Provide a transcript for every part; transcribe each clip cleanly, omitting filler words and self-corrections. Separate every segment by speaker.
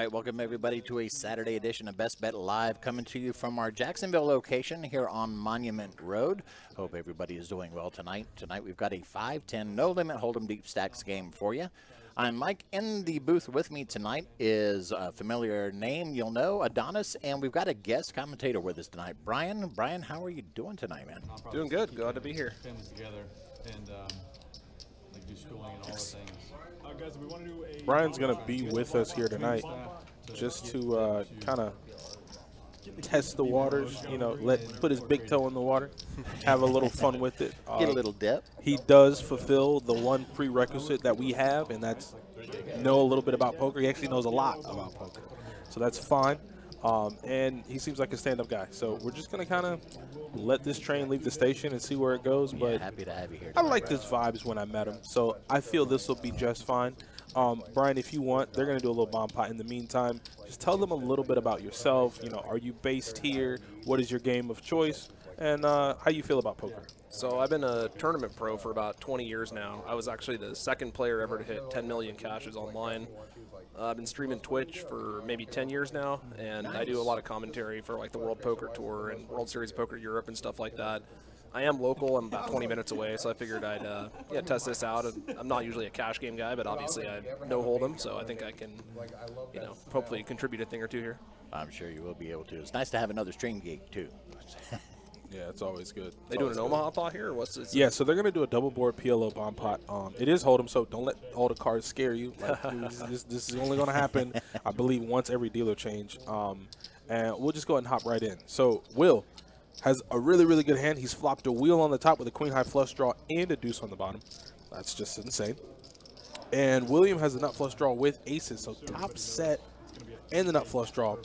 Speaker 1: right, welcome everybody to a Saturday edition of Best Bet Live, coming to you from our Jacksonville location here on Monument Road. Hope everybody is doing well tonight. Tonight we've got a 5-10 no limit hold'em deep stacks game for you. I'm Mike. In the booth with me tonight is a familiar name you'll know, Adonis, and we've got a guest commentator with us tonight, Brian. Brian, how are you doing tonight, man?
Speaker 2: Doing good. Glad to be here.
Speaker 3: Families together and like do schooling and all the things.
Speaker 2: Brian's going to be with us here tonight just to kind of test the waters, you know, put his big toe in the water, have a little fun with it.
Speaker 1: Get a little dip.
Speaker 2: He does fulfill the one prerequisite that we have, and that's know a little bit about poker. He actually knows a lot about poker, so that's fine. And he seems like a stand-up guy, so we're just going to kind of let this train leave the station and see where it goes. But
Speaker 1: happy to have you here.
Speaker 2: I liked his vibes when I met him, so I feel this will be just fine. Brian, if you want, they're going to do a little bomb pot in the meantime. Just tell them a little bit about yourself. You know, are you based here? What is your game of choice? And how you feel about poker?
Speaker 3: So I've been a tournament pro for about 20 years now. I was actually the second player ever to hit 10 million cashes online. I've been streaming Twitch for maybe 10 years now, and I do a lot of commentary for like the World Poker Tour and World Series of Poker Europe and stuff like that. I am local. I'm about 20 minutes away, so I figured I'd test this out. I'm not usually a cash game guy, but obviously I know Hold'em, so I think I can, you know, hopefully contribute a thing or two here.
Speaker 1: I'm sure you will be able to. It's nice to have another stream gig, too.
Speaker 2: Yeah, it's always good.
Speaker 3: They doing an Omaha pot here, or what's this?
Speaker 2: Yeah, so they're going to do a double board PLO bomb pot. It is Hold'em, so don't let all the cards scare you. Like, this is only going to happen, I believe, once every dealer change. And we'll just go ahead and hop right in. So, Will has a really, really good hand. He's flopped a wheel on the top with a queen high flush draw and a deuce on the bottom. That's just insane. And William has a nut flush draw with aces, so top set and the nut flush draw.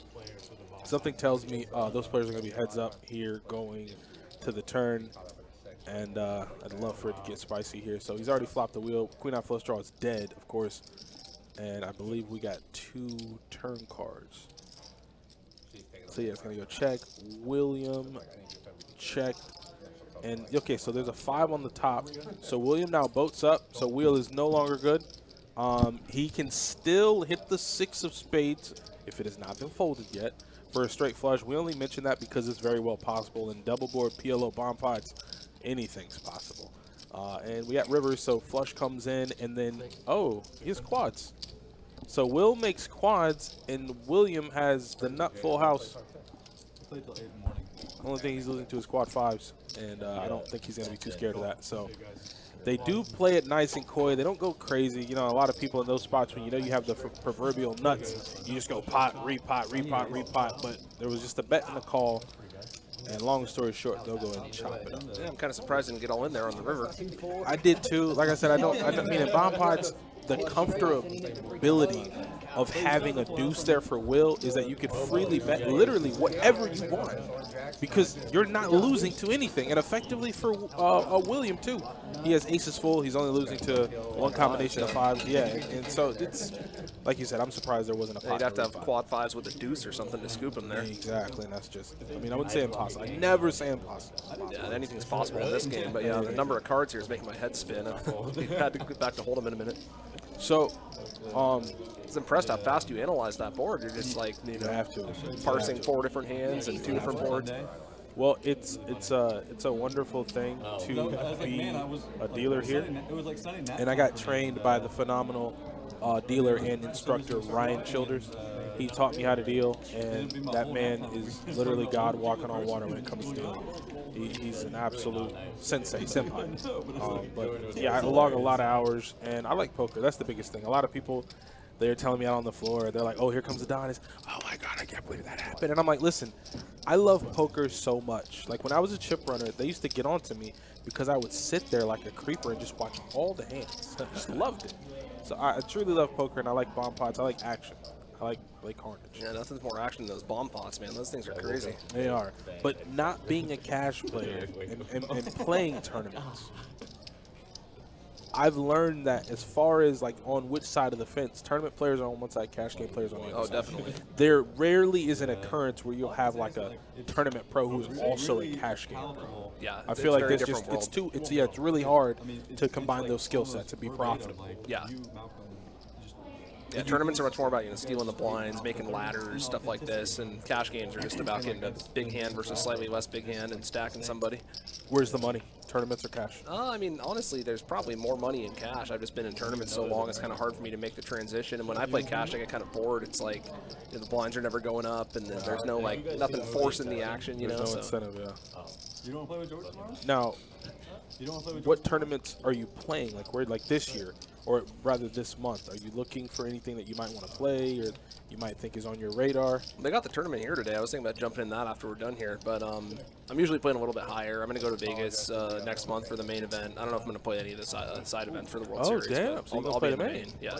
Speaker 2: Something tells me those players are going to be heads up here going to the turn. And I'd love for it to get spicy here. So he's already flopped the wheel. Queen high flush draw is dead, of course. And I believe we got 2 turn cards. So yeah, it's going to go check. William checked. And okay, so there's a 5 on the top. So William now boats up. So wheel is no longer good. He can still hit the 6 of spades if it has not been folded yet for a straight flush. We only mention that because it's very well possible. In double board PLO bomb pots, anything's possible. And we got rivers, so flush comes in, and then, oh, he has quads. So Will makes quads, and William has the nut full house. Only thing he's losing to is quad 5s, and I don't think he's going to be too scared of that. So they do play it nice and coy. They don't go crazy. You know, a lot of people in those spots, when you know you have the proverbial nuts, you just go pot, repot, repot, repot. But there was just a bet and a call. And long story short, they'll go ahead and chop it up.
Speaker 3: Yeah, I'm kind of surprised I didn't get all in there on the river.
Speaker 2: I did too. Like I said, I mean, in bomb pots, the comfortability of having a deuce there for Will is that you can freely bet literally whatever you want because you're not losing to anything. And effectively for William too, he has aces full. He's only losing to one combination of 5s. Yeah, and so it's like you said, I'm surprised there wasn't a pot.
Speaker 3: You'd have to have quad 5s with a deuce or something to scoop him there.
Speaker 2: Exactly, and that's just, I mean, I wouldn't say impossible. I never say impossible.
Speaker 3: Yeah, anything's possible in this game, but yeah, the number of cards here is making my head spin. I had to get back to Hold'em in a minute.
Speaker 2: So,
Speaker 3: I was impressed how fast you analyzed that board. You're just like, you know,
Speaker 2: have to.
Speaker 3: parsing 4 different hands and 2 different boards.
Speaker 2: Well, it's a wonderful thing to be a dealer here, and I got trained by the phenomenal dealer and instructor Ryan Childers. He taught me how to deal, and that man is literally God walking on water when it comes to dealing. He's an absolute senpai. But yeah, I log a lot of hours, and I like poker. That's the biggest thing. A lot of people, they're telling me out on the floor, they're like, oh, here comes Adonis. Oh my God, I can't believe that happened. And I'm like, listen, I love poker so much. Like when I was a chip runner, they used to get on to me because I would sit there like a creeper and just watch all the hands. I just loved it. So I truly love poker, and I like bomb pots. I like action. I like carnage.
Speaker 3: Yeah, nothing's more action than those bomb pots, man. Those things are crazy.
Speaker 2: They are. But not being a cash player and playing tournaments, I've learned that as far as like on which side of the fence, tournament players are on one side, cash game players on the other side.
Speaker 3: Oh, definitely.
Speaker 2: There rarely is an occurrence where you'll have like a tournament pro who's also a cash game pro.
Speaker 3: Yeah,
Speaker 2: I feel like it's really hard to combine those skill sets to be profitable.
Speaker 3: Yeah. Yeah, tournaments are much more about, you know, stealing the blinds, making ladders, stuff like this, and cash games are just about getting a big hand versus slightly less big hand and stacking somebody. Where's the money? Tournaments or cash? I mean, honestly, there's probably more money in cash. I've just been in tournaments so long, it's kind of hard for me to make the transition. And when I play cash, I get kind of bored. It's like, you know, the blinds are never going up, and there's no, like, nothing forcing the action, you know?
Speaker 2: There's no incentive, yeah.
Speaker 4: You don't want to play with George tomorrow?
Speaker 2: Now,
Speaker 4: You don't want to play with
Speaker 2: what tournaments are you playing? Like, where, like this year? or rather this month? Are you looking for anything that you might want to play or you might think is on your radar?
Speaker 3: They got the tournament here today. I was thinking about jumping in that after we're done here, but I'm usually playing a little bit higher. I'm going to go to Vegas next month for the main event. I don't know if I'm going to play any of the side events for the World Series.
Speaker 2: Damn.
Speaker 3: But
Speaker 2: So
Speaker 3: I'll
Speaker 2: play
Speaker 3: be
Speaker 2: the
Speaker 3: in the
Speaker 2: main.
Speaker 3: main. Yeah.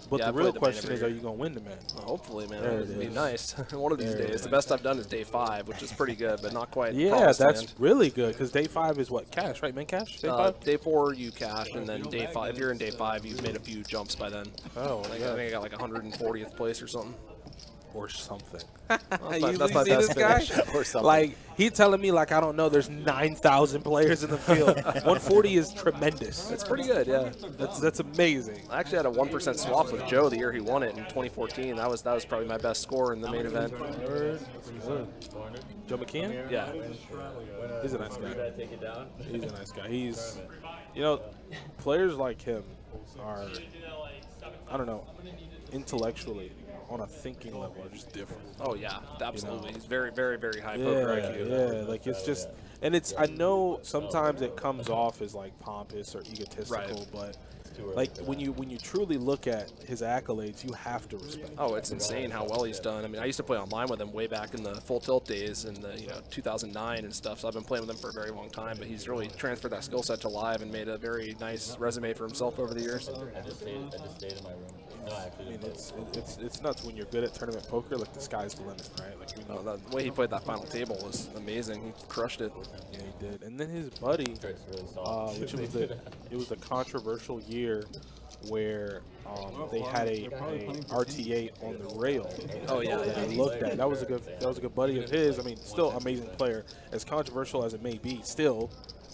Speaker 2: But
Speaker 3: Yeah,
Speaker 2: the
Speaker 3: I
Speaker 2: real
Speaker 3: played the main
Speaker 2: question
Speaker 3: every
Speaker 2: is, are
Speaker 3: year.
Speaker 2: you going to win the man?
Speaker 3: Hopefully, man.
Speaker 2: There
Speaker 3: It
Speaker 2: it
Speaker 3: would be
Speaker 2: is.
Speaker 3: nice. One of these
Speaker 2: There it
Speaker 3: days. The
Speaker 2: is.
Speaker 3: best I've done is day 5, which is pretty good, but not quite.
Speaker 2: Yeah,
Speaker 3: promised
Speaker 2: that's
Speaker 3: land.
Speaker 2: really good because day 5 is what, cash, right? Main cash? Day 5?
Speaker 3: Day 4 you cash, and then day 5. If you're in day 5, you've made a few jumps by then.
Speaker 2: Oh,
Speaker 3: I
Speaker 2: yeah.
Speaker 3: think I got like 140th place or something.
Speaker 2: Or something.
Speaker 3: That's my
Speaker 2: see
Speaker 3: best
Speaker 2: this guy?
Speaker 3: finish.
Speaker 1: Or something.
Speaker 2: Like, he telling me, like, I don't know, there's 9,000 players in the field. 140 is tremendous.
Speaker 3: It's pretty good, yeah.
Speaker 2: That's amazing.
Speaker 3: I actually had a 1% swap with Joe the year he won it in 2014. That was probably my best score in the main event.
Speaker 2: Joe McKeon?
Speaker 3: Yeah.
Speaker 2: He's a nice guy. He's a nice guy. He's, you know, players like him are, I don't know, intellectually, on a thinking level, are just different.
Speaker 3: Oh, yeah, absolutely.
Speaker 2: You know?
Speaker 3: He's very, very, very high poker IQ.
Speaker 2: Yeah, like it's just, and it's, I know sometimes it comes off as like pompous or egotistical,
Speaker 3: Right.
Speaker 2: but like when you truly look at his accolades, you have to respect.
Speaker 3: Oh, it's insane how well he's done. I mean, I used to play online with him way back in the Full Tilt days in the 2009 and stuff. So I've been playing with him for a very long time. But he's really transferred that skill set to live and made a very nice resume for himself over the years.
Speaker 4: I just stayed in my room. No,
Speaker 2: I mean, it's nuts when you're good at tournament poker. Like the sky's the limit, right? Like we know.
Speaker 3: The way he played that final table was amazing. He crushed it.
Speaker 2: Yeah, he did. And then his buddy, which it was a controversial year where they had a RT8 on the rail.
Speaker 3: Oh yeah,
Speaker 2: that I looked at. That was a good buddy of his. I mean, still amazing player. As controversial as it may be, still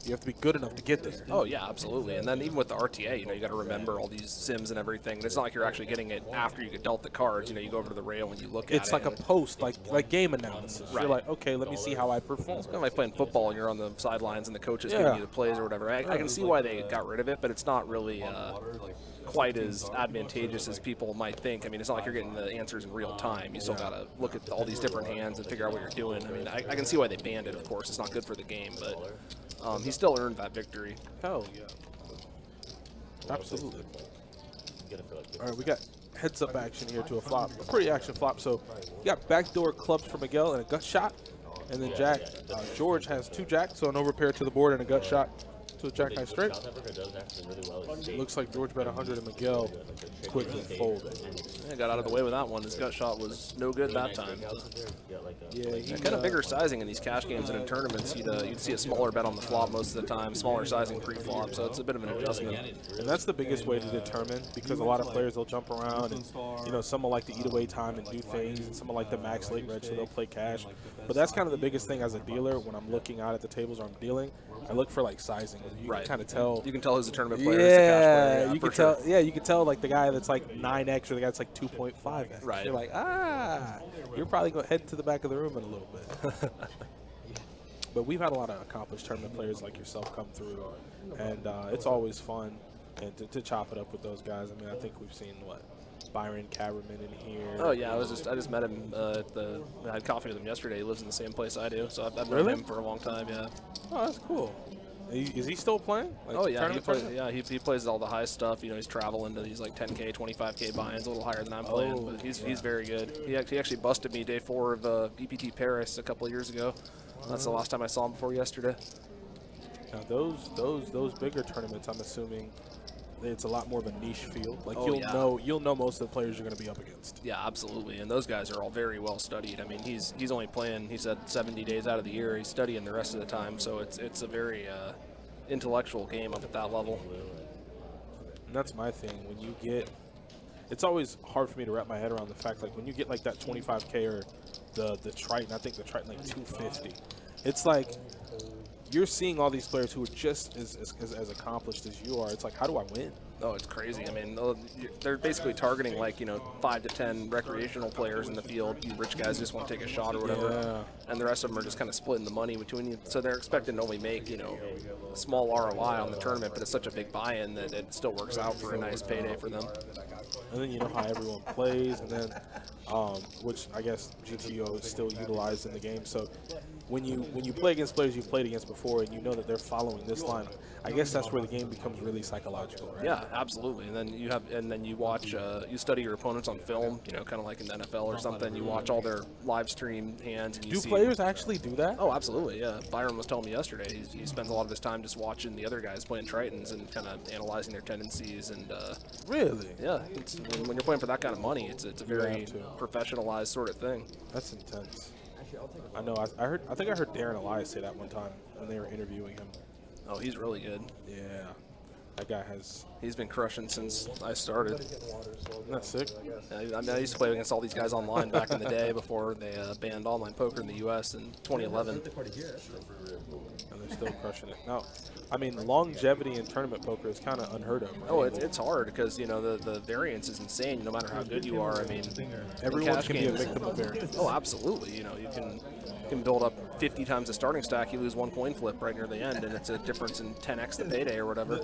Speaker 2: you have to be good enough to get there.
Speaker 3: Oh yeah, absolutely. And then even with the RTA, you got to remember all these sims and everything. It's not like you're actually getting it after you get dealt the cards. You go over to the rail and you look at it.
Speaker 2: It's like a post, like game analysis.
Speaker 3: Right.
Speaker 2: You're like, okay, let me see how I perform.
Speaker 3: It's kind of like playing football and you're on the sidelines and the coach is giving you the plays or whatever. I can see why they got rid of it, but it's not really quite as advantageous as people might think. I mean, it's not like you're getting the answers in real time. You still got to look at all these different hands and figure out what you're doing. I mean, I can see why they banned it, of course. It's not good for the game, but he still earned that victory.
Speaker 2: Hell yeah. Absolutely. All right, we got heads-up action here to a flop. A pretty action flop. So you got backdoor clubs for Miguel and a gut shot. And then George has 2 jacks, so an overpair to the board and a gut shot to a jack high straight. Looks like George bet 100 and Miguel quickly folded.
Speaker 3: Yeah, got out of the way with that one. His gut shot was no good that time.
Speaker 2: Yeah,
Speaker 3: Kind of bigger sizing in these cash games and in tournaments. You'd see a smaller bet on the flop most of the time, smaller sizing pre-flop, so it's a bit of an adjustment.
Speaker 2: And that's the biggest way to determine, because a lot of players, they'll jump around and, some will like to eat away time and do things, and some will like the max late reg, so they'll play cash. But that's kind of the biggest thing as a dealer when I'm looking out at the tables or I'm dealing. I look for like sizing. You can kind of tell.
Speaker 3: You can tell who's a tournament player, who's a cash player. Yeah,
Speaker 2: you can tell. Yeah, you can tell like the guy that's like 9x or the guy that's like 2.5x.
Speaker 3: Right.
Speaker 2: You're like, you're probably going to head to the back of the room in a little bit. But we've had a lot of accomplished tournament players like yourself come through, and it's always fun and to chop it up with those guys. I mean, I think we've seen Byron Caberman in here.
Speaker 3: Oh yeah, I just met him I had coffee with him yesterday. He lives in the same place I do, so I've known him for a long time. Yeah.
Speaker 2: Oh, that's cool. Is he still playing? Like,
Speaker 3: oh yeah, he plays all the high stuff. He's traveling to these like 10K, 25K buy-ins, a little higher than I'm playing. But he's very good. He actually busted me day 4 of EPT Paris a couple of years ago. That's the last time I saw him before yesterday.
Speaker 2: Now those bigger tournaments, I'm assuming it's a lot more of a niche field. Like you'll know most of the players you're going to be up against.
Speaker 3: Yeah, absolutely. And those guys are all very well studied. I mean, he's only playing, he said, 70 days out of the year. He's studying the rest of the time, so it's a very intellectual game up at that level.
Speaker 2: And that's my thing. When you get, it's always hard for me to wrap my head around the fact, like when you get like that 25K or the Triton, I think the Triton like 250. It's like you're seeing all these players who are just as accomplished as you are. It's like, how do I win?
Speaker 3: Oh, it's crazy. I mean, they're basically targeting like 5 to 10 recreational players in the field. You rich guys just want to take a shot or whatever, and the rest of them are just kind of splitting the money between you. So they're expecting to only make a small ROI on the tournament, but it's such a big buy-in that it still works out for a nice payday for them.
Speaker 2: And then you know how everyone plays, and then which I guess GTO is still utilized in the game. So when you play against players you've played against before and you know that they're following this line, I guess that's where the game becomes really psychological, right?
Speaker 3: Yeah, absolutely. And then you watch, you study your opponents on film, you know, kind of like in the NFL or something. You watch all their live stream hands. And you
Speaker 2: Do
Speaker 3: see,
Speaker 2: players actually do that?
Speaker 3: Oh, absolutely, yeah. Byron was telling me yesterday he spends a lot of his time just watching the other guys playing Tritons and kind of analyzing their tendencies. And
Speaker 2: Really?
Speaker 3: yeah, and when you're playing for that kind of money, it's a very professionalized sort of thing.
Speaker 2: That's intense. I know. I think I heard Darren Elias say that one time when they were interviewing him.
Speaker 3: Oh, he's really good.
Speaker 2: Yeah, that guy has.
Speaker 3: He's been crushing since I started.
Speaker 2: Isn't that sick?
Speaker 3: I mean, I used to play against all these guys online back in the day before they banned online poker in the U.S. in 2011.
Speaker 2: And they're still crushing it. Now, I mean, longevity in tournament poker is kind of unheard of. Right?
Speaker 3: Oh, it's hard because, you know, the variance is insane no matter how good you are. I mean,
Speaker 2: everyone can be a victim of variance.
Speaker 3: Oh, absolutely. You know, you can build up 50 times the starting stack, you lose one coin flip right near the end, and it's a difference in 10x the payday or whatever.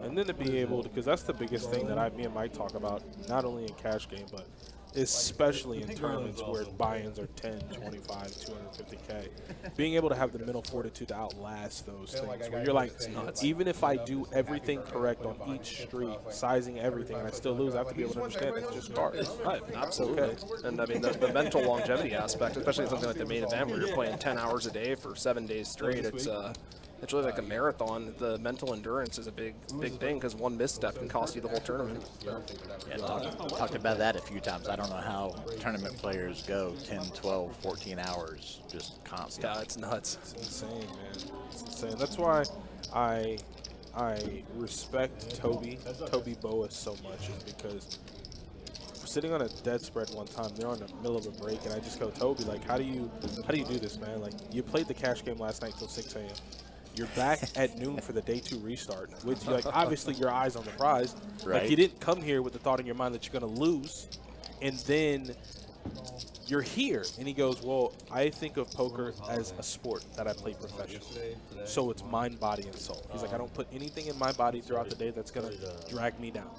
Speaker 2: And then to be able to, because that's the biggest thing that me and Mike talk about, not only in cash game, but especially in tournaments where buy-ins are 10, 25, 250K. Being able to have the mental fortitude to outlast those things, where you're like, even if I do everything correct on each street, sizing everything, and I still lose, I have to be able to understand it's just cards.
Speaker 3: Right, absolutely. Okay. And I mean, the mental longevity aspect, especially in something like the main event where you're playing 10 hours a day for 7 days straight, it's really like a marathon. The mental endurance is a big thing because one misstep can cost you the whole tournament.
Speaker 1: Yeah, talked about that a few times. I don't know how tournament players go 10, 12, 14 hours just constant.
Speaker 3: Yeah, it's nuts.
Speaker 2: It's insane, man. It's insane. That's why I respect Toby Boas so much, is because sitting on a dead spread one time, they're on the middle of a break, and I just go, Toby, like, how do you do this, man? Like, you played the cash game last night till 6 a.m. You're back at noon for the day 2 restart, which, like, obviously your eyes on the prize.
Speaker 1: Right.
Speaker 2: Like, you didn't come here with the thought in your mind that you're going to lose, and then you're here. And he goes, well, I think of poker as a sport that I play professionally. So it's mind, body, and soul. He's like, I don't put anything in my body throughout the day that's going to drag me down.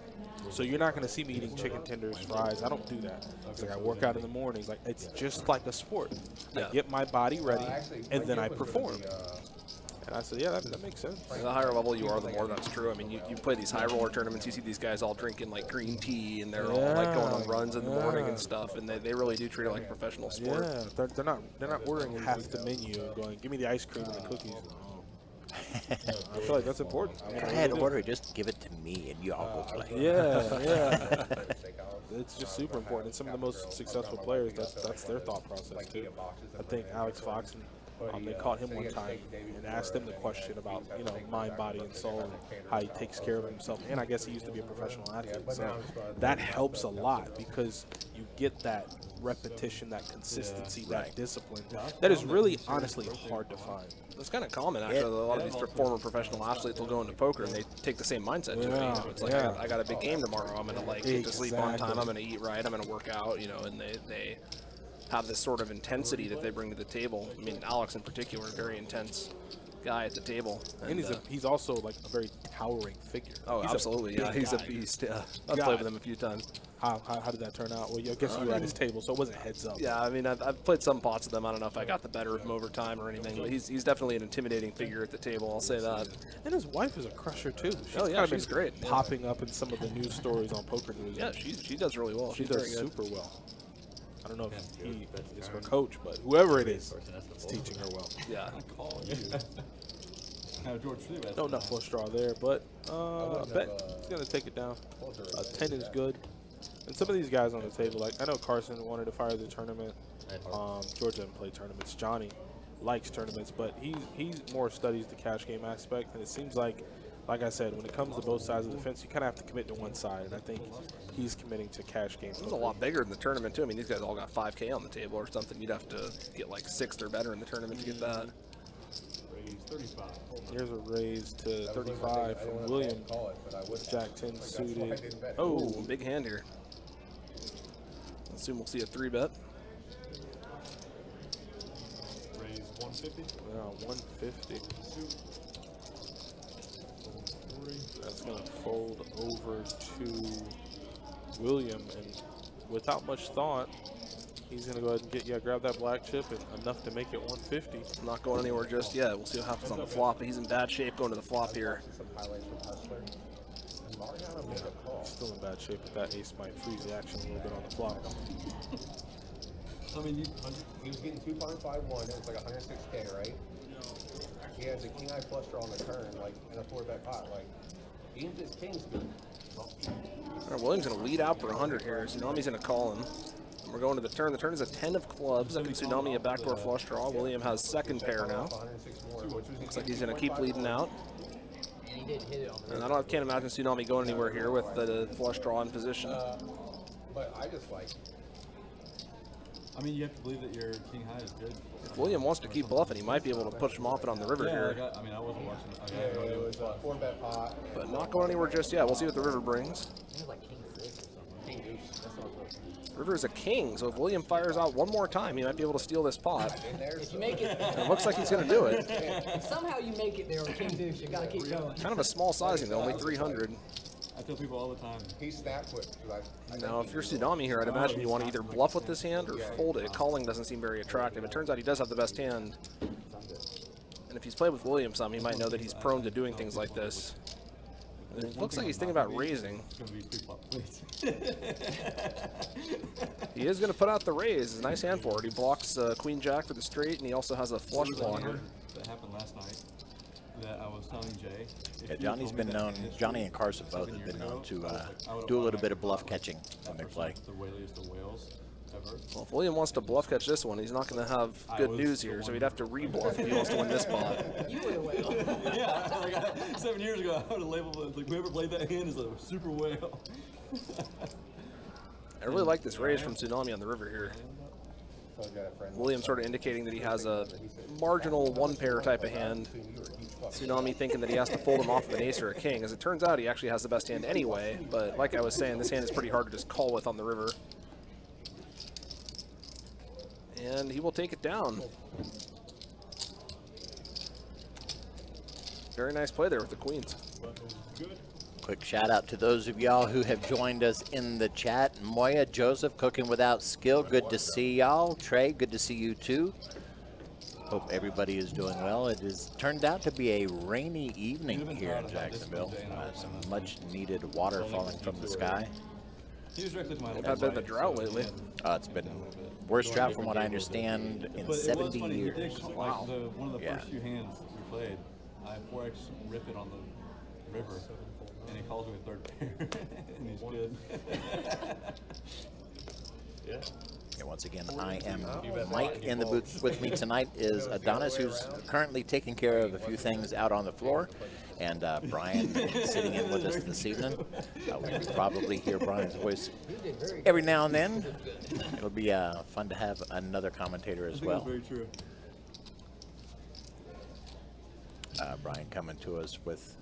Speaker 2: So you're not going to see me eating chicken tenders, fries. I don't do that. It's like I work out in the mornings. Like, it's just like a sport. I get my body ready, and then I perform. And I said, yeah, that makes sense.
Speaker 3: The higher level you are, the more that's true. I mean, you play these high roller tournaments, you see these guys all drinking like green tea, and they're all like going on runs in the morning and stuff, and they really do treat it like a professional sport.
Speaker 2: Yeah, they're not ordering half the menu and going, give me the ice cream and the cookies. I feel like that's important.
Speaker 1: If I had to order it, just give it to me and you all go play.
Speaker 2: Yeah. It's just super important. And some of the most successful players, that's their thought process too. I think Alex Fox, they caught him one time and asked him the question about, you know, mind, body, and soul, and how he takes care of himself. And I guess he used to be a professional athlete, so that helps a lot because you get that repetition, that consistency, that discipline. That is really, honestly, hard to find.
Speaker 3: It's kind of common, actually. A lot of these former professional athletes will go into poker and they take the same mindset to it. You know? It's like, I got a big game tomorrow. I'm going to get to sleep on time. I'm going to eat right. I'm going to work out. You know, and they have this sort of intensity that they bring to the table. I mean, Alex in particular, a very intense guy at the table.
Speaker 2: And he's also like a very towering figure.
Speaker 3: Oh, absolutely. Yeah, he's a beast. Yeah, I've played with him a few times.
Speaker 2: How did that turn out? Well, I guess you were at his table, so it wasn't heads up.
Speaker 3: Yeah, I mean, I've played some pots with him. I don't know if I got the better of him over time or anything, but he's definitely an intimidating figure at the table. I'll say that.
Speaker 2: And his wife is a crusher too.
Speaker 3: She's great.
Speaker 2: Popping up in some of the news stories on Poker News.
Speaker 3: Yeah, she does really well.
Speaker 2: She does super well. I don't know if he is her coach, but whoever it is teaching her well.
Speaker 3: Yeah.
Speaker 2: No nut flush draw there, but bet he's going to take it down. 10 is good. And some of these guys on the table, like I know Carson wanted to fire the tournament. George doesn't play tournaments. Johnny likes tournaments, but he more studies the cash game aspect. And it seems like I said, when it comes to both sides of the fence, you kind of have to commit to one side. And I think he's committing to cash game.
Speaker 3: It's a lot bigger than the tournament, too. I mean, these guys all got 5K on the table or something. You'd have to get like 6th or better in the tournament to get that.
Speaker 2: Here's a raise to 35 from William with Jack 10 suited.
Speaker 3: Oh, big hand here. Assume we'll see a 3-bet.
Speaker 5: Raise 150.
Speaker 2: Yeah, 150. That's going to fold over to William, and without much thought, He's going to go ahead and get, grab that black chip and enough to make it 150.
Speaker 3: Not going anywhere just yet. We'll see what happens on the flop. But he's in bad shape going to the flop here.
Speaker 2: Still in bad shape, but that ace might freeze the action a little bit on the flop.
Speaker 6: I mean, he was getting 2.51. It was like 106K, right? He has a king eye flush draw on the turn, like in a 4-bet pot. Like, even if his king's good.
Speaker 3: All right, Williams going to lead out for 100 here. Tsunami's going to call him. And we're going to the turn. The turn is a 10 of clubs. That can Tsunami a backdoor flush draw. William has second pair now. Looks like he's going to keep leading out. And I can't imagine Tsunami going anywhere here with the flush draw in position.
Speaker 6: But I just like.
Speaker 5: I mean, you have to believe that your king high is good.
Speaker 3: If William wants to keep bluffing, he might be able to push him off it on the river here.
Speaker 5: I mean, I wasn't watching.
Speaker 6: It was a 4-bet pot.
Speaker 3: But not going anywhere just yet. We'll see what the river brings. River is a king, so if William fires out one more time, he might be able to steal this pot.
Speaker 7: If you make it,
Speaker 3: It looks like he's going to do it.
Speaker 7: if somehow you make it there with King Deuce, you gotta keep going.
Speaker 3: Kind of a small sizing, though, only 300.
Speaker 5: I tell people all the time.
Speaker 6: He snap quick.
Speaker 3: Now, if you're Tsunami here, I'd imagine you want to either bluff with this hand or fold it. Calling doesn't seem very attractive. It turns out he does have the best hand. And if he's played with William some, he might know that he's prone to doing things like this. And it looks like he's thinking about raising.
Speaker 5: It's going to be pre-flop, please.
Speaker 3: He is going to put out the raise. It's a nice hand for it. He blocks Queen Jack for the straight, and he also has a flush blocker.
Speaker 5: That happened last night. That I was telling Jay.
Speaker 1: Yeah, Johnny's been known, Johnny and Carson both have been known to do a little bit of bluff catching when they play.
Speaker 5: The whaliest of whales ever.
Speaker 3: Well, if William wants to bluff catch this one, he's not going to have good news here, so he'd have to re-bluff if he wants to win this spot.
Speaker 7: You were the whale.
Speaker 5: Yeah, like 7 years ago, I would have labeled it like whoever played that hand is a super whale.
Speaker 3: I really like this raise from Tsunami on the river here. William sort of indicating that he has a marginal one-pair type of hand. Tsunami thinking that he has to fold him off of an ace or a king. As it turns out, he actually has the best hand anyway, but like I was saying, this hand is pretty hard to just call with on the river. And he will take it down. Very nice play there with the queens.
Speaker 1: Quick shout out to those of y'all who have joined us in the chat. Moya, Joseph, Cooking Without Skill, good to see y'all. Trey, good to see you too. Hope everybody is doing well. It has turned out to be a rainy evening here in Jacksonville. Some much needed water falling from the sky.
Speaker 3: We've had a bit of a drought lately.
Speaker 1: It's been worst drought from what I understand in 70 years.
Speaker 5: Wow. One of the
Speaker 1: Yeah.
Speaker 5: first few hands we played, I 4x rip it on the river, and he calls me a third pair, and he's good. Yeah.
Speaker 1: And once again, I am Mike. In the booth with me tonight is Adonis, who's currently taking care of a few things out on the floor, and Brian sitting in with us this evening. We can probably hear Brian's voice every now and then. It'll be fun to have another commentator as well.
Speaker 5: Very true.
Speaker 1: Brian coming to us with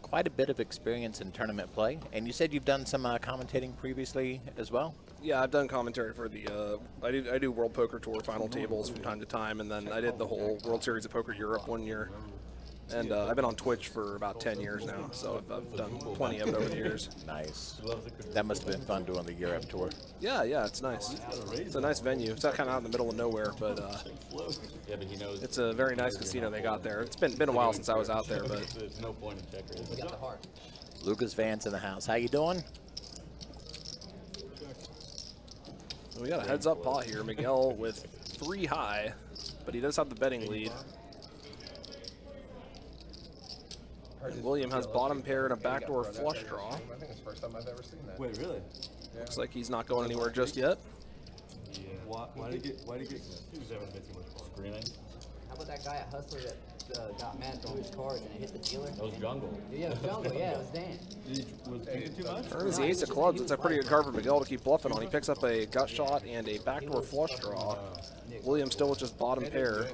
Speaker 1: quite a bit of experience in tournament play. And you said you've done some commentating previously as well?
Speaker 3: Yeah, I've done commentary for the, I do World Poker Tour final tables from time to time, and then I did the whole World Series of Poker Europe one year. And I've been on Twitch for about 10 years now, so I've done plenty of it over the years.
Speaker 1: Nice. That must have been fun doing the Europe tour.
Speaker 3: Yeah, it's nice. It's a nice venue. It's kind of out in the middle of nowhere, but
Speaker 4: Yeah, but he knows.
Speaker 3: it's a very nice casino they got there. It's been a while since I was out there, but
Speaker 4: There's no point in checkers.
Speaker 7: You got the heart.
Speaker 1: Lucas Vance in the house. How you doing?
Speaker 3: we got a heads-up pot here. Miguel with 3 high, but he does have the betting lead. And William has bottom pair and a backdoor flush draw.
Speaker 6: I think it's the first time I've ever seen that.
Speaker 5: Wait, really?
Speaker 3: Looks like he's not going anywhere just yet.
Speaker 5: Yeah. Why did he get? He was having a bit too much fun.
Speaker 4: Screaming.
Speaker 7: How about that guy at Hustler that got mad throwing his cards and it hit the dealer?
Speaker 4: That was jungle.
Speaker 7: Yeah, it was jungle. Yeah, it was Dan.
Speaker 5: Was drinking too much?
Speaker 3: Turn is the ace of clubs. It's a pretty good card for Miguel to keep bluffing on. He picks up a gut shot and a backdoor flush draw. William still with just bottom pair.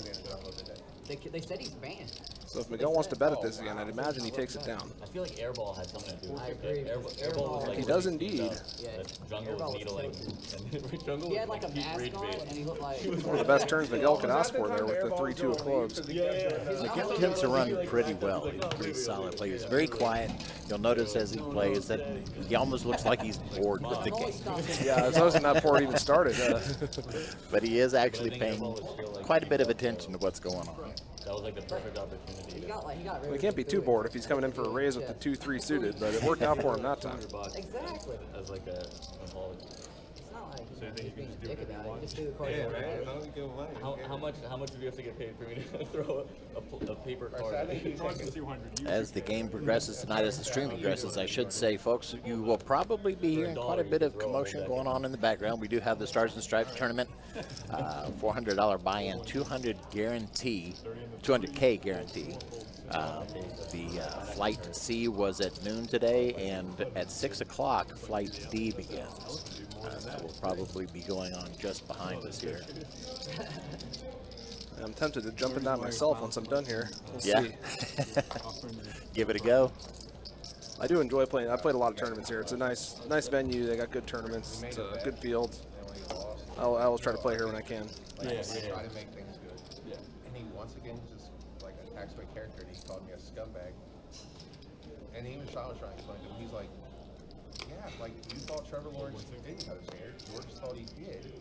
Speaker 7: They said he's banned.
Speaker 3: So if Miguel wants to bet at this again, I'd imagine he takes it down.
Speaker 4: I feel like Airball had something to do with
Speaker 7: I
Speaker 4: it.
Speaker 7: agree.
Speaker 4: Airball was like
Speaker 3: He does indeed.
Speaker 7: Yeah,
Speaker 4: Jungle
Speaker 7: Airball
Speaker 4: was
Speaker 7: was
Speaker 4: needling. And Jungle
Speaker 7: He had
Speaker 4: was
Speaker 7: like a mask on, and he looked like.
Speaker 3: One of the best turns Miguel could ask for there with the 3-2 of clubs.
Speaker 1: Miguel tends to run pretty well. He's a pretty solid player. He's very quiet. You'll notice as he plays that he almost looks like he's bored with the game.
Speaker 3: Yeah, I was noticing that before it even started.
Speaker 1: But he is actually paying quite a bit of attention to what's going on.
Speaker 4: that was like the perfect opportunity.
Speaker 7: He got
Speaker 3: Well, he can't be too bored if he's coming in for a raise with the 2-3 suited, but it worked out for him that time.
Speaker 7: Exactly.
Speaker 4: As like a apology.
Speaker 7: It's not like he's being a dick about it. He just threw the card.
Speaker 6: Yeah, man. Don't give away.
Speaker 4: How much would you have to get paid for me to throw a paper card?
Speaker 6: I think he's taking
Speaker 1: As the game progresses tonight, as the stream progresses, I should say, folks, you will probably be hearing quite a bit of commotion going on in the background. We do have the Stars and Stripes tournament, $400 buy-in, 200K guarantee. The Flight C was at noon today, and at 6 o'clock, Flight D begins. That will probably be going on just behind us here.
Speaker 3: I'm tempted to jump in that myself once I'm done here. We'll
Speaker 1: Yeah.
Speaker 3: see.
Speaker 1: Give it a go.
Speaker 3: I do enjoy playing. I played a lot of tournaments here. It's a nice venue. They got good tournaments. It's a good field. I always try to play here when I can.
Speaker 6: Try to make things good. Yeah. And he once again just like attacks my character and he called me a scumbag. And even Sean was trying to explain to him, he's like, yeah, like you thought Trevor Lawrence didn't cut his hair. George thought he did.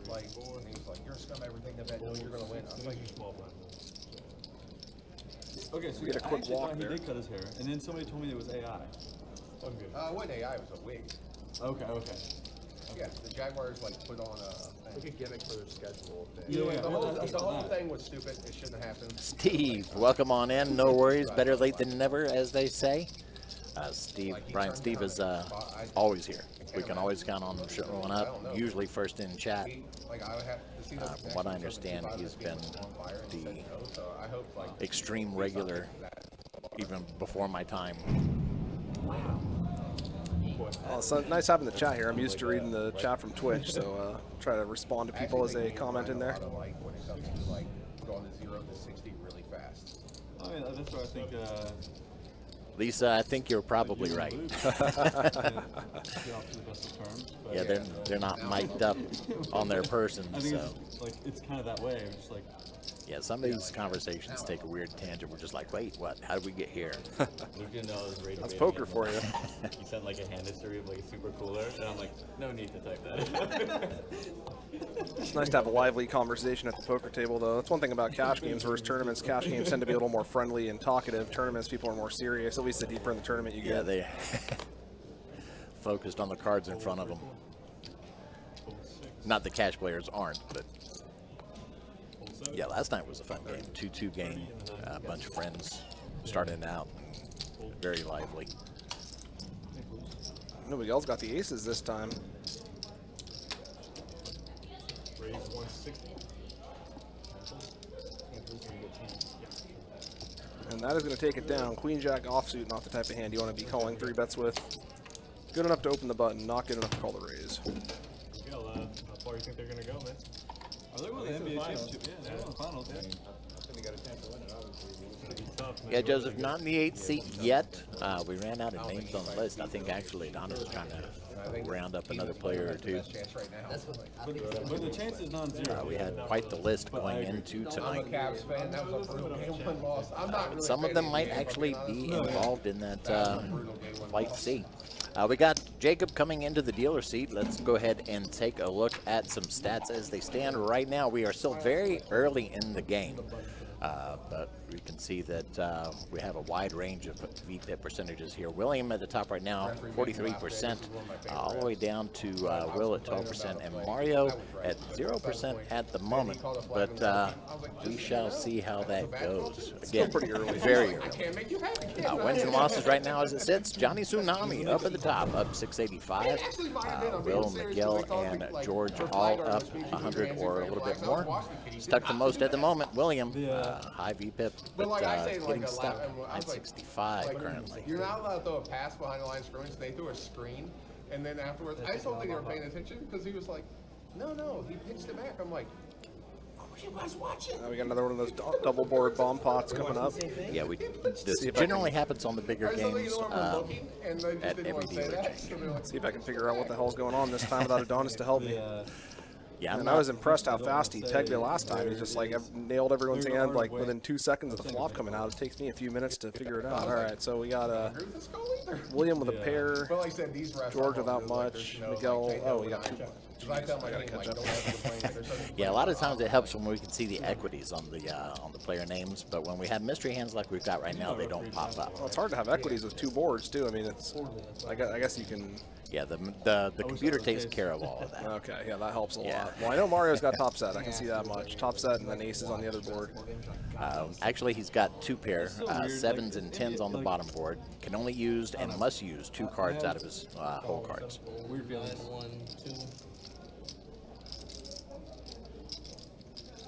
Speaker 6: Like, and he was like, you're a scumbag, everything that bet, no, you're gonna win. I was like,
Speaker 5: Okay, so
Speaker 3: Get a
Speaker 5: I
Speaker 3: quick
Speaker 5: actually
Speaker 3: walk
Speaker 5: thought
Speaker 3: there.
Speaker 5: he did cut his hair, and then somebody told me it was AI.
Speaker 6: it wasn't AI, it was a wig.
Speaker 5: Okay.
Speaker 6: Yeah, the Jaguars like put on a gimmick for their schedule.
Speaker 5: Yeah,
Speaker 6: The whole,
Speaker 5: that's
Speaker 6: the whole
Speaker 5: that.
Speaker 6: thing was stupid. It shouldn't have happened.
Speaker 1: Steve, welcome on in. No worries. Better late than never, as they say. Brian Steve is always here. We can always count on him showing up, usually first in chat.
Speaker 6: Like I would have to see
Speaker 1: From what I understand, he's been the
Speaker 6: so I hope like
Speaker 1: extreme regular even before my time.
Speaker 3: Well, it's nice having the chat here. I'm used to reading the chat from Twitch, so try to respond to people as they comment in there.
Speaker 6: like when it comes to like going to 0 to 60 really fast.
Speaker 5: I mean, that's what I think.
Speaker 1: Lisa, I think you're probably right.
Speaker 5: Get off to the best of terms. But
Speaker 1: Yeah, they're not mic'd up on their person,
Speaker 5: I think
Speaker 1: so.
Speaker 5: it's kind of that way. It's just like,
Speaker 1: Yeah, some of these conversations take a weird tangent. We're just like, wait, what? How did we get here?
Speaker 4: Luke didn't know I was rage
Speaker 3: That's
Speaker 4: baiting
Speaker 3: poker
Speaker 4: him.
Speaker 3: for you.
Speaker 4: He sent like a hand history of like a super cooler, and I'm like, no need to type that.
Speaker 3: It's nice to have a lively conversation at the poker table, though. That's one thing about cash games versus tournaments. Cash games tend to be a little more friendly and talkative. Tournaments, people are more serious. At least the deeper in the tournament you
Speaker 1: Yeah,
Speaker 3: get.
Speaker 1: they focused on the cards in front of them. Not the cash players aren't, but yeah, last night was a fun game. 2-2 game. A bunch of friends starting out. Very lively.
Speaker 3: Nobody else got the aces this time. And that is going to take it down. Queen Jack offsuit, not the type of hand you want to be calling 3 bets with. Good enough to open the button, not good enough to call the raise.
Speaker 8: How far do you think they're going to go, man?
Speaker 5: are they going to the NBA championship? Yeah, they're in the finals. Yeah.
Speaker 1: Yeah, Joseph, not in the 8th seat yet. We ran out of names on the list. I think actually Donna was trying to round up another player or two.
Speaker 6: Chance right now.
Speaker 7: That's what I think.
Speaker 5: But the chance is non-zero.
Speaker 1: We had quite the list going into
Speaker 6: I'm a
Speaker 1: tonight.
Speaker 6: Cavs fan. That was a brutal game. One loss. I'm not really
Speaker 1: Some of
Speaker 6: a
Speaker 1: them
Speaker 6: fan
Speaker 1: might
Speaker 6: the game,
Speaker 1: actually
Speaker 6: if I'm
Speaker 1: be
Speaker 6: being honest.
Speaker 1: involved in that Flight C. We got Jacob coming into the dealer seat. Let's go ahead and take a look at some stats as they stand right now. We are still very early in the game, but we can see that we have a wide range of VPIP percentages here. William at the top right now, 43%, all the way down to Will at 12%, and Mario at 0% at the moment. But we shall see how that goes. Again,
Speaker 3: pretty early.
Speaker 1: very early.
Speaker 6: Can't make you happy.
Speaker 1: Wins and losses right now as it sits. Johnny Tsunami up at the top, up 685. Will, Miguel, and George all up 100 or a little bit more. Stuck the most at the moment. William, high VPIP, but
Speaker 6: like I say, like
Speaker 1: getting
Speaker 6: a
Speaker 1: stuck
Speaker 6: lot, I
Speaker 1: at
Speaker 6: was like,
Speaker 1: 65 currently.
Speaker 6: You're not allowed to throw a pass behind the line of scrimmage. They threw a screen, and then afterwards, I just don't think they were paying attention because he was like, no, he pitched it back. I'm like,
Speaker 3: Now we got another one of those double board bomb pots coming up.
Speaker 1: Yeah, this generally happens on the bigger games at every dealer change.
Speaker 3: See if I can figure out what the hell's going on this time without Adonis to help me.
Speaker 1: Yeah,
Speaker 3: And I was impressed how fast he pegged me last time. He just like nailed everyone's hand like within 2 seconds of the flop coming out. It takes me a few minutes to figure it out. All right, so we got William with a pair, George without much, Miguel. Oh, we got 2.
Speaker 1: Yeah, a lot of times it helps when we can see the equities on the player names, but when we have mystery hands like we've got right now, they don't pop up.
Speaker 3: Well, it's hard to have equities with 2 boards too. I mean, it's I guess you can.
Speaker 1: Yeah, the computer takes care of all of that.
Speaker 3: Okay, yeah, that helps a lot. Well, I know Mario's got top set. I can see that much. Top set and then aces on the other board.
Speaker 1: Actually, he's got 2 pair, 7s and 10s on the bottom board. Can only use and must use 2 cards out of his whole cards.
Speaker 7: Weird feeling. 1, 2.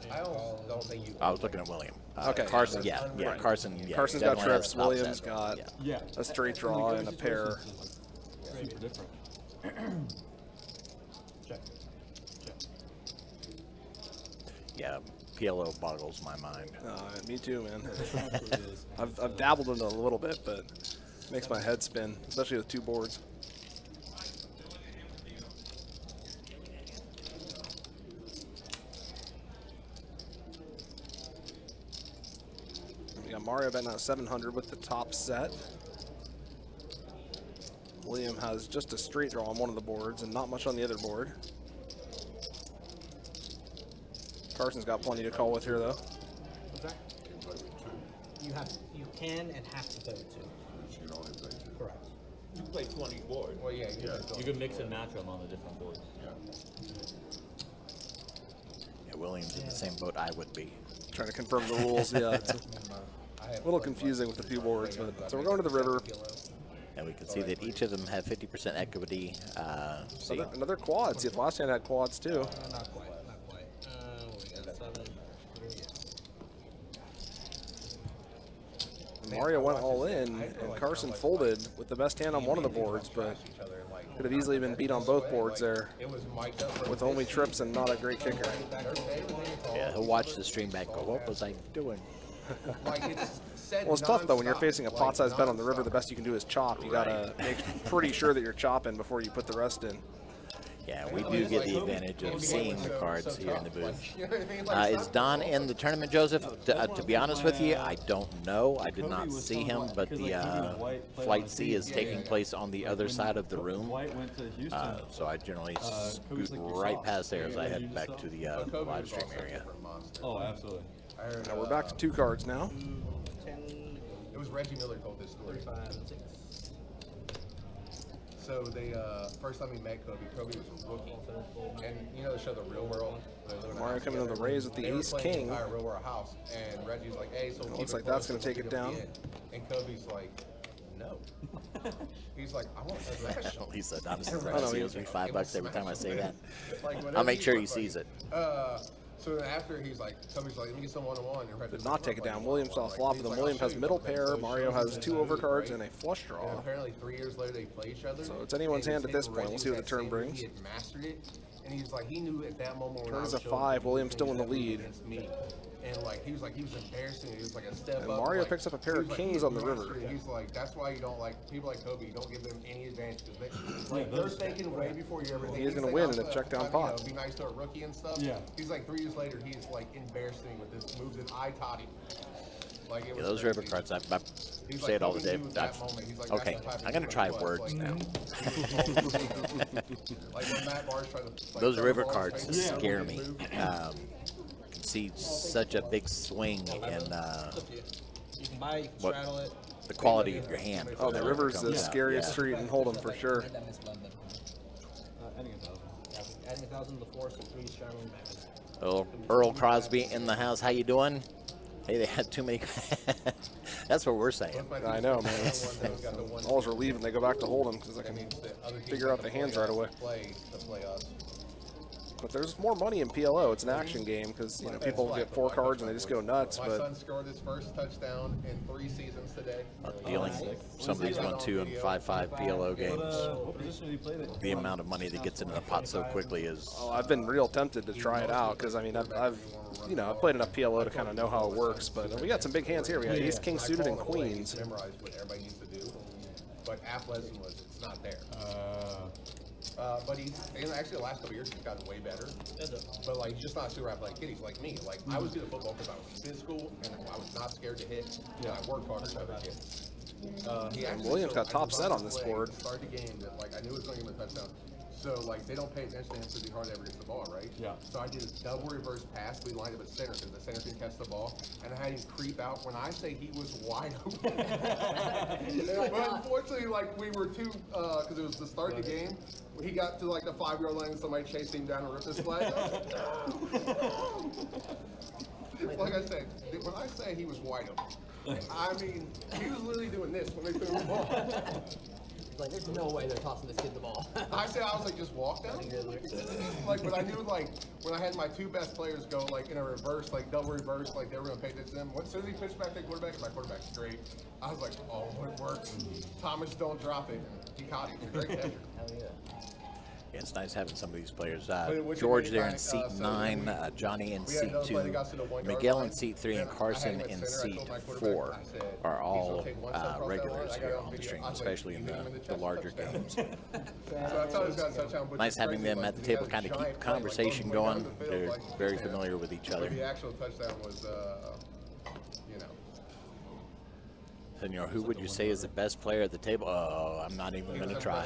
Speaker 6: I don't think you.
Speaker 1: I was looking at William.
Speaker 3: Okay.
Speaker 1: Carson, yeah,
Speaker 3: Right.
Speaker 1: Carson. Yeah,
Speaker 3: Carson's got
Speaker 1: definitely has
Speaker 3: trips.
Speaker 1: top
Speaker 3: Williams
Speaker 1: set.
Speaker 3: got
Speaker 1: Yeah.
Speaker 3: a straight draw and a pair.
Speaker 5: Super different.
Speaker 1: Yeah, PLO boggles my mind.
Speaker 3: Me too, man. I've dabbled in it a little bit, but it makes my head spin, especially with 2 boards. We got Mario betting out 700 with the top set. William has just a straight draw on one of the boards and not much on the other board. Carson's got plenty to call with here, though.
Speaker 9: You can and have to play with 2.
Speaker 10: You can only play 2.
Speaker 9: Correct.
Speaker 10: You can play 20 boards.
Speaker 6: Well, yeah,
Speaker 4: You can mix and match them on the different boards.
Speaker 1: Yeah, William's in the same boat I would be.
Speaker 3: Trying to confirm the rules, yeah. It's a little confusing with the 2 boards, but so we're going to the river.
Speaker 1: And we can see that each of them have 50% equity. See,
Speaker 3: Another quad. See, last hand had quads too.
Speaker 9: Not quite. Not quite. What we got? 7.
Speaker 3: Mario went all in, and Carson folded with the best hand on one of the boards, but could have easily been beat on both boards there with only trips and not a great kicker.
Speaker 1: yeah, he'll watch the stream back and go, what was I doing?
Speaker 3: Well, it's tough, though, when you're facing a pot-sized bet on the river. The best you can do is chop. You got to make pretty sure that you're chopping before you put the rest in.
Speaker 1: Yeah, we do get the advantage of seeing the cards here in the booth. Is Don in the tournament, Joseph? To be honest with you, I don't know. I did not see him, but the Flight C is taking place on the other side of the room. So I generally scoot right past there as I head back to the live stream area.
Speaker 5: Oh, absolutely.
Speaker 3: Now we're back to 2 cards now.
Speaker 9: 10.
Speaker 6: It was Reggie Miller told this story.
Speaker 9: 5, 6.
Speaker 6: So they first time he met Kobe was a rookie, and you know the show The Real World.
Speaker 3: Mario coming to the raise with the ace king.
Speaker 6: Real World house, and Reggie's like, "Hey, so
Speaker 3: Looks like that's going to take it down.
Speaker 6: And Kobe's like, "No." He's like, "I want possession."
Speaker 1: Lisa Adonis is right. He owes me $5 every time I say that.
Speaker 6: Like,
Speaker 1: I'll make sure he sees it.
Speaker 6: So then after he's like, Kobe's like, "Let me get some one-on-one."
Speaker 3: Did not take it down. William saw flop, but then William has middle pair. Mario has 2 overcards and a flush draw.
Speaker 6: And apparently 3 years later they play each other.
Speaker 3: So it's anyone's hand at this point. We'll see what the turn brings.
Speaker 6: He had mastered it, and he's like, he knew at that moment when
Speaker 3: Turn
Speaker 6: I
Speaker 3: is
Speaker 6: was
Speaker 3: a 5.
Speaker 6: showing
Speaker 3: William's still in the
Speaker 6: things that
Speaker 3: lead.
Speaker 6: against me. And like he was embarrassing. He was like a step
Speaker 3: And
Speaker 6: up.
Speaker 3: Mario
Speaker 6: like,
Speaker 3: picks up a pair
Speaker 6: he
Speaker 3: of
Speaker 6: was
Speaker 3: kings
Speaker 6: he
Speaker 3: on the river.
Speaker 6: mastered it. He's like, that's why you don't like people like Kobe. You don't give them any advantage because they're thinking way before you ever think.
Speaker 3: He is gonna win in a check down pot.
Speaker 6: Be nice to a rookie and stuff.
Speaker 5: Yeah.
Speaker 6: He's like 3 years later. He's like embarrassing with this moves that I taught him. Like it
Speaker 1: Yeah,
Speaker 6: was
Speaker 1: those
Speaker 6: crazy.
Speaker 1: river cards, I
Speaker 6: He's
Speaker 1: say it all the
Speaker 6: Kobe
Speaker 1: day.
Speaker 6: knew at that moment. He's like,
Speaker 1: Okay,
Speaker 6: that's the type of
Speaker 1: I'm going to
Speaker 6: dude
Speaker 1: try
Speaker 6: he was.
Speaker 1: words
Speaker 6: Like,
Speaker 1: now.
Speaker 6: Like when Matt Barnes tried to, like,
Speaker 1: Those
Speaker 6: throw
Speaker 1: river
Speaker 6: the ball in
Speaker 1: cards
Speaker 6: his face,
Speaker 1: scare
Speaker 6: and
Speaker 1: me.
Speaker 6: move.
Speaker 1: Can see such a big swing in
Speaker 9: You can buy it, you can
Speaker 1: What?
Speaker 9: straddle it.
Speaker 1: the quality of your hand.
Speaker 3: Oh, the river's the
Speaker 1: Yeah,
Speaker 3: scariest
Speaker 1: yeah.
Speaker 3: street in Hold'em for sure.
Speaker 5: Adding 1,000.
Speaker 9: Adding 1,000 to the 4, so 3 straddling back.
Speaker 1: Earl Crosby in the house. How you doing? Hey, they had too many. That's what we're saying.
Speaker 3: I know, man. It's always relieving they go back to Hold'em because I can figure out the hands right away.
Speaker 6: To play us.
Speaker 3: But there's more money in PLO. It's an action game because you know people get 4 cards and they just go nuts.
Speaker 6: My
Speaker 3: But
Speaker 6: son scored his first touchdown in 3 seasons today.
Speaker 1: Dealing some of these 1-2 and 5-5 PLO games.
Speaker 5: What position did he play then?
Speaker 1: The amount of money that gets into the pot so quickly is.
Speaker 3: oh, I've been real tempted to try it out because I mean I've you know I've played enough PLO to kind of know how it works. But we got some big hands here. We got ace, king suited, and queens.
Speaker 6: Memorize what everybody needs to do, but athleticism it's not there. But and actually the last couple years he's gotten way better. But like he's just not super athletic kid. He's like me. Like I was good at football because I was physical and I was not scared to hit. Yeah, I worked hard for other kids.
Speaker 3: Williams got top set on this board.
Speaker 6: Start the game that like I knew it was going to give him a touchdown. So like they don't pay attention to him because he hardly ever gets the ball, right?
Speaker 5: Yeah.
Speaker 6: So I did a double reverse pass. We lined up at center because the center didn't catch the ball, and I had him creep out. When I say he was wide open, but unfortunately, like we were too because it was the start of the game. He got to like the 5-yard line, and somebody chased him down and ripped his flag. Like I said, when I say he was wide open, I mean he was literally doing this when they threw the ball.
Speaker 7: Like, there's no way they're tossing this kid the ball.
Speaker 6: I was like, just walk down. Like, but I knew, like, when I had my 2 best players go, like, in a reverse, like, double reverse, like, they were going to pay attention to them. As soon as he pitched back to quarterback, and my quarterback straight, I was like, oh, it works. Thomas, don't drop it. He caught him. Great catcher.
Speaker 7: Hell yeah.
Speaker 1: Yeah, it's nice having some of these players.
Speaker 6: Which
Speaker 1: George
Speaker 6: one
Speaker 1: there
Speaker 6: you
Speaker 1: in seat
Speaker 6: think,
Speaker 1: 9, Johnny in
Speaker 6: we had
Speaker 1: seat
Speaker 6: another
Speaker 1: 2,
Speaker 6: play that got to the 1-yard
Speaker 1: Miguel
Speaker 6: line,
Speaker 1: in seat 3, and
Speaker 6: and I
Speaker 1: Carson
Speaker 6: had him
Speaker 1: in
Speaker 6: at center. I
Speaker 1: seat
Speaker 6: told my
Speaker 1: 4
Speaker 6: quarterback, I said,
Speaker 1: are
Speaker 6: he's
Speaker 1: all
Speaker 6: gonna take one step across that
Speaker 1: regulars
Speaker 6: line. I
Speaker 1: here
Speaker 6: got
Speaker 1: on
Speaker 6: on
Speaker 1: the
Speaker 6: video.
Speaker 1: stream,
Speaker 6: I was like,
Speaker 1: especially in
Speaker 6: you hit him in the
Speaker 1: the
Speaker 6: chest,
Speaker 1: larger
Speaker 6: touchdown.
Speaker 1: games.
Speaker 6: So I thought he's got a touchdown, but
Speaker 1: Nice
Speaker 6: it's
Speaker 1: having
Speaker 6: crazy,
Speaker 1: them
Speaker 6: like,
Speaker 1: at the
Speaker 6: he
Speaker 1: table,
Speaker 6: has a
Speaker 1: kind of keep
Speaker 6: giant
Speaker 1: the
Speaker 6: play, like,
Speaker 1: conversation
Speaker 6: going
Speaker 1: going.
Speaker 6: down the field,
Speaker 1: They're
Speaker 6: like,
Speaker 1: very
Speaker 6: yeah.
Speaker 1: familiar with each other.
Speaker 6: But the actual touchdown was, you know.
Speaker 1: Senor, who would you say is the best player at the table? Oh, I'm not even going to try.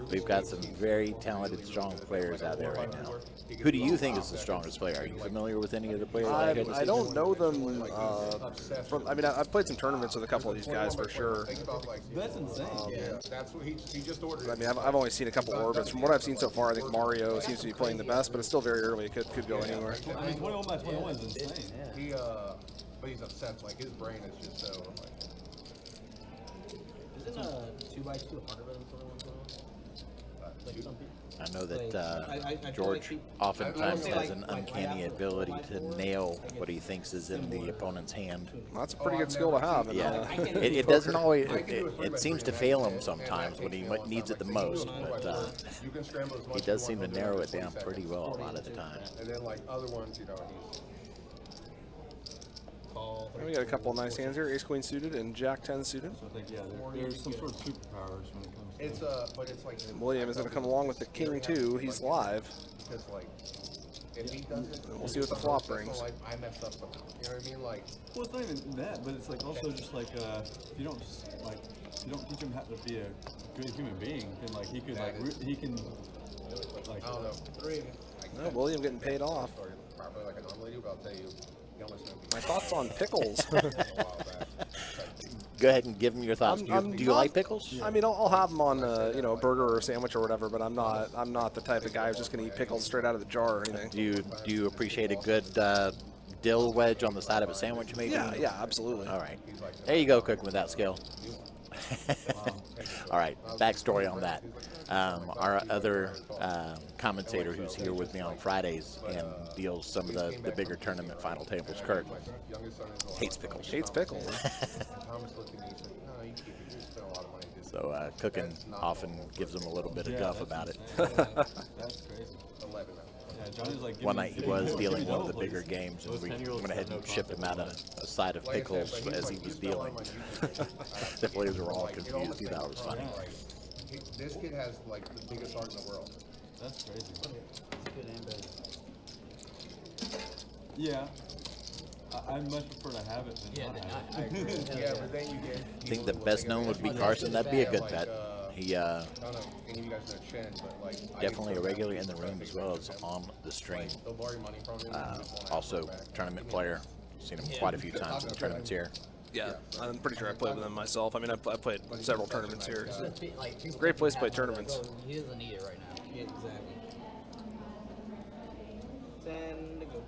Speaker 1: We've got some very talented, strong players out there right now. Who do you think is the strongest player? Are you familiar with any of the players?
Speaker 3: I don't know them. I mean, I've played some tournaments with a couple of these guys for sure.
Speaker 5: That's insane.
Speaker 6: That's what he just ordered.
Speaker 3: I mean, I've only seen a couple orbits. From what I've seen so far, I think Mario seems to be playing the best, but it's still very early. It could go anywhere.
Speaker 5: I mean, 21 by 21 is insane.
Speaker 6: He but he's upset. Like his brain is just so. Like,
Speaker 9: Isn't a 2x2 harder than 21? Like some people.
Speaker 1: I know that
Speaker 9: I feel
Speaker 1: George
Speaker 9: like
Speaker 1: oftentimes
Speaker 9: I-
Speaker 1: has an
Speaker 9: like,
Speaker 1: uncanny
Speaker 9: right after
Speaker 1: ability to
Speaker 9: 4,
Speaker 1: nail what he thinks is in the opponent's hand.
Speaker 3: That's a pretty good skill to have. in,
Speaker 1: Yeah, it doesn't always. It seems to fail him sometimes when he needs it the most, but
Speaker 6: you can scramble as much
Speaker 1: he
Speaker 6: as
Speaker 1: does
Speaker 6: you
Speaker 1: seem to
Speaker 6: want,
Speaker 1: narrow
Speaker 6: they'll
Speaker 1: it
Speaker 6: do
Speaker 1: down
Speaker 6: 2
Speaker 1: pretty
Speaker 6: seconds.
Speaker 1: well a lot of the time.
Speaker 6: And then like other ones, you know, he's.
Speaker 3: We got a couple of nice hands here. Ace Queen suited and Jack 10 suited.
Speaker 5: So I think, yeah, there's some sort of superpowers when it comes to
Speaker 6: It's but it's like.
Speaker 3: William is going to come along with the King 2. He's live.
Speaker 6: Because like, if he doesn't,
Speaker 3: We'll see what the flop brings.
Speaker 6: Like, I messed up somehow. You know what I mean? Like.
Speaker 5: Well, it's not even that, but it's like also just like if you don't teach him how to be a good human being, then like he could like he can like.
Speaker 6: I don't know. 3.
Speaker 3: No, William getting paid off.
Speaker 6: Probably like a non-lady, but I'll tell you.
Speaker 3: My thoughts on pickles.
Speaker 1: Go ahead and give him your thoughts. Do you like pickles?
Speaker 3: I mean, I'll have them on you know, a burger or a sandwich or whatever, but I'm not the type of guy who's just going to eat pickles straight out of the jar or anything.
Speaker 1: Do you appreciate a good dill wedge on the side of a sandwich, maybe?
Speaker 3: Yeah, absolutely.
Speaker 1: All right. There you go, cooking without skill. All right, backstory on that. Our other commentator who's here with me on Fridays and deals some of the bigger tournament final tables, Kurt, hates pickles.
Speaker 3: Hates pickles.
Speaker 1: So cooking often gives him a little bit of guff about it.
Speaker 5: That's crazy. Yeah, Johnny's like,
Speaker 1: One night he was dealing one of the bigger games, and we went ahead and shipped him out a side of pickles as he was dealing. The players were all confused. He thought it was funny.
Speaker 6: This kid has like the biggest heart in the world.
Speaker 5: That's crazy.
Speaker 7: Good and bad.
Speaker 5: Yeah. I much prefer to have it than not have it.
Speaker 7: I agree.
Speaker 6: Yeah, but then you get.
Speaker 1: I think the best known would be Carson. That'd be a good bet. He
Speaker 6: I don't know any of you guys know Chen, but like
Speaker 1: definitely a regular in the room as well as on the stream.
Speaker 6: They'll borrow money from him.
Speaker 1: Also tournament player. Seen him quite a few times in the tournaments here.
Speaker 3: Yeah, I'm pretty sure I played with him myself. I mean, I played several tournaments here. So.
Speaker 7: Like, people
Speaker 3: Great place to
Speaker 7: think
Speaker 3: play
Speaker 7: he has
Speaker 3: tournaments.
Speaker 7: money, but he doesn't need it right now.
Speaker 9: Yeah, exactly. 10 to go.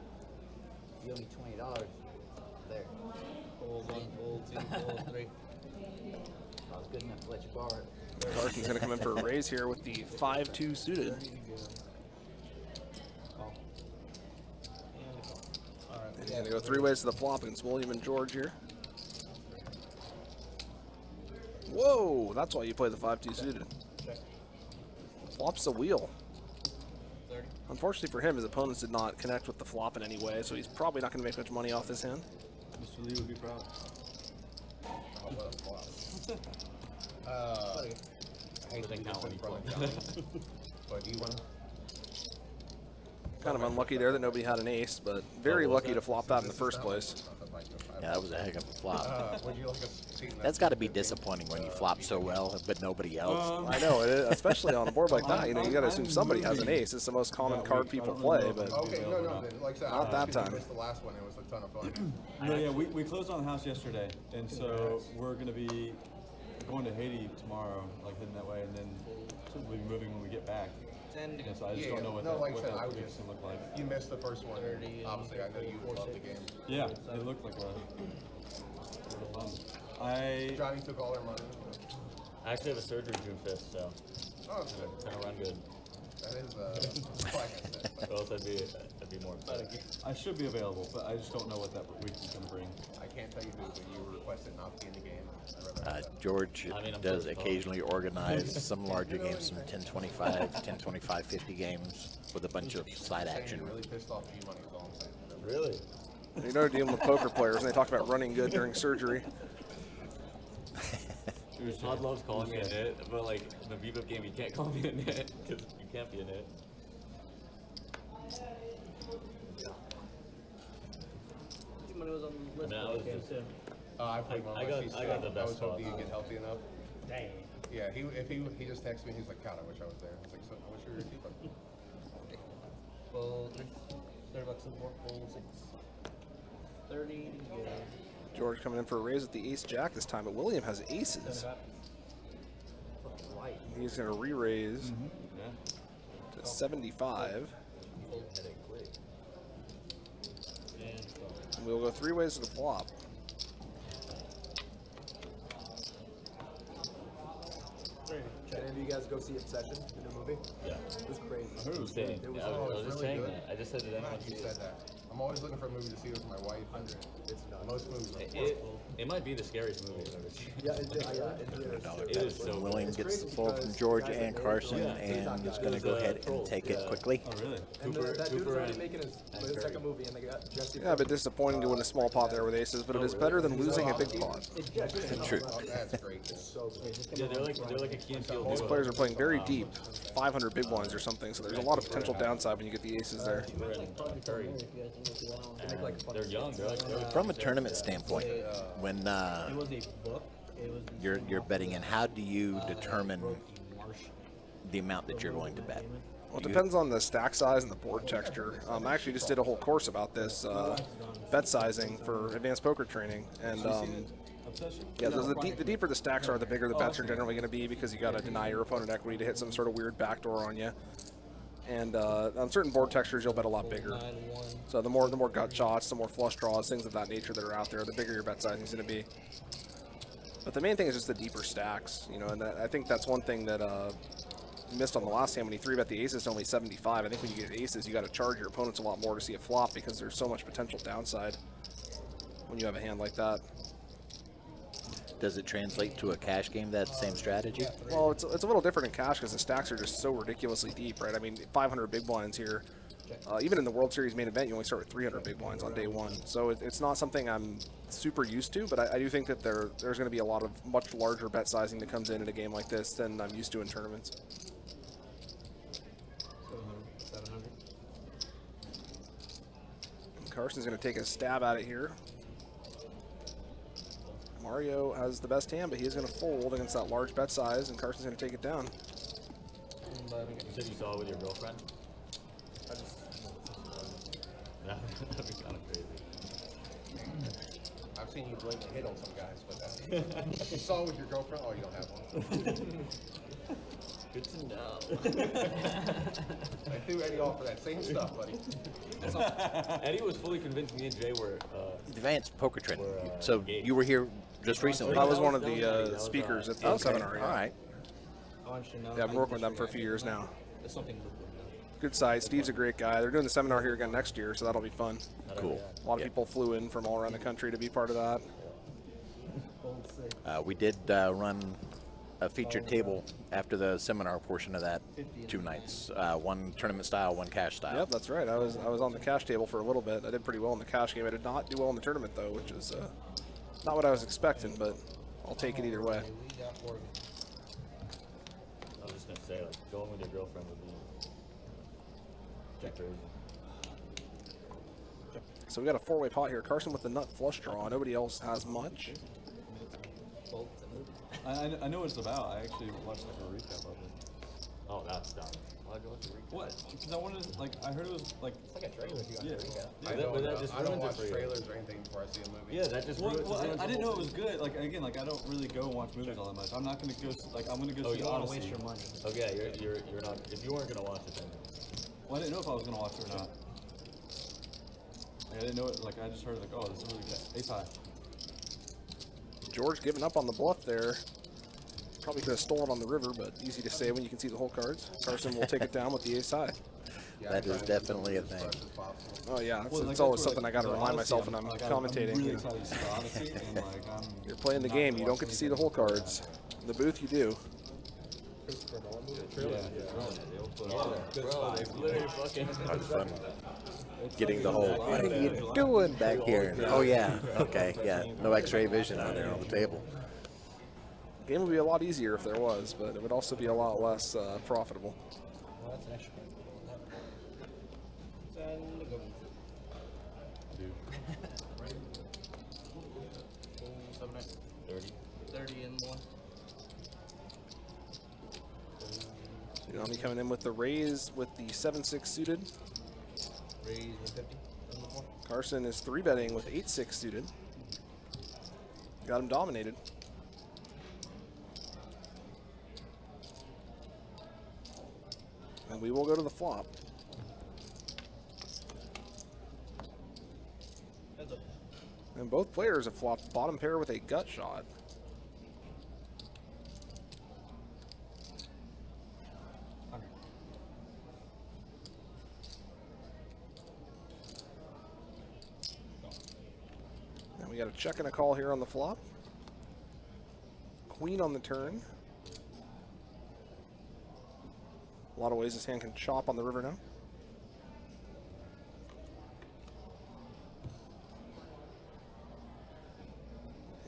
Speaker 7: You owe me $20. There.
Speaker 9: Hold 1, hold 2, hold 3.
Speaker 7: I was good enough to let you borrow it.
Speaker 3: Carson's going to come in for a raise here with the 5-2 suited. And he's going to go 3 ways to the flop against William and George here. Whoa, that's why you play the 5-2 suited. Flop's a wheel. Unfortunately for him, his opponents did not connect with the flop in any way, so he's probably not going to make much money off this hand.
Speaker 5: Mr. Lee would be proud.
Speaker 6: I hate to do this in front of Johnny, but do you want?
Speaker 3: Kind of unlucky there that nobody had an ace, but very lucky to flop that in the first place.
Speaker 1: Yeah, that was a heck of a flop.
Speaker 6: Would you like a
Speaker 1: That's got to be disappointing when you flop so well, but nobody else.
Speaker 3: I know, it is, especially on a board like that. You know, you got to assume somebody has an ace. It's the most common card people play, but
Speaker 6: Okay, no, like I said,
Speaker 3: not that time.
Speaker 6: Missed the last one. It was a ton of fun.
Speaker 5: No, yeah, we closed on the house yesterday, and so we're gonna be going to Haiti tomorrow, like heading that way, and then we'll be moving when we get back. And so I just don't know what that,
Speaker 6: like I
Speaker 5: what
Speaker 6: said,
Speaker 5: that
Speaker 6: I was
Speaker 5: week's
Speaker 6: just
Speaker 5: gonna look like.
Speaker 6: You missed the first one. Obviously, I know you love the game.
Speaker 5: Yeah, it looked like a fun.
Speaker 6: Johnny took all their money.
Speaker 4: I actually have a surgery June 5th, so
Speaker 6: Oh,
Speaker 4: it's gonna run good.
Speaker 6: that is like I said.
Speaker 4: Or else I'd be more excited.
Speaker 5: I should be available, but I just don't know what that week is gonna bring.
Speaker 6: I can't tell you who, but you requested not to be in the game.
Speaker 1: George
Speaker 4: I mean, I'm
Speaker 1: does
Speaker 4: so
Speaker 1: occasionally organize some larger games, some 10-25, 10-25-50 games with a bunch of side action.
Speaker 6: You're really pissed off G Money is all I'm saying.
Speaker 4: Really?
Speaker 3: You know, dealing with poker players, and they talk about running good during surgery.
Speaker 4: Todd loves calling me a nit, but like in the VBIP game, you can't call me a nit because you can't be a nit.
Speaker 9: Money was on the list.
Speaker 4: I mean, I was just-
Speaker 6: I played one of
Speaker 4: I
Speaker 6: my
Speaker 4: got-
Speaker 6: seats.
Speaker 4: I got the
Speaker 6: I
Speaker 4: best
Speaker 6: was hoping
Speaker 4: spot.
Speaker 6: he'd get healthy enough.
Speaker 9: Dang.
Speaker 6: Yeah, he just texted me. He's like, God, I wish I was there. I was like, so what's your seat?
Speaker 9: Well, $30 and 4, 6. 30. Yeah.
Speaker 3: George coming in for a raise with the ace jack this time, but William has aces.
Speaker 7: Right.
Speaker 3: He's going to re-raise to 75. And we'll go 3 ways to the flop.
Speaker 11: Did any of you guys go see Obsession, the new movie?
Speaker 4: Yeah.
Speaker 11: It was crazy.
Speaker 4: Who's saying?
Speaker 11: It was,
Speaker 4: Yeah, I was just
Speaker 6: really
Speaker 4: saying
Speaker 6: good.
Speaker 4: that. I just said to them.
Speaker 6: You said that. I'm always looking for a movie to see with my wife.
Speaker 11: It's nuts.
Speaker 6: Most movies are
Speaker 4: It might be the scariest movie I've ever seen.
Speaker 11: Yeah, it
Speaker 4: It is so
Speaker 1: William
Speaker 11: It's
Speaker 1: gets
Speaker 11: crazy
Speaker 1: the full from
Speaker 11: because
Speaker 1: George
Speaker 11: guys
Speaker 1: and
Speaker 11: like
Speaker 1: Carson,
Speaker 11: Andrew,
Speaker 1: and is
Speaker 11: yeah,
Speaker 1: going to go ahead and
Speaker 4: Trolls,
Speaker 1: take it
Speaker 4: yeah.
Speaker 1: quickly.
Speaker 5: Oh, really?
Speaker 11: And that dude's
Speaker 4: Cooper
Speaker 11: already
Speaker 4: and-
Speaker 11: making his second movie, and they got Jesse.
Speaker 3: Yeah, a bit disappointing to win a small pot there with aces, but it is better than losing a big pot.
Speaker 1: True.
Speaker 6: That's great.
Speaker 11: So good.
Speaker 4: Yeah, they're like a Key and Peele
Speaker 3: These
Speaker 4: duo.
Speaker 3: players are playing very deep, 500 big blinds or something, so there's a lot of potential downside when you get the aces there.
Speaker 4: Cooper and Curry. And they're young. They're like
Speaker 1: From a tournament standpoint, when
Speaker 9: It was a book. It was
Speaker 1: you're betting in, how do you determine the amount that you're going to bet?
Speaker 3: Well, it depends on the stack size and the board texture. I actually just did a whole course about this, bet sizing for advanced poker training, and yeah, the deeper the stacks are, the bigger the bets are generally going to be, because you got to deny your opponent equity to hit some sort of weird backdoor on you. And on certain board textures, you'll bet a lot bigger. So the more gut shots, the more flush draws, things of that nature that are out there, the bigger your bet sizing is going to be. But the main thing is just the deeper stacks, you know, and I think that's one thing that missed on the last hand when he 3-bet the aces to only 75. I think when you get aces, you got to charge your opponents a lot more to see a flop, because there's so much potential downside when you have a hand like that.
Speaker 1: Does it translate to a cash game, that same strategy?
Speaker 3: Well, it's a little different in cash because the stacks are just so ridiculously deep, right? I mean, 500 big blinds here. Even in the World Series main event, you only start with 300 big blinds on day one. So it's not something I'm super used to, but I do think that there's going to be a lot of much larger bet sizing that comes in a game like this than I'm used to in tournaments.
Speaker 11: 700.
Speaker 3: Carson's going to take a stab at it here. Mario has the best hand, but he is going to fold against that large bet size, and Carson's going to take it down.
Speaker 4: You said you saw it with your girlfriend? That'd be kind of crazy.
Speaker 6: I've seen you blink and hit on some guys, but you saw it with your girlfriend. Oh, you don't have one.
Speaker 4: Good to know.
Speaker 6: I threw Eddie off for that same stuff, buddy.
Speaker 4: Eddie was fully convinced me and Jay were.
Speaker 1: Advanced poker training. So you were here just recently.
Speaker 3: I was one of the speakers at the seminar.
Speaker 1: All right.
Speaker 3: Yeah, I've been working with them for a few years now.
Speaker 9: There's something
Speaker 3: Good site. Steve's a great guy. They're doing the seminar here again next year, so that'll be fun.
Speaker 1: Cool.
Speaker 3: A lot of people flew in from all around the country to be part of that.
Speaker 1: We did run a featured table after the seminar portion of that 2 nights. One tournament style, one cash style.
Speaker 3: Yep, that's right. I was on the cash table for a little bit. I did pretty well in the cash game. I did not do well in the tournament, though, which is not what I was expecting, but I'll take it either way.
Speaker 4: I was just gonna say, like, going with your girlfriend would be crazy.
Speaker 3: So we got a 4-way pot here. Carson with the nut flush draw. Nobody else has much.
Speaker 5: I know what it's about. I actually watched like a recap of it.
Speaker 4: Oh, that's dumb. Why'd you watch the recap?
Speaker 5: What? Because I wanted to, like, I heard it was like.
Speaker 9: It's like a trailer if you got
Speaker 5: Yeah.
Speaker 9: the recap.
Speaker 4: I don't
Speaker 10: watch trailers or anything before I see a movie.
Speaker 4: Yeah, that just
Speaker 5: Well,
Speaker 4: ruins
Speaker 5: I didn't know it was good. Like again, like I don't really go and watch movies all that much. I'm not gonna go. Like I'm gonna go see
Speaker 9: You don't want to
Speaker 5: Odyssey.
Speaker 9: waste your money.
Speaker 4: Okay, you're not. If you weren't gonna watch it, then
Speaker 5: Well, I didn't know if I was gonna watch it or not. Like, I didn't know it. Like I just heard like, oh, this is really good. Ace high.
Speaker 3: George giving up on the bluff there. Probably could have stolen on the river, but easy to say when you can see the whole cards. Carson will take it down with the ace high.
Speaker 1: That is definitely a thing.
Speaker 3: Oh yeah,
Speaker 5: Well,
Speaker 3: it's
Speaker 5: like,
Speaker 3: always
Speaker 5: that's
Speaker 3: something
Speaker 5: what,
Speaker 3: I got to
Speaker 5: the
Speaker 3: remind
Speaker 5: Odyssey,
Speaker 3: myself when I'm
Speaker 5: like,
Speaker 3: commentating.
Speaker 5: I'm really
Speaker 3: you know.
Speaker 5: excited to see the Odyssey, and like
Speaker 3: You're playing the game, you don't get to see the whole cards. In the booth, you do.
Speaker 4: bro, they literally fucking.
Speaker 1: That's fun. Getting the whole, what are you doing back here? Oh yeah, okay, yeah. No X-ray vision out there on the table.
Speaker 3: The game would be a lot easier if there was, but it would also be a lot less profitable.
Speaker 9: Well, that's an extra card. And go. 30 and 1.
Speaker 3: Tsunami coming in with the raise with the 7-6 suited.
Speaker 9: Raise 150.
Speaker 3: Carson is 3-betting with 8-6 suited. Got him dominated. And we will go to the flop.
Speaker 9: Heads up.
Speaker 3: And both players have flopped bottom pair with a gut shot. And we got a check and a call here on the flop. Queen on the turn. A lot of ways this hand can chop on the river now.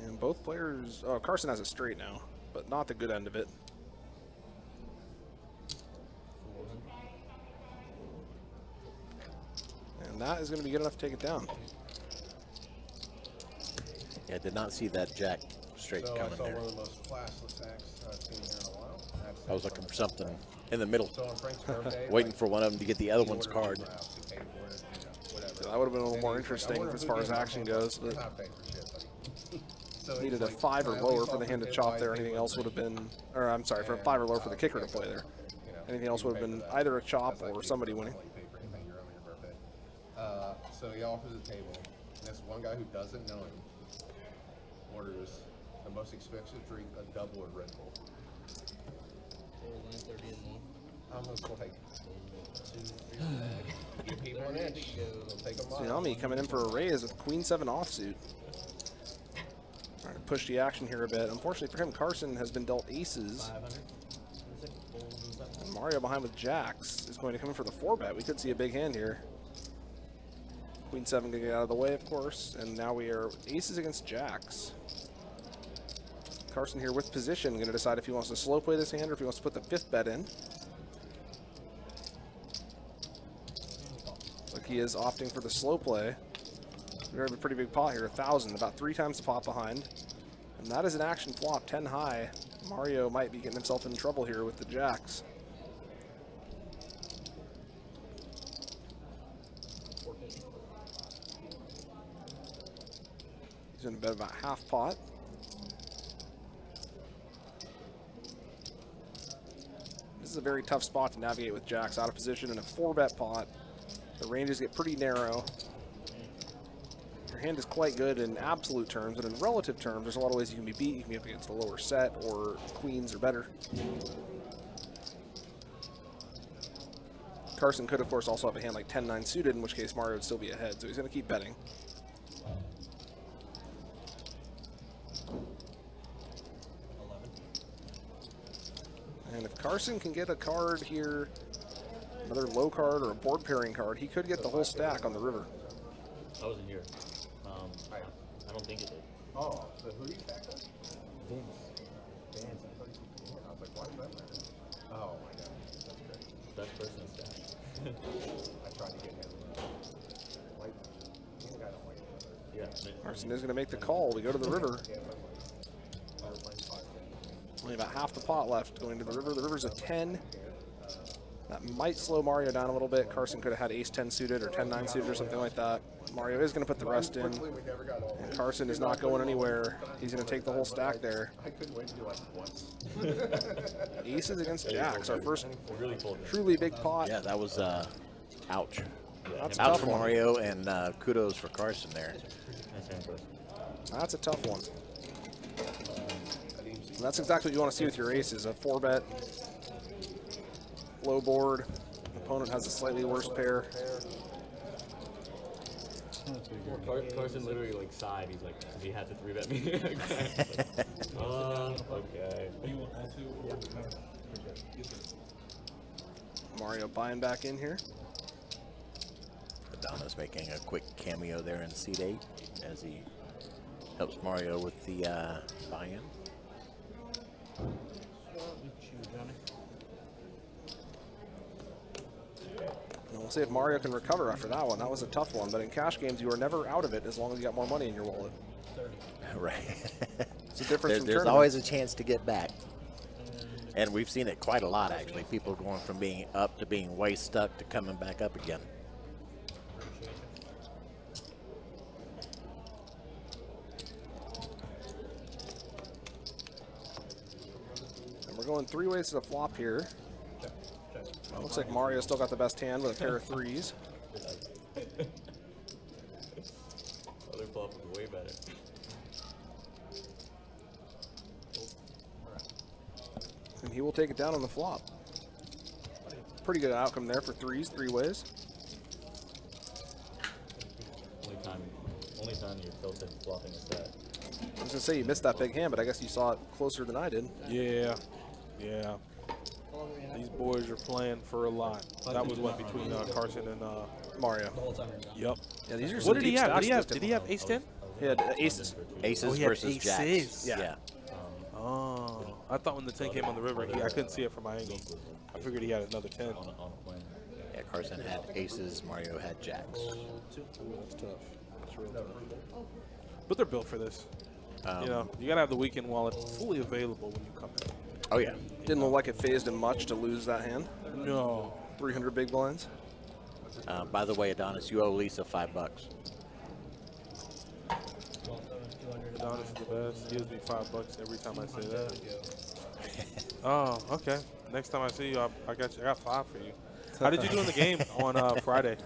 Speaker 3: And both players, oh, Carson has a straight now, but not the good end of it. And that is going to be good enough to take it down.
Speaker 1: Yeah, I did not see that jack straight
Speaker 10: So I
Speaker 1: coming
Speaker 10: saw
Speaker 1: there.
Speaker 10: one of the most classless acts I've seen here in a while.
Speaker 1: I was looking for something in the middle,
Speaker 10: So on Frank's birthday,
Speaker 1: waiting for one of them to get the other one's card.
Speaker 3: So that would have been a little more interesting as far as action goes, but needed a 5 or lower for the hand to chop there. Anything else would have been, or I'm sorry, for a 5 or lower for the kicker to play there. Anything else would have been either a chop or somebody winning.
Speaker 10: So he offers a table, and this one guy who doesn't know him orders the most expensive drink, a double of Red Bull.
Speaker 9: 30 and 1.
Speaker 10: I'm going to still take it. Give people an inch. They'll take a mile.
Speaker 3: Tsunami coming in for a raise with Queen 7 offsuit. Trying to push the action here a bit. Unfortunately for him, Carson has been dealt aces.
Speaker 9: 500.
Speaker 3: And Mario behind with jacks is going to come in for the 4-bet. We could see a big hand here. Queen 7 to get out of the way, of course. And now we are aces against jacks. Carson here with position, going to decide if he wants to slow play this hand or if he wants to put the 5th bet in. Like he is opting for the slow play. We have a pretty big pot here, 1,000, about 3 times the pot behind. And that is an action flop, 10 high. Mario might be getting himself in trouble here with the jacks. He's in bet about half pot. This is a very tough spot to navigate with jacks out of position in a 4-bet pot. The ranges get pretty narrow. Your hand is quite good in absolute terms, but in relative terms, there's a lot of ways you can be beat. You can be up against a lower set or queens or better. Carson could, of course, also have a hand like 10-9 suited, in which case Mario would still be ahead. So he's going to keep betting. And if Carson can get a card here, another low card or a board pairing card, he could get the whole stack on the river.
Speaker 4: I wasn't here. I don't think it did.
Speaker 10: Oh, so who do you stack up? Vance. I thought you were, I was like, why does that matter? Oh my god, that's great.
Speaker 4: Best person stack.
Speaker 10: I tried to get him. Like, I don't like it.
Speaker 4: Yeah.
Speaker 3: Carson is going to make the call. We go to the river. Only about half the pot left going to the river. The river's a 10. That might slow Mario down a little bit. Carson could have had ace-10 suited or 10-9 suited or something like that. Mario is going to put the rest in. And Carson is not going anywhere. He's going to take the whole stack there.
Speaker 10: I couldn't wait to do like once.
Speaker 3: Aces against jacks. Our first
Speaker 4: really
Speaker 3: truly big pot.
Speaker 1: Yeah, that was ouch.
Speaker 3: That's a
Speaker 1: Ouch
Speaker 3: tough
Speaker 1: for
Speaker 3: one.
Speaker 1: Mario, and kudos for Carson there.
Speaker 3: That's a tough one. And that's exactly what you want to see with your aces. A 4-bet, low board. Opponent has a slightly worse pair.
Speaker 4: Carson literally like sighed. He's like, he had to 3-bet me. Okay.
Speaker 3: Mario buying back in here.
Speaker 1: Adonis making a quick cameo there in seat 8 as he helps Mario with the buy-in.
Speaker 3: And we'll see if Mario can recover after that one. That was a tough one, but in cash games, you are never out of it as long as you got more money in your wallet.
Speaker 1: Right.
Speaker 3: It's a difference from
Speaker 1: There's
Speaker 3: tournament.
Speaker 1: always a chance to get back. And we've seen it quite a lot, actually. People going from being up to being way stuck to coming back up again.
Speaker 3: And we're going 3 ways to the flop here. Looks like Mario still got the best hand with a pair of 3s.
Speaker 4: Other flop was way better.
Speaker 3: And he will take it down on the flop. Pretty good outcome there for 3s, 3 ways.
Speaker 4: Only time you're tilted flopping is that.
Speaker 3: I was gonna say you missed that big hand, but I guess you saw it closer than I did.
Speaker 2: Yeah. Yeah. These boys are playing for a lot. That was what, between Carson and
Speaker 3: Mario.
Speaker 2: Yep.
Speaker 3: Yeah, these are some
Speaker 2: What did he
Speaker 3: deep
Speaker 2: have?
Speaker 3: stacks
Speaker 2: Did he have
Speaker 3: this
Speaker 2: ace-10?
Speaker 3: He had aces.
Speaker 1: Aces
Speaker 2: he had
Speaker 1: versus jacks.
Speaker 2: aces.
Speaker 3: Yeah.
Speaker 2: Oh. I thought when the 10 came on the river, I couldn't see it from my angle. I figured he had another 10.
Speaker 1: Yeah, Carson had aces, Mario had jacks.
Speaker 2: Ooh, that's tough. That's real tough. But they're built for this. You know, you gotta have the weekend wallet fully available when you come in.
Speaker 1: Oh, yeah.
Speaker 3: Didn't look like it phased him much to lose that hand.
Speaker 2: No.
Speaker 3: 300 big blinds.
Speaker 1: By the way, Adonis, you owe Lisa $5.
Speaker 2: Adonis is the best. He gives me $5 every time I say that. Oh, okay. Next time I see you, I got 5 for you. How did you do in the game on Friday?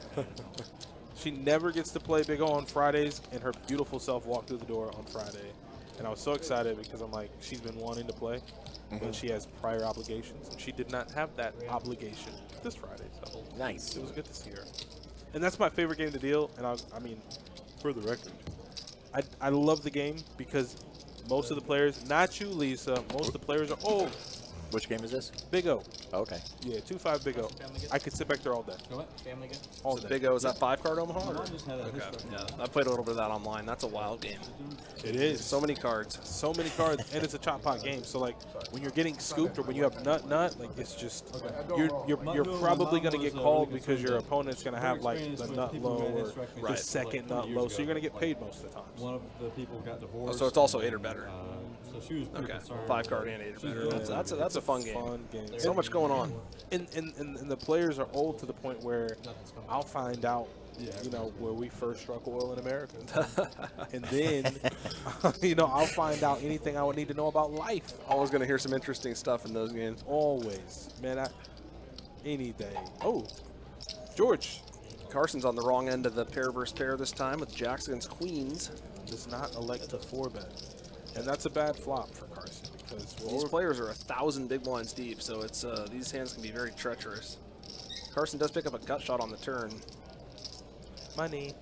Speaker 2: She never gets to play Big O on Fridays, and her beautiful self walked through the door on Friday. And I was so excited because I'm like, she's been wanting to play, but she has prior obligations. And she did not have that obligation this Friday. So
Speaker 1: Nice.
Speaker 2: it was good to see her. And that's my favorite game to deal. And I mean, for the record, I love the game because most of the players, not you, Lisa, most of the players are old.
Speaker 1: Which game is this?
Speaker 2: Big O.
Speaker 1: Oh, okay.
Speaker 2: Yeah, 2-5 Big O. I could sit back there all day.
Speaker 9: Family again?
Speaker 2: All
Speaker 3: So
Speaker 2: day.
Speaker 3: Big O, is that 5-card Omaha?
Speaker 5: My
Speaker 3: Or?
Speaker 5: mom just had a
Speaker 3: Okay.
Speaker 5: history.
Speaker 3: Yeah, I played a little bit of that online. That's a wild game.
Speaker 2: It is.
Speaker 3: So many cards.
Speaker 2: So many cards, and it's a chop pot game. So like when you're getting scooped or when you have nut, like it's just you're probably gonna get called because your opponent's gonna have like the nut low or the second nut low. So you're gonna get paid most of the time.
Speaker 5: One of the people got divorced.
Speaker 3: Oh, so it's also 8 or better.
Speaker 5: So she was pretty
Speaker 3: Okay,
Speaker 5: concerned.
Speaker 3: 5-card and 8 or better.
Speaker 2: Yeah.
Speaker 3: That's a fun game.
Speaker 2: Fun game.
Speaker 3: So much going on.
Speaker 2: And the players are old to the point where I'll find out, you know, where we first struck oil in America. And then, you know, I'll find out anything I would need to know about life.
Speaker 3: Always going to hear some interesting stuff in those games.
Speaker 2: Always. Man, any day. Oh, George.
Speaker 3: Carson's on the wrong end of the pair versus pair this time with jacks against queens.
Speaker 2: Does not elect to 4-bet. And that's a bad flop for Carson because
Speaker 3: These players are 1,000 big blinds deep, so it's these hands can be very treacherous. Carson does pick up a gut shot on the turn.
Speaker 2: Money.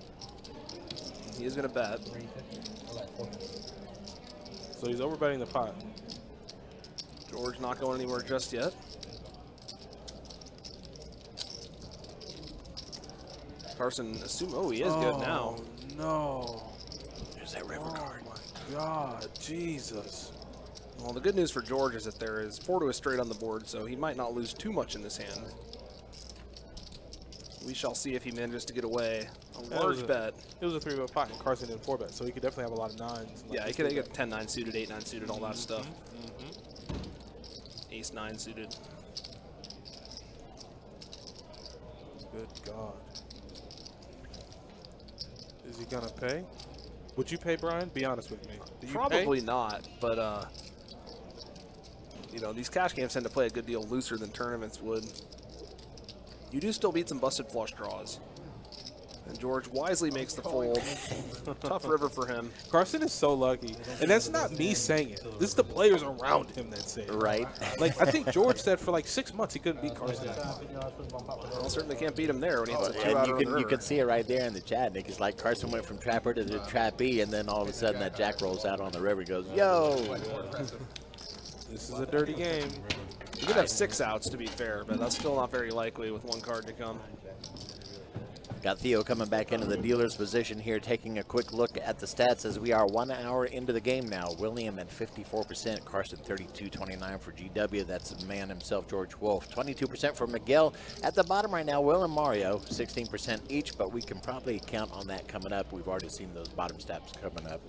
Speaker 3: He is going to bet.
Speaker 2: So he's overbetting the pot.
Speaker 3: George not going anywhere just yet. Carson assume. Oh, he is good now.
Speaker 2: No.
Speaker 1: There's that river card.
Speaker 2: Oh my God, Jesus.
Speaker 3: Well, the good news for George is that there is 4 to a straight on the board, so he might not lose too much in this hand. We shall see if he manages to get away. A large bet.
Speaker 2: It was a 3-bet pot, and Carson did 4-bet, so he could definitely have a lot of 9s.
Speaker 3: Yeah, he could get 10-9 suited, 8-9 suited, all that stuff. Ace-9 suited.
Speaker 2: Good God. Is he gonna pay? Would you pay, Brian? Be honest with me. Do you
Speaker 3: Probably
Speaker 2: pay?
Speaker 3: not, but you know, these cash games tend to play a good deal looser than tournaments would. You do still beat some busted flush draws. And George wisely makes the fold. Tough river for him.
Speaker 2: Carson is so lucky. And that's not me saying it. This is the players around him that say it.
Speaker 1: Right.
Speaker 2: Like, I think George said for like 6 months he couldn't beat Carson.
Speaker 3: Well, certainly can't beat him there when he hits a 2 out
Speaker 1: And
Speaker 3: on the river.
Speaker 1: you can see it right there in the chat, Nick. It's like Carson went from trapper to the trappee, and then all of a sudden that jack rolls out on the river. He goes, yo.
Speaker 2: This is a dirty game.
Speaker 3: You could have 6 outs, to be fair, but that's still not very likely with 1 card to come.
Speaker 1: Got Theo coming back into the dealer's position here, taking a quick look at the stats as we are 1 hour into the game now. William at 54%, Carson 32.29 for GW. That's the man himself, George Wolf. 22% for Miguel. At the bottom right now, Will and Mario, 16% each, but we can probably count on that coming up. We've already seen those bottom steps coming up.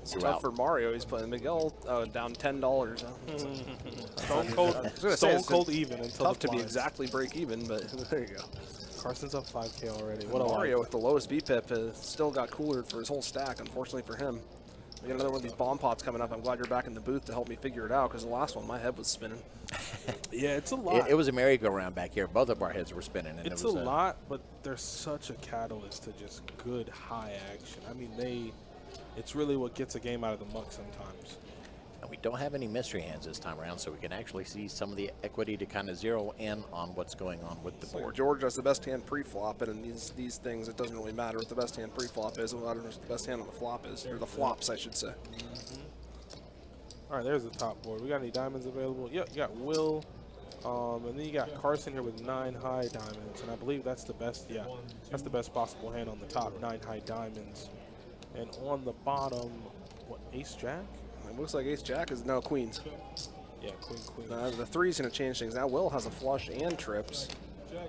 Speaker 3: It's tough for Mario. He's playing Miguel down $10.
Speaker 2: Stone cold even until
Speaker 3: tough to be exactly break even, but there you go.
Speaker 2: Carson's up 5K already.
Speaker 3: What Mario with the lowest VPIP has still got coolered for his whole stack, unfortunately for him. We got another one of these bomb pots coming up. I'm glad you're back in the booth to help me figure it out, because the last one, my head was spinning.
Speaker 2: Yeah, it's a lot.
Speaker 1: It was a merry-go-round back here. Both of our heads were spinning. And
Speaker 2: It's
Speaker 1: it was
Speaker 2: a lot, but there's such a catalyst to just good high action. I mean, it's really what gets a game out of the muck sometimes.
Speaker 1: And we don't have any mystery hands this time around, so we can actually see some of the equity to kind of zero in on what's going on with the board.
Speaker 3: George has the best hand pre-flop, and in these things, it doesn't really matter what the best hand pre-flop is. It matters what the best hand on the flop is, or the flops, I should say.
Speaker 2: All right, there's the top board. We got any diamonds available? Yep, you got Will, and then you got Carson here with 9 high diamonds, and I believe that's the best. Yeah, that's the best possible hand on the top, 9 high diamonds, and on the bottom, what, Ace Jack?
Speaker 3: It looks like Ace Jack is now queens.
Speaker 2: Yeah, queen.
Speaker 3: The 3's going to change things. Now Will has a flush and trips.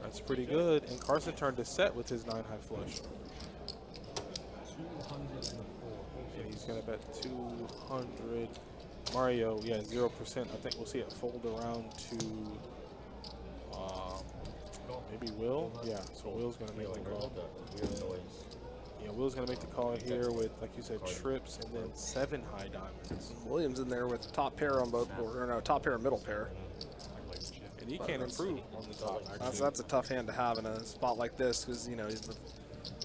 Speaker 2: That's pretty good. And Carson turned to set with his 9 high flush. Yeah, he's going to bet 200. Mario, yeah, 0%. I think we'll see it fold around to maybe Will. Yeah, so Will's going to make the call. Yeah, Will's going to make the call here with, like you said, trips and then 7 high diamonds.
Speaker 3: Williams in there with top pair on both, or no, top pair and middle pair.
Speaker 2: And he can't improve on the top, actually.
Speaker 3: That's a tough hand to have in a spot like this, because, you know, with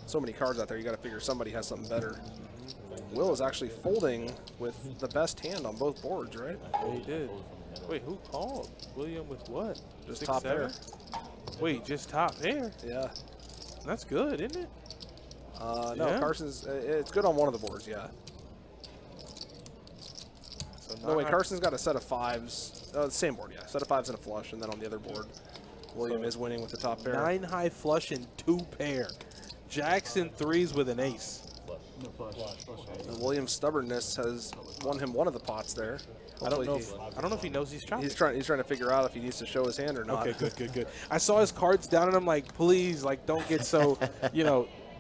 Speaker 3: so many cards out there, you got to figure somebody has something better. Will is actually folding with the best hand on both boards, right?
Speaker 2: Yeah, he did. Wait, who called? William with what?
Speaker 3: Just
Speaker 2: 6,
Speaker 3: top
Speaker 2: 7?
Speaker 3: pair.
Speaker 2: Wait, just top pair?
Speaker 3: Yeah.
Speaker 2: That's good, isn't it?
Speaker 3: No,
Speaker 2: Yeah?
Speaker 3: Carson's, it's good on one of the boards, yeah.
Speaker 2: So
Speaker 3: No, wait, Carson's got a set of 5s. The same board, yeah. Set of 5s and a flush, and then on the other board, William is winning with the top pair.
Speaker 2: 9 high flush and 2 pair. Jackson 3s with an ace.
Speaker 3: And William's stubbornness has won him one of the pots there.
Speaker 2: I don't know if he knows he's chopping.
Speaker 3: He's trying to figure out if he needs to show his hand or not.
Speaker 2: Okay, good. I saw his cards down, and I'm like, please, like, don't get so,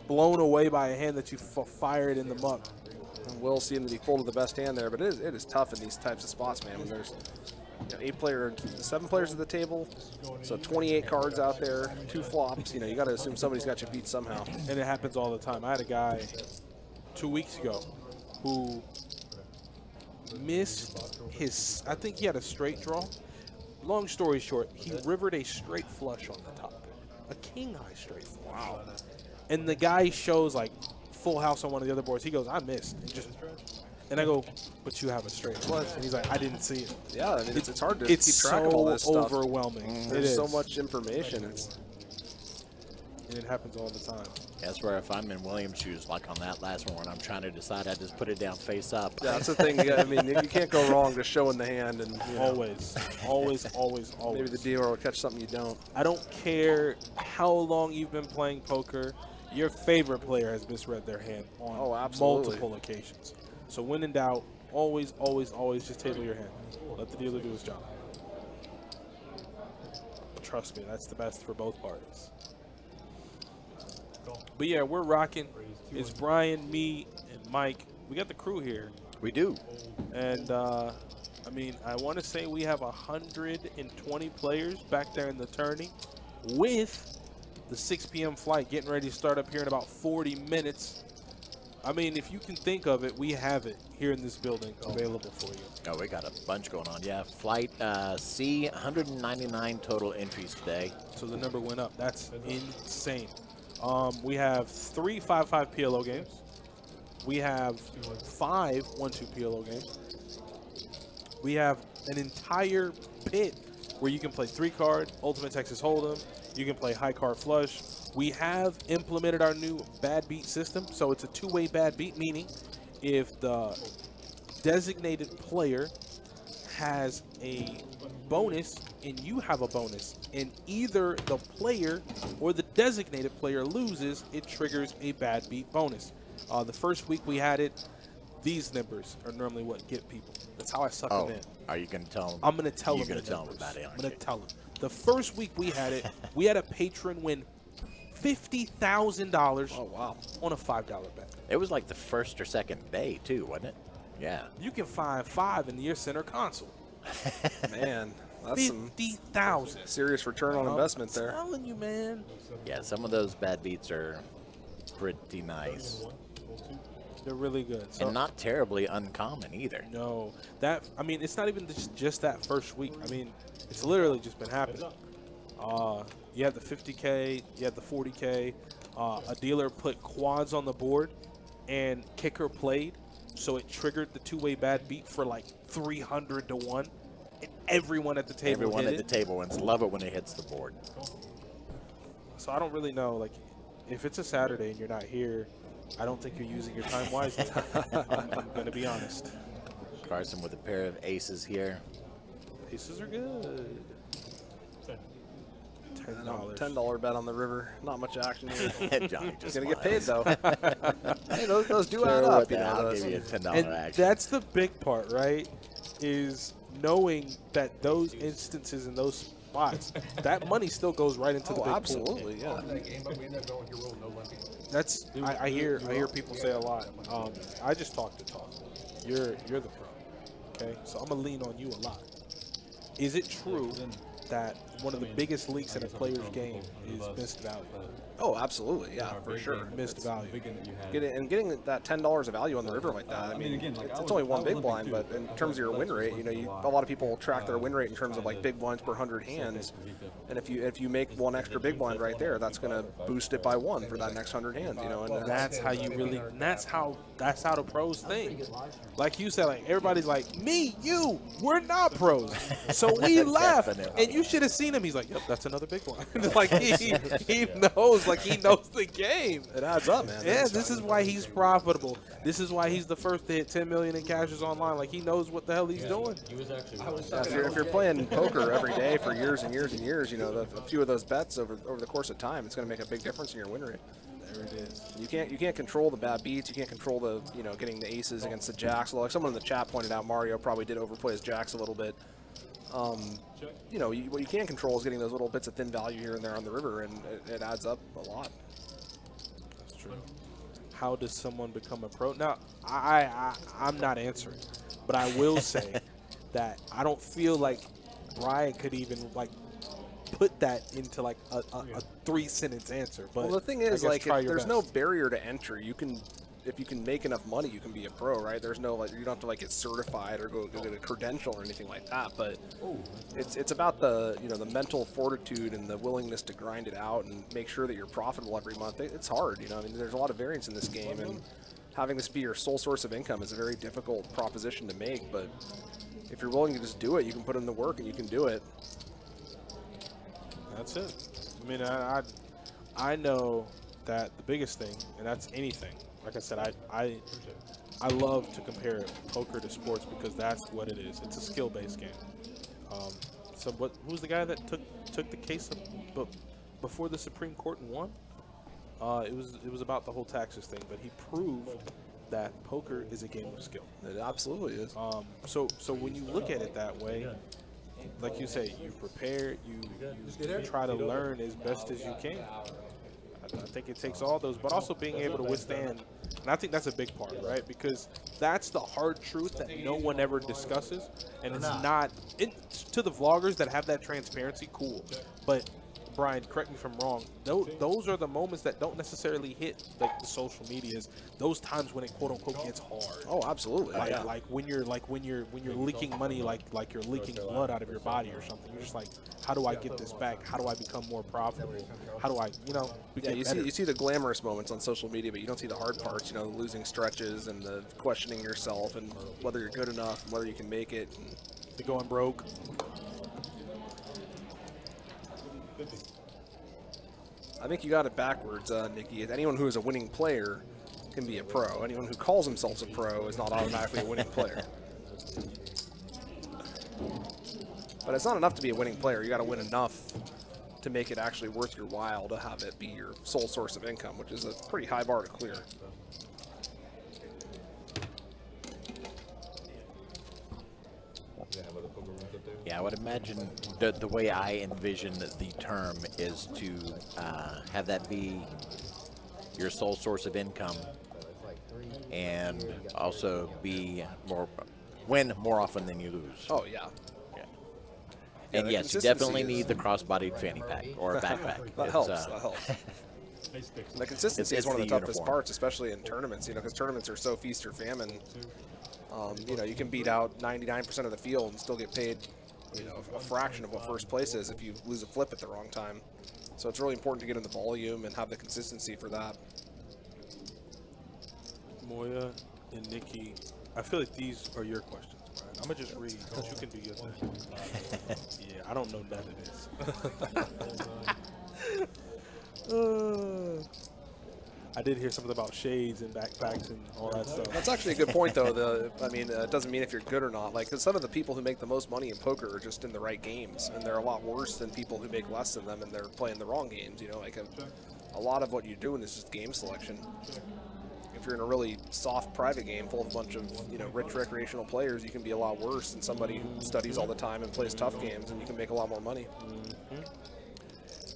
Speaker 2: blown away by a hand that you fired in the muck.
Speaker 3: And Will seemed to be folded the best hand there, but it is tough in these types of spots, man. When there's 7 players at the table, so 28 cards out there, 2 flops. You got to assume somebody's got you beat somehow.
Speaker 2: And it happens all the time. I had a guy 2 weeks ago who missed his, I think he had a straight draw. Long story short, he rivered a straight flush on the top. A king high straight flush. Wow. And the guy shows like full house on one of the other boards. He goes, I missed. And just And I go, but you have a straight flush. And he's like, I didn't see it.
Speaker 3: Yeah, I mean, it's hard to
Speaker 2: It's
Speaker 3: keep track of all this
Speaker 2: so
Speaker 3: stuff.
Speaker 2: overwhelming.
Speaker 3: There's so much information.
Speaker 2: And it happens all the time.
Speaker 1: That's where if I'm in Williams' shoes, like on that last one, when I'm trying to decide, I just put it down face up.
Speaker 3: Yeah, that's the thing. Yeah, I mean, you can't go wrong just showing the hand. And you know,
Speaker 2: Always.
Speaker 3: maybe the dealer will catch something you don't.
Speaker 2: I don't care how long you've been playing poker. Your favorite player has misread their hand on multiple occasions. So when in doubt, always just table your hand. Let the dealer do his job. Trust me, that's the best for both parties. But yeah, we're rocking. It's Brian, me, and Mike. We got the crew here.
Speaker 1: We do.
Speaker 2: And, I mean, I want to say we have 120 players back there in the tourney with the 6 p.m. flight getting ready to start up here in about 40 minutes. I mean, if you can think of it, we have it here in this building available for you.
Speaker 1: Oh, we got a bunch going on. Yeah, flight C, 199 total entries today.
Speaker 2: So the number went up. That's insane. We have 3 5-5 PLO games. We have 5 1-2 PLO games. We have an entire pit where you can play 3-card, Ultimate Texas Hold'em. You can play high card flush. We have implemented our new bad beat system. So it's a 2-way bad beat, meaning if the designated player has a bonus and you have a bonus, and either the player or the designated player loses, it triggers a bad beat bonus. The first week we had it, these numbers are normally what get people. That's how I suck them in.
Speaker 1: Are you going to tell them?
Speaker 2: I'm going to tell them.
Speaker 1: You're going to tell them about it.
Speaker 2: I'm going to tell them. The first week we had it, we had a patron win $50,000 on a $5 bet.
Speaker 1: It was like the first or second day, too, wasn't it? Yeah.
Speaker 2: You can find 5 in your center console.
Speaker 3: Man, that's some
Speaker 2: 50,000.
Speaker 3: serious return on investment there.
Speaker 2: I'm telling you, man.
Speaker 1: Yeah, some of those bad beats are pretty nice.
Speaker 2: They're really good. So,
Speaker 1: and not terribly uncommon either.
Speaker 2: No. I mean, it's not even just that first week. I mean, it's literally just been happening. You have the 50K, you have the 40K. A dealer put quads on the board, and kicker played, so it triggered the 2-way bad beat for like 300 to 1. And everyone at the table
Speaker 1: Everyone
Speaker 2: hit
Speaker 1: at
Speaker 2: it.
Speaker 1: the table wins. Love it when it hits the board.
Speaker 2: So I don't really know. Like, if it's a Saturday and you're not here, I don't think you're using your time wisely. I'm going to be honest.
Speaker 1: Carson with a pair of aces here.
Speaker 2: Aces are good.
Speaker 3: $10 bet on the river. Not much action here.
Speaker 1: Johnny just
Speaker 3: gonna get paid though. Hey, those do
Speaker 1: Sure,
Speaker 3: add up.
Speaker 1: what
Speaker 3: You
Speaker 1: the
Speaker 3: know,
Speaker 1: hell,
Speaker 3: those.
Speaker 1: give you a $10
Speaker 2: And
Speaker 1: action.
Speaker 2: that's the big part, right? Is knowing that those instances and those spots, that money still goes right into the big
Speaker 3: absolutely,
Speaker 2: pool.
Speaker 3: yeah.
Speaker 10: That game, but we ended up going with your rule, no limping.
Speaker 2: That's I hear people say a lot. I just talk the talk. You're the pro, okay? So I'm gonna lean on you a lot. Is it true that one of the biggest leaks in a player's game is missed value?
Speaker 3: Oh, absolutely, yeah, for sure.
Speaker 2: Missed value.
Speaker 3: Getting that $10 of value on the river like that. I mean, it's only one big blind, but in terms of your win rate, you know, a lot of people track their win rate in terms of like big blinds per 100 hands. And if you make one extra big blind right there, that's going to boost it by 1 for that next 100 hands. You know, and
Speaker 2: That's how you really. That's how the pros think. Like you said, like everybody's like me, you. We're not pros, so we laugh. And you should have seen him. He's like, "Yep, that's another big one." Like he knows. Like he knows the game.
Speaker 3: It adds up, man.
Speaker 2: Yeah, this is why he's profitable. This is why he's the first to hit 10 million in cashes online. Like he knows what the hell he's doing.
Speaker 4: He was actually.
Speaker 3: If you're playing poker every day for years and years and years, you know, a few of those bets over the course of time, it's going to make a big difference in your win rate.
Speaker 2: There it is.
Speaker 3: You can't control the bad beats. You can't control the getting the aces against the jacks. Like someone in the chat pointed out, Mario probably did overplay his jacks a little bit. What you can control is getting those little bits of thin value here and there on the river, and it adds up a lot.
Speaker 2: That's true. How does someone become a pro? Now, I'm not answering, but I will say that I don't feel like Brian could even like put that into like a 3-sentence answer. But
Speaker 3: well, the thing is, like, there's no
Speaker 2: best.
Speaker 3: barrier to entry. If you can make enough money, you can be a pro, right? There's no like you don't have to like get certified or go get a credential or anything like that. But it's about the the mental fortitude and the willingness to grind it out and make sure that you're profitable every month. It's hard, I mean, there's a lot of variance in this game, and having this be your sole source of income is a very difficult proposition to make, but if you're willing to just do it, you can put in the work and you can do it.
Speaker 2: That's it. I mean, I know that the biggest thing, and that's anything. Like I said, I love to compare poker to sports because that's what it is. It's a skill-based game. So who's the guy that took the case before the Supreme Court and won? It was about the whole taxes thing, but he proved that poker is a game of skill.
Speaker 3: It absolutely is.
Speaker 2: So when you look at it that way, like you say, you prepare, you try to learn as best as you can. I think it takes all those, but also being able to withstand. And I think that's a big part, right? Because that's the hard truth that no one ever discusses. And it's not, to the vloggers that have that transparency, cool. But Brian, correct me if I'm wrong, those are the moments that don't necessarily hit like the social medias. Those times when it quote unquote gets hard.
Speaker 3: Oh, absolutely.
Speaker 2: Like when you're leaking money, like you're leaking blood out of your body or something. You're just like, how do I get this back? How do I become more profitable? How do I,
Speaker 3: Yeah, you see the glamorous moments on social media, but you don't see the hard parts. The losing stretches and the questioning yourself and whether you're good enough and whether you can make it. And
Speaker 2: the going broke.
Speaker 3: I think you got it backwards, Nikki. Anyone who is a winning player can be a pro. Anyone who calls themselves a pro is not automatically a winning player. But it's not enough to be a winning player. You got to win enough to make it actually worth your while to have it be your sole source of income, which is a pretty high bar to clear.
Speaker 1: Yeah, I would imagine the way I envision the term is to have that be your sole source of income, and also win more often than you lose.
Speaker 3: Oh yeah.
Speaker 1: And yes, you definitely need the cross-bodied fanny pack or a backpack.
Speaker 3: That helps. That helps. The consistency is one of the toughest parts, especially in tournaments. Because tournaments are so feast or famine. You can beat out 99% of the field and still get paid, a fraction of what first place is if you lose a flip at the wrong time. So it's really important to get in the volume and have the consistency for that.
Speaker 2: Moya and Nikki, I feel like these are your questions. I'm gonna just read, but you can do your thing. Yeah, I don't know none of this. I did hear something about shades and backpacks and all that stuff.
Speaker 3: That's actually a good point, though. It doesn't mean if you're good or not. Because some of the people who make the most money in poker are just in the right games, and they're a lot worse than people who make less than them and they're playing the wrong games. A lot of what you're doing is just game selection. If you're in a really soft private game full of a bunch of rich recreational players, you can be a lot worse than somebody who studies all the time and plays tough games, and you can make a lot more money.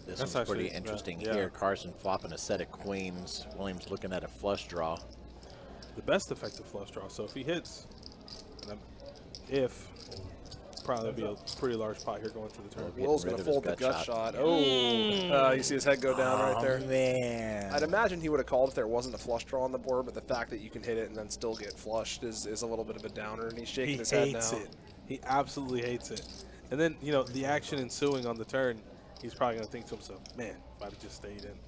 Speaker 1: This is pretty interesting here. Carson flopping a set of queens. Williams looking at a flush draw.
Speaker 2: The best effective flush draw. So if he hits, probably be a pretty large pot here going to the turn.
Speaker 3: Will's going to fold the gut shot. Oh, you see his head go down right there.
Speaker 1: Man.
Speaker 3: I'd imagine he would have called if there wasn't a flush draw on the board, but the fact that you can hit it and then still get flushed is a little bit of a downer, and he's shaking his head now.
Speaker 2: He hates it. He absolutely hates it. And then, the action ensuing on the turn, he's probably going to think to himself, man, if I just stayed in.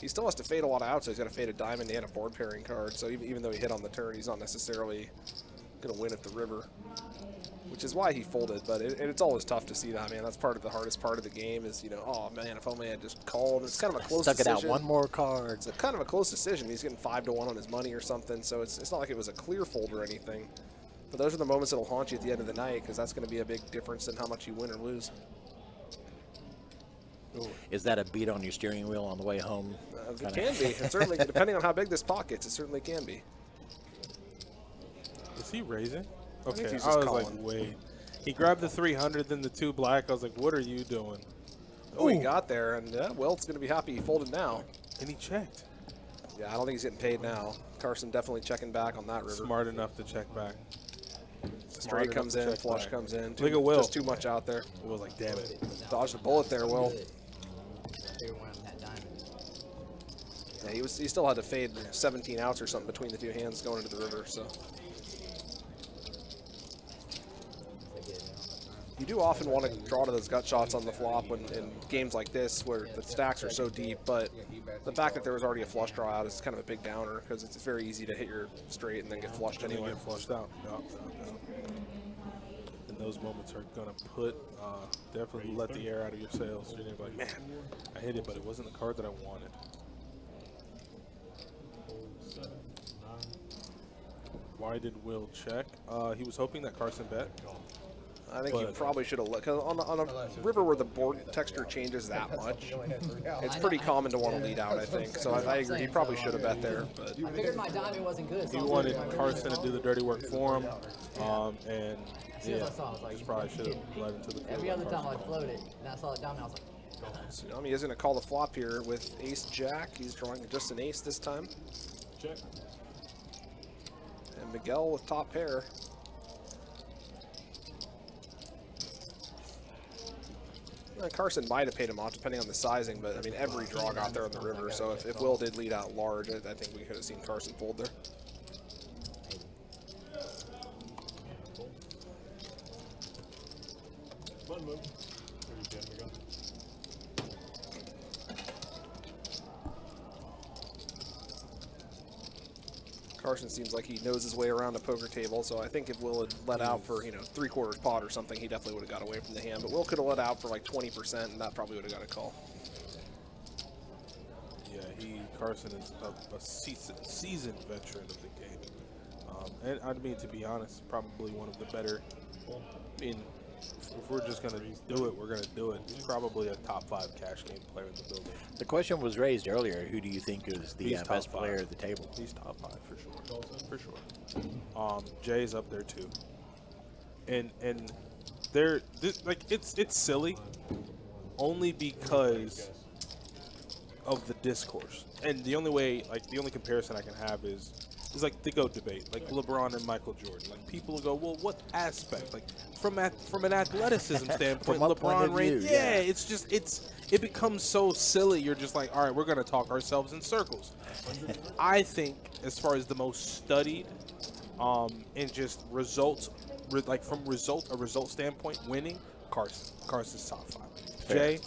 Speaker 3: He still has to fade a lot of outs, so he's got to fade a diamond and a board pairing card, so even though he hit on the turn, he's not necessarily going to win at the river, which is why he folded. But it's always tough to see that, man. That's part of the hardest part of the game is, oh, man, if only I had just called. It's kind of a close decision.
Speaker 1: Stuck it out one more card.
Speaker 3: It's kind of a close decision. He's getting 5-1 on his money or something, so it's not like it was a clear fold or anything. But those are the moments that'll haunt you at the end of the night, because that's going to be a big difference in how much you win or lose.
Speaker 1: Ooh. Is that a beat on your steering wheel on the way home?
Speaker 3: It can be. It certainly, depending on how big this pot gets, it certainly can be.
Speaker 2: Is he raising? Okay,
Speaker 3: I
Speaker 2: was like, wait. He grabbed the 300, then the 2 black. I was like, what are you doing?
Speaker 3: Oh, he got there, and Wilt's going to be happy he folded now.
Speaker 2: And he checked.
Speaker 3: Yeah, I don't think he's getting paid now. Carson definitely checking back on that river.
Speaker 2: Smart enough to check back.
Speaker 3: Straight comes in, flush comes in.
Speaker 2: Look at Will.
Speaker 3: Just too much out there.
Speaker 2: Will's like, damn it.
Speaker 3: Dodged the bullet there, Will. Yeah, he still had to fade 17 outs or something between the two hands going into the river. So do often want to draw to those gut shots on the flop when in games like this where the stacks are so deep, but the fact that there was already a flush draw out is kind of a big downer because it's very easy to hit your straight and then get flushed anyway.
Speaker 2: Get flushed out. No. And those moments are gonna put definitely let the air out of your sails. You're gonna be like, man, I hit it, but it wasn't the card that I wanted. Why did Will check? He was hoping that Carson bet.
Speaker 3: I think you probably should have looked, because on a river where the board texture changes that much, it's pretty common to want to lead out, I think. So I agree, he probably should have bet there. But
Speaker 7: I figured my diamond wasn't good.
Speaker 2: He wanted Carson to do the dirty work for him, and
Speaker 7: as soon as I saw it, I was like,
Speaker 2: just probably should have led into the field.
Speaker 7: Every other time I floated, and I saw the diamond, I was like,
Speaker 3: Tsunami is going to call the flop here with ace-jack. He's drawing just an ace this time.
Speaker 8: Check.
Speaker 3: And Miguel with top pair. Carson might have paid him off depending on the sizing, but I mean every draw got there on the river, so if Will did lead out large, I think we could have seen Carson fold there.
Speaker 8: One move.
Speaker 3: Carson seems like he knows his way around a poker table, so I think if Will had let out for, you know, 3/4 pot or something, he definitely would have got away from the hand. But Will could have let out for like 20%, and that probably would have got a call.
Speaker 2: Yeah, Carson is a seasoned veteran of the game. And I mean, to be honest, probably one of the better. I mean, if we're just going to do it, we're going to do it. He's probably a top 5 cash game player in the building.
Speaker 1: The question was raised earlier. Who do you think is the best player at the table?
Speaker 2: He's top 5 for sure. For sure. Jay's up there too. And they're it's silly only because of the discourse. And the only way, like the only comparison I can have is like the GOAT debate, like LeBron and Michael Jordan. Like people will go, well, what aspect? Like from an athleticism standpoint, LeBron reigns. Yeah, it's just it becomes so silly. You're just like, all right, we're gonna talk ourselves in circles. I think as far as the most studied, and just results, like from a result standpoint, winning, Carson's top 5. Jay,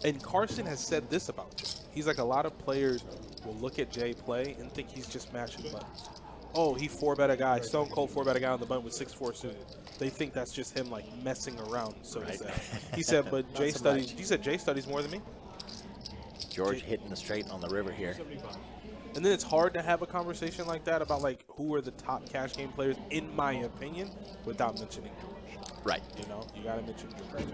Speaker 2: and Carson has said this about Jay. He's like, a lot of players will look at Jay play and think he's just mashing buttons. Oh, he 4-bet a guy, stone cold 4-bet a guy on the button with 6-4 suited. They think that's just him like messing around, so to say. He said, but Jay studies. He said Jay studies more than me.
Speaker 1: George hitting the straight on the river here.
Speaker 2: And then it's hard to have a conversation like that about like who are the top cash game players, in my opinion, without mentioning George.
Speaker 1: Right.
Speaker 2: You know, you got to mention George.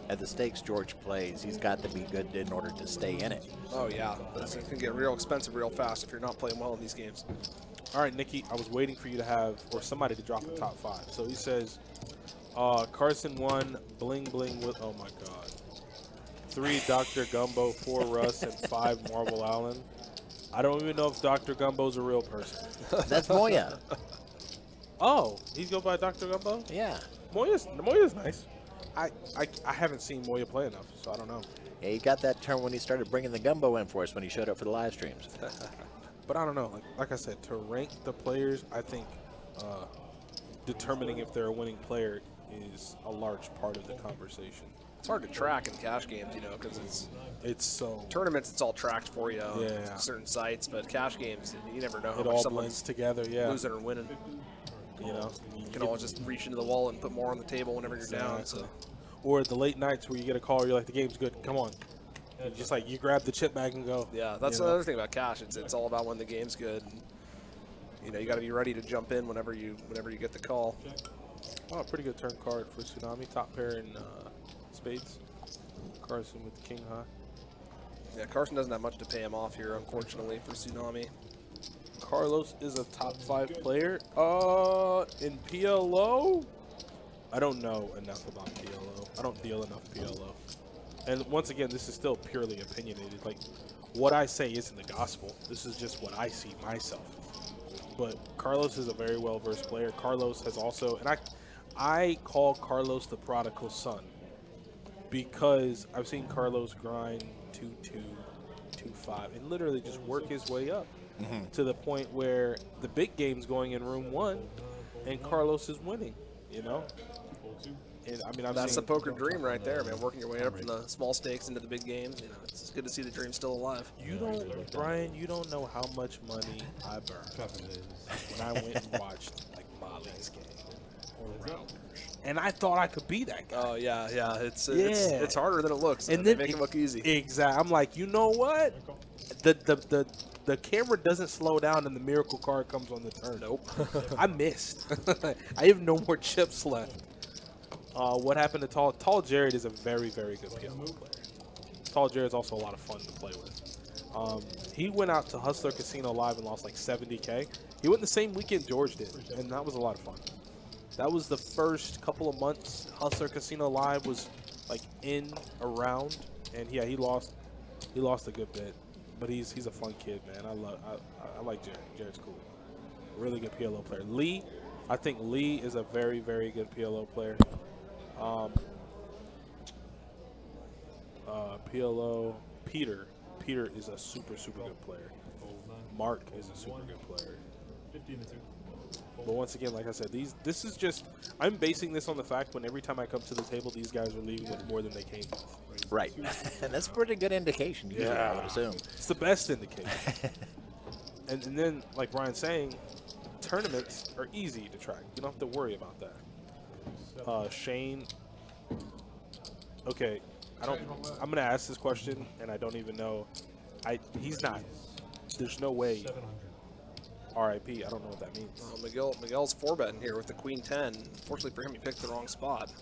Speaker 1: At the stakes George plays, he's got to be good in order to stay in it.
Speaker 3: Oh yeah, it can get real expensive real fast if you're not playing well in these games.
Speaker 2: All right, Nikki, I was waiting for you to have, or somebody to drop the top 5. So he says, Carson 1, bling bling with, oh my God. 3 Dr. Gumbo, 4 Russ, and 5 Marvel Allen. I don't even know if Dr. Gumbo's a real person.
Speaker 1: That's Moya.
Speaker 2: Oh, he's go by Dr. Gumbo?
Speaker 1: Yeah.
Speaker 2: Moya's nice. I haven't seen Moya play enough, so I don't know.
Speaker 1: Yeah, he got that turn when he started bringing the gumbo in for us when he showed up for the live streams.
Speaker 2: But I don't know. Like I said, to rank the players, I think determining if they're a winning player is a large part of the conversation.
Speaker 3: It's hard to track in cash games, you know, because
Speaker 2: it's so
Speaker 3: tournaments. It's all tracked for you on
Speaker 2: yeah.
Speaker 3: certain sites, but cash games, you never know how
Speaker 2: it
Speaker 3: much
Speaker 2: all
Speaker 3: someone's
Speaker 2: blends together. Yeah,
Speaker 3: losing or winning.
Speaker 2: You know,
Speaker 3: you can always just reach into the wall and put more on the table whenever you're down. So.
Speaker 2: Or at the late nights where you get a call, you're like, the game's good, come on. And just like you grab the chip bag and go.
Speaker 3: Yeah, that's the other thing about cash. It's all about when the game's good. And, you know, you got to be ready to jump in whenever you get the call.
Speaker 2: Oh, pretty good turn card for Tsunami. Top pair in spades. Carson with the king high.
Speaker 3: Yeah, Carson doesn't have much to pay him off here, unfortunately, for Tsunami.
Speaker 2: Carlos is a top 5 player. In PLO? I don't know enough about PLO. I don't deal enough PLO. And once again, this is still purely opinionated. Like, what I say isn't the gospel. This is just what I see myself. But Carlos is a very well-versed player. Carlos has also, and I call Carlos the prodigal son because I've seen Carlos grind 2-2, 2-5, and literally just work his way up to the point where the big game's going in room 1, and Carlos is winning. you know. And, I mean,
Speaker 3: That's the poker dream right there, man. Working your way up from the small stakes into the big games. You know, it's good to see the dream still alive.
Speaker 2: You don't, Brian. You don't know how much money I burned when I went and watched like Molly's game or Rounders, and I thought I could be that guy.
Speaker 3: Oh yeah. It's harder than it looks.
Speaker 2: And
Speaker 3: they
Speaker 2: then
Speaker 3: make it look easy.
Speaker 2: Exactly. I'm like, you know what? The camera doesn't slow down and the miracle card comes on the turn.
Speaker 3: Nope.
Speaker 2: I missed. I have no more chips left. What happened to Tall Jared is a very, very good PLO player. Tall Jared's also a lot of fun to play with. He went out to Hustler Casino Live and lost like 70K. He went the same weekend George did, and that was a lot of fun. That was the first couple of months Hustler Casino Live was like around, and yeah, he lost a good bit. But he's a fun kid, man. I like Jared. Jared's cool. Really good PLO player. Lee, I think Lee is a very, very good PLO player. PLO Peter is a super, super good player. Mark is a super good player.
Speaker 8: 15 to 2.
Speaker 2: But once again, like I said, this is just, I'm basing this on the fact when every time I come to the table, these guys are leaving with more than they came with.
Speaker 1: Right. And that's a pretty good indication, usually, I would assume.
Speaker 2: It's the best indication. and then, like Brian's saying, tournaments are easy to track. You don't have to worry about that. Shane, okay, I'm going to ask this question, and I don't even know. He's not. There's no way. RIP, I don't know what that means.
Speaker 3: Miguel's 4-betting here with the Queen 10. Fortunately for him, he picked the wrong spot.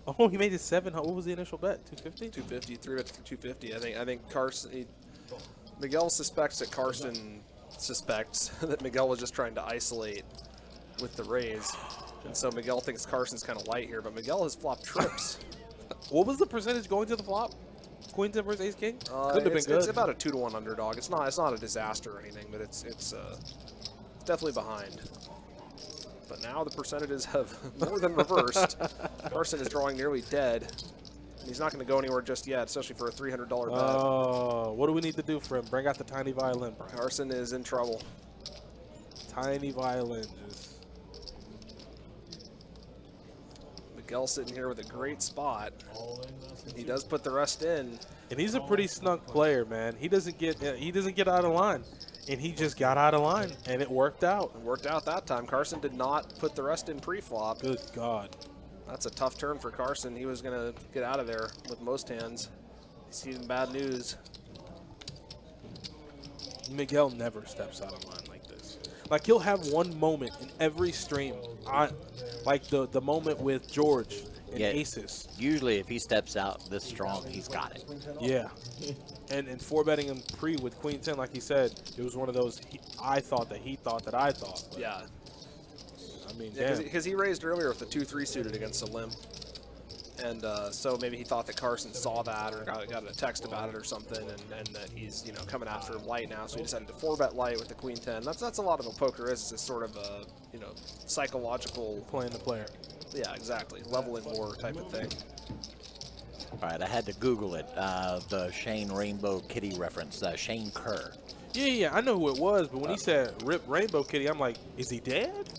Speaker 2: Oh, he made it 7. What was the initial bet? 250?
Speaker 3: 250, 3-bet for 250. I think Carson. Miguel suspects that Carson suspects that Miguel was just trying to isolate with the raise, and so Miguel thinks Carson's kind of light here. But Miguel has flopped trips.
Speaker 2: What was the percentage going to the flop? Queen 10 versus Ace King? Could have been good.
Speaker 3: It's about a 2-to-1 underdog. It's not a disaster or anything, but it's definitely behind. But now the percentages have more than reversed. Carson is drawing nearly dead. And he's not going to go anywhere just yet, especially for a $300 bet.
Speaker 2: Oh, what do we need to do for him? Bring out the tiny violin, Brian.
Speaker 3: Carson is in trouble.
Speaker 2: Tiny violin.
Speaker 3: Miguel sitting here with a great spot. He does put the rest in.
Speaker 2: And he's a pretty snug player, man. He doesn't get out of line. And he just got out of line, and it worked out.
Speaker 3: It worked out that time. Carson did not put the rest in pre-flop.
Speaker 2: Good God.
Speaker 3: That's a tough turn for Carson. He was going to get out of there with most hands. He's seen bad news.
Speaker 2: Miguel never steps out of line like this. Like, he'll have one moment in every stream, like the moment with George and Aces.
Speaker 1: Usually if he steps out this strong, he's got it.
Speaker 2: Yeah. And 4-betting him pre with Queen 10, like he said, it was one of those I thought that he thought that I thought. But,
Speaker 3: yeah.
Speaker 2: I mean,
Speaker 3: because he raised earlier with the 2-3 suited against a limp. And so maybe he thought that Carson saw that or got a text about it or something, and that he's coming after him light now, so he decided to 4-bet light with the Queen 10. That's a lot of a poker is. It's sort of a psychological
Speaker 2: playing the player.
Speaker 3: Yeah, exactly. Leveling war type of thing.
Speaker 1: All right, I had to Google it. The Shane Rainbow Kitty reference, Shane Kerr.
Speaker 2: Yeah, I know who it was, but when he said "Rip Rainbow Kitty," I'm like, is he dead?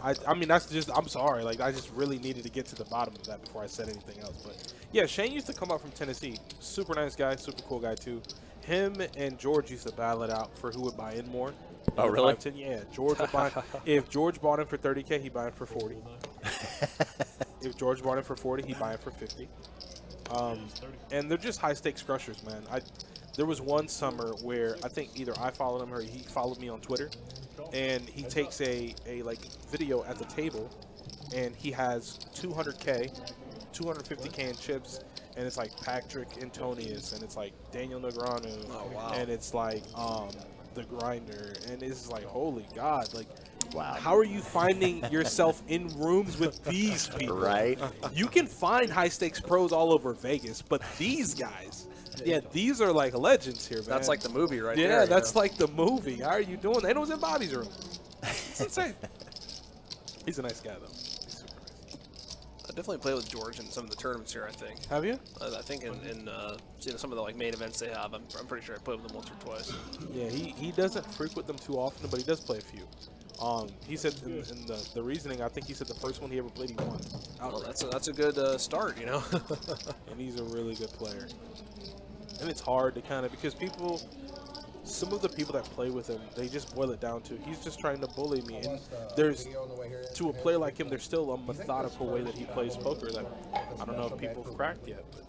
Speaker 2: I mean, that's just, I'm sorry. Like, I just really needed to get to the bottom of that before I said anything else. But yeah, Shane used to come out from Tennessee. Super nice guy, super cool guy too. Him and George used to battle it out for who would buy in more.
Speaker 1: Oh, really?
Speaker 2: 5-10, yeah, George would buy. If George bought in for 30K, he'd buy it for 40. If George bought it for 40, he'd buy it for 50. And they're just high stakes crushers, man. There was one summer where I think either I followed him or he followed me on Twitter, and he takes a like video at the table, and he has 200K, 250K in chips, and it's like Patrick Antonius, and it's like Daniel Negreanu, and it's like the Grinder, and it's like, holy God, like,
Speaker 1: wow,
Speaker 2: how are you finding yourself in rooms with these people?
Speaker 1: Right.
Speaker 2: You can find high stakes pros all over Vegas, but these guys, yeah, these are like legends here, man.
Speaker 3: That's like the movie right
Speaker 2: there.
Speaker 3: there.
Speaker 2: Yeah, that's like the movie. How are you doing that? And it was in Bobby's room. It's insane. He's a nice guy, though. He's super nice.
Speaker 3: I definitely play with George in some of the tournaments here, I think.
Speaker 2: Have you?
Speaker 3: I think in some of the main events they have, I'm pretty sure I played with them once or twice.
Speaker 2: Yeah, he doesn't frequent them too often, but he does play a few. He said in the reasoning, I think he said the first one he ever played, he won.
Speaker 3: Well, that's a good start, you know.
Speaker 2: And he's a really good player. And it's hard to kind of, because people, some of the people that play with him, they just boil it down to, he's just trying to bully me. And there's, to a player like him, there's still a methodical way that he plays poker that I don't know if people have cracked yet. But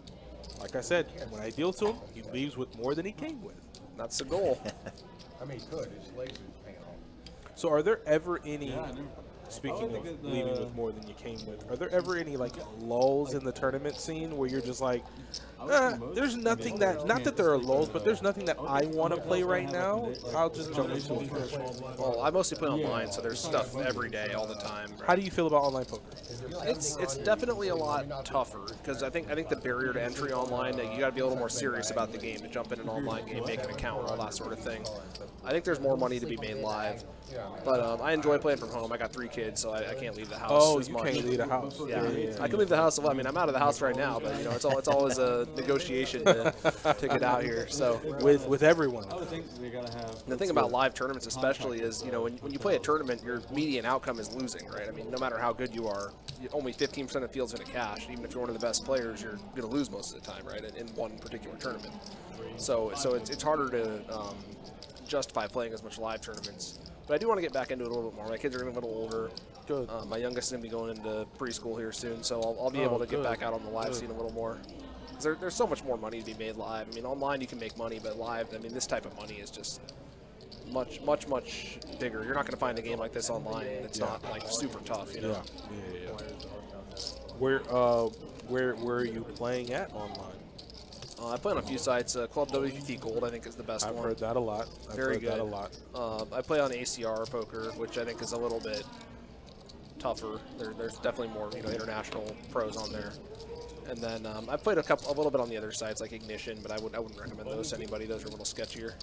Speaker 2: like I said, when I deal to him, he leaves with more than he came with.
Speaker 3: That's the goal.
Speaker 10: I mean, he could. His legs are paying off.
Speaker 2: So are there ever any, speaking of leaving with more than you came with, are there ever any like lulls in the tournament scene where you're just like, there's nothing that, not that there are lulls, but there's nothing that I want to play right now, I'll just jump into it first.
Speaker 3: Well, I mostly play online, so there's stuff every day, all the time. Right?
Speaker 2: How do you feel about online poker?
Speaker 3: It's definitely a lot tougher because I think the barrier to entry online, you got to be a little more serious about the game to jump in an online game, make an account, all that sort of thing. I think there's more money to be made live, but I enjoy playing from home. I got 3 kids, so I can't leave the house as much.
Speaker 2: Can't leave the house.
Speaker 3: Yeah, I can leave the house. I mean, I'm out of the house right now, but you know, it's always a negotiation to get out here. So
Speaker 2: with everyone.
Speaker 3: The thing about live tournaments, especially, is when you play a tournament, your median outcome is losing, right? I mean, no matter how good you are, only 15% of the field's going to cash. Even if you're one of the best players, you're going to lose most of the time, right? In one particular tournament. So it's harder to justify playing as much live tournaments. But I do want to get back into it a little bit more. My kids are getting a little older.
Speaker 2: Good.
Speaker 3: My youngest is going to be going into preschool here soon, so I'll be able to get back out on the live scene a little more. There's so much more money to be made live. I mean, online you can make money, but live, I mean, this type of money is just much bigger. You're not going to find a game like this online. It's not like super tough, you know.
Speaker 2: Where are you playing at online?
Speaker 3: I play on a few sites. Club WPT Gold, I think, is the best one.
Speaker 2: I've heard that a lot.
Speaker 3: Very good. I play on ACR Poker, which I think is a little bit tougher. There's definitely more international pros on there. And then I've played a little bit on the other sites like Ignition, but I wouldn't recommend those to anybody. Those are a little sketchier.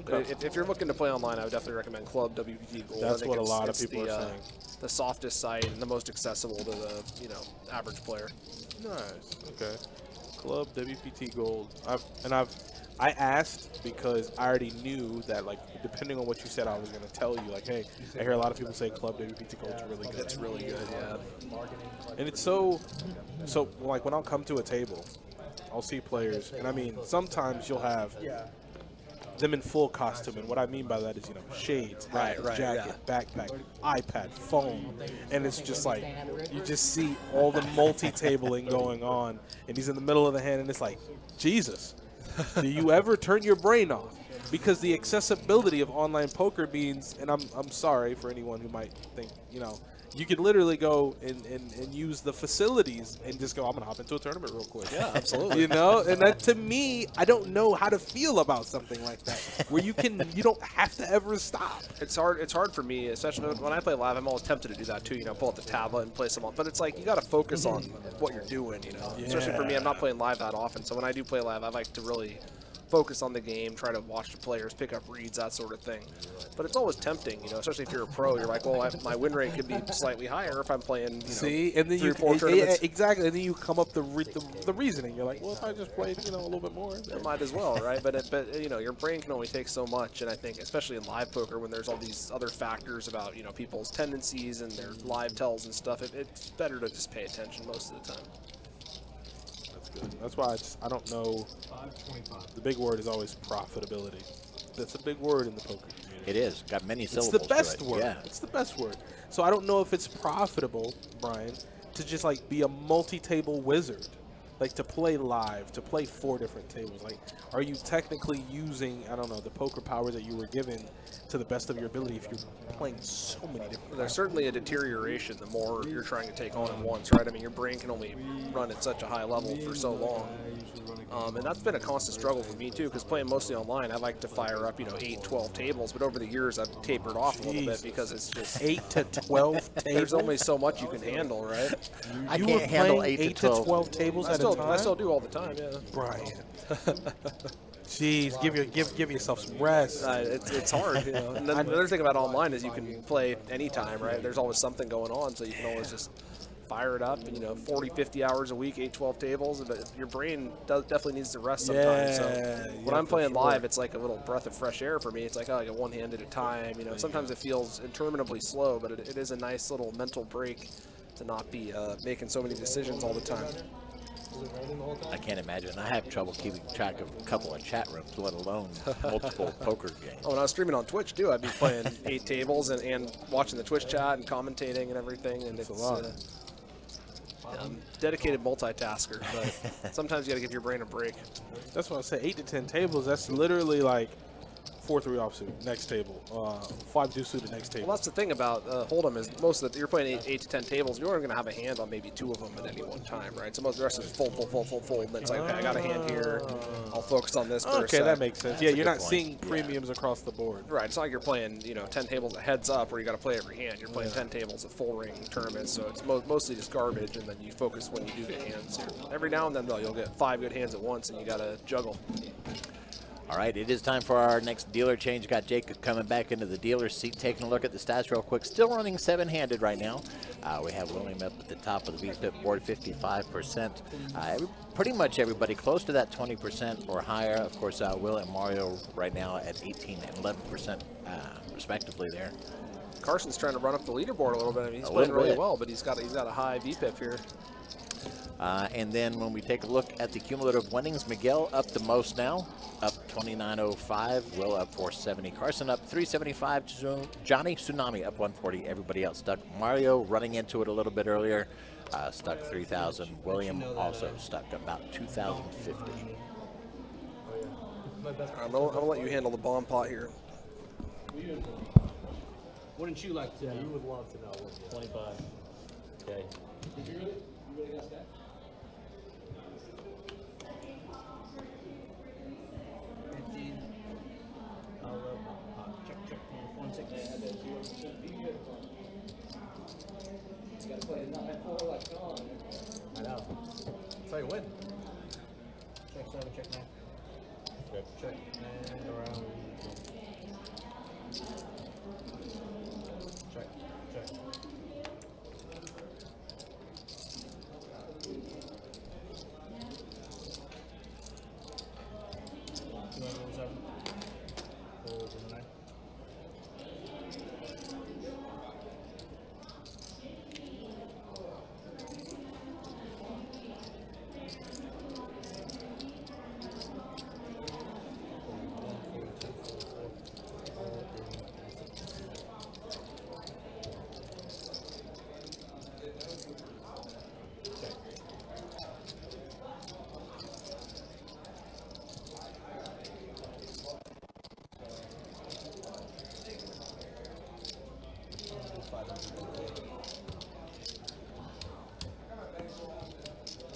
Speaker 2: Okay.
Speaker 3: If you're looking to play online, I would definitely recommend Club WPT Gold.
Speaker 2: That's what a lot of people are saying.
Speaker 3: The softest site and the most accessible to the average player.
Speaker 2: Nice. Okay. Club WPT Gold. I asked because I already knew that, like, depending on what you said, I was going to tell you, like, hey, I hear a lot of people say Club WPT Gold is really good.
Speaker 3: It's really good, yeah.
Speaker 2: And it's so like, when I'll come to a table, I'll see players, and I mean, sometimes you'll have them in full costume, and what I mean by that is, shades, hat, jacket, backpack, iPad, phone, and it's just like, you just see all the multi-tabling going on, and he's in the middle of the hand, and it's like, Jesus, do you ever turn your brain off? Because the accessibility of online poker means, and I'm sorry for anyone who might think, you could literally go and use the facilities and just go, I'm going to hop into a tournament real quick.
Speaker 3: Yeah, absolutely.
Speaker 2: And that, to me, I don't know how to feel about something like that, where you don't have to ever stop.
Speaker 3: It's hard for me, especially when I play live. I'm always tempted to do that too, pull out the tablet and play some, but it's like, you got to focus on what you're doing, Especially for me, I'm not playing live that often, so when I do play live, I like to really focus on the game, try to watch the players, pick up reads, that sort of thing. But it's always tempting, especially if you're a pro. You're like, well, my win rate could be slightly higher if I'm playing,
Speaker 2: and then
Speaker 3: 3 or 4 tournaments.
Speaker 2: Exactly, and then you come up the reasoning. You're like, well, if I just played, a little bit more.
Speaker 3: It might as well, right? But your brain can only take so much, and I think, especially in live poker, when there's all these other factors about, people's tendencies and their live tells and stuff, it's better to just pay attention most of the time.
Speaker 2: That's why I don't know. The big word is always profitability. That's a big word in the poker community.
Speaker 1: It is. Got many syllables.
Speaker 2: It's the best
Speaker 1: to it.
Speaker 2: word.
Speaker 1: Yeah.
Speaker 2: It's the best word. So I don't know if it's profitable, Brian, to just like be a multi-table wizard. Like to play live, to play 4 different tables. Like, are you technically using, I don't know, the poker power that you were given to the best of your ability if you're playing so many different
Speaker 3: There's certainly a deterioration the more you're trying to take on at once, right? I mean, your brain can only run at such a high level for so long. And that's been a constant struggle for me, too, because playing mostly online, I like to fire up, 8, 12 tables, but over the years, I've tapered off a little bit because it's just
Speaker 2: 8 to 12 tables?
Speaker 3: There's only so much you can handle, right?
Speaker 1: I can't handle 8 to 12
Speaker 2: tables
Speaker 3: at a time? I still do all the time, yeah.
Speaker 2: Brian. Jeez, give yourself some rest.
Speaker 3: It's hard, And then the other thing about online is you can play anytime, right? There's always something going on, so you can always just fire it up, and, you know, 40, 50 hours a week, 8, 12 tables, but your brain definitely needs to rest sometimes. So when I'm playing live, it's like a little breath of fresh air for me. It's like, oh, I get one hand at a time. You know, sometimes it feels interminably slow, but it is a nice little mental break to not be making so many decisions all the time.
Speaker 1: I can't imagine. I have trouble keeping track of a couple of chat rooms, let alone multiple poker games.
Speaker 3: Oh, when I was streaming on Twitch, too, I'd be playing 8 tables and watching the Twitch chat and commentating and everything. And it's a lot. Dedicated multitasker, but sometimes you got to give your brain a break.
Speaker 2: That's what I say. 8 to 10 tables. That's literally like 4-3 offsuit, next table. 5-2 suited, next table.
Speaker 3: Well, that's the thing about Hold'em is most of you're playing 8 to 10 tables. You're only going to have a hand on maybe 2 of them at any one time, right? So most of the rest is full. And then it's like, okay, I got a hand here. I'll focus on this.
Speaker 2: Okay, that makes sense. Yeah, you're not seeing premiums across the board.
Speaker 3: Right. It's not like you're playing, you know, 10 tables of heads up where you got to play every hand. You're playing 10 tables of full ring tournaments, so it's mostly just garbage, and then you focus when you do get hands. Every now and then, though, you'll get 5 good hands at once, and you got to juggle.
Speaker 1: All right, it is time for our next dealer change. Got Jacob coming back into the dealer's seat, taking a look at the stats real quick. Still running 7-handed right now. We have William up at the top of the BestBet board, 55%. Pretty much everybody close to that 20% or higher. Of course, Will and Mario right now at 18 and 11% respectively there.
Speaker 3: Carson's trying to run up the leaderboard a little bit. I mean, he's playing really well, but he's got a high VPIP here.
Speaker 1: And then when we take a look at the cumulative winnings, Miguel up the most now, up 29.05. Will up 470. Carson up 375. Johnny Tsunami up 140. Everybody else stuck. Mario running into it a little bit earlier, stuck 3,000. William also stuck about 2,050.
Speaker 3: I'm gonna let you handle the bomb pot here.
Speaker 9: Wouldn't you like to? Yeah, you would love to know.
Speaker 4: 25. Okay.
Speaker 9: Did you really got stacked? 15. Check. 160. You gotta play it not meant for like on.
Speaker 11: I know. That's how you win.
Speaker 9: Check 7, check 9.
Speaker 11: Check.
Speaker 9: And around.
Speaker 11: Check.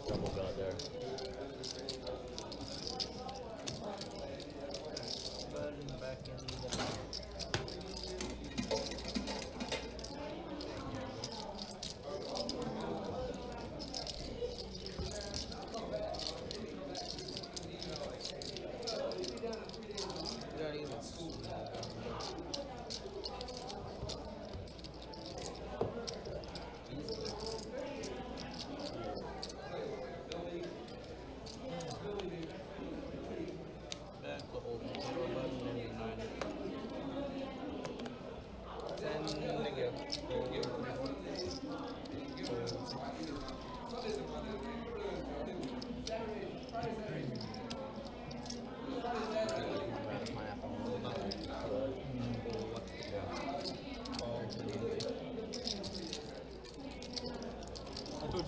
Speaker 4: Double got there.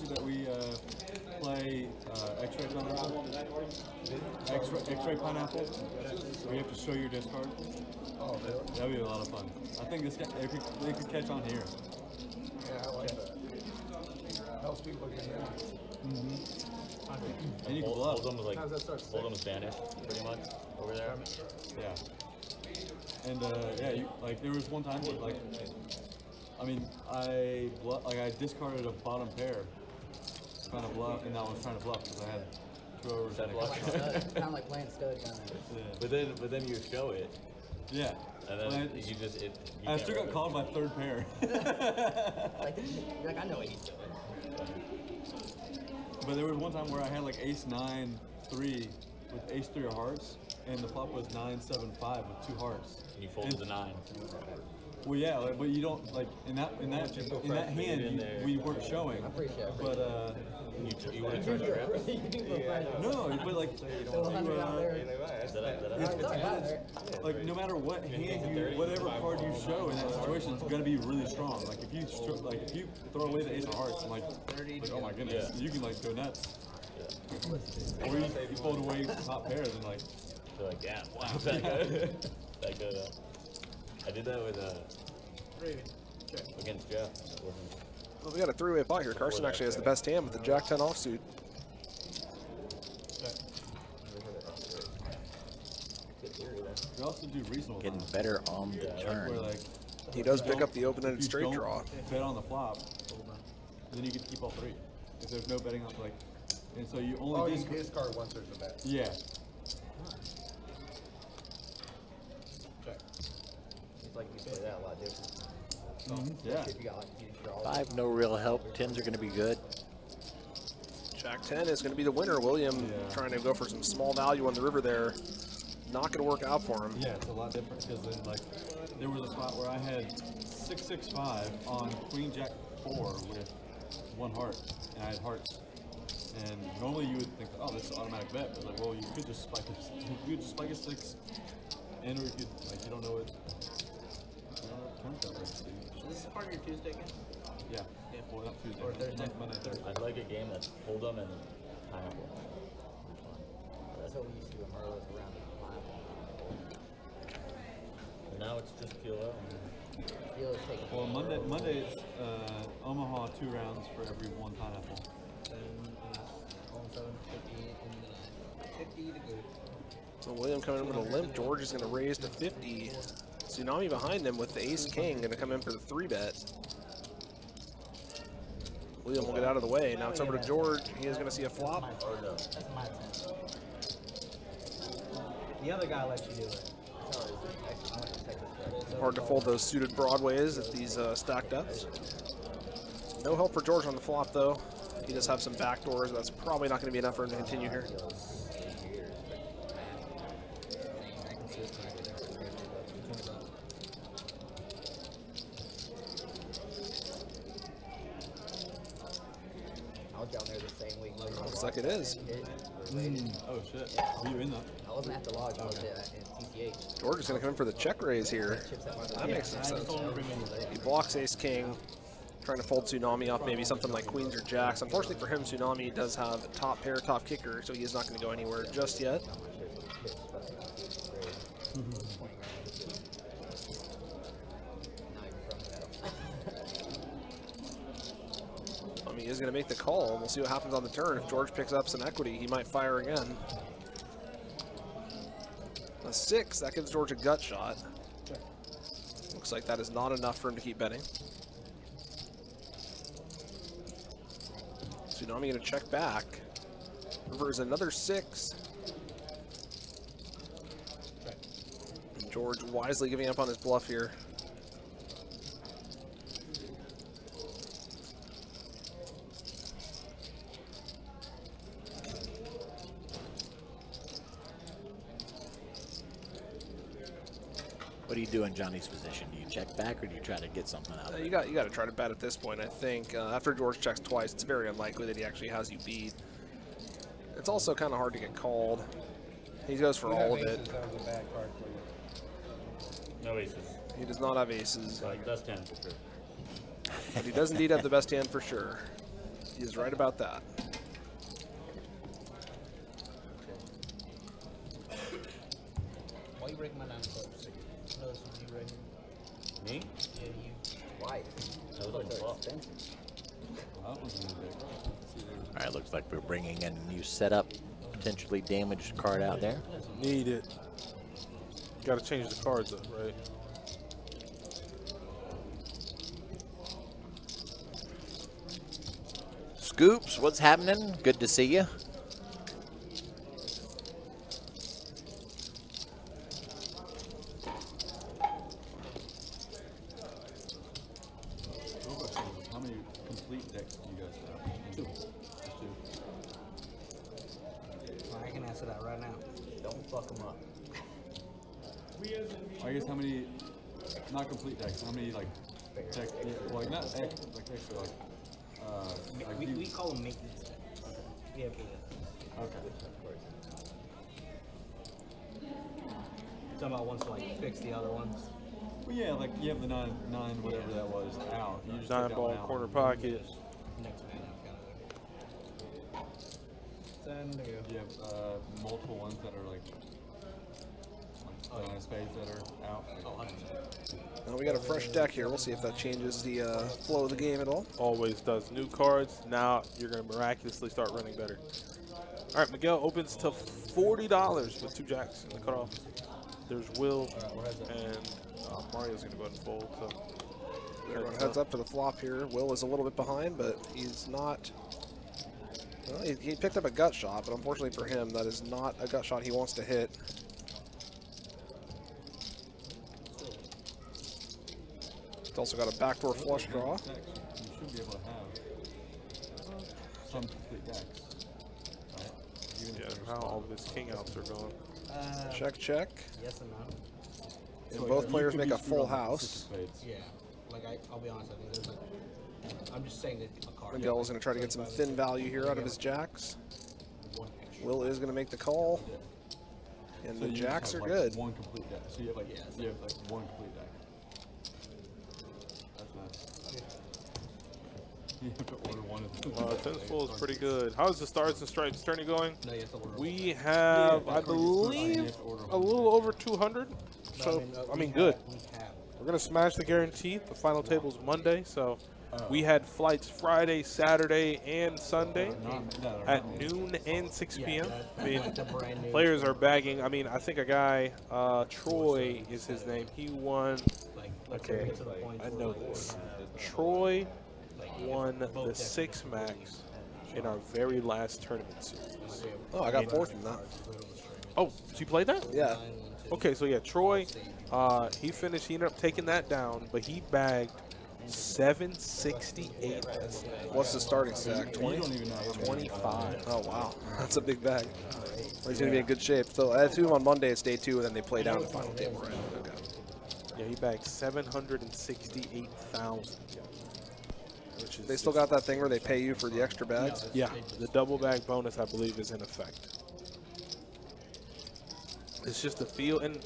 Speaker 5: That we play X-ray pineapple. X-ray pineapple. Where you have to show your discard.
Speaker 6: Oh, really?
Speaker 5: That'd be a lot of fun. I think this guy, they could catch on here.
Speaker 6: Yeah, I like that. Helps people get in.
Speaker 5: And you can bluff.
Speaker 4: Hold'em was like
Speaker 6: How's that start?
Speaker 4: Hold'em Spanish, pretty much over there.
Speaker 5: Yeah. And yeah, like there was one time where, like, I mean, I discarded a bottom pair, trying to bluff, and I was trying to bluff because I had 2 overs.
Speaker 7: Kind of like playing stud, kind of.
Speaker 5: Yeah.
Speaker 4: But then you show it.
Speaker 5: Yeah.
Speaker 4: And then you just I
Speaker 5: still got called my 3rd pair.
Speaker 7: like I know what he's doing.
Speaker 5: But there was one time where I had like ace 9 3 with ace 3 of hearts, and the flop was 9 7 5 with 2 hearts.
Speaker 4: And you folded the 9.
Speaker 5: Well, yeah, like, but you don't like in that hand we weren't showing. But
Speaker 4: you want to turn trips?
Speaker 5: no, but like like no matter what hand you, whatever card you show in that situation, it's gonna be really strong. Like if you throw away the ace of hearts, I'm like oh my goodness, you can like go nuts. Or you fold away top pairs and like.
Speaker 4: They're like, damn, wow, that good. That good. I did that with against Jeff.
Speaker 3: Well, we got a three-way pot here. Carson actually has the best hand with the Jack 10 offsuit.
Speaker 5: You also do reasonable.
Speaker 1: Getting better on the turn.
Speaker 5: Where, like,
Speaker 3: He does pick up the open-ended straight draw.
Speaker 5: Bet on the flop, then you get to keep all 3. If there's no betting on like, and so you only
Speaker 10: discard once there's a bet.
Speaker 5: Yeah.
Speaker 7: It's like you play that a lot different.
Speaker 5: Yeah.
Speaker 7: If you got like huge draws.
Speaker 1: 5, no real help. 10s are going to be good.
Speaker 3: Jack 10 is going to be the winner. William trying to go for some small value on the river there. Not going to work out for him.
Speaker 5: Yeah, it's a lot different because then like there was a spot where I had 6-6-5 on Queen Jack 4 with 1 heart, and I had hearts. And normally you would think, oh, this is an automatic bet, but like, well, you could just spike a 6, and or you could like you don't know what.
Speaker 9: This is part of your Tuesday game?
Speaker 5: Yeah. Well, not Tuesday.
Speaker 9: Or Thursday?
Speaker 5: Monday, Thursday.
Speaker 4: I'd like a game that's Hold'em and Pineapple.
Speaker 7: That's what we used to do in Merlot around the
Speaker 4: And now it's just PLO.
Speaker 5: Well, Monday it's Omaha 2 rounds for every 1 pineapple.
Speaker 9: 50 to go.
Speaker 3: So William coming in with a limp. George is going to raise to 50. Tsunami behind him with the ace-king, going to come in for the 3-bet. William will get out of the way. Now it's over to George. He is going to see a flop.
Speaker 9: That's my 10. The other guy lets you do it.
Speaker 3: Hard to fold those suited broadways at these stacked ups. No help for George on the flop, though. He does have some backdoors. That's probably not going to be enough for him to continue here. Looks like it is.
Speaker 5: Oh shit. Were you in that?
Speaker 7: I wasn't at the lodge, I was at TCH.
Speaker 3: George is going to come in for the check raise here. That makes some sense. He blocks ace-king, trying to fold Tsunami off maybe something like queens or jacks. Unfortunately for him, Tsunami does have top pair, top kicker, so he is not going to go anywhere just yet. He is going to make the call. We'll see what happens on the turn. If George picks up some equity, he might fire again. A 6, that gives George a gut shot. Looks like that is not enough for him to keep betting. Tsunami going to check back. River is another 6. And George wisely giving up on his bluff here.
Speaker 1: What do you do in Johnny's position? Do you check back or do you try to get something out of it?
Speaker 3: You got to try to bet at this point. I think after George checks twice, it's very unlikely that he actually has you beat. It's also kind of hard to get called. He goes for all of it.
Speaker 4: No aces.
Speaker 3: He does not have aces.
Speaker 4: Like best hand for sure.
Speaker 3: But he does indeed have the best hand for sure. He is right about that.
Speaker 9: Why you breaking my 9 clubs? No, this was you right here.
Speaker 4: Me?
Speaker 9: Yeah, you.
Speaker 7: Why?
Speaker 4: That was like a flop.
Speaker 1: All right, looks like we're bringing in a new setup, potentially damaged card out there.
Speaker 2: Need it. Got to change the cards up, right?
Speaker 1: Scoops, what's happening? Good to see you.
Speaker 5: How many complete decks do you guys have?
Speaker 7: fuck them up.
Speaker 5: I guess how many, not complete decks, how many like decks, like not like extra like,
Speaker 9: We call them maintenance decks. We have 8 of
Speaker 5: okay.
Speaker 9: Talking about ones to like fix the other ones.
Speaker 5: Well, yeah, like you have the nine whatever that was out. You just
Speaker 2: 9
Speaker 5: take that
Speaker 2: ball
Speaker 5: one out.
Speaker 2: corner pocket.
Speaker 9: Next man up kind of there. 10 to go.
Speaker 5: You have multiple ones that are like spades that are out.
Speaker 9: Oh, 100%.
Speaker 11: Now we got a fresh deck here. We'll see if that changes the flow of the game at all.
Speaker 2: Always does. New cards. Now you're going to miraculously start running better. All right, Miguel opens to $40 with 2 jacks in the cutoff. There's Will, and Mario's going to go ahead and fold. So
Speaker 11: Everyone heads up for the flop here. Will is a little bit behind, but he's not. Well, he picked up a gut shot, but unfortunately for him, that is not a gut shot he wants to hit. It's also got a backdoor flush draw.
Speaker 5: You should be able to have some complete decks, right? Even
Speaker 2: yeah,
Speaker 5: if they're
Speaker 2: how
Speaker 5: small.
Speaker 2: all of his king outs are going.
Speaker 11: Check, check.
Speaker 9: Yes and no.
Speaker 11: And
Speaker 5: So,
Speaker 11: both
Speaker 5: you
Speaker 11: players
Speaker 5: could
Speaker 11: make
Speaker 5: be
Speaker 11: a
Speaker 5: screwed
Speaker 11: full
Speaker 5: on, like,
Speaker 11: house.
Speaker 5: 6 of spades.
Speaker 9: Yeah. Like I'll be honest, I think there's like, I'm just saying that a card.
Speaker 11: Miguel is going to try to get some thin value here out of his jacks. Will is going to make the call. And
Speaker 5: So
Speaker 11: the
Speaker 5: you just
Speaker 11: jacks
Speaker 5: have,
Speaker 11: are
Speaker 5: like,
Speaker 11: good.
Speaker 5: One complete deck. So you have like
Speaker 9: Yeah,
Speaker 5: you have like one complete deck. That's nice. You have to order one of them.
Speaker 2: 10 full is pretty good. How's the Stars and Stripes tourney going?
Speaker 9: No, you have to order
Speaker 2: We have,
Speaker 5: Yeah,
Speaker 2: I
Speaker 5: that card gets put on, you
Speaker 2: believe,
Speaker 5: have to order
Speaker 2: a
Speaker 5: one.
Speaker 2: little over 200. So, I mean, good.
Speaker 9: We have.
Speaker 2: We're going to smash the guarantee. The final table's Monday, so we had flights Friday, Saturday, and Sunday at noon and 6 p.m. I mean, players are bagging. I mean, I think a guy, Troy is his name. He won. Okay, I know this. Troy won the 6 max in our very last tournament series.
Speaker 11: Oh, I got 4th in that.
Speaker 2: Oh, so you played that?
Speaker 11: Yeah.
Speaker 2: Okay, so yeah, Troy, he finished. He ended up taking that down, but he bagged 768.
Speaker 11: What's the starting stack? 20?
Speaker 2: 25.
Speaker 11: Oh, wow. That's a big bag. Well, he's going to be in good shape. So I have 2 on Monday. It's day 2, and then they play down the final table, right? Okay.
Speaker 2: Yeah, he bagged 768,000. Which is
Speaker 11: They still got that thing where they pay you for the extra bags?
Speaker 2: Yeah, the double bag bonus, I believe, is in effect. It's just a feel, and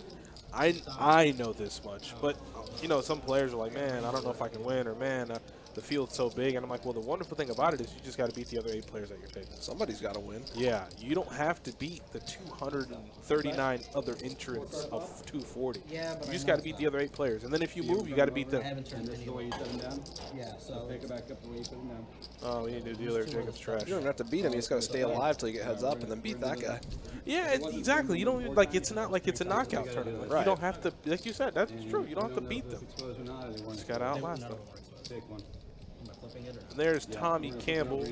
Speaker 2: I know this much, but you know, some players are like, man, I don't know if I can win, or man, the field's so big, and I'm like, well, the wonderful thing about it is you just got to beat the other 8 players at your table.
Speaker 11: Somebody's got to win.
Speaker 2: Yeah, you don't have to beat the 239 other entrants of 240.
Speaker 9: Yeah, but
Speaker 2: you just got to beat the other 8 players, and then if you move, you got to beat them.
Speaker 9: I haven't turned any way you set them down. Yeah, so
Speaker 5: Pick it back up the way you put them down.
Speaker 2: Oh, we need a new dealer. Jacob's trash.
Speaker 11: You don't even have to beat him. You just got to stay alive till you get heads up and then beat that guy.
Speaker 2: Yeah, exactly. You don't like. It's not like it's a knockout tournament.
Speaker 11: Right.
Speaker 2: You don't have to, like you said. That's true. You don't have to beat them. Just got to outlast them. And there's Tommy Campbell,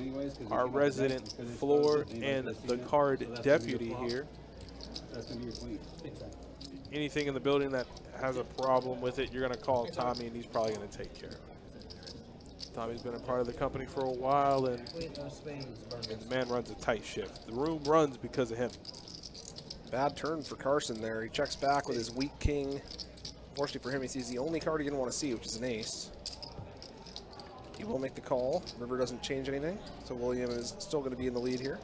Speaker 2: our resident floor and the card deputy here. Anything in the building that has a problem with it, you're going to call Tommy, and he's probably going to take care of it. Tommy's been a part of the company for a while, and the man runs a tight shift. The room runs because of him.
Speaker 11: Bad turn for Carson there. He checks back with his weak king. Fortunately for him, he sees the only card he didn't want to see, which is an ace. He will make the call. River doesn't change anything, so William is still going to be in the lead here.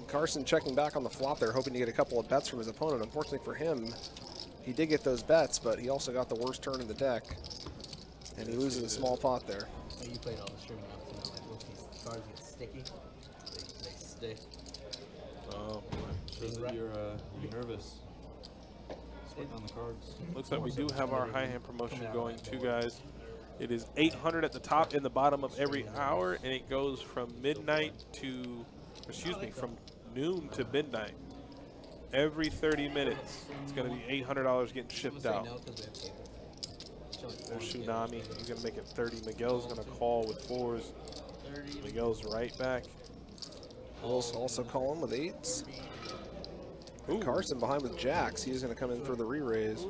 Speaker 11: Carson checking back on the flop there, hoping to get a couple of bets from his opponent. Unfortunately for him, he did get those bets, but he also got the worst turn in the deck, and he loses a small pot there.
Speaker 9: You played all the streaming out, you know, like once these cards get sticky, they stick.
Speaker 2: Oh,
Speaker 5: Shows that you're nervous. Split on the cards.
Speaker 2: looks like we do have our high hand promotion going too, guys. It is 800 at the top and the bottom of every hour, and it goes from midnight to, excuse me, from noon to midnight. Every 30 minutes, it's going to be $800 getting shipped out. There's Tsunami. He's going to make it 30. Miguel's going to call with 4s. Miguel's right back.
Speaker 11: Will's also calling with 8s. Carson behind with jacks. He's going to come in for the re-raise.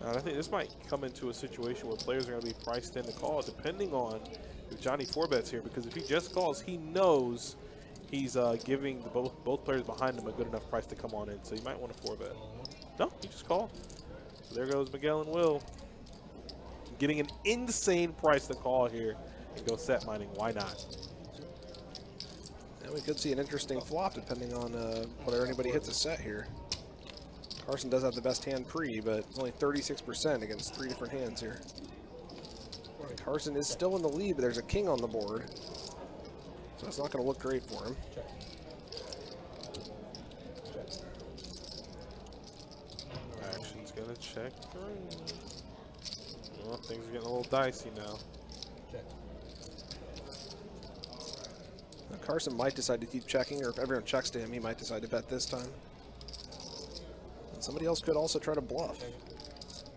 Speaker 2: And I think this might come into a situation where players are going to be priced in to call, depending on if Johnny 4-bets here. Because if he just calls, he knows he's giving both players behind him a good enough price to come on in. So you might want to 4-bet. No, he just called. So there goes Miguel and Will. Getting an insane price to call here and go set mining. Why not?
Speaker 11: And we could see an interesting flop depending on whether anybody hits a set here. Carson does have the best hand pre, but only 36% against 3 different hands here. And Carson is still in the lead, but there's a king on the board. So it's not going to look great for him.
Speaker 2: Action's going to check green. Well, things are getting a little dicey now.
Speaker 11: Now Carson might decide to keep checking, or if everyone checks to him, he might decide to bet this time. Somebody else could also try to bluff.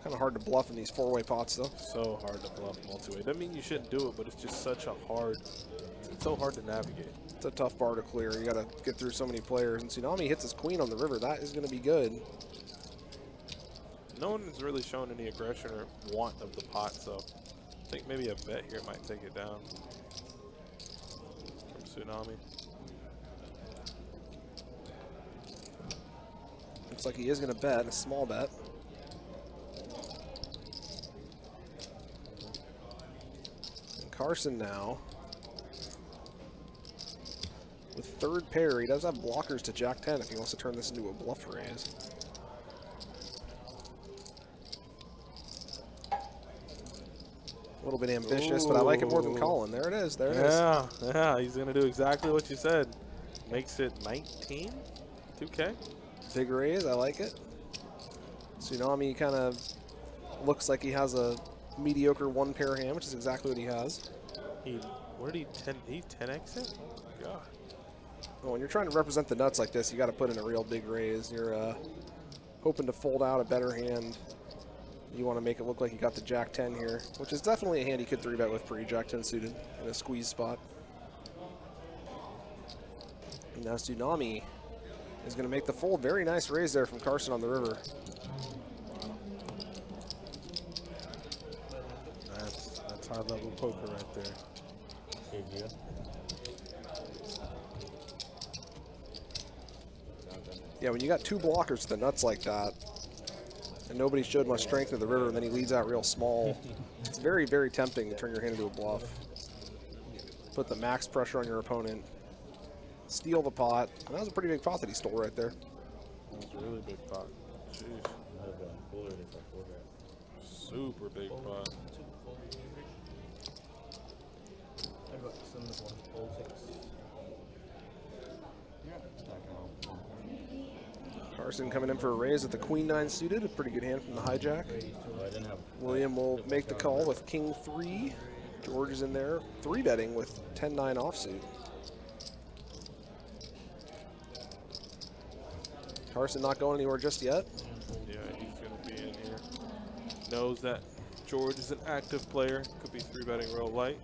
Speaker 11: Kind of hard to bluff in these 4-way pots, though.
Speaker 2: So hard to bluff multi-way. Doesn't mean you shouldn't do it, but it's just such a hard, it's so hard to navigate.
Speaker 11: It's a tough bar to clear. You got to get through so many players. And Tsunami hits his queen on the river. That is going to be good.
Speaker 2: No one has really shown any aggression or want of the pot, so I think maybe a bet here might take it down from Tsunami.
Speaker 11: Looks like he is going to bet, a small bet. And Carson now, with third pair, he does have blockers to Jack 10 if he wants to turn this into a bluff raise. A little bit ambitious, but I like it more than calling. There it is. There it is.
Speaker 2: Yeah, he's going to do exactly what you said. Makes it 19, 2K.
Speaker 11: Big raise, I like it. Tsunami kind of looks like he has a mediocre 1-pair hand, which is exactly what he has.
Speaker 2: What did he 10x it? Oh, God.
Speaker 11: Well, when you're trying to represent the nuts like this, you got to put in a real big raise. You're hoping to fold out a better hand. You want to make it look like you got the Jack 10 here, which is definitely a hand you could 3-bet with pre-Jack 10 suited in a squeeze spot. And now Tsunami is going to make the fold. Very nice raise there from Carson on the river.
Speaker 2: That's high-level poker right there.
Speaker 11: Yeah, when you got 2 blockers to the nuts like that, and nobody showed much strength in the river, and then he leads out real small, it's very, very tempting to turn your hand into a bluff. Put the max pressure on your opponent. Steal the pot. And that was a pretty big pot that he stole right there.
Speaker 2: That was a really big pot. Jeez. Super big pot.
Speaker 11: Carson coming in for a raise with the Queen 9 suited. A pretty good hand from the hijack. William will make the call with King 3. George is in there 3-betting with 10-9 offsuit. Carson not going anywhere just yet.
Speaker 2: Yeah, he's going to be in here. Knows that George is an active player. Could be 3-betting real light.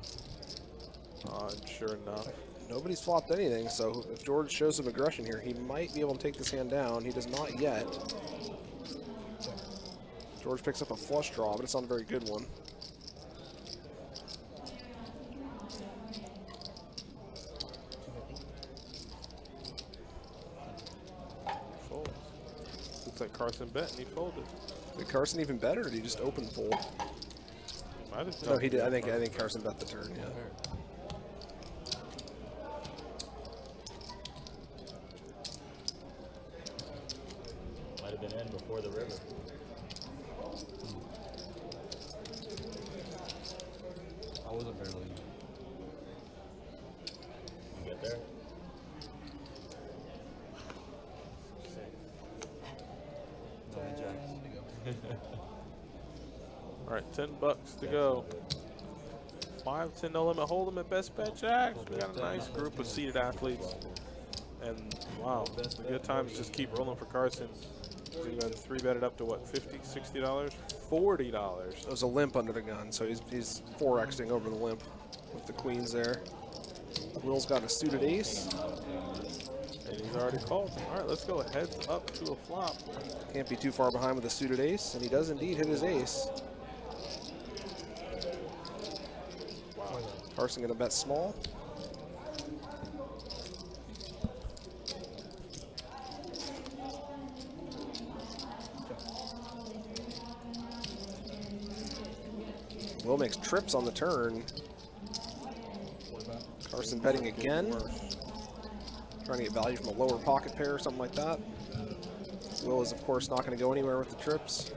Speaker 2: And sure enough.
Speaker 11: Nobody's flopped anything, so if George shows some aggression here, he might be able to take this hand down. He does not yet. George picks up a flush draw, but it's not a very good one.
Speaker 2: Fold. Looks like Carson bet and he folded.
Speaker 11: Did Carson even bet, or did he just open fold? No, he did. I think Carson bet the turn. Yeah.
Speaker 4: Might have been in before the river.
Speaker 5: I wasn't barely.
Speaker 4: You get there?
Speaker 2: All right, $10 to go. 5-10 no limit. Hold them at Best Bet Jacks. We got a nice group of seated athletes. And wow, the good times just keep rolling for Carson. He's even 3-betted up to what, $50, $60, $40.
Speaker 11: It was a limp under the gun, so he's 4xing over the limp with the queens there. Will's got a suited ace.
Speaker 2: And he's He's already called. All right, let's go heads up to a flop.
Speaker 11: Can't be too far behind with a suited ace, and he does indeed hit his ace.
Speaker 2: Wow.
Speaker 11: Carson gonna bet small. Will makes trips on the turn. Carson betting again. Trying to get value from a lower pocket pair or something like that. Will is, of course, not going to go anywhere with the trips.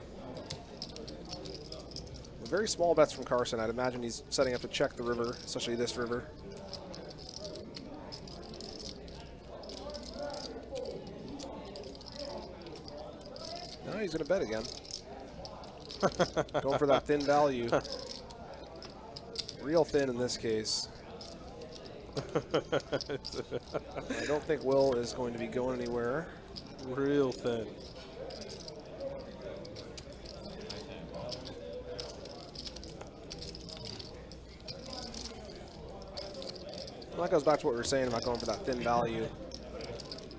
Speaker 11: Very small bets from Carson. I'd imagine he's setting up to check the river, especially this river. Now he's going to bet again. Going for that thin value. Real thin in this case. I don't think Will is going to be going anywhere.
Speaker 2: Real thin.
Speaker 11: Well, that goes back to what we were saying about going for that thin value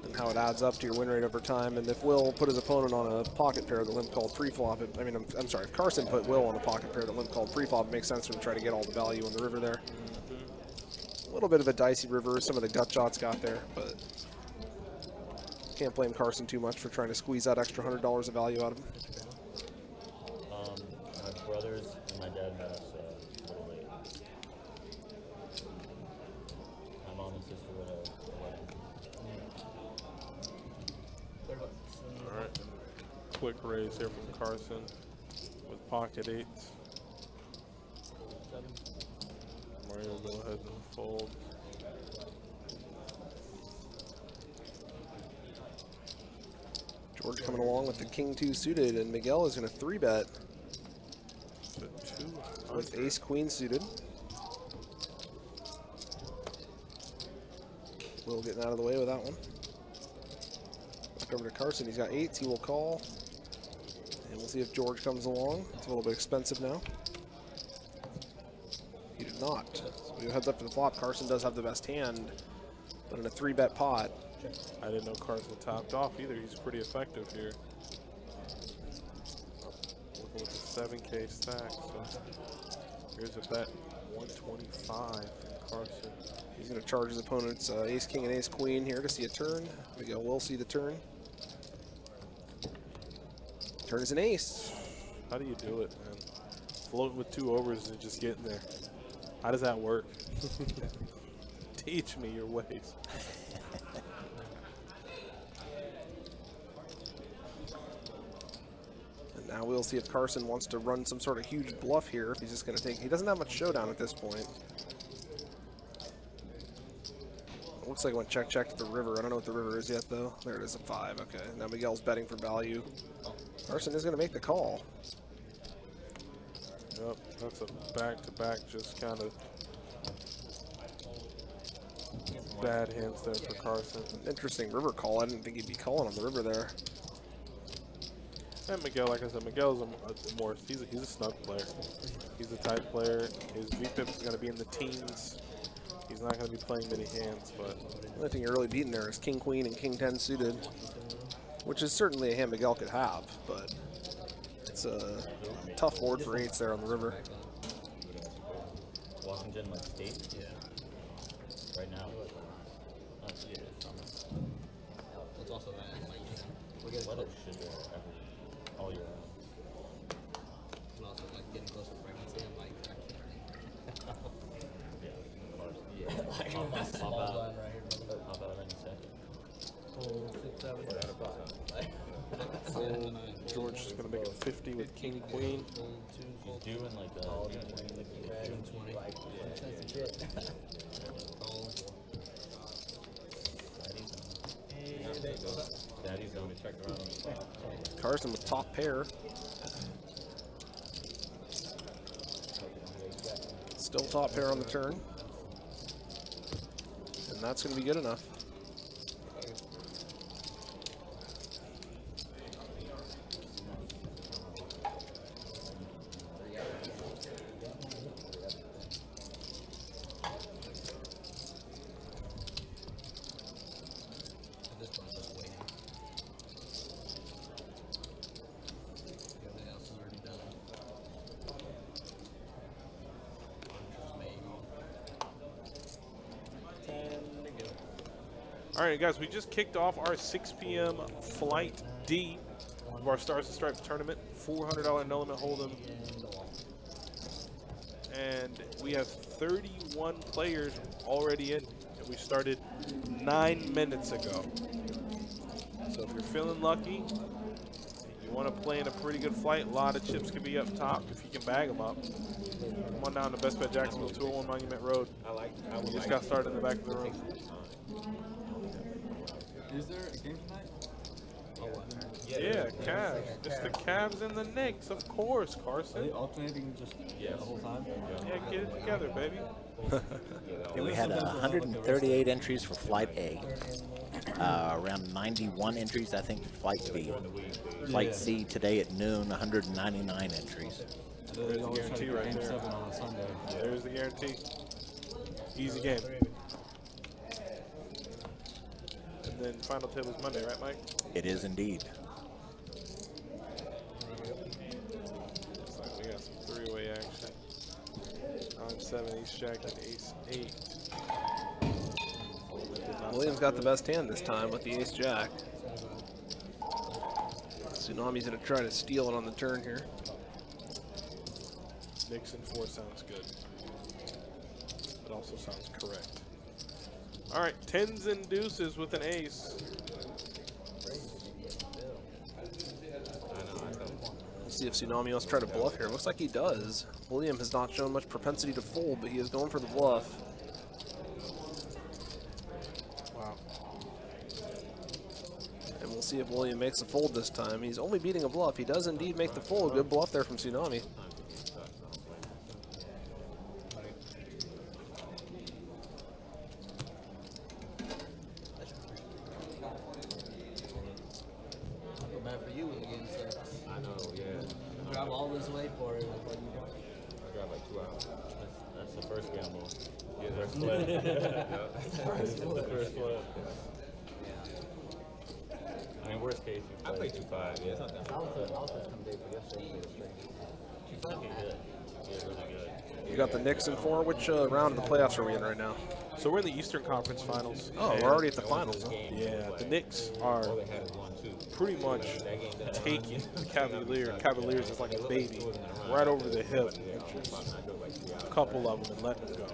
Speaker 11: and how it adds up to your win rate over time. And if Will put his opponent on a pocket pair that limp called pre-flop, I'm sorry, if Carson put Will on a pocket pair that limp called pre-flop, it makes sense for him to try to get all the value on the river there. A little bit of a dicey river, some of the gut shots got there, but can't blame Carson too much for trying to squeeze that extra $100 of value out of him.
Speaker 4: My brothers and my dad met us a little late. My mom and sister were at a wedding.
Speaker 2: All right. Quick raise here from Carson with pocket eights. Mario will go ahead and fold.
Speaker 11: George coming along with the king-2 suited, and Miguel is going to 3-bet with ace-queen suited. Will getting out of the way with that one. Back over to Carson. He's got eights. He will call. And we'll see if George comes along. It's a little bit expensive now. He did not. So we go heads up to the flop. Carson does have the best hand, but in a 3-bet pot.
Speaker 2: I didn't know Carson topped off either. He's pretty effective here. Looking with a 7K stack. So here's a bet, 125 from Carson.
Speaker 11: He's going to charge his opponent's ace-king and ace-queen here to see a turn. Miguel will see the turn. Turn is an ace.
Speaker 2: How do you do it, man? Float with 2 overs and just get in there. How does that work? Teach me your ways.
Speaker 11: And now we'll see if Carson wants to run some sort of huge bluff here. If he's just going to take, he doesn't have much showdown at this point. It looks like it went check to the river. I don't know what the river is yet though. There it is, a 5. Okay, now Miguel's betting for value. Carson is going to make the call.
Speaker 2: Yep, that's a back-to-back, just kind of bad hands there for Carson.
Speaker 11: Interesting river call. I didn't think he'd be calling on the river there.
Speaker 2: And Miguel, like I said, Miguel's he's a snug player. He's a tight player. His VPIP is going to be in the teens. He's not going to be playing many hands, but
Speaker 11: The only thing you're really beating there is king, queen, and king 10 suited, which is certainly a hand Miguel could have, but it's a tough board for eights there on the river.
Speaker 4: Washington, like state? Yeah. Right now?
Speaker 9: It's also that, like, we're getting
Speaker 4: Weather
Speaker 9: close.
Speaker 4: should all year round.
Speaker 9: And also, like, getting close to pregnancy, I'm like,
Speaker 4: Yeah, of course. Yeah. Pop out any second.
Speaker 9: 6, 7,
Speaker 2: George is going to make it 50 with king, queen.
Speaker 4: He's due in like June 20. Daddy's going to check around on the phone.
Speaker 11: Carson with top pair. Still top pair on the turn. And that's going to be good enough.
Speaker 2: All right, guys, we just kicked off our 6 p.m. Flight D of our Stars and Stripes tournament. $400 no limit hold'em. And we have 31 players already in. And we started 9 minutes ago. So if you're feeling lucky, you want to play in a pretty good flight, a lot of chips can be up top if you can bag them up. Come on down to BestBet Jacksonville, 201 Monument Road. We just got started in the back of the room.
Speaker 5: Is there a game tonight?
Speaker 2: Yeah, Cavs. It's the Cavs and the Knicks, of course,
Speaker 5: Are
Speaker 2: Carson.
Speaker 5: they alternating just the whole time?
Speaker 2: Yeah, get it together, baby.
Speaker 1: Okay, we had 138 entries for Flight A. Around 91 entries, I think, for Flight B. Flight C today at noon, 199 entries.
Speaker 2: There's the guarantee right
Speaker 5: Game
Speaker 2: there.
Speaker 5: 7 on a Sunday.
Speaker 2: There's the guarantee. Easy game. And then final table is Monday, right, Mike?
Speaker 1: It is indeed.
Speaker 2: Looks like we got some three-way action. 9-7, ace jack, and ace 8.
Speaker 11: Williams got the best hand this time with the ace jack. Tsunami's going to try to steal it on the turn here.
Speaker 2: Nixon 4 sounds good. It also sounds correct. All right, 10s and deuces with an ace.
Speaker 11: Let's see if Tsunami wants to try to bluff here. Looks like he does. William has not shown much propensity to fold, but he is going for the bluff.
Speaker 2: Wow.
Speaker 11: And we'll see if William makes a fold this time. He's only beating a bluff. He does indeed make the fold. Good bluff there from Tsunami.
Speaker 7: I feel bad for you with the game 6.
Speaker 4: I know, yeah.
Speaker 7: Drive all this way for it.
Speaker 4: I drive like 2 hours. That's the first gamble. Yeah, first flip. First flip. I mean, worst case, you play 2-5. Yeah, it's not that
Speaker 7: I was just come day for yesterday.
Speaker 4: She's looking good. Yeah, really good.
Speaker 11: You got the Knicks in 4. Which round of the playoffs are we in right now?
Speaker 2: So we're in the Eastern Conference Finals.
Speaker 11: Oh, we're already at the finals. Huh?
Speaker 2: Yeah, the Knicks are pretty much taking the Cavaliers is like a baby, right over the hip, and just a couple of them and letting them go.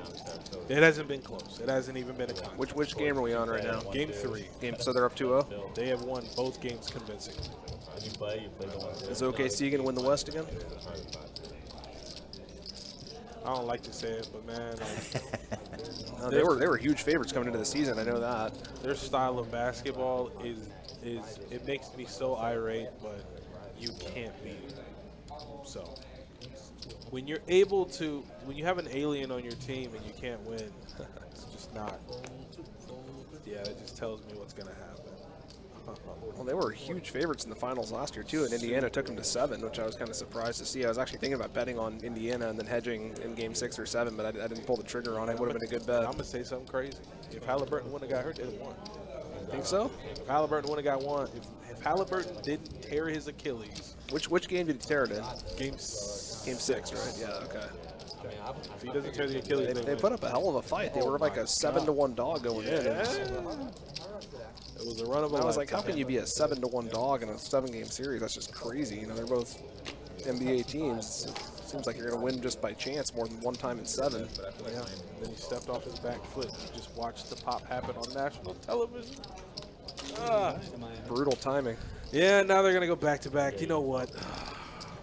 Speaker 2: It hasn't been close. It hasn't even been a contest.
Speaker 11: Which game are we on right now?
Speaker 2: Game 3.
Speaker 11: So they're up 2-0?
Speaker 2: They have won both games convincing.
Speaker 11: Is OKC going to win the West again?
Speaker 2: I don't like to say it, but man, like,
Speaker 11: they were huge favorites coming into the season. I know that.
Speaker 2: Their style of basketball is it makes me so irate, but you can't beat it. So when you're able to, when you have an alien on your team and you can't win, it's just not. Yeah, it just tells me what's gonna happen.
Speaker 11: Well, they were huge favorites in the finals last year, too, and Indiana took them to 7, which I was kind of surprised to see. I was actually thinking about betting on Indiana and then hedging in game 6 or 7, but I didn't pull the trigger on it. It would have been a good bet.
Speaker 2: I'm going to say something crazy. If Halliburton wouldn't have got hurt, they'd have won.
Speaker 11: Think so?
Speaker 2: If Halliburton wouldn't have got one, if Halliburton didn't tear his Achilles.
Speaker 11: Which game did he tear it in?
Speaker 2: Game
Speaker 11: 6, right? Yeah, okay.
Speaker 2: If he doesn't tear the Achilles,
Speaker 11: they put up a hell of a fight. They were like a 7-1 dog going in.
Speaker 2: It was a run of a
Speaker 11: I was like,
Speaker 2: lifetime.
Speaker 11: how can you be a 7-1 dog in a 7-game series? That's just crazy. You know, they're both NBA teams. It seems like you're going to win just by chance more than one time in 7.
Speaker 2: Yeah. Then he stepped off his back foot. You just watched the pop happen on national television.
Speaker 11: Brutal timing.
Speaker 2: Yeah, now they're going to go back-to-back. You know what?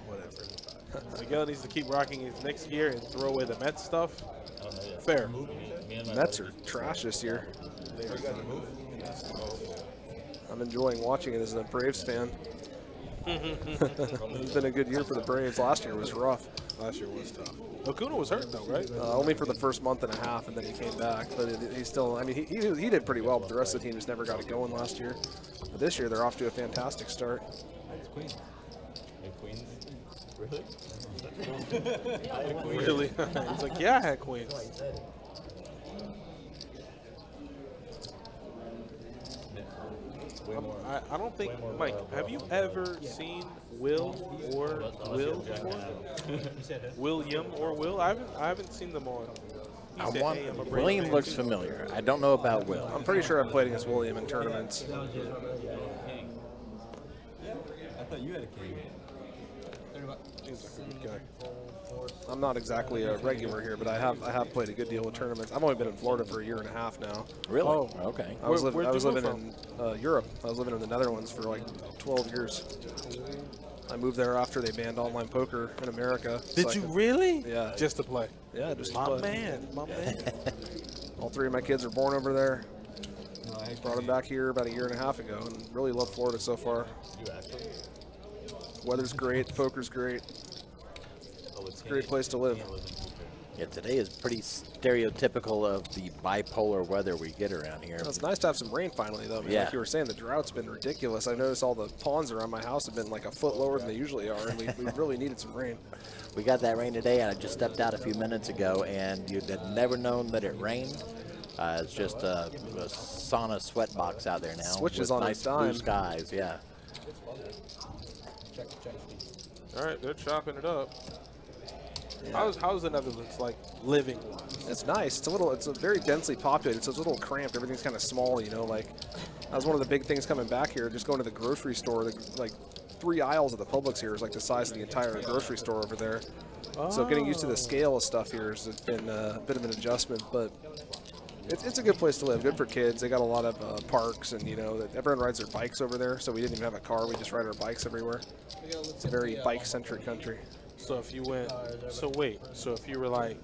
Speaker 2: Whatever. Miguel needs to keep rocking his next gear and throw away the Mets stuff. Fair.
Speaker 11: Mets are trash this year. I'm enjoying watching it as a Braves fan. It's been a good year for the Braves. Last year was rough.
Speaker 2: Last year was tough. Acuna was hurt though, right?
Speaker 11: Only for the first month and a half, and then he came back. But he still, I mean, he did pretty well, but the rest of the team just never got it going last year. But this year, they're off to a fantastic start.
Speaker 4: It's Queens. Hey, Queens? Really?
Speaker 2: Really? He's like, yeah, I had Queens. I don't think, Mike, have you ever seen Will or Will before? William or Will? I haven't seen them on.
Speaker 1: William looks familiar. I don't know about Will.
Speaker 11: I'm pretty sure I've played against William in tournaments.
Speaker 5: I thought you had a king.
Speaker 11: Seems like a good guy. I'm not exactly a regular here, but I have played a good deal of tournaments. I've only been in Florida for a year and a half now.
Speaker 1: Really?
Speaker 2: Oh,
Speaker 1: okay.
Speaker 11: I was living in Europe. I was living in the Netherlands for like 12 years. I moved there after they banned online poker in America.
Speaker 2: Did you really?
Speaker 11: Yeah.
Speaker 2: Just to play?
Speaker 11: Yeah, just to
Speaker 2: My
Speaker 11: play.
Speaker 2: man.
Speaker 11: All 3 of my kids were born over there. Brought them back here about a year and a half ago, and really love Florida so far. Weather's great, the poker's great. It's a great place to live.
Speaker 1: Yeah, today is pretty stereotypical of the bipolar weather we get around here.
Speaker 11: It's nice to have some rain finally, though. I mean,
Speaker 1: Yeah.
Speaker 11: Like you were saying, the drought's been ridiculous. I noticed all the ponds around my house have been like a foot lower than they usually are, and we really needed some rain.
Speaker 1: We got that rain today, and I just stepped out a few minutes ago, and you'd have never known that it rained. It's just a sauna sweat box out there now.
Speaker 11: Switches
Speaker 1: with
Speaker 11: on
Speaker 1: nice
Speaker 11: its dime.
Speaker 1: blue skies, yeah.
Speaker 2: All right, they're chopping it up. How's the Netherlands like living?
Speaker 11: It's nice. It's a very densely populated, so it's a little cramped. Everything's kind of small, you know. Like that was one of the big things coming back here. Just going to the grocery store, like 3 aisles of the Publix here is like the size of the entire grocery store over there. So getting used to the scale of stuff here has been a bit of an adjustment, but it's a good place to live. Good for kids. They got a lot of parks, and you know everyone rides their bikes over there. So we didn't even have a car. We just ride our bikes everywhere. It's a very bike-centric country.
Speaker 2: So if you went, so if you were like,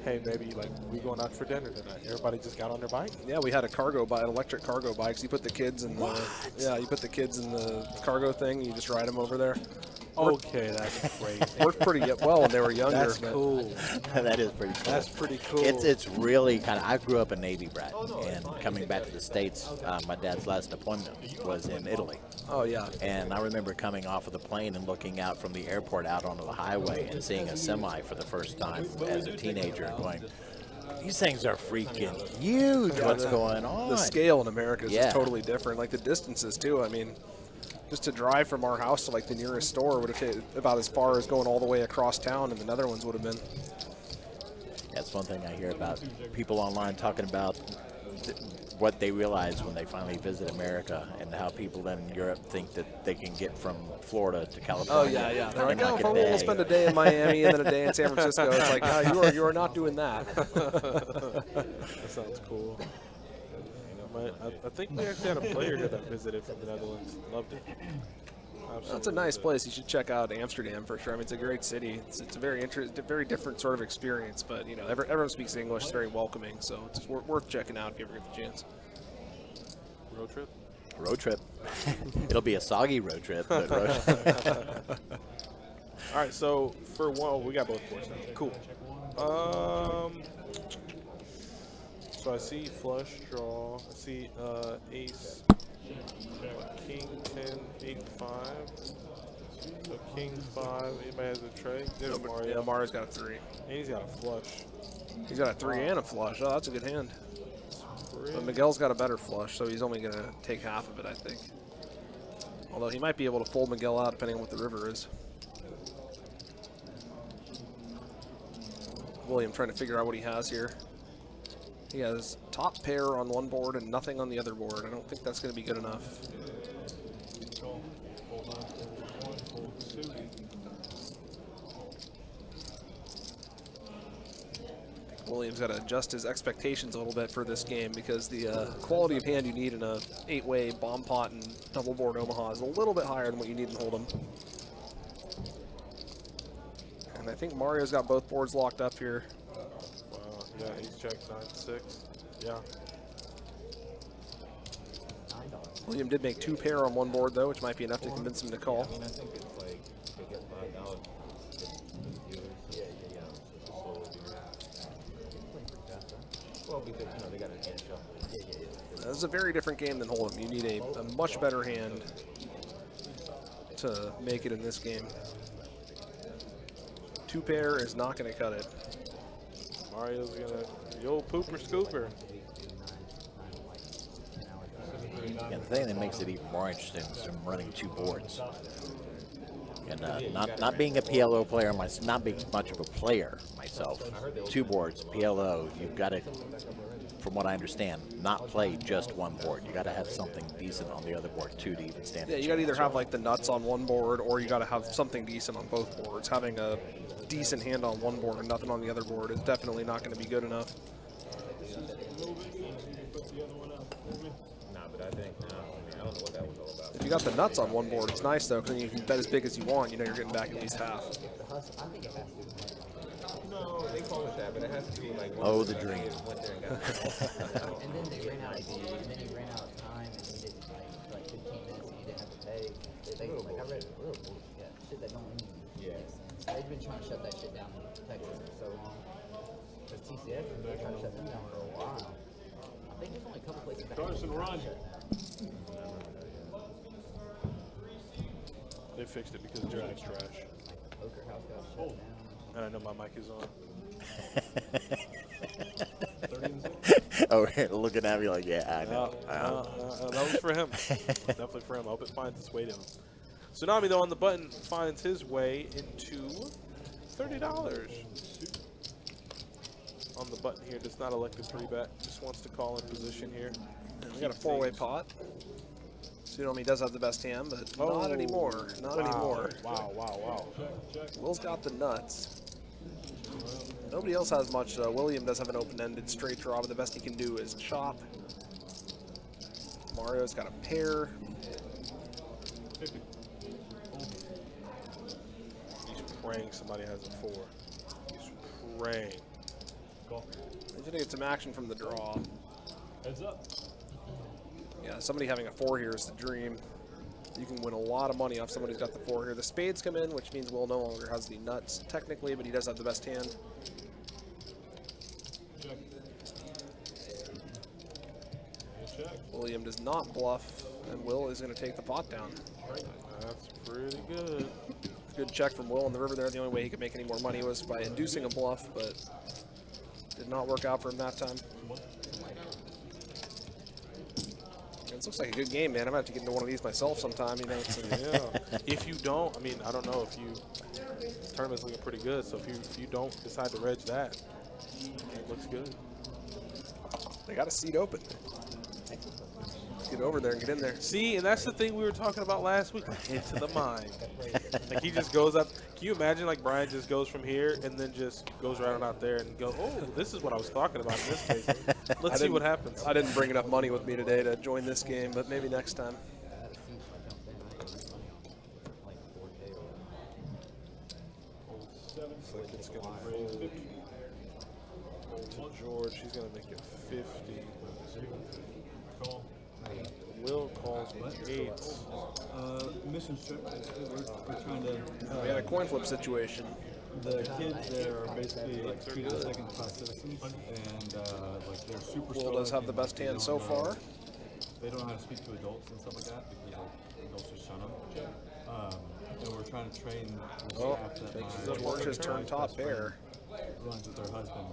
Speaker 2: hey, maybe like we going out for dinner tonight, everybody just got on their bike?
Speaker 11: Yeah, we had an electric cargo bikes. You put the kids in the cargo thing. You just ride them over there.
Speaker 2: Okay, that's great.
Speaker 11: Worked pretty well when they were younger.
Speaker 2: That's cool.
Speaker 1: That is pretty cool.
Speaker 2: That's pretty cool.
Speaker 1: It's really kind of. I grew up a Navy brat, and coming back to the States, my dad's last deployment was in Italy.
Speaker 11: Oh yeah.
Speaker 1: And I remember coming off of the plane and looking out from the airport out onto the highway and seeing a semi for the first time as a teenager, and going, these things are freaking huge. What's going on?
Speaker 11: The scale in America is
Speaker 1: Yeah.
Speaker 11: just totally different. Like the distances too. I mean, just to drive from our house to like the nearest store would have taken about as far as going all the way across town in the Netherlands would have been.
Speaker 1: That's one thing I hear about people online talking about what they realize when they finally visit America, and how people in Europe think that they can get from Florida to California.
Speaker 11: Oh yeah. They're
Speaker 1: in
Speaker 11: like,
Speaker 1: a
Speaker 11: we'll
Speaker 1: day.
Speaker 11: spend a day in Miami and then a day in San Francisco. It's like, no, you are not doing that.
Speaker 2: That sounds cool. I think we actually had a player here that visited from the Netherlands. Loved it.
Speaker 11: That's a nice place. You should check out Amsterdam for sure. I mean, it's a great city. It's a very very different sort of experience. But you know, everyone speaks English. It's very welcoming. So it's worth checking out if you ever get the chance.
Speaker 2: Road trip?
Speaker 1: Road trip. It'll be a soggy road trip. But
Speaker 2: All right, so for one, we got both boards now. Cool. So I see flush draw. I see ace, king 10, 8, 5. So king 5. Anybody has a tray? There's Mario.
Speaker 11: Yeah, Mario's got a 3.
Speaker 2: And he's got a flush.
Speaker 11: He's got a 3 and a flush. Oh, that's a good hand. But Miguel's got a better flush, so he's only going to take half of it, I think. Although he might be able to fold Miguel out depending on what the river is. William trying to figure out what he has here. He has top pair on one board and nothing on the other board. I don't think that's going to be good enough. William's got to adjust his expectations a little bit for this game, because the quality of hand you need in a 8-way bomb pot and double board Omaha is a little bit higher than what you need in Hold'em. And I think Mario's got both boards locked up here.
Speaker 2: Yeah, ace jack 9, 6. Yeah.
Speaker 11: William did make 2 pair on one board though, which might be enough to convince him to call.
Speaker 4: I mean, I think it's like they get $5. Well, because you know they got a hand shuffle.
Speaker 11: This is a very different game than Hold'em. You need a much better hand to make it in this game. 2 pair is not going to cut it.
Speaker 2: Mario's gonna, the old pooper scooper.
Speaker 1: the thing that makes it even more interesting is him running 2 boards. And not being a PLO player, not being much of a player myself, 2 boards, PLO, you've got to, from what I understand, not play just one board. You got to have something decent on the other board too to even stand.
Speaker 11: Yeah, you got to either have like the nuts on one board, or you got to have something decent on both boards. Having a decent hand on one board and nothing on the other board is definitely not going to be good enough.
Speaker 4: Nah, but I think now, I don't know what that was all about.
Speaker 11: If you got the nuts on one board, it's nice though, because then you can bet as big as you want. You know you're getting back at least half.
Speaker 4: No, they call it that, but it has to be like.
Speaker 1: Oh, the dream.
Speaker 7: And then they ran out. And then he ran out of time, and he did like 15 minutes, and he didn't have to pay. They like I read shit that don't even make sense. They've been trying to shut that shit down in Texas for so long. Because TCF has been trying to shut them down for a while. I think there's only a couple places that
Speaker 8: Carson, run.
Speaker 2: They fixed it because Jerry's trash.
Speaker 7: Poker house got shut down.
Speaker 2: And I know my mic is on.
Speaker 1: Oh, looking at me like, yeah, I know.
Speaker 2: That was for him. Definitely for him. I hope it finds its way to him. Tsunami, though, on the button finds his way into $30. On the button here, does not elect a 3-bet. Just wants to call in position here.
Speaker 11: We got a 4-way pot. Tsunami does have the best hand, but not anymore. Not anymore.
Speaker 2: Wow.
Speaker 11: Will's got the nuts. Nobody else has much. William does have an open-ended straight draw, but the best he can do is chop. Mario's got a pair.
Speaker 2: He's praying somebody has a 4. He's praying.
Speaker 11: He's gonna get some action from the draw.
Speaker 8: Heads up.
Speaker 11: Yeah, somebody having a 4 here is the dream. You can win a lot of money off somebody who's got the 4 here. The spades come in, which means Will no longer has the nuts technically, but he does have the best hand.
Speaker 8: Check. Check.
Speaker 11: William does not bluff, and Will is going to take the pot down.
Speaker 2: That's pretty good.
Speaker 11: Good check from Will on the river there. The only way he could make any more money was by inducing a bluff, but did not work out for him that time. This looks like a good game, man. I'm going to have to get into one of these myself sometime. You know,
Speaker 2: Yeah. If you don't, I mean, I don't know if you. This tournament's looking pretty good, so if you don't decide to reg that, it looks good.
Speaker 11: They got a seat open. Get over there and get in there.
Speaker 2: See, and that's the thing we were talking about last week. Into the mind. Like he just goes up. Can you imagine like Brian just goes from here and then just goes right on out there and go, oh, this is what I was talking about in this case. Let's see what happens.
Speaker 11: I didn't bring enough money with me today to join this game, but maybe next time.
Speaker 2: Looks like it's going to raise 50. To George, he's going to make it 50.
Speaker 8: Call.
Speaker 2: Will calls with 8.
Speaker 5: Mission trip. We're trying to.
Speaker 11: We had a coin flip situation.
Speaker 5: The kids there are basically like treated as second-class citizens, and like they're super.
Speaker 11: Will does have the best hand so far.
Speaker 5: They don't know how to speak to adults and stuff like that because like, adults just shun them. And we're trying to train the staff that
Speaker 11: George has turned top pair.
Speaker 5: Runs with her husband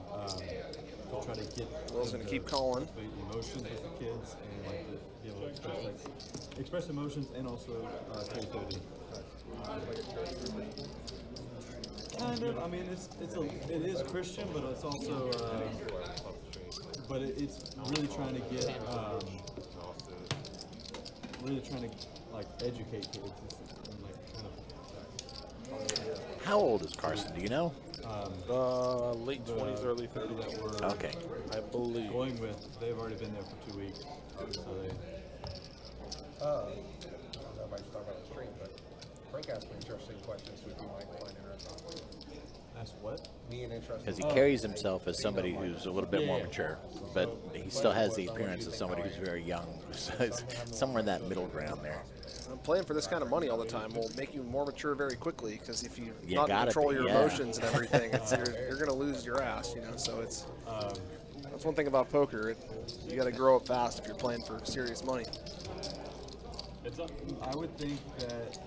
Speaker 5: to try to get.
Speaker 11: Will's going to keep calling.
Speaker 5: The emotions with the kids and like to be able to express emotions and also creativity. Kind of. I mean, it is Christian, but it's also but it's really trying to get like educate kids and like kind of.
Speaker 1: How old is Carson? Do you know?
Speaker 2: Late 20s, early 30s.
Speaker 5: That we're
Speaker 1: Okay.
Speaker 2: I believe.
Speaker 5: going with. They've already been there for 2 weeks, so they.
Speaker 10: I don't know if I should talk about the stream, but Frank asked me interesting questions which you might find interesting.
Speaker 5: Ask what?
Speaker 10: Me and interesting.
Speaker 1: Because he carries himself as somebody who's a little bit more mature, but he still has the appearance of somebody who's very young. So it's somewhere in that middle ground there.
Speaker 11: Playing for this kind of money all the time will make you more mature very quickly because if you
Speaker 1: You
Speaker 11: not
Speaker 1: gotta
Speaker 11: control
Speaker 1: be,
Speaker 11: your
Speaker 1: yeah.
Speaker 11: emotions and everything, you're going to lose your ass, you know. So it's that's one thing about poker. You got to grow up fast if you're playing for serious money.
Speaker 5: I would think that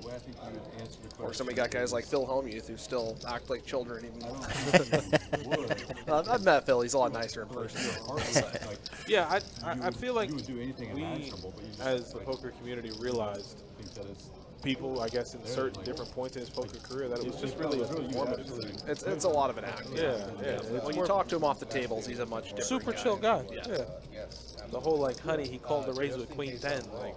Speaker 5: the way I think you would answer the question.
Speaker 11: Or somebody got guys like Phil Hellmuth who still act like children.
Speaker 5: Would.
Speaker 11: I've met Phil. He's a lot nicer in person.
Speaker 2: Yeah, I feel like
Speaker 5: you would do anything
Speaker 2: we,
Speaker 5: imaginable, but you just,
Speaker 2: as the poker community, realized
Speaker 5: think that it's
Speaker 2: people, I guess, in certain different points in his poker career, that it was just really a performative thing.
Speaker 11: It's a lot of an act.
Speaker 2: Yeah.
Speaker 11: When you talk to him off the tables, he's a much different
Speaker 2: Super
Speaker 11: guy.
Speaker 2: chill guy.
Speaker 11: Yeah.
Speaker 10: Yes.
Speaker 2: The whole like, honey, he called the raise with queen 10. Like,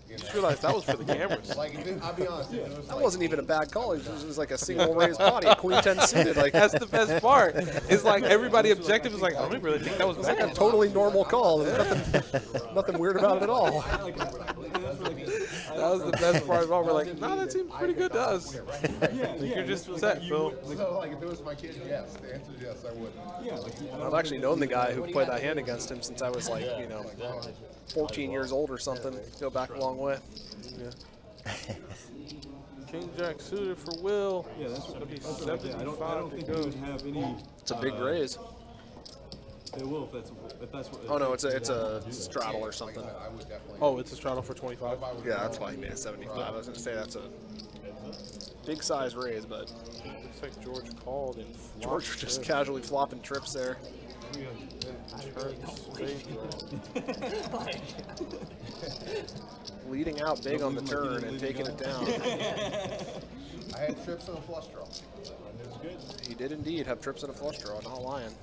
Speaker 2: you just realized that was for the cameras.
Speaker 10: Like, I'll be honest, it was
Speaker 11: That
Speaker 10: like,
Speaker 11: wasn't even a bad call. It was like a single raised body, a queen 10 suited. Like
Speaker 2: That's the best part. It's like everybody objective is like, I don't really think that was
Speaker 11: it's like a
Speaker 2: bad.
Speaker 11: totally normal call. There's nothing weird about it at all.
Speaker 2: That was the best part of all. We're like, no, that seems pretty good to us. You're just upset, Phil.
Speaker 10: so, like, if it was my kid, yes. The answer is yes, I would.
Speaker 11: I've actually known the guy who played that hand against him since I was like, 14 years old or something. Go back a long way.
Speaker 2: King Jack suited for Will.
Speaker 5: Yeah, that's
Speaker 2: Gonna be
Speaker 5: what I
Speaker 2: 75
Speaker 5: don't
Speaker 2: to
Speaker 5: think
Speaker 2: go.
Speaker 5: we would have any.
Speaker 11: It's a big raise.
Speaker 5: They will if that's what.
Speaker 11: Oh no, it's a straddle or something.
Speaker 10: I would definitely.
Speaker 2: Oh, it's a straddle for 25.
Speaker 11: Yeah, that's why he made it 75. I was gonna say that's a big size raise, but
Speaker 2: Looks like George called and flopped
Speaker 11: George just
Speaker 2: it.
Speaker 11: casually flopping trips there. Leading out big on the turn and taking it down.
Speaker 10: I had trips and a flush draw.
Speaker 11: He did indeed have trips and a flush draw, not lying.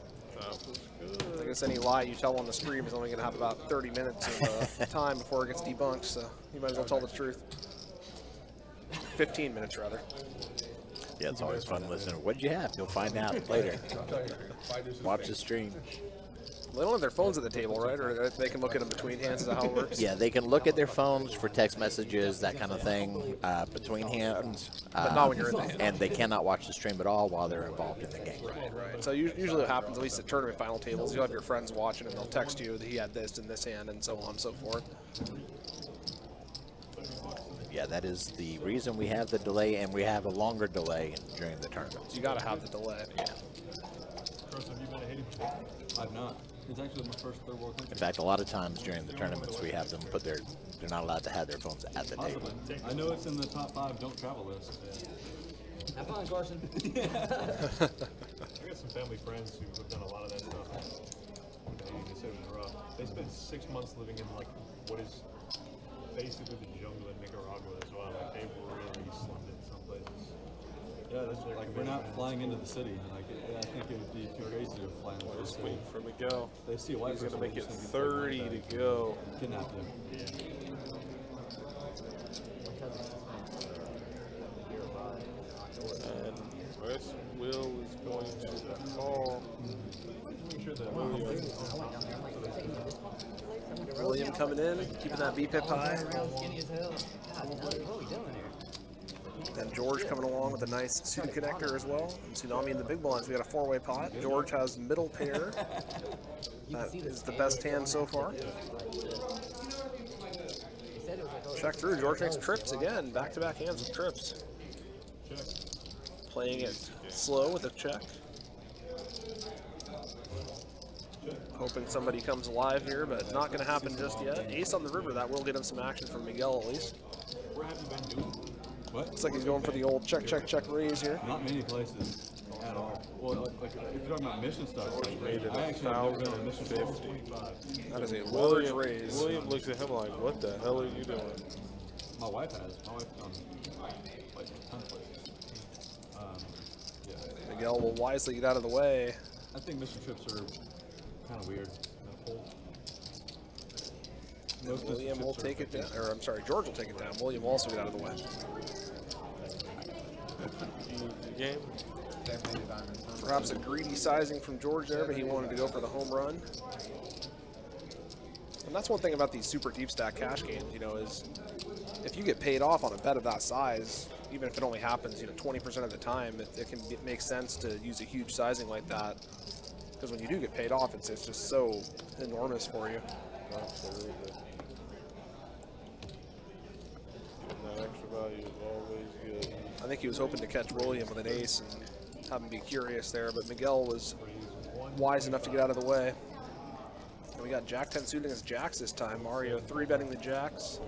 Speaker 11: I guess any lie you tell on the stream is only going to have about 30 minutes of time before it gets debunked, so you might as well tell the truth. 15 minutes, rather.
Speaker 1: Yeah, it's always fun listening. What'd you have? You'll find out later. Watch the stream.
Speaker 11: They don't have their phones at the table, right? Or they can look at them between hands. Is that how it works?
Speaker 1: Yeah, they can look at their phones for text messages, that kind of thing, between hands.
Speaker 11: But not when you're in the hand.
Speaker 1: And they cannot watch the stream at all while they're involved in the game.
Speaker 11: Right. So usually what happens, at least at tournament final tables, you'll have your friends watching and they'll text you that he had this in this hand and so on and so forth.
Speaker 1: Yeah, that is the reason we have the delay, and we have a longer delay during the tournaments.
Speaker 11: You got to have the delay.
Speaker 1: Yeah.
Speaker 8: Chris, have you been to Haiti before?
Speaker 5: I've not. It's actually my first third world country.
Speaker 1: In fact, a lot of times during the tournaments, we have them put they're not allowed to have their phones at the table.
Speaker 5: Possibly. I know it's in the top 5 don't travel list.
Speaker 7: Have fun, Carson.
Speaker 8: I got some family friends who have done a lot of that stuff. They said it was rough. They spent 6 months living in like what is basically the jungle in Nicaragua as well. Like they really slummed in some places.
Speaker 5: Yeah, that's like we're not flying into the city. Like I think it would be too crazy to fly into the
Speaker 2: Just
Speaker 5: city.
Speaker 2: waiting for Miguel.
Speaker 5: They see a white
Speaker 2: He's
Speaker 5: person,
Speaker 2: going to make
Speaker 5: they're
Speaker 2: it
Speaker 5: just gonna be
Speaker 2: 30
Speaker 5: like
Speaker 2: to go.
Speaker 5: kidnap them.
Speaker 2: And West Will is going to call.
Speaker 11: William coming in, keeping that BPIP high. And George coming along with a nice suited connector as well. And Tsunami in the big blinds. We got a 4-way pot. George has middle pair. That is the best hand so far. Check through. George makes trips again. Back-to-back hands with trips. Playing it slow with a check. Hoping somebody comes alive here, but not going to happen just yet. Ace on the river. That will get him some action from Miguel at least.
Speaker 8: Where have you been doing?
Speaker 5: What?
Speaker 11: Looks like he's going for the old check, check, check raise here.
Speaker 5: Not many places at all. Well, like if you're talking about mission stuff,
Speaker 2: Made it
Speaker 5: I actually have never been on a mission stuff.
Speaker 2: 1,050.
Speaker 11: That is a large
Speaker 2: William,
Speaker 11: raise.
Speaker 2: William looks at him like, what the hell are you doing?
Speaker 5: My wife has. My wife's done like a ton of places. Yeah.
Speaker 11: Miguel will wisely get out of the way.
Speaker 5: I think mission trips are kind of weird. Most
Speaker 11: William will take it down, or I'm sorry, George will take it down. William will also get out of the way.
Speaker 2: The game.
Speaker 11: Perhaps a greedy sizing from George there, but he wanted to go for the home run. And that's one thing about these super deep stack cash games, is if you get paid off on a bet of that size, even if it only happens, 20% of the time, it can make sense to use a huge sizing like that. Because when you do get paid off, it's just so enormous for you.
Speaker 2: Absolutely. That extra value is always good.
Speaker 11: I think he was hoping to catch William with an ace and have him be curious there, but Miguel was wise enough to get out of the way. And we got Jack 10 suited against Jacks this time. Mario 3-betting the Jacks.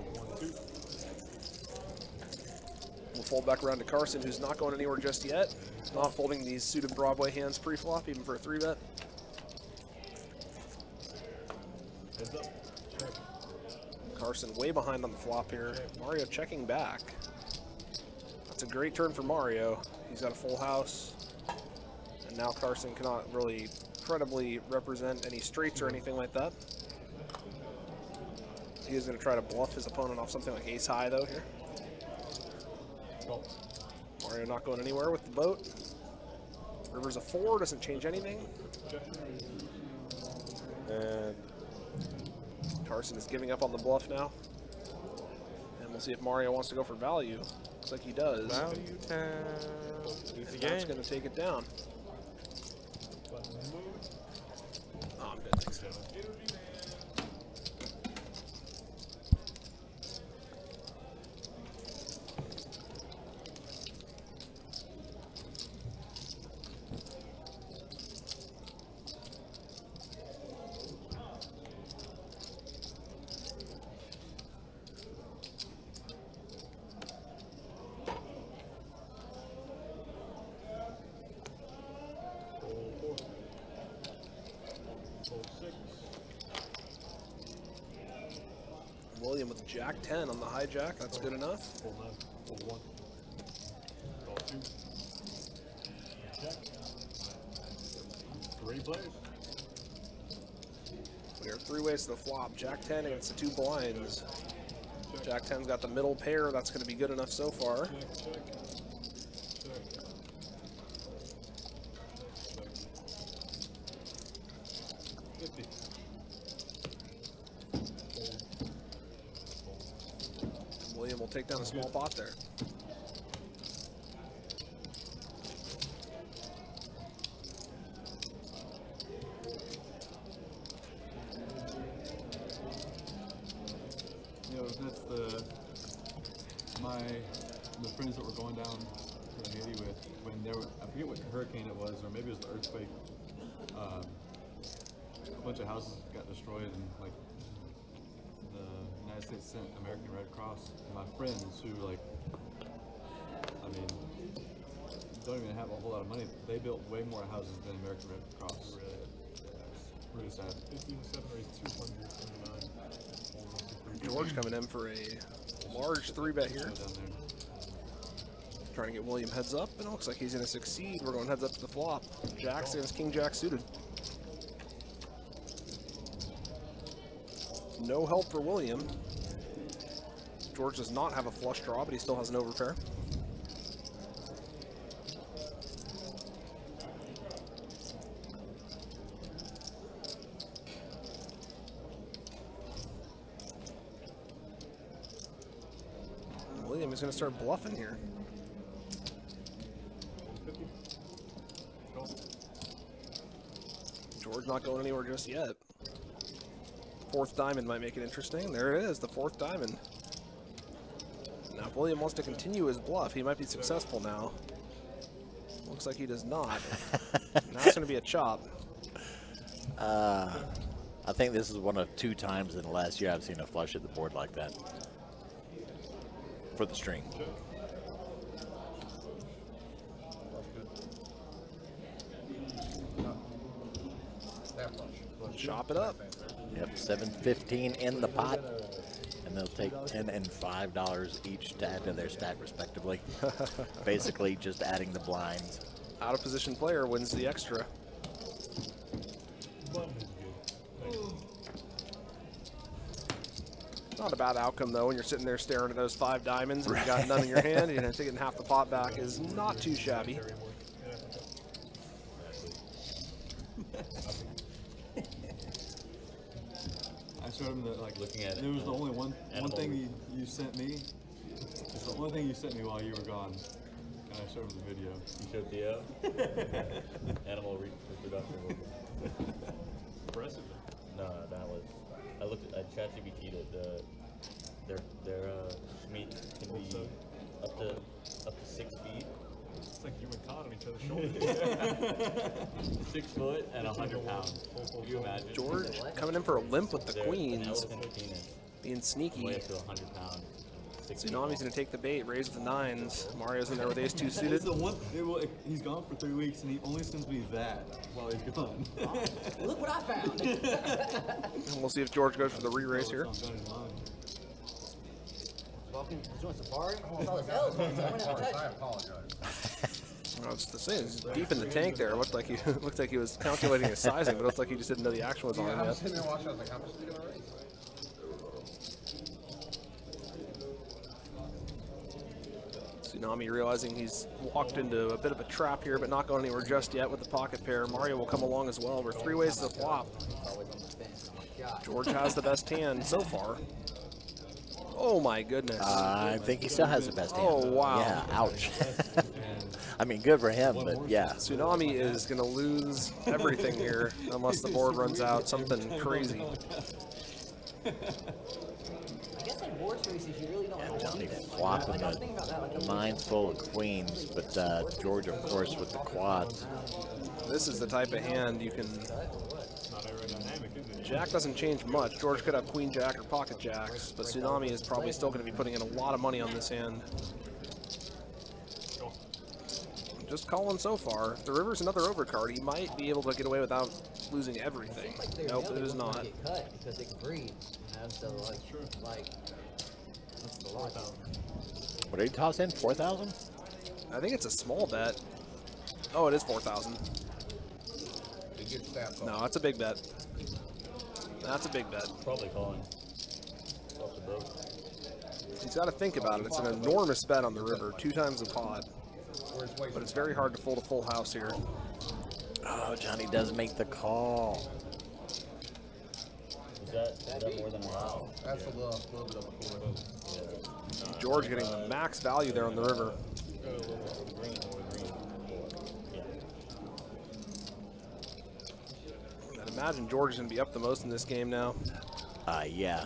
Speaker 11: We'll fold back around to Carson, who's not going anywhere just yet. Not folding these suited Broadway hands pre-flop, even for a 3-bet.
Speaker 8: Heads up.
Speaker 11: Carson way behind on the flop here. Mario checking back. That's a great turn for Mario. He's got a full house. And now Carson cannot really credibly represent any straights or anything like that. He is going to try to bluff his opponent off something like ace high, though, here. Mario not going anywhere with the boat. River's a 4, doesn't change anything. And Carson is giving up on the bluff now. And we'll see if Mario wants to go for value. Looks like he does.
Speaker 2: Value time. Easy game.
Speaker 11: That's going to take it down. Oh, I'm good. Thanks. William with Jack 10 on the hijack. That's good enough.
Speaker 8: Full 9, full 1. Call 2. Check. 3 players.
Speaker 11: We are 3 ways to the flop. Jack 10 against the 2 blinds. Jack 10's got the middle pair. That's going to be good enough so far.
Speaker 8: Check, check. Check.
Speaker 11: William will take down a small pot there.
Speaker 5: You know, that's the friends that were going down to Haiti with when there was, I forget what hurricane it was, or maybe it was the earthquake. A bunch of houses got destroyed, and like the United States sent American Red Cross. And my friends who, like, I mean, don't even have a whole lot of money, they built way more houses than American Red Cross. Really sad.
Speaker 8: 15-7 raised 229.
Speaker 11: George coming in for a large 3-bet here. Trying to get William heads up, and it looks like he's going to succeed. We're going heads up to the flop. Jacks against King Jack suited. No help for William. George does not have a flush draw, but he still has an overpair. William is going to start bluffing here. George not going anywhere just yet. 4th diamond might make it interesting. There it is, the 4th diamond. Now, if William wants to continue his bluff, he might be successful now. Looks like he does not. Now it's going to be a chop.
Speaker 1: I think this is one of 2 times in the last year I've seen a flush at the board like that. For the string.
Speaker 11: Chop it up.
Speaker 1: Yep, 715 in the pot, and they'll take $10 and $5 each to add to their stack respectively. Basically, just adding the blinds.
Speaker 11: Out of position player wins the extra. Not a bad outcome though when you're sitting there staring at those 5 diamonds and you got none in your hand. You know, taking half the pot back is not too shabby.
Speaker 5: I showed him that, like,
Speaker 4: Looking at it,
Speaker 5: there was the only one thing you sent me. It's the only thing you sent me while you were gone. And I showed him the video.
Speaker 4: You showed Theo? Animal reproduction.
Speaker 8: Impressive.
Speaker 4: No, that was. I looked at ChatGPT their meat can be up to 6 feet.
Speaker 8: It's like you and Todd on each other's shoulders.
Speaker 4: 6 foot and 100 pounds. Can you imagine?
Speaker 11: George coming in for a limp with the
Speaker 4: They're
Speaker 11: queens,
Speaker 4: elephant penis.
Speaker 11: being sneaky.
Speaker 4: Weigh up to 100 pounds.
Speaker 11: Tsunami's going to take the bait, raise the 9s. Mario's in there with ace-2 suited.
Speaker 5: It's the one. He's gone for 3 weeks and he only sends me that while he's gone.
Speaker 7: Look what I found.
Speaker 11: And we'll see if George goes for the re-raise here.
Speaker 7: walking, he's doing safari.
Speaker 10: Oh, I apologize.
Speaker 11: I was the same. It's deep in the tank there. It looked like he looked like he was calculating his sizing, but it looked like he just didn't know the action was on
Speaker 10: Yeah, I
Speaker 11: him
Speaker 10: was
Speaker 11: yet.
Speaker 10: sitting there watching. I was like, how much is he gonna raise?
Speaker 11: Tsunami realizing he's walked into a bit of a trap here, but not going anywhere just yet with the pocket pair. Mario will come along as well. We're 3 ways to the flop.
Speaker 7: Always on the fence. I'm like, God.
Speaker 11: George has the best hand so far. Oh my goodness.
Speaker 1: I think he still has the best hand.
Speaker 11: Oh, wow.
Speaker 1: Yeah, ouch. I mean, good for him, but yeah.
Speaker 11: Tsunami is going to lose everything here unless the board runs out something crazy.
Speaker 7: I guess in horse races, you really don't know
Speaker 1: Johnny
Speaker 7: anything.
Speaker 1: flopping
Speaker 7: Like, I was thinking about that, like,
Speaker 1: the nine's full of queens, but George, of course, with the quads.
Speaker 11: This is the type of hand you can...
Speaker 8: Not aerodynamic, is it?
Speaker 11: Jack doesn't change much. George could have queen jack or pocket jacks, but Tsunami is probably still going to be putting in a lot of money on this hand. Just calling so far. If the river's another overcard, he might be able to get away without losing everything. Nope, it is not.
Speaker 7: Get cut because it can breathe. You know, so like what's the loss?
Speaker 1: What did he toss in? 4,000?
Speaker 11: I think it's a small bet. Oh, it is 4,000.
Speaker 10: It gets that
Speaker 11: No, that's a big bet. That's a big bet.
Speaker 4: Probably calling. Off the boat.
Speaker 11: He's got to think about it. It's an enormous bet on the river, 2 times the pot. But it's very hard to fold a full house here.
Speaker 1: Oh, Johnny does make the call.
Speaker 4: Is that more than a half?
Speaker 10: That's a little bit of a four.
Speaker 11: George getting the max value there on the river. I'd imagine George is going to be up the most in this game now.
Speaker 1: Yeah.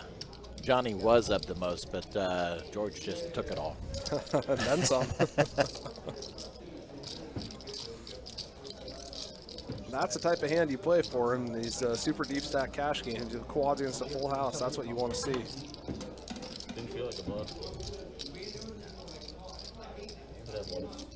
Speaker 1: Johnny was up the most, but George just took it all.
Speaker 11: And then some. That's the type of hand you play for in these super deep stack cash games. The quads against a full house. That's what you want to see.
Speaker 4: Didn't feel like a bluff. Could have bluffs.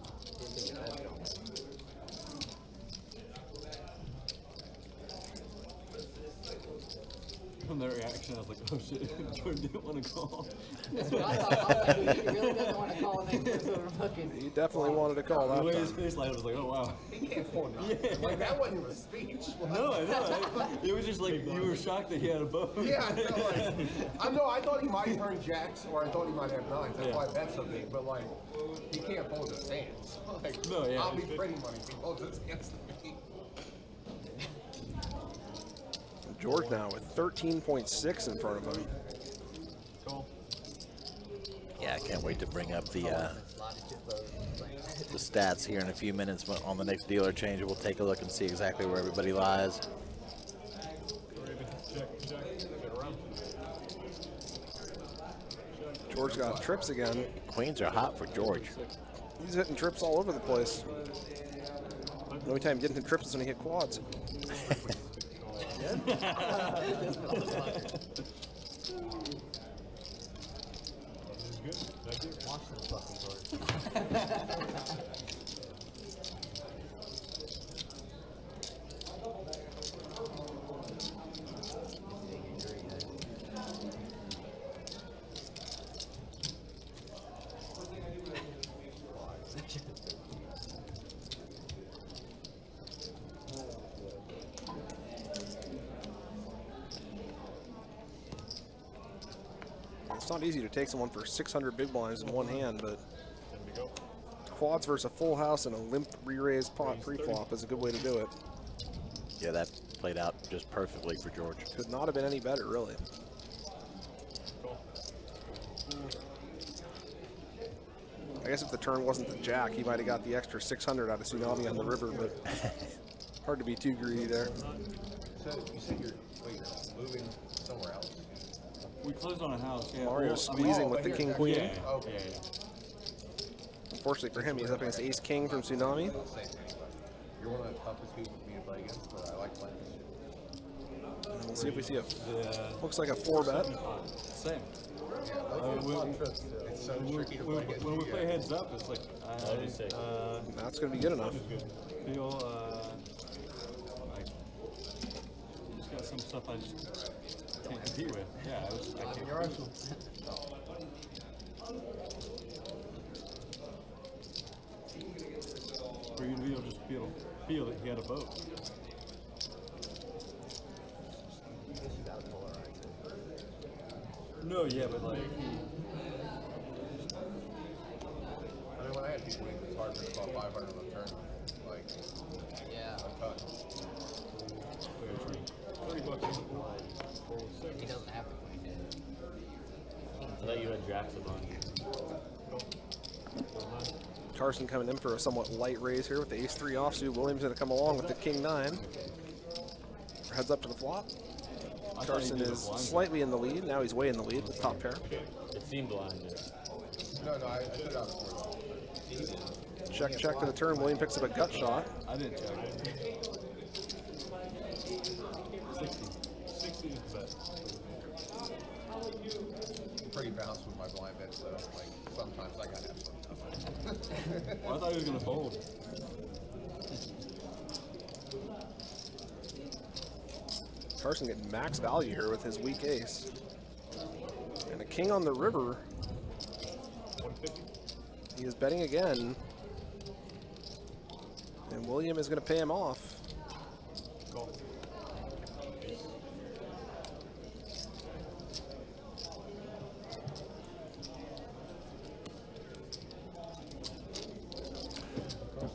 Speaker 5: From their reaction, I was like, oh shit, Jordan didn't want to call.
Speaker 7: That's what I thought. He really doesn't want to call and then goes over fucking.
Speaker 11: He definitely wanted to call
Speaker 5: The
Speaker 11: that
Speaker 5: way his
Speaker 11: time.
Speaker 5: face lighted, I was like, oh wow.
Speaker 10: He can't fold nothing. Like, that wasn't a speech.
Speaker 5: No, I know. It was just like, you were shocked that he had a bow.
Speaker 10: Yeah, I know. Like, I know. I thought he might turn jacks, or I thought he might have nines. That's why I bet so big. But like, he can't fold his hands. Like,
Speaker 5: No, yeah,
Speaker 10: I'll be
Speaker 5: he-
Speaker 10: pretty money if he folds his hands to me.
Speaker 11: George now with 13.6 in front of him.
Speaker 1: Yeah, I can't wait to bring up the stats here in a few minutes on the next dealer change. We'll take a look and see exactly where everybody lies.
Speaker 11: George got trips again.
Speaker 1: Queens are hot for George.
Speaker 11: He's hitting trips all over the place. The only time he didn't hit trips is when he hit quads. It's not easy to take someone for 600 big blinds in one hand, but quads versus a full house and a limp re-raised pot pre-flop is a good way to do it.
Speaker 1: Yeah, that played out just perfectly for George.
Speaker 11: Could not have been any better, really. I guess if the turn wasn't the jack, he might have got the extra 600 out of Tsunami on the river, but hard to be too greedy there.
Speaker 10: So you said you're moving somewhere else.
Speaker 5: We closed on a house, yeah.
Speaker 11: Mario squeezing with the king-queen.
Speaker 5: Yeah,
Speaker 10: Okay.
Speaker 5: yeah.
Speaker 11: Unfortunately for him, he's up against ace-king from Tsunami.
Speaker 10: Same thing. You're one of the toughest people for me to play against, but I like playing this shit.
Speaker 11: And we'll see if we see a,
Speaker 5: The
Speaker 11: looks like a 4-bet.
Speaker 5: same.
Speaker 10: Yeah, those are fun trips. It's so tricky to play against
Speaker 5: When we
Speaker 10: you
Speaker 5: play
Speaker 10: guys.
Speaker 5: heads up, it's like,
Speaker 4: That'd be sick.
Speaker 11: That's going to be good enough.
Speaker 5: feel, like, you just got some stuff I just can't compete with. Yeah, I can't. For you to be able to just feel that he had a vote. No, yeah, but like.
Speaker 10: I mean, when I had people, it was hard to call 500 on the turn. Like,
Speaker 7: Yeah.
Speaker 10: a cut.
Speaker 7: He doesn't have the queen.
Speaker 4: I thought you had Jacksonville.
Speaker 11: Carson coming in for a somewhat light raise here with the ace-3 offsuit. Williams going to come along with the king-9. Heads up to the flop. Carson is slightly in the lead. Now he's way in the lead with top pair.
Speaker 4: It seemed blind there.
Speaker 10: No, I took it out before.
Speaker 11: Check to the turn. William picks up a gut shot.
Speaker 5: I didn't check. 60 is the best.
Speaker 10: Pretty balanced with my blind bet, so like sometimes I gotta have some.
Speaker 5: Well, I thought he was gonna fold.
Speaker 11: Carson getting max value here with his weak ace. And a king on the river. He is betting again. And William is going to pay him off.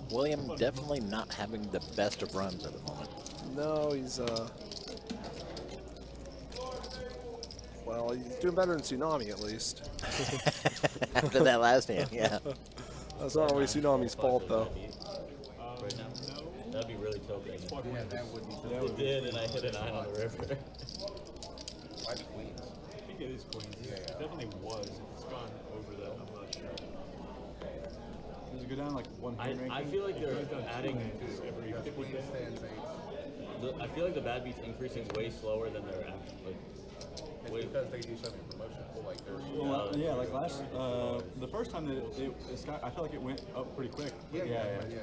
Speaker 1: William definitely not having the best of runs at the moment.
Speaker 11: No, he's well, he's doing better than Tsunami at least.
Speaker 1: After that last hand, yeah.
Speaker 11: That's not always Tsunami's fault though.
Speaker 4: Right now? That'd be really tilting.
Speaker 10: Yeah, that would be.
Speaker 4: It did, and I hit a 9 on the river.
Speaker 10: I have queens.
Speaker 8: I think it is queens. It definitely was. It's gone over that. I'm not sure.
Speaker 5: Does it go down like one hand ranking?
Speaker 4: I feel like they're adding
Speaker 8: Every 50
Speaker 10: Queen
Speaker 8: bits.
Speaker 10: stands eights.
Speaker 4: I feel like the bad beat's increasing way slower than they're actually.
Speaker 10: It's because they do so many promotions. So like there's.
Speaker 5: Well, yeah, like last, the first time that it I felt like it went up pretty quick.
Speaker 10: Yeah.
Speaker 7: I mean,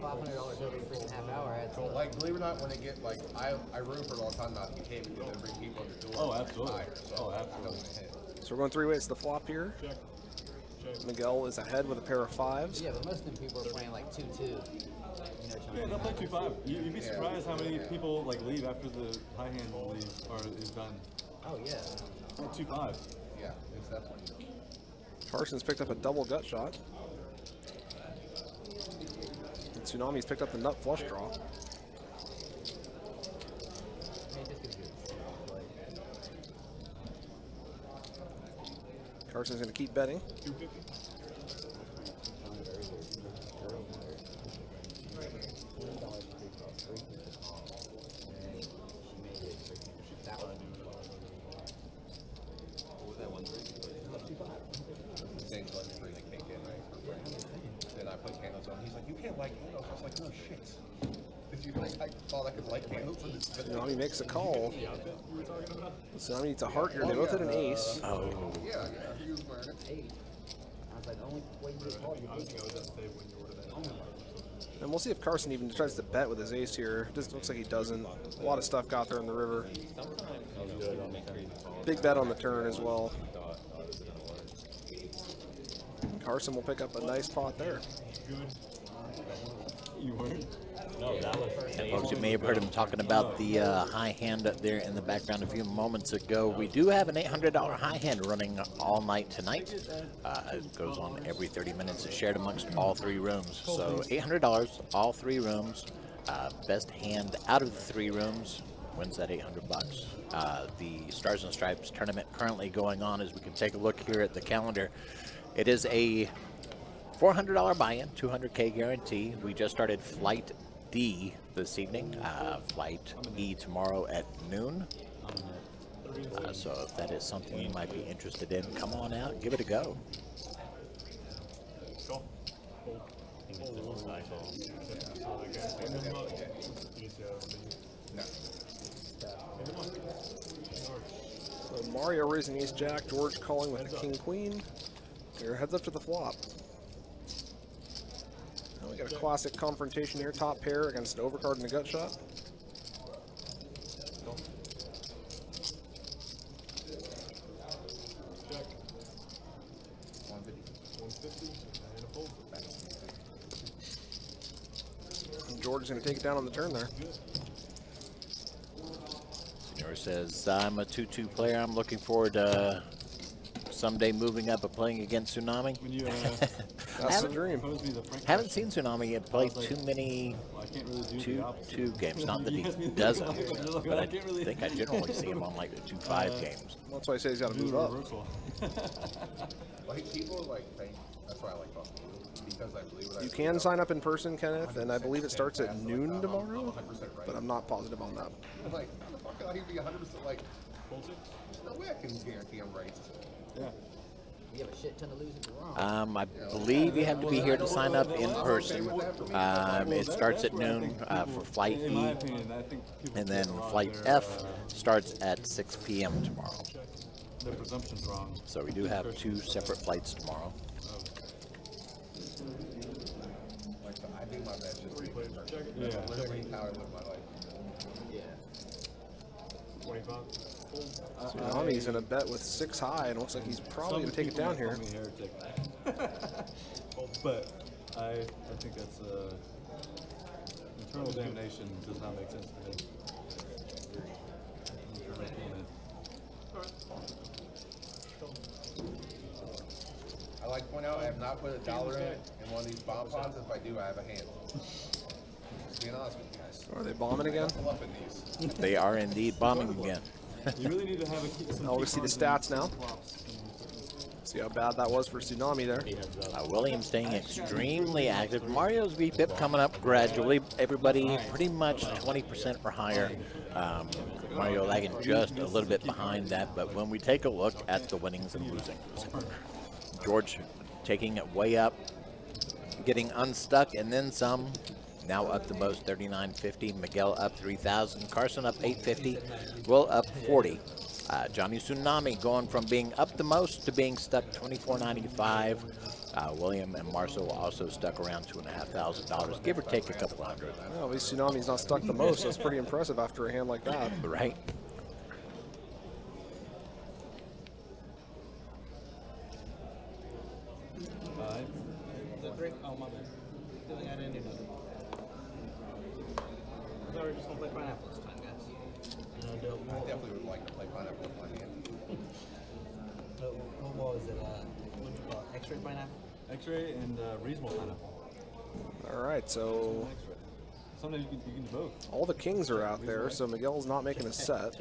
Speaker 7: $500 every 3.5 hours.
Speaker 10: So like, believe it or not, when they get like, I root for a long time not to be paid because they bring people in the door.
Speaker 5: Oh, absolutely.
Speaker 10: Higher, so
Speaker 5: Oh,
Speaker 10: it
Speaker 5: absolutely.
Speaker 10: doesn't hit.
Speaker 11: So we're going 3 ways to the flop here. Miguel is ahead with a pair of 5s.
Speaker 7: Yeah, but most of them people are playing like 2-2. You know,
Speaker 5: Yeah, they'll play 2-5. You'd be surprised how many people like leave after the high hand leave or is done.
Speaker 7: Oh yeah.
Speaker 5: 2-5.
Speaker 10: Yeah, it's definitely.
Speaker 11: Carson's picked up a double gut shot. And Tsunami's picked up the nut flush draw. Carson's going to keep betting.
Speaker 8: 250.
Speaker 10: Things like three they can't get right. Then I put candles on. He's like, you can't light candles. I was like, no shit. Did you think I thought I could light candles in this video?
Speaker 11: Tsunami makes a call. Tsunami needs a heart here. They both hit an ace.
Speaker 1: Oh.
Speaker 10: Yeah, he was wearing it.
Speaker 7: 8. I was like, the only way you get called, you
Speaker 8: I think I was at the table when you ordered that.
Speaker 11: And we'll see if Carson even tries to bet with his ace here. Just looks like he doesn't. A lot of stuff got there in the river. Big bet on the turn as well. Carson will pick up a nice pot there.
Speaker 5: You weren't?
Speaker 4: No, that was.
Speaker 1: Folks, you may have heard him talking about the high hand up there in the background a few moments ago. We do have an $800 high hand running all night tonight. It goes on every 30 minutes. It's shared amongst all 3 rooms. So $800, all 3 rooms. Best hand out of the 3 rooms wins that $800. The Stars and Stripes tournament currently going on, as we can take a look here at the calendar. It is a $400 buy-in, $200K guarantee. We just started Flight D this evening. Flight E tomorrow at noon. So if that is something you might be interested in, come on out, give it a go.
Speaker 11: So Mario raising ace jack, George calling with the king queen. Here, heads up to the flop. Now we got a classic confrontation here, top pair against an overcard and a gut shot. George is going to take it down on the turn there.
Speaker 1: Senor says, I'm a 2-2 player. I'm looking forward to someday moving up and playing against Tsunami.
Speaker 5: When you,
Speaker 11: That's the dream.
Speaker 5: posed me the Frank
Speaker 1: Haven't
Speaker 5: question,
Speaker 1: seen Tsunami yet play too many
Speaker 5: well, I can't really do the opposite.
Speaker 1: 2-2 games. Not that he
Speaker 5: You asked me to
Speaker 1: doesn't,
Speaker 5: think about it,
Speaker 1: but I
Speaker 5: can't really-
Speaker 1: think I generally see him on like the 2-5 games.
Speaker 11: That's why I say he's got to
Speaker 5: do
Speaker 11: move
Speaker 5: the
Speaker 11: up.
Speaker 5: reversal.
Speaker 10: Like people like think that's why I like talking to you because I believe what I
Speaker 11: You
Speaker 10: believe.
Speaker 11: can sign up in person, Kenneth, and I believe it starts at noon tomorrow,
Speaker 10: 100% right.
Speaker 11: but I'm not positive on that.
Speaker 10: I'm like, how the fuck can I be 100% like? There's no way I can guarantee I'm right.
Speaker 5: Yeah.
Speaker 7: You have a shit ton to lose if you're wrong.
Speaker 1: I believe you have to be here to sign up in person. It starts at noon for Flight
Speaker 5: In my
Speaker 1: E,
Speaker 5: opinion, I think people
Speaker 1: and
Speaker 5: get
Speaker 1: then
Speaker 5: a lot
Speaker 1: Flight
Speaker 5: of their,
Speaker 1: F starts at 6 p.m. tomorrow.
Speaker 5: their presumption's wrong.
Speaker 1: So we do have 2 separate flights tomorrow.
Speaker 10: Like I think my best just being different.
Speaker 5: Yeah.
Speaker 10: That's literally how I live my life.
Speaker 7: Yeah.
Speaker 8: 25.
Speaker 11: Tsunami's in a bet with 6 high, and looks like he's probably going to take it down here.
Speaker 5: But I think that's internal damnation does not make sense to me.
Speaker 10: I like to point out I have not put $1 in one of these bomb pods. If I do, I have a hand. Just being honest with you guys.
Speaker 11: Are they bombing again?
Speaker 10: I'm up in these.
Speaker 1: They are indeed bombing again.
Speaker 5: You really need to have
Speaker 11: Now we see the stats now. See how bad that was for Tsunami there.
Speaker 1: William staying extremely active. Mario's VPIP coming up gradually. Everybody pretty much 20% or higher. Mario lagging just a little bit behind that, but when we take a look at the winnings and losings, George taking it way up, getting unstuck and then some. Now up the most, 39.50. Miguel up 3,000. Carson up 850. Will up 40. Johnny Tsunami going from being up the most to being stuck 24.95. William and Marcel also stuck around $2,500, give or take a couple hundred.
Speaker 11: Well, at least Tsunami's not stuck the most. That's pretty impressive after a hand like that.
Speaker 1: Right?
Speaker 9: The drink, oh my bad. Feeling I didn't do nothing. I thought we were just gonna play pineapple this time, guys.
Speaker 10: I definitely would like to play pineapple with my hand.
Speaker 9: What was it? What do you call it? X-ray pineapple?
Speaker 5: X-ray and reasonable pineapple.
Speaker 11: All right, so
Speaker 5: X-ray. Sometimes you can do both.
Speaker 11: all the kings are out there, so Miguel's not making a set.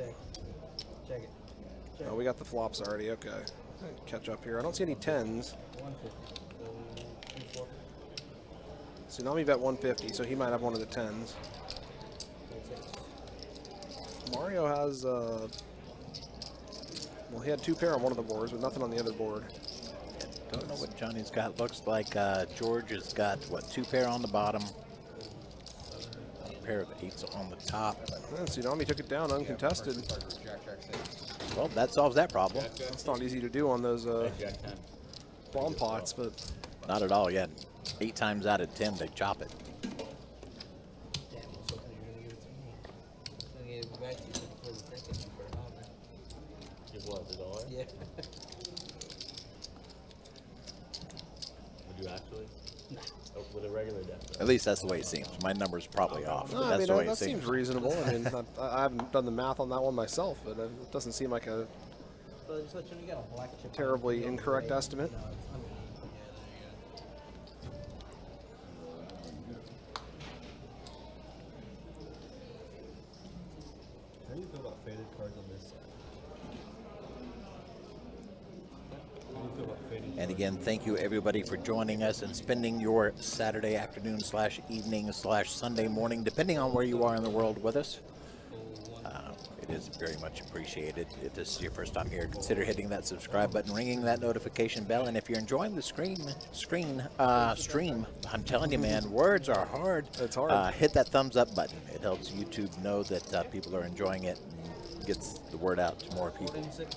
Speaker 9: Check it.
Speaker 11: Oh, we got the flops already. Okay, catch up here. I don't see any 10s.
Speaker 9: 150. So, 3, 4.
Speaker 11: Tsunami bet 150, so he might have one of the 10s. Mario has, well, he had 2 pair on one of the boards, but nothing on the other board.
Speaker 1: Don't know what Johnny's got. Looks like George has got, what, 2 pair on the bottom, a pair of 8s on the top.
Speaker 11: And Tsunami took it down uncontested.
Speaker 1: Well, that solves that problem.
Speaker 11: It's not easy to do on those bomb pots, but
Speaker 1: Not at all yet. 8 times out of 10, they chop it.
Speaker 9: Damn, I was hoping you were gonna give it to me. I'm gonna give it back to you for the freaking for a dollar.
Speaker 4: Give what, $1?
Speaker 9: Yeah.
Speaker 4: Would you actually? Oh, with a regular death.
Speaker 1: At least that's the way it seems. My number's probably off,
Speaker 11: no,
Speaker 1: but
Speaker 11: I
Speaker 1: that's
Speaker 11: mean,
Speaker 1: the way
Speaker 11: that
Speaker 1: it seems.
Speaker 11: seems reasonable. I mean, I haven't done the math on that one myself, but it doesn't seem like a
Speaker 9: So just let you know, you got a black chip.
Speaker 11: terribly incorrect estimate.
Speaker 9: No, it's underneath. Yeah, there you go.
Speaker 5: How do you feel about faded cards on this side? How do you feel about faded?
Speaker 1: And again, thank you everybody for joining us and spending your Saturday afternoon / evening / Sunday morning, depending on where you are in the world, with us. It is very much appreciated. If this is your first time here, consider hitting that subscribe button, ringing that notification bell, and if you're enjoying the stream, I'm telling you, man, words are hard.
Speaker 11: It's hard.
Speaker 1: Hit that thumbs up button. It helps YouTube know that people are enjoying it and gets the word out to more people.
Speaker 9: 6.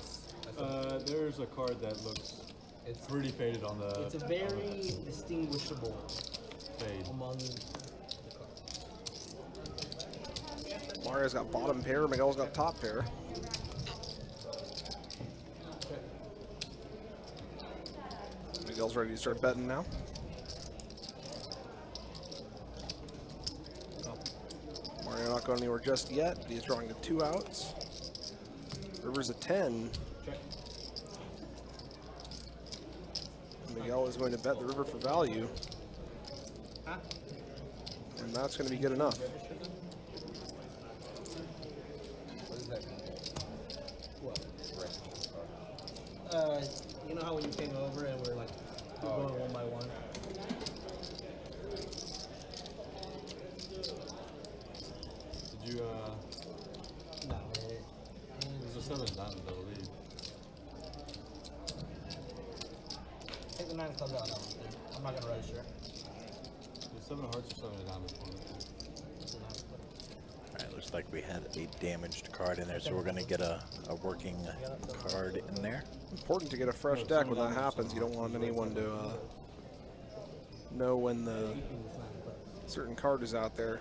Speaker 5: There's a card that looks
Speaker 9: It's
Speaker 5: pretty faded on the.
Speaker 9: It's a very distinguishable
Speaker 5: fade.
Speaker 9: among the cards.
Speaker 11: Mario's got bottom pair, Miguel's got top pair. Miguel's ready to start betting now. not going anywhere just yet. He's drawing the 2 outs. River's a 10. Miguel is going to bet the river for value. And that's going to be good enough.
Speaker 10: What does that mean?
Speaker 9: What? You know how when you came over and we're like going one by one?
Speaker 5: Did you,
Speaker 9: No.
Speaker 5: there's a 7 diamonds, I believe.
Speaker 9: Take the 9 of clubs out. No, I'm not gonna register.
Speaker 5: There's 7 of hearts or 7 of diamonds for me.
Speaker 1: All right, looks like we had a damaged card in there, so we're going to get a working card in there.
Speaker 11: Important to get a fresh deck when that happens. You don't want anyone to know when the certain card is out there.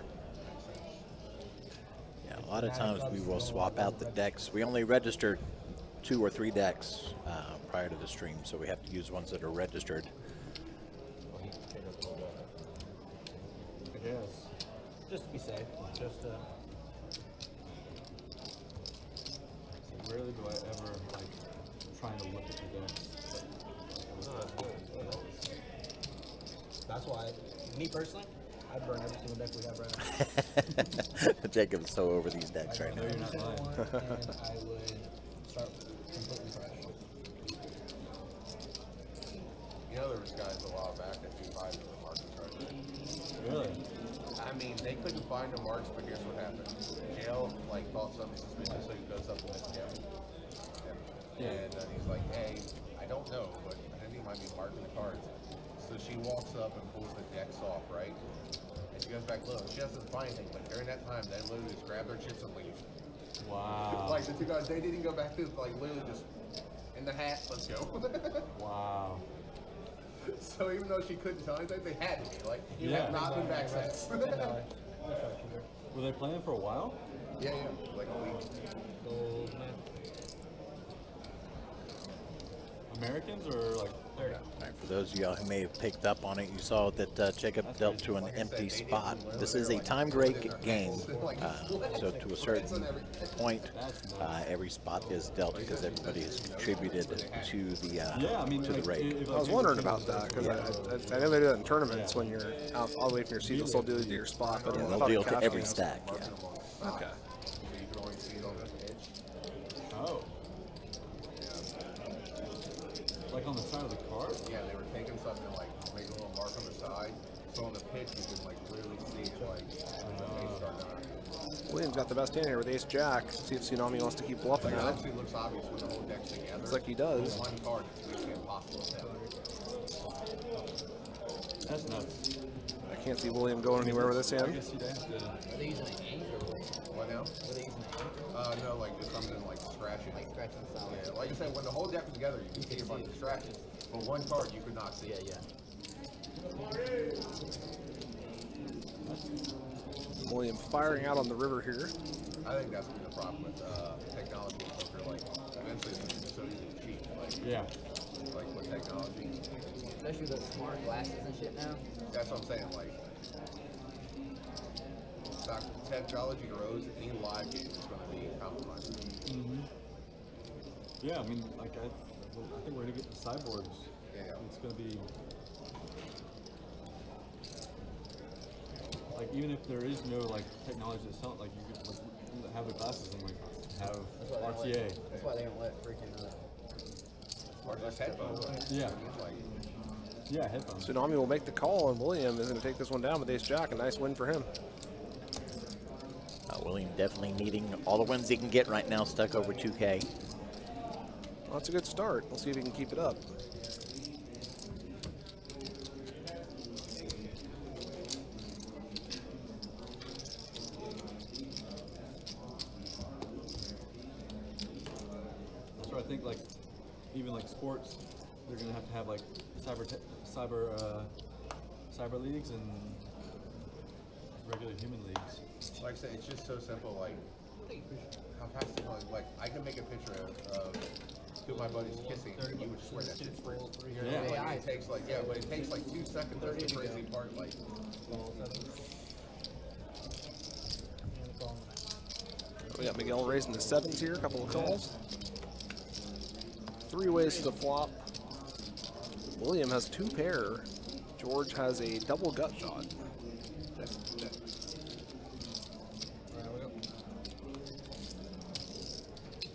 Speaker 1: Yeah, a lot of times we will swap out the decks. We only register 2 or 3 decks prior to the stream, so we have to use ones that are registered.
Speaker 5: I guess.
Speaker 9: Just to be safe. Just
Speaker 5: Rarely do I ever like trying to look at the decks.
Speaker 9: that's why. Me personally, I'd burn every single deck we have right now.
Speaker 1: Jacob's so over these decks right now.
Speaker 5: You're not lying.
Speaker 9: And I would start completely fresh.
Speaker 10: You know, there was guys a while back that do 5 of the market charges.
Speaker 5: Really?
Speaker 10: I mean, they couldn't find the marks, but here's what happened. Jail, like, thought something suspicious, so he goes up and lets him. And he's like, hey, I don't know, but I think he might be marking the cards. So she walks up and pulls the decks off, right? And she goes back, look, she doesn't find anything, but during that time, they literally just grab their chips and leave.
Speaker 5: Wow.
Speaker 10: Like, the 2 guys, they didn't go back to, like, literally just in the hat, let's go.
Speaker 5: Wow.
Speaker 10: So even though she couldn't tell anything, they had to be. Like, you
Speaker 5: Yeah.
Speaker 10: have not been back since.
Speaker 5: Were they playing for a while?
Speaker 10: Yeah, like a week.
Speaker 5: Americans or like?
Speaker 1: All right, for those of y'all who may have picked up on it, you saw that Jacob dealt to an empty spot. This is a time break game, so to a certain point, every spot is dealt because everybody has contributed to the to the rake.
Speaker 11: I was wondering about that because I know they do that in tournaments when you're out all the way from your seat. They'll still do it to your spot, but
Speaker 1: Yeah,
Speaker 11: I
Speaker 1: they'll
Speaker 11: thought
Speaker 1: deal
Speaker 11: it
Speaker 1: to
Speaker 11: cashed
Speaker 1: every
Speaker 11: games.
Speaker 1: stack. Yeah.
Speaker 11: Okay.
Speaker 10: So you can only see it on the edge.
Speaker 5: Oh. Like on the side of the card?
Speaker 10: Yeah, they were taking something like make a little mark on the side. So on the pitch, you can like really see it like when the face started dying.
Speaker 11: Williams got the best hand here with ace jack. See if Tsunami wants to keep bluffing
Speaker 10: Like, it
Speaker 11: at it.
Speaker 10: actually looks obvious when the whole deck's together.
Speaker 11: Looks like he does.
Speaker 10: One card, it's basically impossible to tell.
Speaker 5: That's nuts.
Speaker 11: I can't see William going anywhere with this
Speaker 5: I
Speaker 11: hand.
Speaker 5: guess you'd have to.
Speaker 9: Are they using an ink or what?
Speaker 10: What now?
Speaker 9: Are they using an ink?
Speaker 10: No, like just something like scratching.
Speaker 9: Like scratching solid.
Speaker 10: Yeah, like you said, when the whole deck was together, you could see a bunch of scratches. But one card, you could not see.
Speaker 9: Yeah.
Speaker 11: William firing out on the river here.
Speaker 10: I think that's been the problem with technology in poker. Like, eventually it's gonna be so easy to cheat. Like,
Speaker 5: Yeah.
Speaker 10: like with technology.
Speaker 9: Especially those smart glasses and shit now.
Speaker 10: That's what I'm saying. Like, technology grows, any live game is going to be compromised.
Speaker 5: Yeah, I mean, like I think we're gonna get the cyborgs.
Speaker 10: Yeah.
Speaker 5: It's gonna be like even if there is no like technology to sell it, like you could like have the glasses and like have RTA.
Speaker 9: That's why they don't let freaking
Speaker 10: Or just headphones.
Speaker 5: Yeah.
Speaker 10: Like,
Speaker 5: Yeah, headphones.
Speaker 11: Tsunami will make the call, and William is going to take this one down with ace jack. A nice win for him.
Speaker 1: William definitely needing all the wins he can get right now, stuck over 2K.
Speaker 11: Well, that's a good start. We'll see if he can keep it up.
Speaker 5: That's where I think like even like sports, they're gonna have to have like cyber leagues and regular human leagues.
Speaker 10: like I said, it's just so simple. Like, how fast is it? Like, I can make a picture of two of my buddies kissing, and you would just swear that shit's free.
Speaker 5: Yeah.
Speaker 10: Like, it takes like, but it takes like 2 seconds. That's the crazy part. Like,
Speaker 11: We got Miguel raising the 7s here, a couple of calls. 3 ways to the flop. William has 2 pair. George has a double gut shot.
Speaker 5: It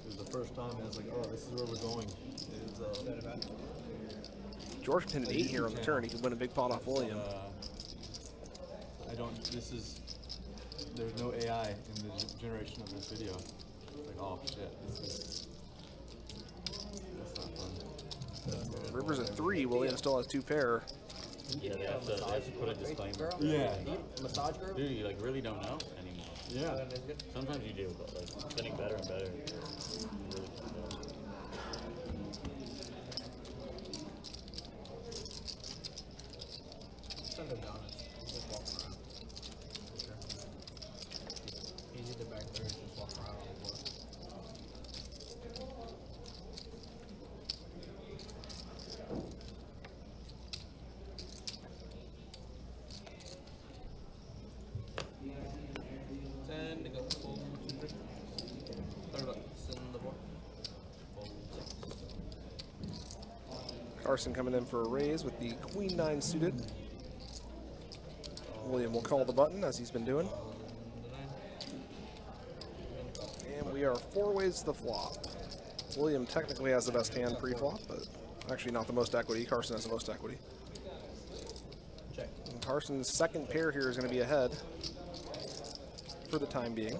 Speaker 5: was the first time I was like, oh, this is where we're going. It was,
Speaker 11: George can hit an 8 here on the turn. He could win a big pot off William.
Speaker 5: There's no AI in the generation of this video. It's like, oh shit, that's not fun.
Speaker 11: River's at 3. William still has 2 pair.
Speaker 4: Yeah, they have to put a disclaimer.
Speaker 5: Yeah.
Speaker 7: Massage girl?
Speaker 4: Dude, you like really don't know anymore.
Speaker 5: Yeah.
Speaker 4: Sometimes you do, but like it's getting better and better. You really don't know.
Speaker 9: Send him down. Just walk around. Easy to back there, just walk around on the floor. Then they go full 2, 3. Third up, send the board.
Speaker 11: Carson coming in for a raise with the Queen 9 suited. William will call the button as he's been doing. And we are 4 ways to the flop. William technically has the best hand pre-flop, but actually not the most equity. Carson has the most equity.
Speaker 9: Check.
Speaker 11: And Carson's second pair here is going to be ahead for the time being.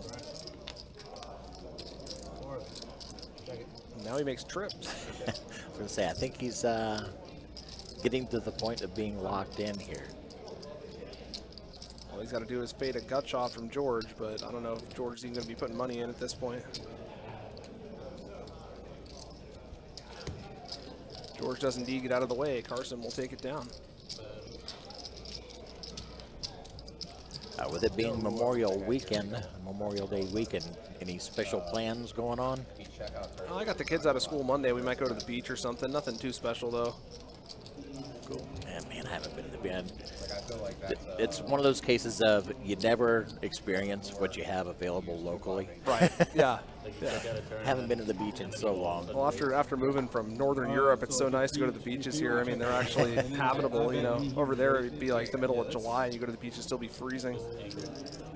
Speaker 9: Check it.
Speaker 11: Now he makes trips.
Speaker 1: I was going to say, I think he's getting to the point of being locked in here.
Speaker 11: All he's got to do is fade a gut shot from George, but I don't know if George is even going to be putting money in at this point. George does indeed get out of the way. Carson will take it down.
Speaker 1: With it being Memorial Weekend, Memorial Day weekend, any special plans going on?
Speaker 11: I got the kids out of school Monday. We might go to the beach or something. Nothing too special, though.
Speaker 1: Cool. Man, I haven't been to the beach. It's one of those cases of you never experience what you have available locally.
Speaker 11: Right. Yeah.
Speaker 1: Haven't been to the beach in so long.
Speaker 11: Well, after moving from Northern Europe, it's so nice to go to the beaches here. I mean, they're actually habitable, you know. Over there, it'd be like the middle of July, and you go to the beach and still be freezing.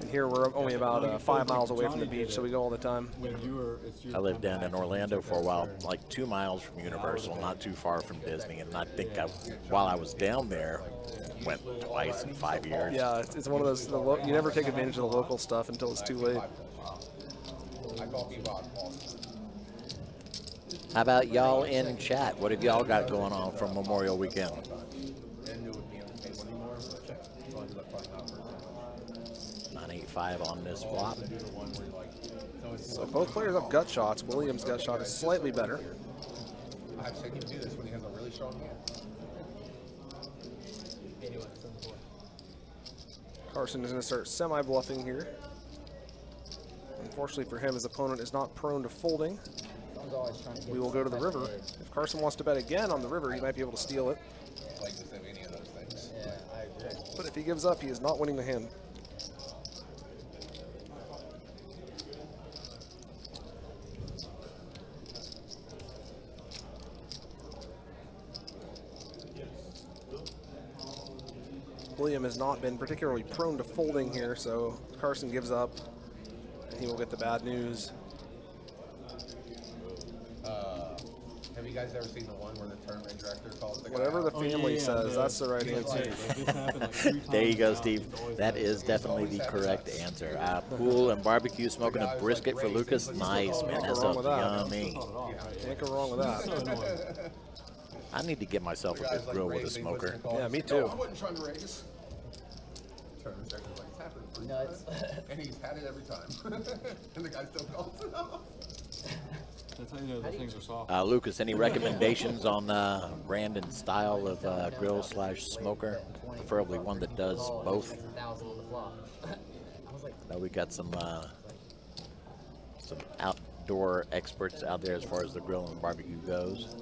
Speaker 11: And here, we're only about 5 miles away from the beach, so we go all the time.
Speaker 1: I lived down in Orlando for a while, like 2 miles from Universal, not too far from Disney, and I think while I was down there, went twice in 5 years.
Speaker 11: Yeah, it's one of those, you never take advantage of the local stuff until it's too late.
Speaker 1: How about y'all in chat? What have y'all got going on from Memorial Weekend? 985 on this flop.
Speaker 11: So both players have gut shots. Williams' gut shot is slightly better.
Speaker 10: I've seen him do this when he has a really strong hand.
Speaker 11: Carson is going to start semi-bluffing here. Unfortunately for him, his opponent is not prone to folding. We will go to the river. If Carson wants to bet again on the river, he might be able to steal it.
Speaker 10: Like this, if any of those things.
Speaker 9: Yeah, I agree.
Speaker 11: But if he gives up, he is not winning the hand. William has not been particularly prone to folding here, so Carson gives up, and he will get the bad news.
Speaker 10: Have you guys ever seen the one where the tournament director calls the guy
Speaker 11: Whatever the
Speaker 10: out?
Speaker 11: family says, that's the right answer.
Speaker 1: There you go, Steve. That is definitely the correct answer. Pool and barbecue, smoking a brisket for Lucas. Nice, man. That sounds yummy.
Speaker 11: Can't go wrong with that.
Speaker 1: I need to get myself a good grill with a smoker.
Speaker 11: Yeah, me too.
Speaker 10: No, I wasn't trying to raise. Tournament director's like, it's happened 3
Speaker 7: Nuts.
Speaker 10: times. And he's had it every time. And the guy still calls it off.
Speaker 5: That's how you know those things are soft.
Speaker 1: Lucas, any recommendations on brand and style of grill / smoker? Preferably one that does both.
Speaker 7: 1,000 on the flop. I was like,
Speaker 1: Now we got some outdoor experts out there as far as the grill and barbecue goes.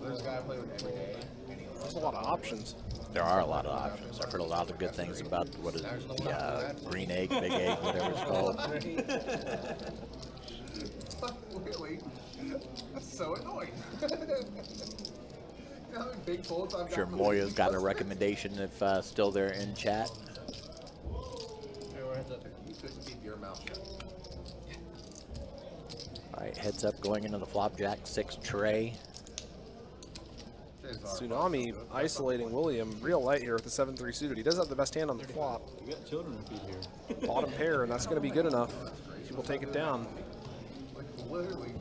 Speaker 10: There's a guy I play with every day, and he
Speaker 11: There's a lot of options.
Speaker 1: There are a lot of options. I've heard a lot of good things about what is the green egg, big egg, whatever it's called.
Speaker 10: Really? That's so annoying. You know how many big folds I've
Speaker 1: I'm sure
Speaker 10: got?
Speaker 1: Moya's got a recommendation if still there in chat.
Speaker 10: You couldn't keep your mouth shut.
Speaker 1: All right, heads up going into the flop jack 6 tray.
Speaker 11: Tsunami isolating William real light here with the 7-3 suited. He does have the best hand on the flop.
Speaker 5: You got children to feed here.
Speaker 11: Bottom pair, and that's going to be good enough. He will take it down.
Speaker 10: Like, literally.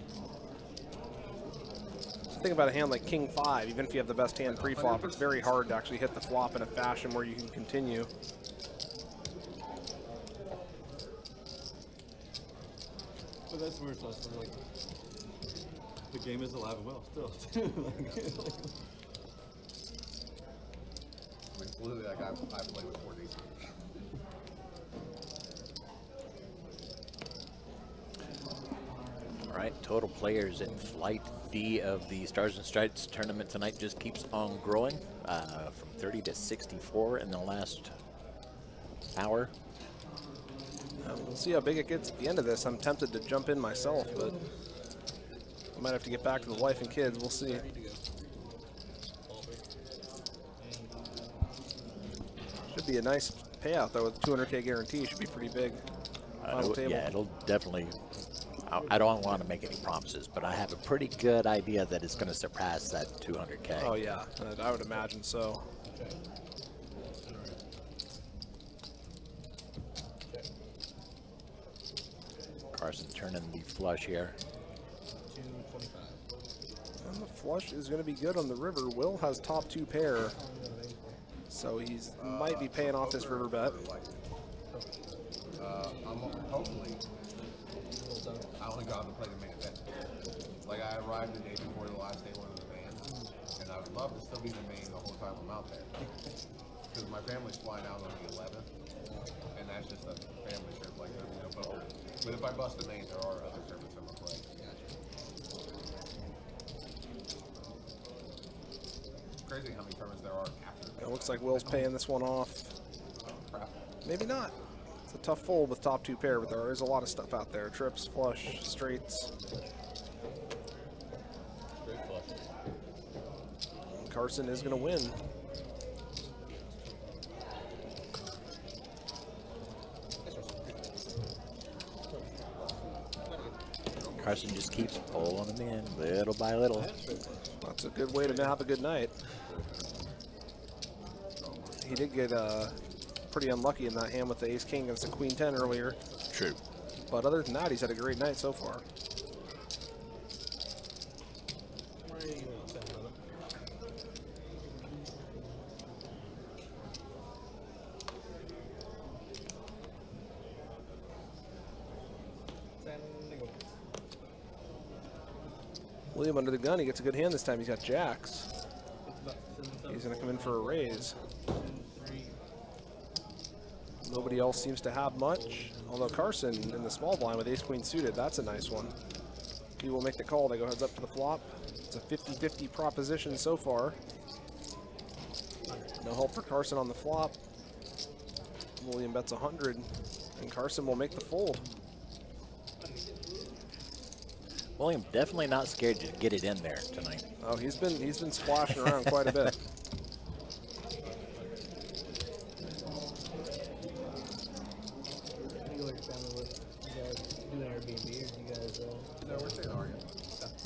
Speaker 11: The thing about a hand like King 5, even if you have the best hand pre-flop, it's very hard to actually hit the flop in a fashion where you can continue.
Speaker 5: But that's where it's also like the game is alive and well still.
Speaker 10: I mean, literally, like, I play with 4 days.
Speaker 1: All right, total players in Flight D of the Stars and Stripes tournament tonight just keeps on growing from 30 to 64 in the last hour.
Speaker 11: We'll see how big it gets at the end of this. I'm tempted to jump in myself, but I might have to get back to the wife and kids. We'll see. Should be a nice payout, though, with 200K guarantee. Should be pretty big. Final table.
Speaker 1: Yeah, it'll definitely. I don't want to make any promises, but I have a pretty good idea that it's going to surpass that 200K.
Speaker 11: Oh, yeah. I would imagine so.
Speaker 1: Carson turning the flush here.
Speaker 9: 225.
Speaker 11: And the flush is going to be good on the river. Will has top 2 pair, so he's might be paying off this river bet.
Speaker 10: I'm hopefully. I only got to play the main event. Like, I arrived the day before the last day one of the band, and I would love to still be the main the whole time I'm out there. Because my family's flying out on the 11th, and that's just a family trip, like, you know, but if I bust the main, there are other tournaments I'm gonna play. It's crazy how many tournaments there are after.
Speaker 11: It looks like Will's paying this one off. Maybe not. It's a tough fold with top 2 pair, but there is a lot of stuff out there. Trips, flush, straights. Carson is going to win.
Speaker 1: Carson just keeps pulling them in little by little.
Speaker 11: That's a good way to have a good night. He did get pretty unlucky in that hand with the ace-king against the queen-10 earlier.
Speaker 1: True.
Speaker 11: But other than that, he's had a great night so far. William under the gun, he gets a good hand this time. He's got jacks. He's going to come in for a raise. Nobody else seems to have much, although Carson in the small blind with ace-queen suited, that's a nice one. He will make the call. They go heads up to the flop. It's a 50-50 proposition so far. No help for Carson on the flop. William bets 100, and Carson will make the fold.
Speaker 1: William definitely not scared to get it in there tonight.
Speaker 11: Oh, he's been splashing around quite a bit.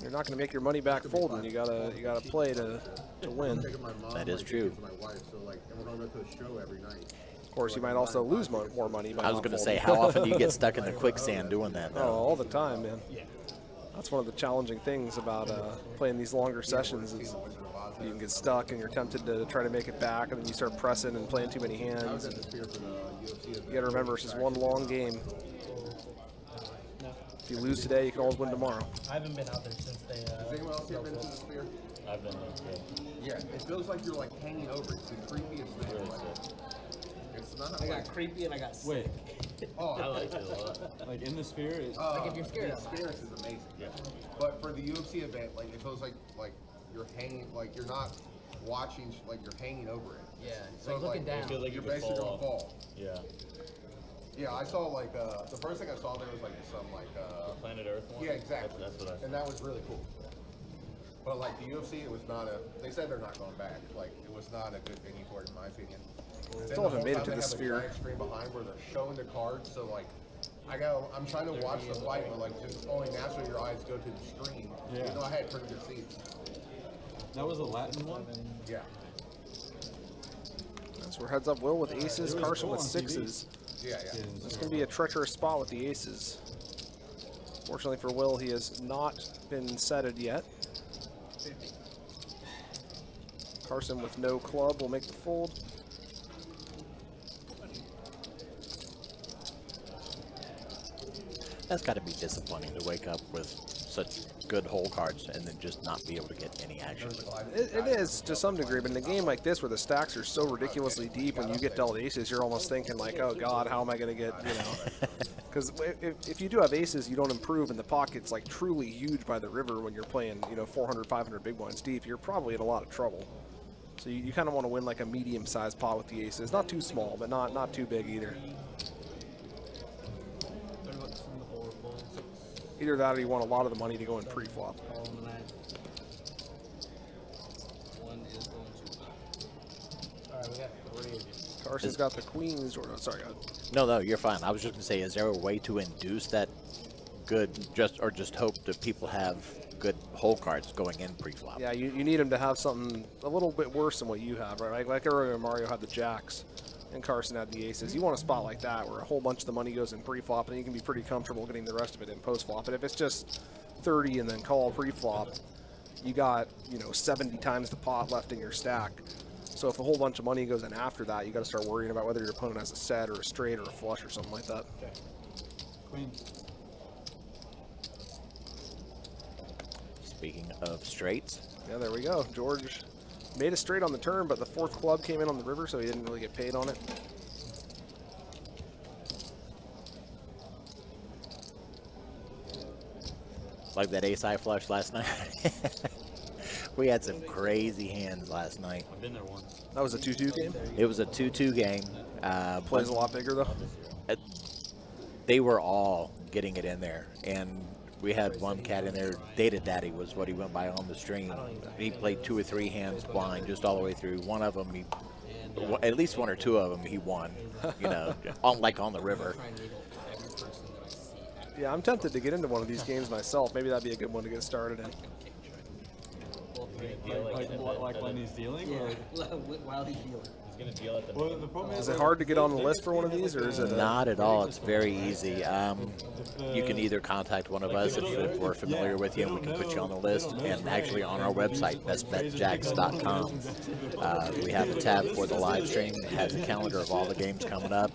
Speaker 11: You're not going to make your money back folding. You gotta play to win.
Speaker 1: That is true.
Speaker 11: Of course, you might also lose more money.
Speaker 1: I was going to say, how often do you get stuck in the quicksand doing that?
Speaker 11: Oh, all the time, man. That's one of the challenging things about playing these longer sessions is you can get stuck and you're tempted to try to make it back, and then you start pressing and playing too many hands. You got to remember, it's just one long game. If you lose today, you can always win tomorrow.
Speaker 9: I haven't been out there since they.
Speaker 10: Has anyone else here been to the Sphere?
Speaker 4: I've been there.
Speaker 10: Yeah, it feels like you're like hanging over. It's the creepiest thing. Like, it's not
Speaker 9: I
Speaker 10: like,
Speaker 9: got creepy and I got
Speaker 5: Wait,
Speaker 10: oh,
Speaker 4: I liked it a lot.
Speaker 5: like in the sphere, it's
Speaker 9: like if you're scared
Speaker 10: the
Speaker 9: of it.
Speaker 10: experience is amazing.
Speaker 4: Yeah.
Speaker 10: But for the UFC event, like it feels like you're hanging, like you're not watching, like you're hanging over it.
Speaker 7: Yeah, it's
Speaker 10: So
Speaker 7: like looking down.
Speaker 4: It feels like
Speaker 10: you're
Speaker 4: you could
Speaker 10: basically gonna
Speaker 4: fall.
Speaker 10: fall.
Speaker 4: Yeah.
Speaker 10: Yeah, I saw like the first thing I saw there was like some like
Speaker 4: Planet Earth one?
Speaker 10: yeah, exactly.
Speaker 4: That's what I saw.
Speaker 10: And that was really cool. But like the UFC, it was not a. They said they're not going back. Like it was not a good venue for it, in my opinion.
Speaker 11: Still haven't made it to the sphere.
Speaker 10: They have a giant screen behind where they're showing the cards, so like I'm trying to watch the fight, but like just only naturally your eyes go to the screen.
Speaker 5: Yeah.
Speaker 10: Even though I had pretty good seats.
Speaker 5: That was a Latin one?
Speaker 10: Yeah.
Speaker 11: That's where heads up Will with aces,
Speaker 5: It was
Speaker 11: Carson
Speaker 5: cool
Speaker 11: with
Speaker 5: on TV.
Speaker 11: sixes.
Speaker 10: Yeah, yeah.
Speaker 11: It's going to be a treacherous spot with the aces. Fortunately for Will, he has not been setted yet. Carson with no club will make the fold.
Speaker 1: That's got to be disappointing to wake up with such good hole cards and then just not be able to get any action.
Speaker 11: It is to some degree, but in a game like this where the stacks are so ridiculously deep, when you get dealt aces, you're almost thinking like, oh God, how am I going to get, you know? Because if you do have aces, you don't improve, and the pocket's like truly huge by the river when you're playing, you know, 400, 500 big blinds deep, you're probably in a lot of trouble. So you kind of want to win like a medium-sized pot with the aces. Not too small, but not too big either. Either that or you want a lot of the money to go in pre-flop.
Speaker 7: Alright, we got 3.
Speaker 11: Carson's got the queens, or sorry,
Speaker 1: No, you're fine. I was just gonna say, is there a way to induce that good, just hope that people have good hole cards going in pre-flop?
Speaker 11: yeah, you need him to have something a little bit worse than what you have, right? Like earlier, Mario had the jacks, and Carson had the aces. You want a spot like that where a whole bunch of the money goes in pre-flop, and you can be pretty comfortable getting the rest of it in post-flop. But if it's just 30 and then call pre-flop, you got, you know, 70 times the pot left in your stack. So if a whole bunch of money goes in after that, you got to start worrying about whether your opponent has a set or a straight or a flush or something like that.
Speaker 5: Queen.
Speaker 1: Speaking of straights,
Speaker 11: Yeah, there we go. George made a straight on the turn, but the fourth club came in on the river, so he didn't really get paid on it.
Speaker 1: like that ace-high flush last night. We had some crazy hands last night.
Speaker 4: I've been there once.
Speaker 11: That was a 2-2 game.
Speaker 1: It was a 2-2 game.
Speaker 11: Plays a lot bigger though.
Speaker 1: They were all getting it in there, and we had one cat in there. Data Daddy was what he went by on the stream. He played 2 or 3 hands blind just all the way through. One of them, at least 1 or 2 of them, he won. You know, on the river.
Speaker 11: Yeah, I'm tempted to get into one of these games myself. Maybe that'd be a good one to get started in.
Speaker 5: Like when he's dealing?
Speaker 7: Yeah,
Speaker 5: Or?
Speaker 7: while he's dealing.
Speaker 4: He's going to deal at the
Speaker 5: Well, the problem
Speaker 11: Is it hard to get on the list for one of these, or is it?
Speaker 1: Not at all. It's very easy. You can either contact one of us if we're familiar with you, and we can put you on the list. And actually, on our website, bestbetjacks.com, we have a tab for the live stream. It has a calendar of all the games coming up,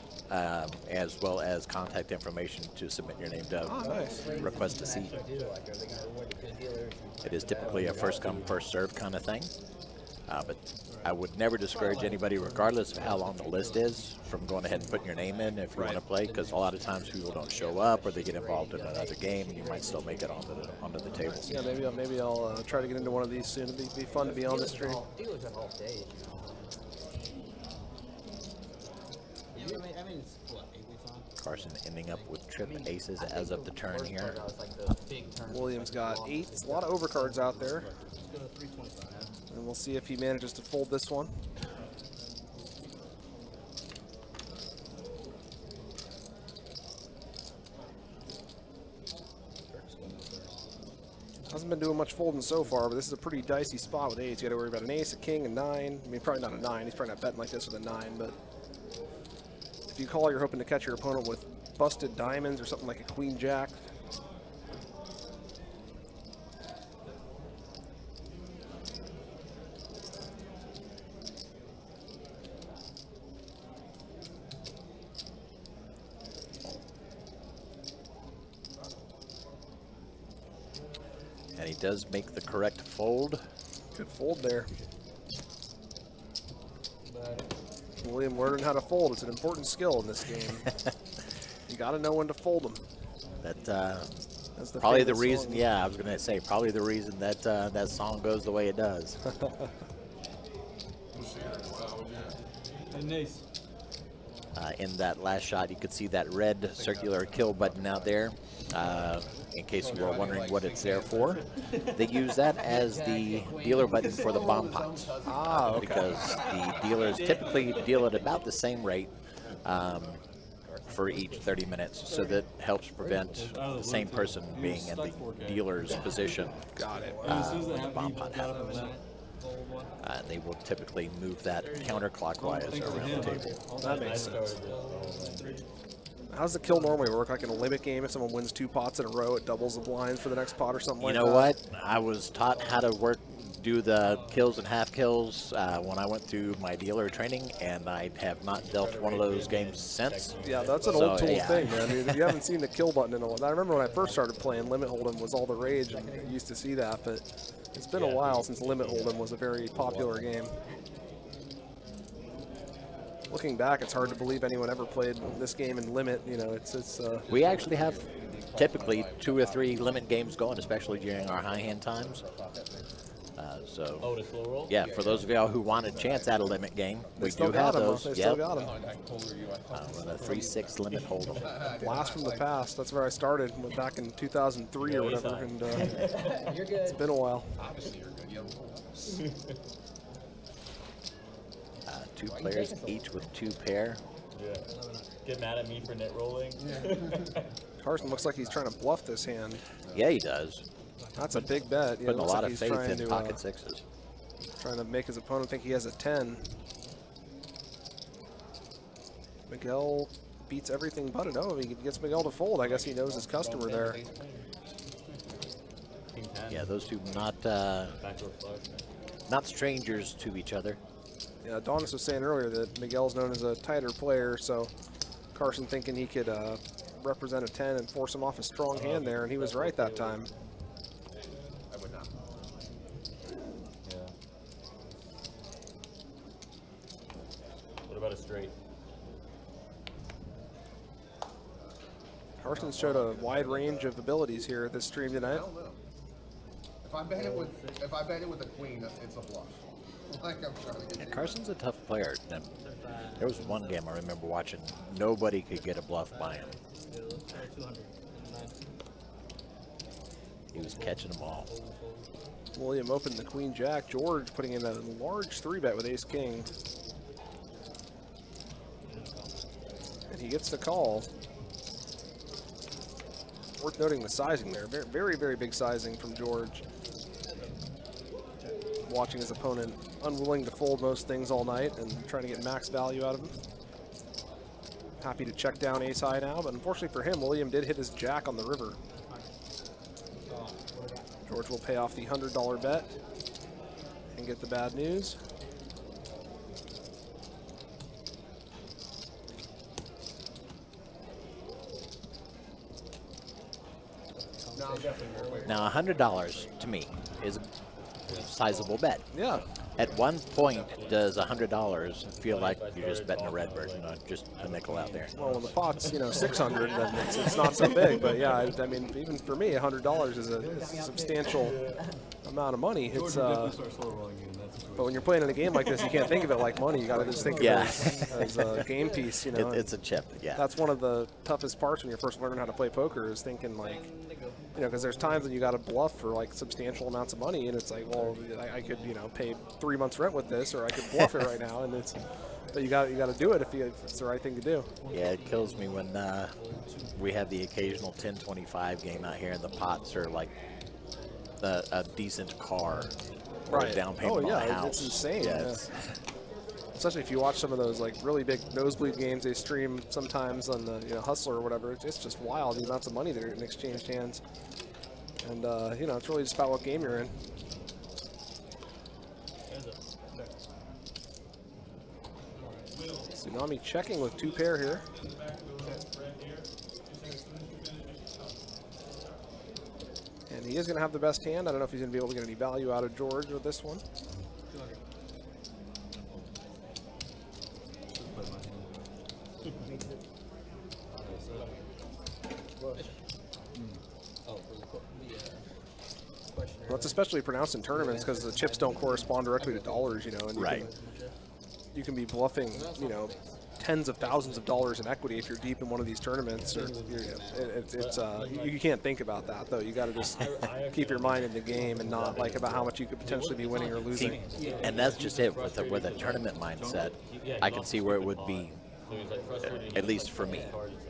Speaker 1: as well as contact information to submit your name to request a seat. It is typically a first come, first serve kind of thing. But I would never discourage anybody, regardless of how long the list is, from going ahead and putting your name in if you want to play, because a lot of times people don't show up or they get involved in another game, and you might still make it onto the table.
Speaker 11: Yeah, maybe I'll try to get into one of these soon. It'd be fun to be on the stream.
Speaker 7: Dealers have all day, you know. I mean, it's what, 8 weeks on?
Speaker 1: Carson ending up with trip aces as of the turn here.
Speaker 11: Williams got 8. A lot of overcards out there. And we'll see if he manages to fold this one. Hasn't been doing much folding so far, but this is a pretty dicey spot with 8s. You got to worry about an ace, a king, a 9. I mean, probably not a 9. He's probably not betting like this with a 9, but if you call, you're hoping to catch your opponent with busted diamonds or something like a queen jack.
Speaker 1: And he does make the correct fold.
Speaker 11: Good fold there. William learning how to fold. It's an important skill in this game. You got to know when to fold them.
Speaker 1: That's probably the reason. Yeah, I was going to say probably the reason that that song goes the way it does.
Speaker 5: an ace.
Speaker 1: In that last shot, you could see that red circular kill button out there. In case you were wondering what it's there for, they use that as the dealer button for the bomb pots.
Speaker 11: Okay.
Speaker 1: Because the dealers typically deal at about the same rate for each 30 minutes, so that helps prevent the same person being in the dealer's position.
Speaker 11: Got it.
Speaker 1: When the bomb pot happens. They will typically move that counterclockwise around the table.
Speaker 11: That makes sense. How does the kill normally work? Like in a limit game, if someone wins 2 pots in a row, it doubles the blinds for the next pot or something like that?
Speaker 1: You know what? I was taught how to do the kills and half kills when I went through my dealer training, and I have not dealt one of those games since.
Speaker 11: Yeah, that's an old tool thing, man. I mean, if you haven't seen the kill button in a while, I remember when I first started playing, Limit Hold'em was all the rage, and I used to see that, but it's been a while since Limit Hold'em was a very popular game. Looking back, it's hard to believe anyone ever played this game in Limit. You know, it's.
Speaker 1: We actually have typically 2 or 3 limit games going, especially during our high hand times.
Speaker 4: Oh, the slow roll?
Speaker 1: Yeah, for those of y'all who want a chance at a limit game, we do
Speaker 11: got
Speaker 1: have
Speaker 11: 'em,
Speaker 1: those.
Speaker 11: They still got them.
Speaker 1: With a 3-6 limit hold'em.
Speaker 11: Blast from the past. That's where I started, went back in 2003 or whatever, and it's been a while.
Speaker 10: Obviously, you're good. You have rules.
Speaker 1: 2 players each with 2 pair.
Speaker 4: Yeah. Get mad at me for net rolling.
Speaker 11: Carson looks like he's trying to bluff this hand.
Speaker 1: Yeah, he does.
Speaker 11: That's a big bet.
Speaker 1: Putting a lot of
Speaker 11: he's
Speaker 1: faith
Speaker 11: trying
Speaker 1: in
Speaker 11: to,
Speaker 1: pocket sixes.
Speaker 11: Trying to make his opponent think he has a 10. Miguel beats everything but it. Oh, he gets Miguel to fold. I guess he knows his customer there.
Speaker 1: Yeah, those two not strangers to each other.
Speaker 11: Yeah, Adonis was saying earlier that Miguel's known as a tighter player, so Carson thinking he could represent a 10 and force him off a strong hand there, and he was right that time.
Speaker 10: I would not.
Speaker 4: Yeah. What about a straight?
Speaker 11: Carson showed a wide range of abilities here at this stream
Speaker 10: I
Speaker 11: tonight.
Speaker 10: don't know. If I bet it with a queen, it's a bluff. Like I'm trying to get you.
Speaker 1: Carson's a tough player. There was one game I remember watching. Nobody could get a bluff by him. He was catching them all.
Speaker 11: William opened the queen jack. George putting in a large 3-bet with ace king. And he gets the call. Worth noting the sizing there. Very, very, very big sizing from George. Watching his opponent unwilling to fold most things all night and trying to get max value out of him. Happy to check down ace high now, but unfortunately for him, William did hit his jack on the river. George will pay off the $100 bet and get the bad news.
Speaker 1: Now, $100 to me is a sizable bet.
Speaker 11: Yeah.
Speaker 1: At one point, does $100 feel like you're just betting a red bird, just a nickel out there?
Speaker 11: Well, when the pot's 600, then it's not so big. But yeah, I mean, even for me, $100 is a substantial amount of money. It's but when you're playing in a game like this, you can't think of it like money. You got to just think of it as a game piece. You know,
Speaker 1: it's a chip. Yeah.
Speaker 11: That's one of the toughest parts when you're first learning how to play poker is thinking like, because there's times when you got to bluff for like substantial amounts of money, and it's like, well, I could pay 3 months rent with this, or I could bluff it right now, and but you got to do it if it's the right thing to do.
Speaker 1: Yeah, it kills me when we have the occasional 10-25 game out here, and the pots are like a decent car. Or a down payment on a house.
Speaker 11: It's insane.
Speaker 1: Yeah,
Speaker 11: yeah. Especially if you watch some of those like really big nosebleed games they stream sometimes on the Hustler or whatever. It's just wild the amounts of money that are in exchanged hands. And it's really just about what game you're in. Tsunami checking with 2 pair here. And he is going to have the best hand. I don't know if he's going to be able to get any value out of George with this one. Well, it's especially pronounced in tournaments because the chips don't correspond directly to dollars, and you can be bluffing, you know, tens of thousands of dollars in equity if you're deep in one of these tournaments. Or you can't think about that though. You got to just keep your mind in the game and not like about how much you could potentially be winning or losing.
Speaker 1: And that's just it with a tournament mindset. I can see where it would be, at least for me,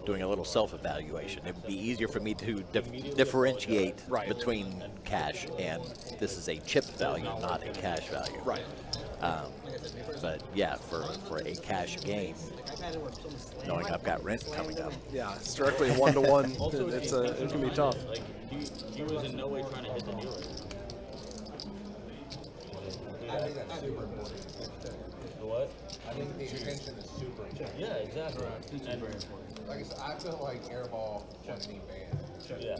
Speaker 1: doing a little self-evaluation. It would be easier for me to differentiate between cash and this is a chip value, not a cash value.
Speaker 11: Right.
Speaker 1: But yeah, for a cash game, knowing I've got rent coming up.
Speaker 11: Yeah, it's directly 1-to-1. It can be tough.
Speaker 4: Like, he was in no way trying to hit the dealer.
Speaker 10: I think that's super important.
Speaker 4: The what?
Speaker 10: I think the attention is super important.
Speaker 4: Yeah, exactly. And
Speaker 10: Like I said, I feel like airball shouldn't be banned.
Speaker 4: Yeah.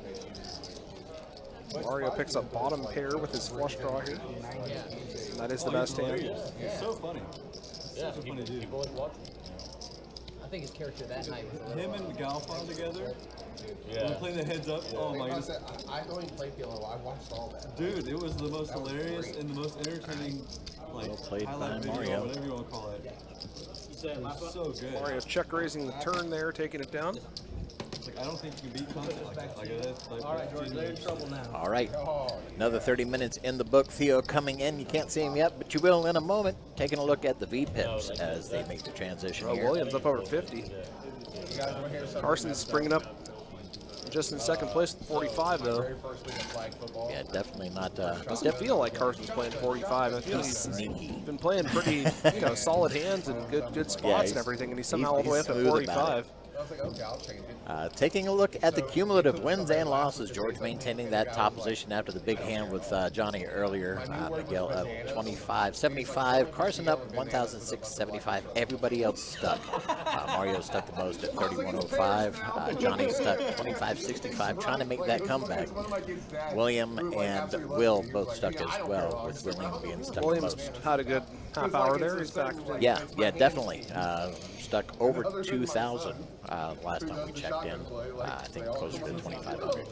Speaker 11: Mario picks up bottom pair with his flush draw here. And that is the best hand.
Speaker 5: It's so funny.
Speaker 4: Yeah,
Speaker 5: Such a funny dude.
Speaker 4: people like watching.
Speaker 7: I think his character that night was a
Speaker 5: Him
Speaker 7: little,
Speaker 5: and Galfon together,
Speaker 4: Yeah.
Speaker 5: playing the heads up. Oh my
Speaker 10: Like I
Speaker 5: goodness.
Speaker 10: said, I don't even play PLO. I watched all that.
Speaker 5: Dude, it was the most hilarious
Speaker 10: great.
Speaker 5: and the most entertaining, like,
Speaker 1: Well played
Speaker 5: highlight
Speaker 1: by
Speaker 5: video,
Speaker 1: Mario.
Speaker 5: whatever you want to call it. It was so good.
Speaker 11: Mario check raising the turn there, taking it down.
Speaker 5: It's like, I don't think you can beat content like that. Like, that's like,
Speaker 9: All right, George, they're in trouble now.
Speaker 1: All right, another 30 minutes in the book. Theo coming in. You can't see him yet, but you will in a moment. Taking a look at the V-pips as they make the transition here.
Speaker 11: Williams up over 50. Carson's bringing up just in second place with 45 though.
Speaker 10: Very first week of flag football.
Speaker 1: Yeah, definitely not.
Speaker 11: Doesn't feel like Carson's playing 45. I feel he's
Speaker 1: Sneaky.
Speaker 11: been playing pretty, you know, solid hands and good spots
Speaker 1: he's-
Speaker 11: and everything, and he's somehow all the way up at
Speaker 1: smooth about
Speaker 11: 45.
Speaker 10: I was like, okay, I'll change it.
Speaker 1: Taking a look at the cumulative wins and losses, George maintaining that top position after the big hand with Johnny earlier. Miguel up 25.75. Carson up 1,675. Everybody else stuck. Mario stuck the most at 31.05. Johnny stuck 25.65, trying to make that comeback. William and Will both stuck as well, with William being stuck the
Speaker 11: Williams
Speaker 1: most.
Speaker 11: had a good half hour there. He's back.
Speaker 1: Yeah, definitely. Stuck over 2,000 last time we checked in. I think closer to 2,500.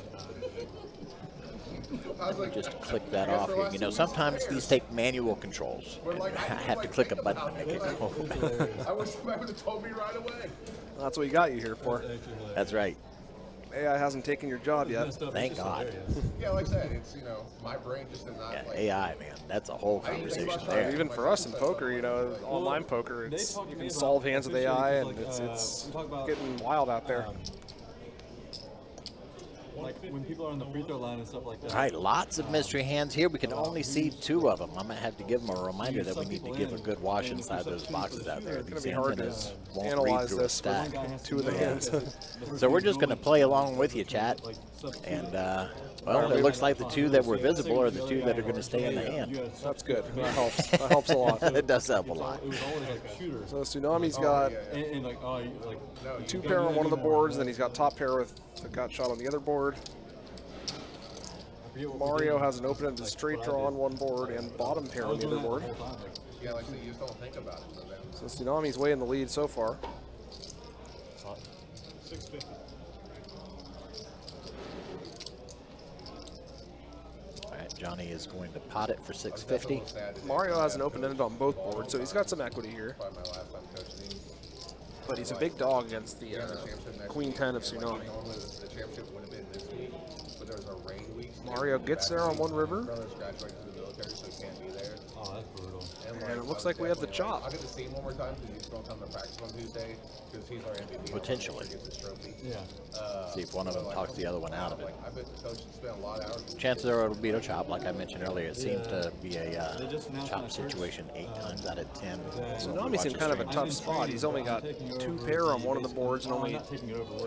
Speaker 1: Let me just click that off here. You know, sometimes these take manual controls. I have to click a button to make it go.
Speaker 10: I wish somebody would have told me right away.
Speaker 11: That's what we got you here for.
Speaker 1: That's right.
Speaker 11: AI hasn't taken your job yet.
Speaker 1: Thank God.
Speaker 10: Yeah, like I said, it's, you know, my brain just did not
Speaker 1: Yeah,
Speaker 10: like.
Speaker 1: AI, man. That's a whole conversation there.
Speaker 11: Even for us in poker, you know, online poker, it's, you can solve hands with AI, and it's getting wild out there.
Speaker 5: Like, when people are on the free throw line and stuff like that.
Speaker 1: All right, lots of mystery hands here. We can only see 2 of them. I'm going to have to give them a reminder that we need to give a good wash inside those boxes out there.
Speaker 11: It's going
Speaker 1: These
Speaker 11: to be hard to
Speaker 1: antennas won't read
Speaker 11: analyze
Speaker 1: through a
Speaker 11: this
Speaker 1: stack.
Speaker 11: with 2 of the hands.
Speaker 1: So we're just going to play along with you, chat. And, well, it looks like the 2 that were visible are the 2 that are going to stay in the hand.
Speaker 11: That's good. That helps. That helps a lot.
Speaker 1: It does help a lot.
Speaker 5: It was always like shooters.
Speaker 11: So Tsunami's got
Speaker 5: And like, oh, like
Speaker 11: 2 pair on one of the boards, and then he's got top pair with the gut shot on the other board. Mario has an open-ended straight draw on one board and bottom pair on the other board.
Speaker 10: Yeah, like I said, you just don't think about it. So then,
Speaker 11: So Tsunami's way in the lead so far.
Speaker 8: 650.
Speaker 1: All right, Johnny is going to pot it for 650.
Speaker 11: Mario has an open-ended on both boards, so he's got some equity here.
Speaker 10: probably my last time coaching these.
Speaker 11: But he's a big dog against the Queen 10 of Tsunami.
Speaker 10: Normally the championship would have been this week, but there was a rain week.
Speaker 11: Mario gets there on one river.
Speaker 10: Brother's graduating from the military, so he can't be there.
Speaker 5: oh, that's brutal.
Speaker 11: And it looks like we have the chop.
Speaker 10: I'll get to see him one more time because he's going to come to practice on Tuesday because he's our MVP.
Speaker 1: Potentially.
Speaker 10: He gets his trophy.
Speaker 5: Yeah.
Speaker 1: See if one of them talks the other one out of it.
Speaker 10: Like, I bet the coach spent a lot of hours.
Speaker 1: Chances are it'll be a chop, like I mentioned earlier. It seems to be a chop situation 8 times out of 10.
Speaker 11: Tsunami's in kind of a tough spot. He's only got 2 pair on one of the boards, and only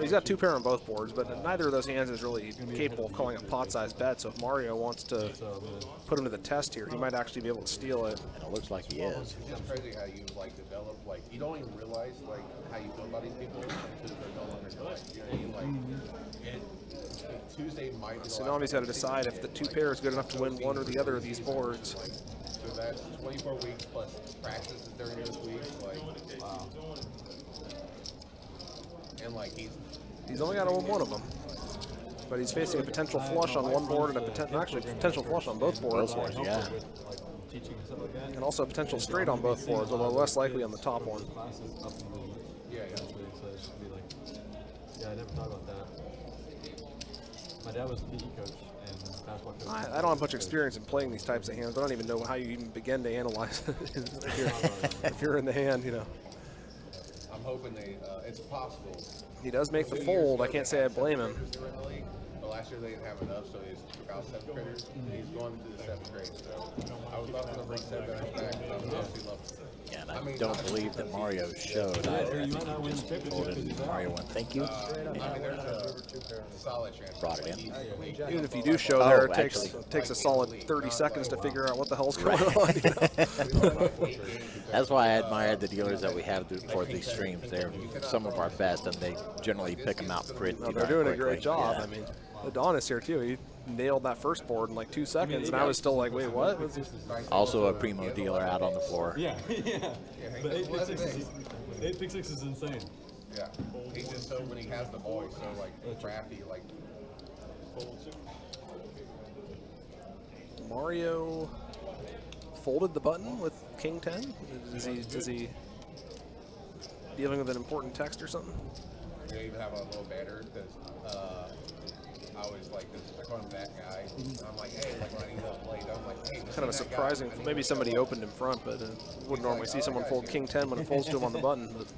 Speaker 11: he's got 2 pair on both boards, but neither of those hands is really capable of calling a pot-sized bet. So if Mario wants to put him to the test here, he might actually be able to steal it.
Speaker 1: And it looks like he is.
Speaker 10: It's crazy how you like develop, like you don't even realize like how you feel about these people until they're no longer your life. You know what I mean? Like Tuesday might be the last
Speaker 11: Tsunami's got to decide if the 2 pair is good enough to win one or the other of these boards.
Speaker 10: so that's 24 weeks plus practices during those weeks, like wow. And like
Speaker 11: He's only got to win one of them. But he's facing a potential flush on one board and a potential flush on both boards.
Speaker 1: Yeah.
Speaker 5: Teaching stuff like that.
Speaker 11: And also a potential straight on both boards, although less likely on the top one.
Speaker 5: Classes up in the country, so it should be like, yeah, I never thought about that. My dad was a PE coach and basketball coach.
Speaker 11: I don't have much experience in playing these types of hands. I don't even know how you even begin to analyze it if you're in the hand, you know.
Speaker 10: I'm hoping it's possible.
Speaker 11: He does make the fold. I can't say I blame him.
Speaker 10: But last year they didn't have enough, so they just took out 7th graders. He's going into the 7th grade, so I would love to bring 7th graders back. I would obviously love to.
Speaker 1: Yeah, and I don't believe that Mario showed either. I think he just pulled it and Mario went, thank you.
Speaker 10: I mean, there's a solid chance.
Speaker 1: Brought it in.
Speaker 11: Even if you do show there, it takes a solid 30 seconds to figure out what the hell's going on. You know?
Speaker 1: That's why I admire the dealers that we have for these streams. They're some of our best, and they generally pick them out pretty
Speaker 11: No, they're doing a great
Speaker 1: quickly.
Speaker 11: job.
Speaker 1: Yeah.
Speaker 11: I mean, Adonis here too. He nailed that first board in like 2 seconds, and I was still like, wait, what?
Speaker 1: Also a primo dealer out on the floor.
Speaker 5: Yeah, yeah. But 8 pick 6 is insane.
Speaker 10: Yeah. He just so when he has the ball, he's so like crafty, like.
Speaker 11: Mario folded the button with King 10. Is he dealing with an important text or something?
Speaker 10: We even have a little banter because I always like this. I call him that guy. I'm like, hey, like when I need to play, I'm like, hey.
Speaker 11: Kind of a surprising. Maybe somebody opened in front, but wouldn't normally see someone fold King 10 when it folds to him on the button. But.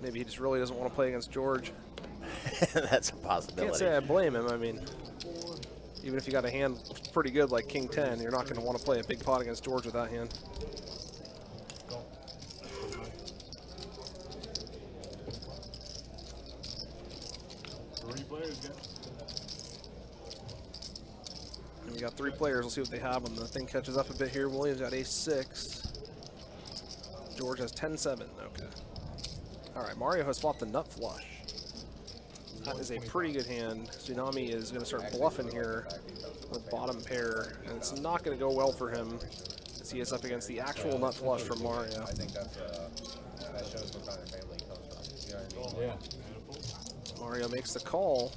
Speaker 11: Maybe he just really doesn't want to play against George.
Speaker 1: That's a possibility.
Speaker 11: Can't say I blame him. I mean, even if you got a hand pretty good like King 10, you're not going to want to play a big pot against George with that hand. And we got 3 players. We'll see what they have when the thing catches up a bit here. Williams got ace-6. George has 10-7. Okay. All right, Mario has flopped the nut flush. That is a pretty good hand. Tsunami is going to start bluffing here with bottom pair, and it's not going to go well for him as he is up against the actual nut flush from Mario.
Speaker 10: I think that shows what kind of family he comes from. You know what I mean?
Speaker 5: Yeah.
Speaker 11: Mario makes the call.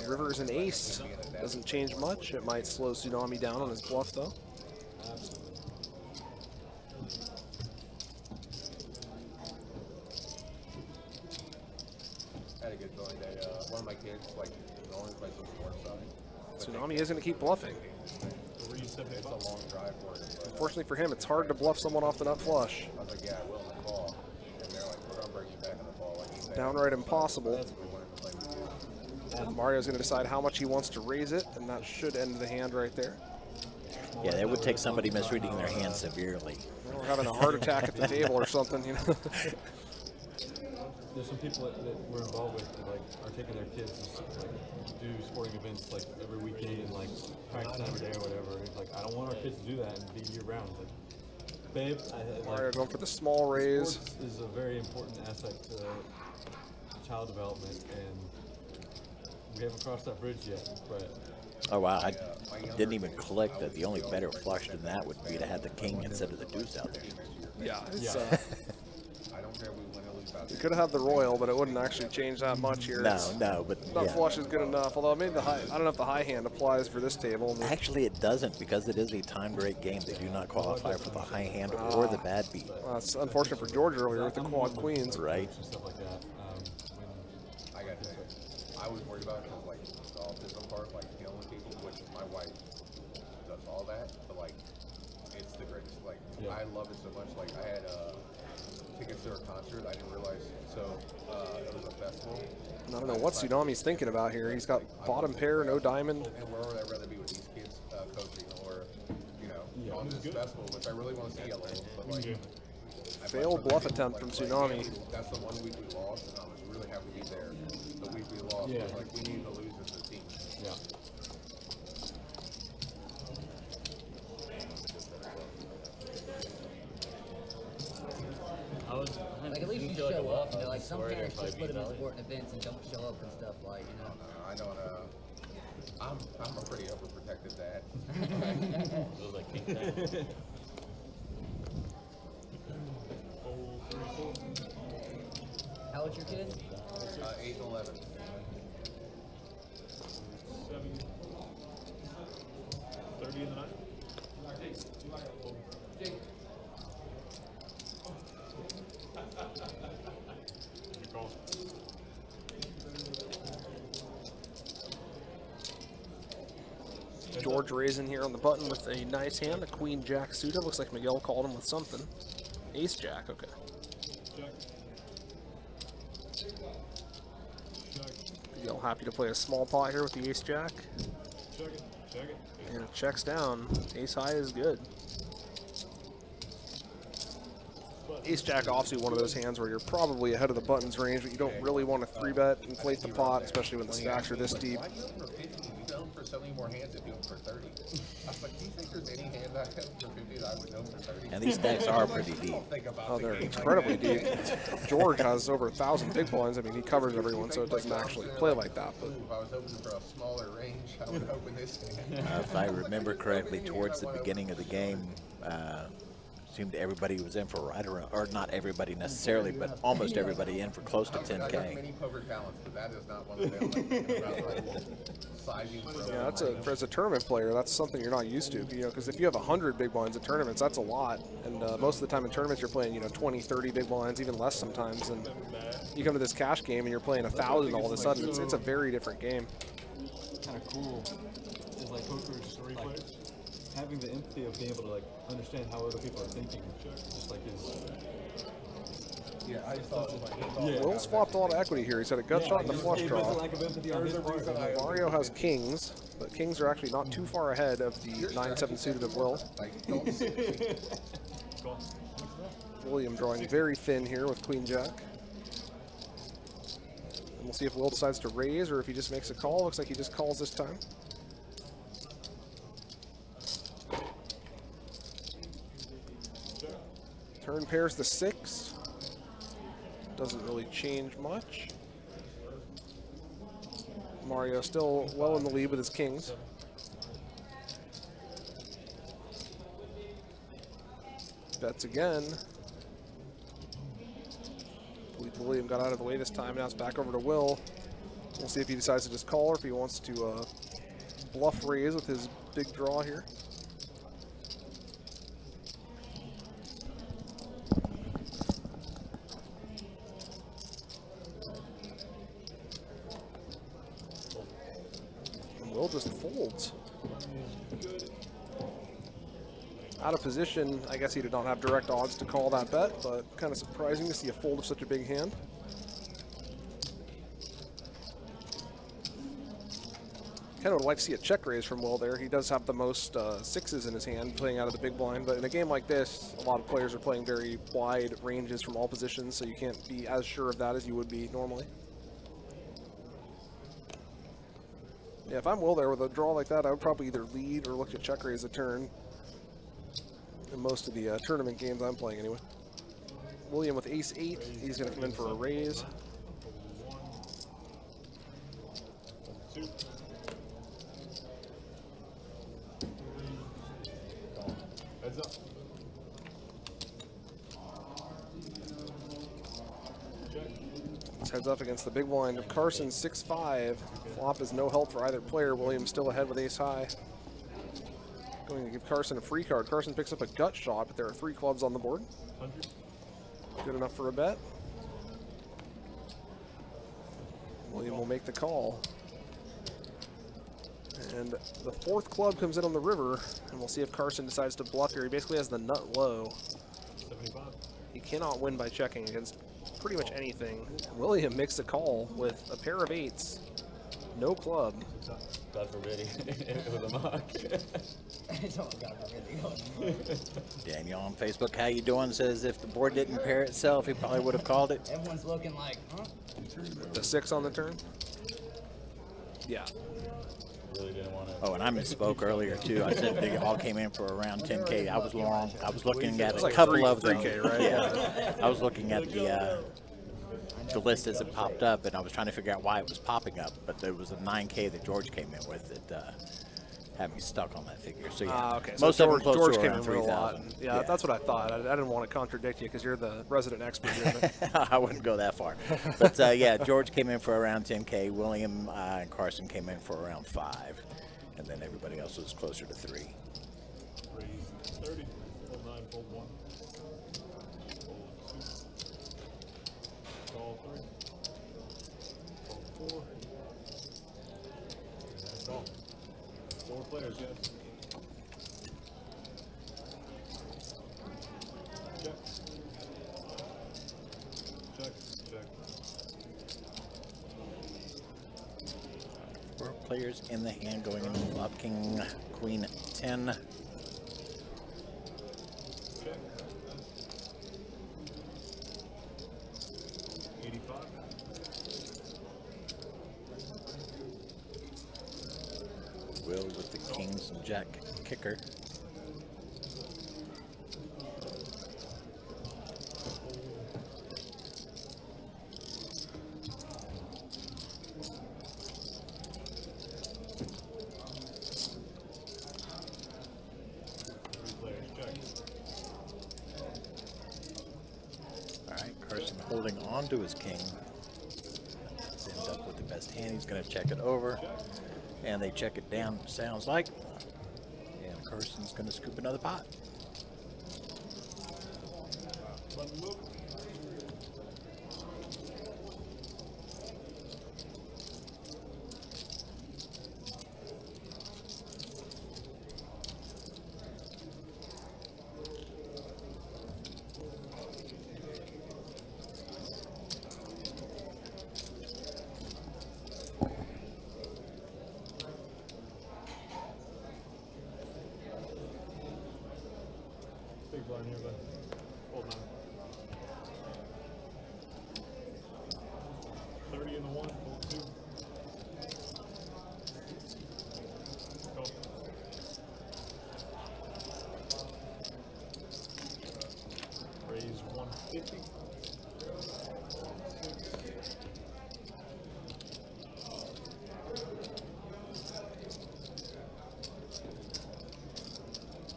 Speaker 11: River's an ace. Doesn't change much. It might slow Tsunami down on his bluff, though.
Speaker 10: One of my kids, like, only plays on the sports side.
Speaker 11: Tsunami is going to keep bluffing.
Speaker 10: It's a long drive for him.
Speaker 11: Unfortunately for him, it's hard to bluff someone off the nut flush.
Speaker 10: I was like, yeah, I will in the fall. And they're like, we're going to bring you back in the fall. Like he said,
Speaker 11: Downright impossible.
Speaker 10: we wanted to play with you.
Speaker 11: And Mario's going to decide how much he wants to raise it, and that should end the hand right there.
Speaker 1: Yeah, that would take somebody misreading their hand severely.
Speaker 11: Or having a heart attack at the table or something, you know.
Speaker 5: There's some people that we're involved with that like are taking their kids to like do sporting events like every weekend and like practice every day or whatever. It's like I don't want our kids to do that and be year round. It's like, babe,
Speaker 11: Mario going for the small raise.
Speaker 5: Sports is a very important aspect to child development, and we haven't crossed that bridge yet. But
Speaker 1: Oh, wow. I didn't even click that the only better flush than that would be to have the king instead of the deuce out there.
Speaker 11: Yeah, it's,
Speaker 10: I don't care if we win or lose about
Speaker 11: you could have had the royal, but it wouldn't actually change that much here.
Speaker 1: No, but
Speaker 11: Nut
Speaker 1: yeah.
Speaker 11: flush is good enough, although maybe the high, I don't know if the high hand applies for this table. But
Speaker 1: Actually, it doesn't because it is a timed rate game. They do not qualify for the high hand or the bad beat.
Speaker 11: it's unfortunate for George earlier with the quad queens.
Speaker 1: Right.
Speaker 5: and stuff like that.
Speaker 10: I got to tell you, I was worried about it because, like, the autism part, like, killing people, which my wife does all that, but, like, it's the greatest. Like, I love it so much. Like, I had tickets to her concert. I didn't realize. So, it was a festival.
Speaker 11: I don't know what Tsunami's thinking about here. He's got bottom pair, no diamond.
Speaker 10: And where would I rather be with these kids coaching or, you know, on this festival, which I really want to see a little, but, like,
Speaker 11: Failed bluff attempt from Tsunami.
Speaker 10: That's the one week we lost, and I was really happy to be there. The week we lost, but, like, we needed to lose as a team.
Speaker 5: Yeah.
Speaker 7: Like, at least you show up. You know, like, some parents just put them in important events and don't show up and stuff, like, you know.
Speaker 10: I don't, I'm a pretty overprotective dad.
Speaker 4: It was like King 10.
Speaker 7: How old's your kid?
Speaker 8: 30 in the night. Good call.
Speaker 11: George raising here on the button with a nice hand, a queen jack suited. Looks like Miguel called him with something. Ace jack, okay.
Speaker 8: Check. Check.
Speaker 11: Miguel happy to play a small pot here with the ace jack.
Speaker 8: Check it. Check it.
Speaker 11: And it checks down. Ace high is good. Ace jack offsuit, one of those hands where you're probably ahead of the buttons range, but you don't really want to 3-bet, inflate the pot, especially when the stacks are this deep.
Speaker 10: Why do you open for 50? You own for so many more hands if you own for 30. I was like, do you think there's any hand I have for 50 that I would own for 30?
Speaker 1: And these stacks are pretty deep.
Speaker 11: Oh, they're incredibly deep. George has over 1,000 big blinds. I mean, he covers everyone, so it doesn't actually play like that. But
Speaker 10: If I was hoping for a smaller range, I would open this hand.
Speaker 1: If I remember correctly, towards the beginning of the game, seemed everybody was in for right around, or not everybody necessarily, but almost everybody in for close to
Speaker 10: I got
Speaker 1: 10K.
Speaker 10: many poker talents, but that is not one of them. Like, thinking about, like, sizing for
Speaker 11: yeah, that's as a tournament player, that's something you're not used to. You know, because if you have 100 big blinds at tournaments, that's a lot. And most of the time in tournaments, you're playing 20, 30 big blinds, even less sometimes. And you come to this cash game and you're playing 1,000 all of a sudden. It's a very different game.
Speaker 5: Kind of cool. Is like poker's like having the empathy of being able to like understand how other people are thinking. Just like his.
Speaker 10: Yeah, I just thought it was like,
Speaker 5: Yeah.
Speaker 11: Will's flopped a lot of equity here. He's had a gut shot and a flush
Speaker 5: There's a
Speaker 11: draw.
Speaker 5: lack of empathy on his part.
Speaker 11: Mario has kings, but kings are actually not too far ahead of the 9-7 suited of Will.
Speaker 10: like, don't
Speaker 8: Call.
Speaker 11: William drawing very thin here with queen jack. And we'll see if Will decides to raise or if he just makes a call. Looks like he just calls this time. Turn pairs the 6. Doesn't really change much. Mario still well in the lead with his kings. Bets again. I believe William got out of the way this time. Now it's back over to Will. We'll see if he decides to just call or if he wants to bluff raise with his big draw here. And Will just folds. Out of position, I guess he did not have direct odds to call that bet, but kind of surprising to see a fold of such a big hand. Kind of would like to see a check raise from Will there. He does have the most 6s in his hand playing out of the big blind, but in a game like this, a lot of players are playing very wide ranges from all positions, so you can't be as sure of that as you would be normally. Yeah, if I'm Will there with a draw like that, I would probably either lead or look to check raise a turn. In most of the tournament games I'm playing anyway. William with ace-8, he's going to come in for a raise.
Speaker 8: 2. Heads up. Check.
Speaker 11: This heads up against the big blind of Carson, 6-5. Flop is no help for either player. William still ahead with ace high. Going to give Carson a free card. Carson picks up a gut shot, but there are 3 clubs on the board.
Speaker 8: 100.
Speaker 11: Good enough for a bet. William will make the call. And the 4th club comes in on the river, and we'll see if Carson decides to bluff here. He basically has the nut low.
Speaker 8: 75.
Speaker 11: He cannot win by checking against pretty much anything. William makes a call with a pair of 8s. No club.
Speaker 4: God forbid it was a mock.
Speaker 1: Daniel on Facebook, how you doing? Says if the board didn't pair itself, he probably would have called it.
Speaker 7: Everyone's looking like, huh?
Speaker 11: The 6 on the turn? Yeah.
Speaker 4: Really didn't want to.
Speaker 1: Oh, and I misspoke earlier too. I said they all came in for around 10K. I was wrong. I was looking at
Speaker 11: It's
Speaker 1: a
Speaker 11: like
Speaker 1: couple of them.
Speaker 11: 3K, right?
Speaker 1: Yeah. I was looking at the list as it popped up, and I was trying to figure out why it was popping up. But there was a 9K that George came in with that had me stuck on that figure. So yeah,
Speaker 11: Okay. So
Speaker 1: most
Speaker 11: George,
Speaker 1: of them close
Speaker 11: George
Speaker 1: to
Speaker 11: came
Speaker 1: around
Speaker 11: in with a lot.
Speaker 1: 3,000.
Speaker 11: Yeah, that's what I thought. I didn't want to contradict you because you're the resident expert here.
Speaker 1: I wouldn't go that far. But yeah, George came in for around 10K. William and Carson came in for around 5. and then everybody else was closer to 3.
Speaker 8: Raise 30. Fold 9, fold 1. Fold 2. Call 3. Call 4. And that's all. 4 players, yes. Check. Check. Check.
Speaker 1: 4 players in the hand going in flop, king, queen 10.
Speaker 8: Check. 85.
Speaker 1: Will with the kings and jack kicker. Holding on to his king. Let's end up with the best hand. He's going to check it over, and they check it down, sounds like. And Carson's going to scoop another pot.
Speaker 8: Big blind here, but hold on. 30 in the 1, fold 2. Go. Raise 150.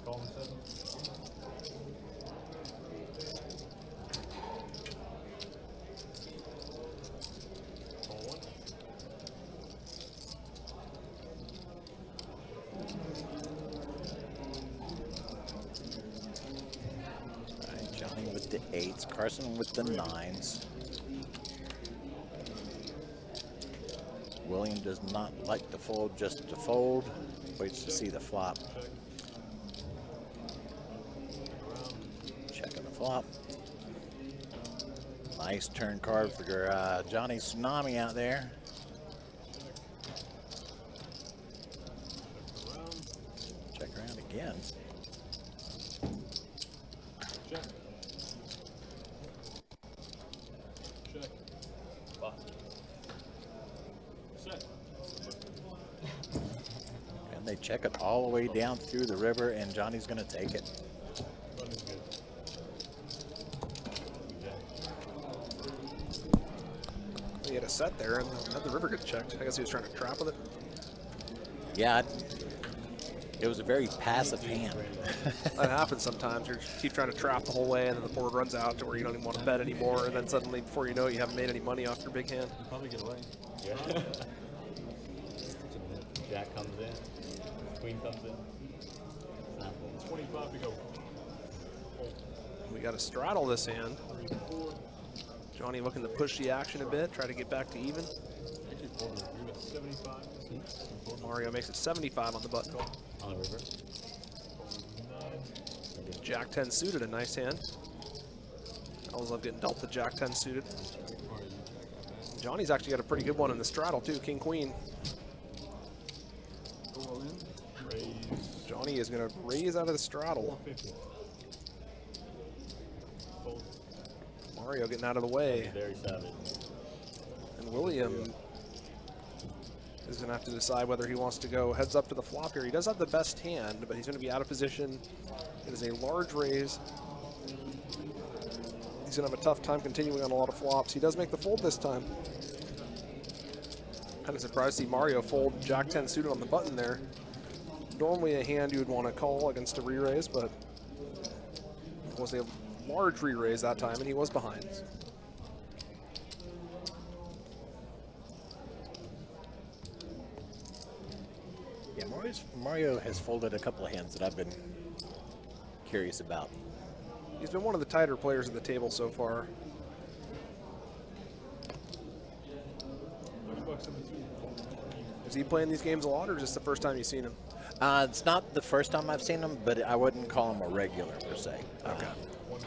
Speaker 8: Call him 7.
Speaker 1: The 8s, Carson with the 9s. William does not like to fold just to fold. Waits to see the flop. Checking the flop. Nice turn card for Johnny Tsunami out there. Check around again.
Speaker 8: Check.
Speaker 1: And they check it all the way down through the river, and Johnny's going to take it.
Speaker 11: He had a set there, and had the river get checked. I guess he was trying to trap with it.
Speaker 1: Yeah, it was a very passive hand.
Speaker 11: That happens sometimes. You keep trying to trap the whole way, and then the board runs out to where you don't even want to bet anymore, and then suddenly, before you know it, you haven't made any money off your big hand.
Speaker 5: You probably get away.
Speaker 4: Yeah. Jack comes in. Queen comes in.
Speaker 8: 25 to go.
Speaker 11: We got to straddle this hand. Johnny looking to push the action a bit, try to get back to even.
Speaker 8: 75.
Speaker 11: Mario makes it 75 on the button.
Speaker 4: On the river.
Speaker 11: Jack 10 suited, a nice hand. I always love getting dealt the Jack 10 suited. Johnny's actually got a pretty good one in the straddle too, King Queen. Johnny is going to raise out of the straddle. Mario getting out of the way.
Speaker 4: Very savage.
Speaker 11: And William is going to have to decide whether he wants to go heads up to the flop here. He does have the best hand, but he's going to be out of position. It is a large raise. He's going to have a tough time continuing on a lot of flops. He does make the fold this time. Kind of surprised to see Mario fold Jack 10 suited on the button there. Normally a hand you would want to call against a re-raise, but it was a large re-raise that time, and he was behind.
Speaker 1: Yeah, Mario's Mario has folded a couple of hands that I've been curious about.
Speaker 11: He's been one of the tighter players at the table so far. Is he playing these games a lot, or just the first time you've seen him?
Speaker 1: It's not the first time I've seen him, but I wouldn't call him a regular per se.
Speaker 11: Okay.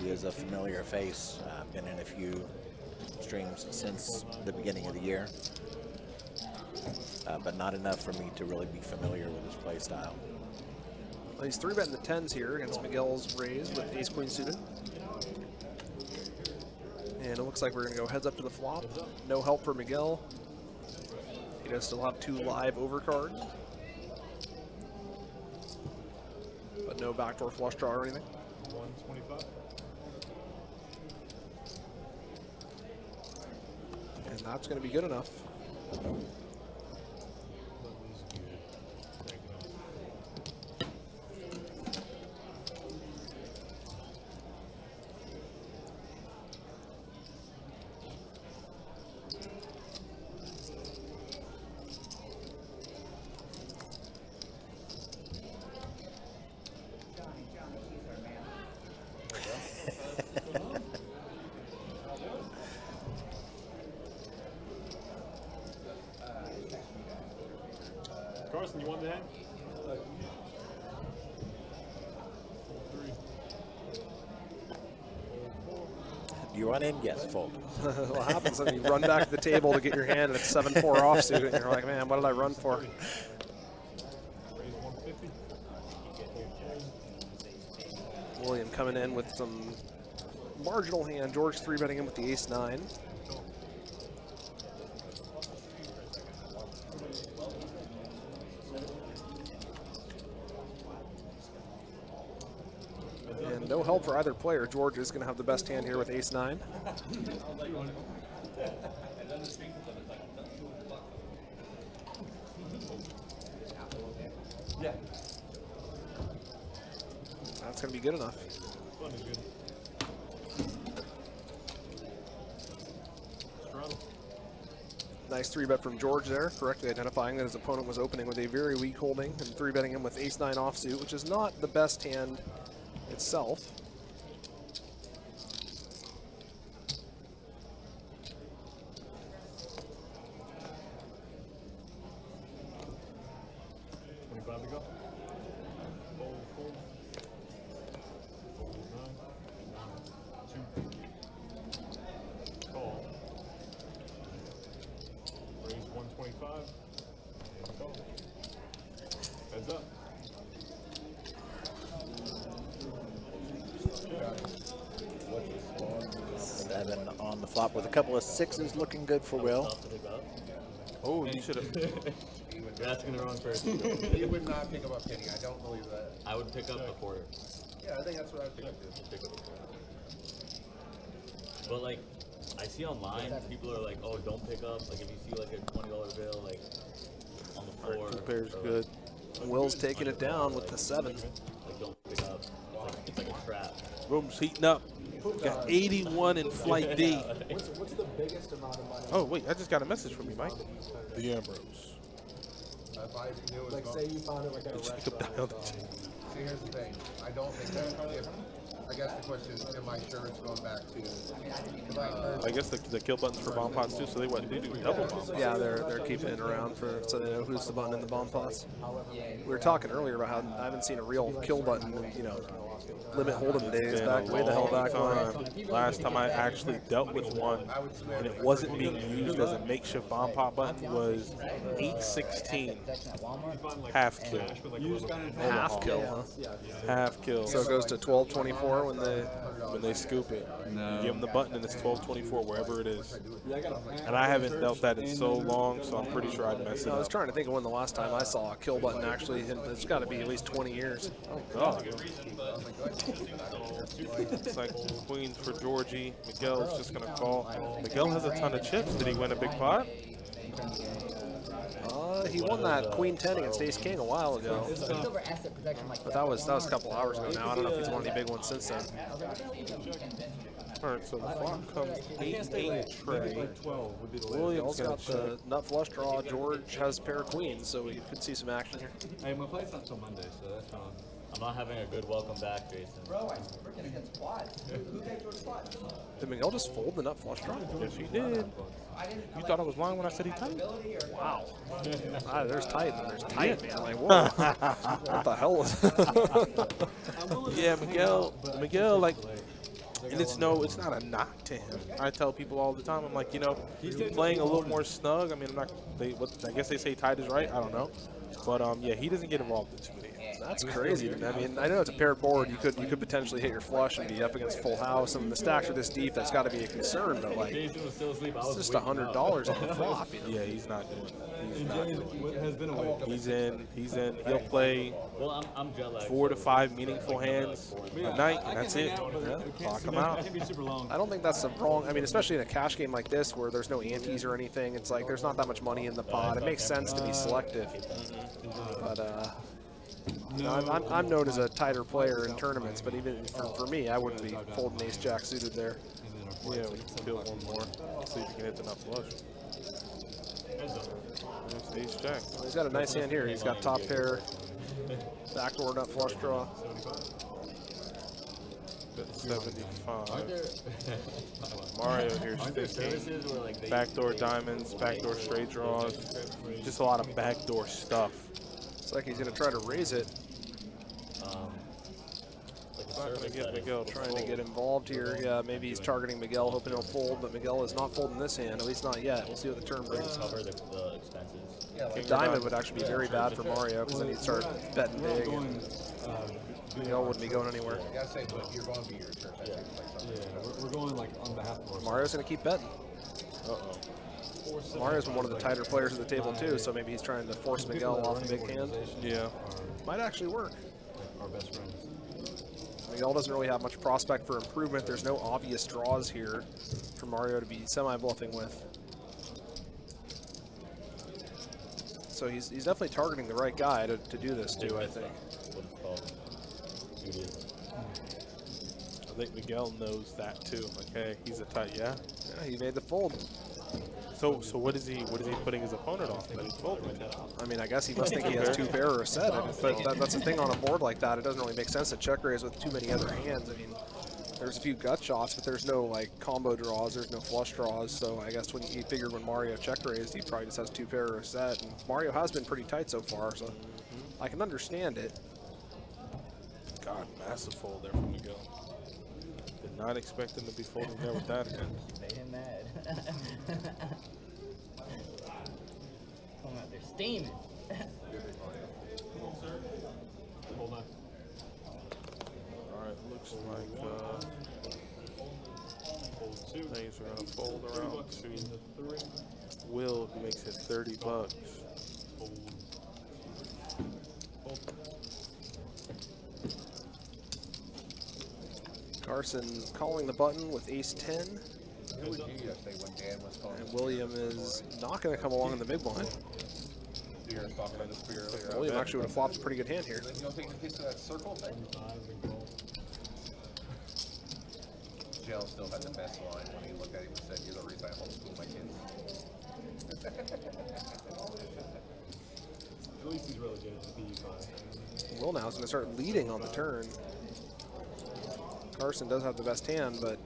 Speaker 1: He is a familiar face. Been in a few streams since the beginning of the year, but not enough for me to really be familiar with his play style.
Speaker 11: Well, he's 3-betting the 10s here against Miguel's raise with ace-queen suited. And it looks like we're going to go heads up to the flop. No help for Miguel. He does still have 2 live overcards, but no backdoor flush draw or anything.
Speaker 8: 125.
Speaker 11: And that's going to be good enough.
Speaker 8: Carson, you want that?
Speaker 1: You run in? Yes, fold.
Speaker 11: What happens when you run back to the table to get your hand and it's 7-4 offsuit, and you're like, man, what did I run for?
Speaker 8: Raise 150.
Speaker 11: William coming in with some marginal hand. George 3-betting him with the ace-9. And no help for either player. George is going to have the best hand here with ace-9. That's going to be good enough.
Speaker 8: Fun is good. Strong.
Speaker 11: Nice 3-bet from George there, correctly identifying that his opponent was opening with a very weak holding and 3-betting him with ace-9 offsuit, which is not the best hand itself.
Speaker 8: To go. Fold, fold. Fold 9. 2. Call. Raise 125. And call. Heads up.
Speaker 1: Seven on the flop with a couple of 6s, looking good for Will.
Speaker 2: Oh, you should have.
Speaker 4: You're asking the wrong person.
Speaker 10: He would not pick up a penny. I don't believe that.
Speaker 4: I would pick up a quarter.
Speaker 10: Yeah, I think that's what I'd pick up too.
Speaker 4: Pick up a quarter. But like, I see online, people are like, "Oh, don't pick up." Like, if you see like a $20 bill, like on the floor.
Speaker 2: 2 pairs
Speaker 4: or,
Speaker 2: good.
Speaker 11: Will's taking it down with the 7.
Speaker 4: Like, don't pick up. It's like a trap.
Speaker 2: Room's heating up. Got 81 in flight D.
Speaker 6: What's the biggest amount of money?
Speaker 2: Oh, wait, I just got a message from you, Mike. The Ambrose.
Speaker 6: If I knew it was like, say you found it like at a restaurant.
Speaker 10: See, here's the thing. I don't think that. I guess the question is, am I sure it's going back to?
Speaker 2: I guess the kill buttons for bomb pots too, so they do double bomb pots.
Speaker 11: Yeah, they're keeping it around for so they know who's the button in the bomb pots. We were talking earlier about how I haven't seen a real kill button, you know, limit hold'em days back way the hell back when.
Speaker 2: Last time I actually dealt with one, and it wasn't being used as a makeshift bomb pot button, was 816 half kill.
Speaker 11: Half kill, huh?
Speaker 2: Half kill.
Speaker 11: So it goes to 1224 when they
Speaker 2: scoop it.
Speaker 5: No.
Speaker 2: You give them the button and it's 1224 wherever it is. And I haven't dealt that in so long, so I'm pretty sure I'd mess it
Speaker 11: I was
Speaker 2: up.
Speaker 11: trying to think of when the last time I saw a kill button actually, and it's got to be at least 20 years.
Speaker 2: Oh God. It's like queens for Georgie. Miguel's just gonna call. Miguel has a ton of chips. Did he win a big pot?
Speaker 11: He won that Queen 10 against Ace King a while ago. But that was a couple hours ago now. I don't know if he's won any big ones since then.
Speaker 2: All right, so the flop comes
Speaker 5: I can't stay
Speaker 2: 8-8
Speaker 5: late. Maybe
Speaker 2: tray.
Speaker 5: like 12 would be the latest.
Speaker 11: Williams
Speaker 2: Williams gonna
Speaker 11: got the nut flush draw. George has a pair of queens, so we could see some action here.
Speaker 5: Hey, my flight's not till Monday, so that's fine.
Speaker 4: I'm not having a good welcome back, Jason.
Speaker 7: Bro, I freaking hit squats. Who gave George squats?
Speaker 11: Did Miguel just fold the nut flush draw?
Speaker 2: Yes, he did. You thought I was lying when I said he tight?
Speaker 11: Wow. There's tight and there's tight, man. Like, whoa. What the hell is
Speaker 2: Yeah, Miguel, like, and it's not a knock to him. I tell people all the time, I'm like, you're playing a little more snug. I mean, I guess they say tight is right. I don't know. But, yeah, he doesn't get involved in too many hands.
Speaker 11: That's crazy. I mean, I know it's a paired board. You could potentially hit your flush and be up against full house. And the stacks are this deep. That's got to be a concern. But like,
Speaker 4: Jason was still asleep.
Speaker 11: it's just $100 on the flop.
Speaker 2: Yeah, he's not doing it.
Speaker 5: And James has been awake.
Speaker 2: He's in. He'll play
Speaker 4: Well, I'm jet lagged.
Speaker 2: 4 to 5 meaningful hands a night, and that's it. Clock him out.
Speaker 5: It can't be super long.
Speaker 11: I don't think that's the wrong. I mean, especially in a cash game like this where there's no antes or anything. It's like there's not that much money in the pot. It makes sense to be selective. But I'm known as a tighter player in tournaments. But even for me, I wouldn't be folding ace jack suited there.
Speaker 2: Yeah, we can fill one more. See if we can hit the nut flush. There's ace jack.
Speaker 11: He's got a nice hand here. He's got top pair, backdoor nut flush draw.
Speaker 2: 75. Mario here's 15. Backdoor diamonds, backdoor straight draws. Just a lot of backdoor stuff.
Speaker 11: It's like he's going to try to raise it.
Speaker 2: Not going to get Miguel
Speaker 11: Trying to get involved here. Yeah, maybe he's targeting Miguel, hoping he'll fold, but Miguel is not folding this hand, at least not yet. We'll see what the turn brings.
Speaker 4: Cover the expenses.
Speaker 11: Diamond would actually be very bad for Mario because then he'd start betting big. And Miguel wouldn't be going anywhere.
Speaker 10: You gotta say, but you're going to be your church.
Speaker 5: Yeah, we're going like on behalf of ourselves.
Speaker 11: Mario's going to keep betting. Mario's been one of the tighter players at the table too, so maybe he's trying to force Miguel off a big hand.
Speaker 2: Yeah.
Speaker 11: Might actually work.
Speaker 5: Our best friends.
Speaker 11: Miguel doesn't really have much prospect for improvement. There's no obvious draws here for Mario to be semi-bluffing with. So he's definitely targeting the right guy to do this to, I think.
Speaker 2: I think Miguel knows that too. Like, hey, he's a tight, yeah?
Speaker 11: Yeah, he made the fold.
Speaker 2: So what is he putting his opponent off that he's folding right now?
Speaker 11: I mean, I guess he must think he has 2 pair or a set. But that's the thing on a board like that. It doesn't really make sense to check raise with too many other hands. I mean, there's a few gut shots, but there's no like combo draws. There's no flush draws. So I guess when he figured when Mario check raised, he probably just has 2 pair or a set. And Mario has been pretty tight so far, so I can understand it.
Speaker 2: God, massive fold there from Miguel. Did not expect him to be folding there with that hand.
Speaker 7: Made him mad. Coming out there steaming.
Speaker 8: Hold on.
Speaker 2: Alright, looks like things are gonna fold around to Will, who makes it 30 bucks.
Speaker 11: Carson calling the button with ace 10.
Speaker 10: Who would you yesterday when Dan was calling?
Speaker 11: And William is not going to come along in the big blind.
Speaker 10: You were talking about this earlier.
Speaker 11: William actually would have flopped a pretty good hand here.
Speaker 10: You don't take a piece of that circle thing? Jill still had the best line when he looked at him and said, "You're the reason I homeschool my kids."
Speaker 8: At least he's really good at the PE5.
Speaker 11: Will now is going to start leading on the turn. Carson does have the best hand, but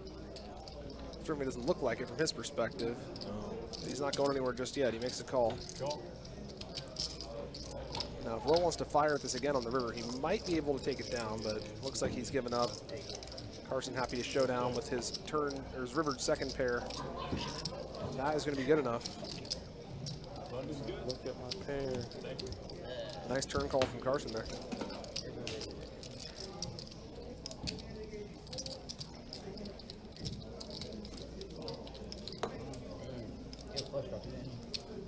Speaker 11: certainly doesn't look like it from his perspective. He's not going anywhere just yet. He makes a call. Now, if Will wants to fire at this again on the river, he might be able to take it down, but it looks like he's given up. Carson happy to show down with his turn, or his rivered second pair. That is going to be good enough.
Speaker 2: Look at my pair.
Speaker 11: Nice turn call from Carson there.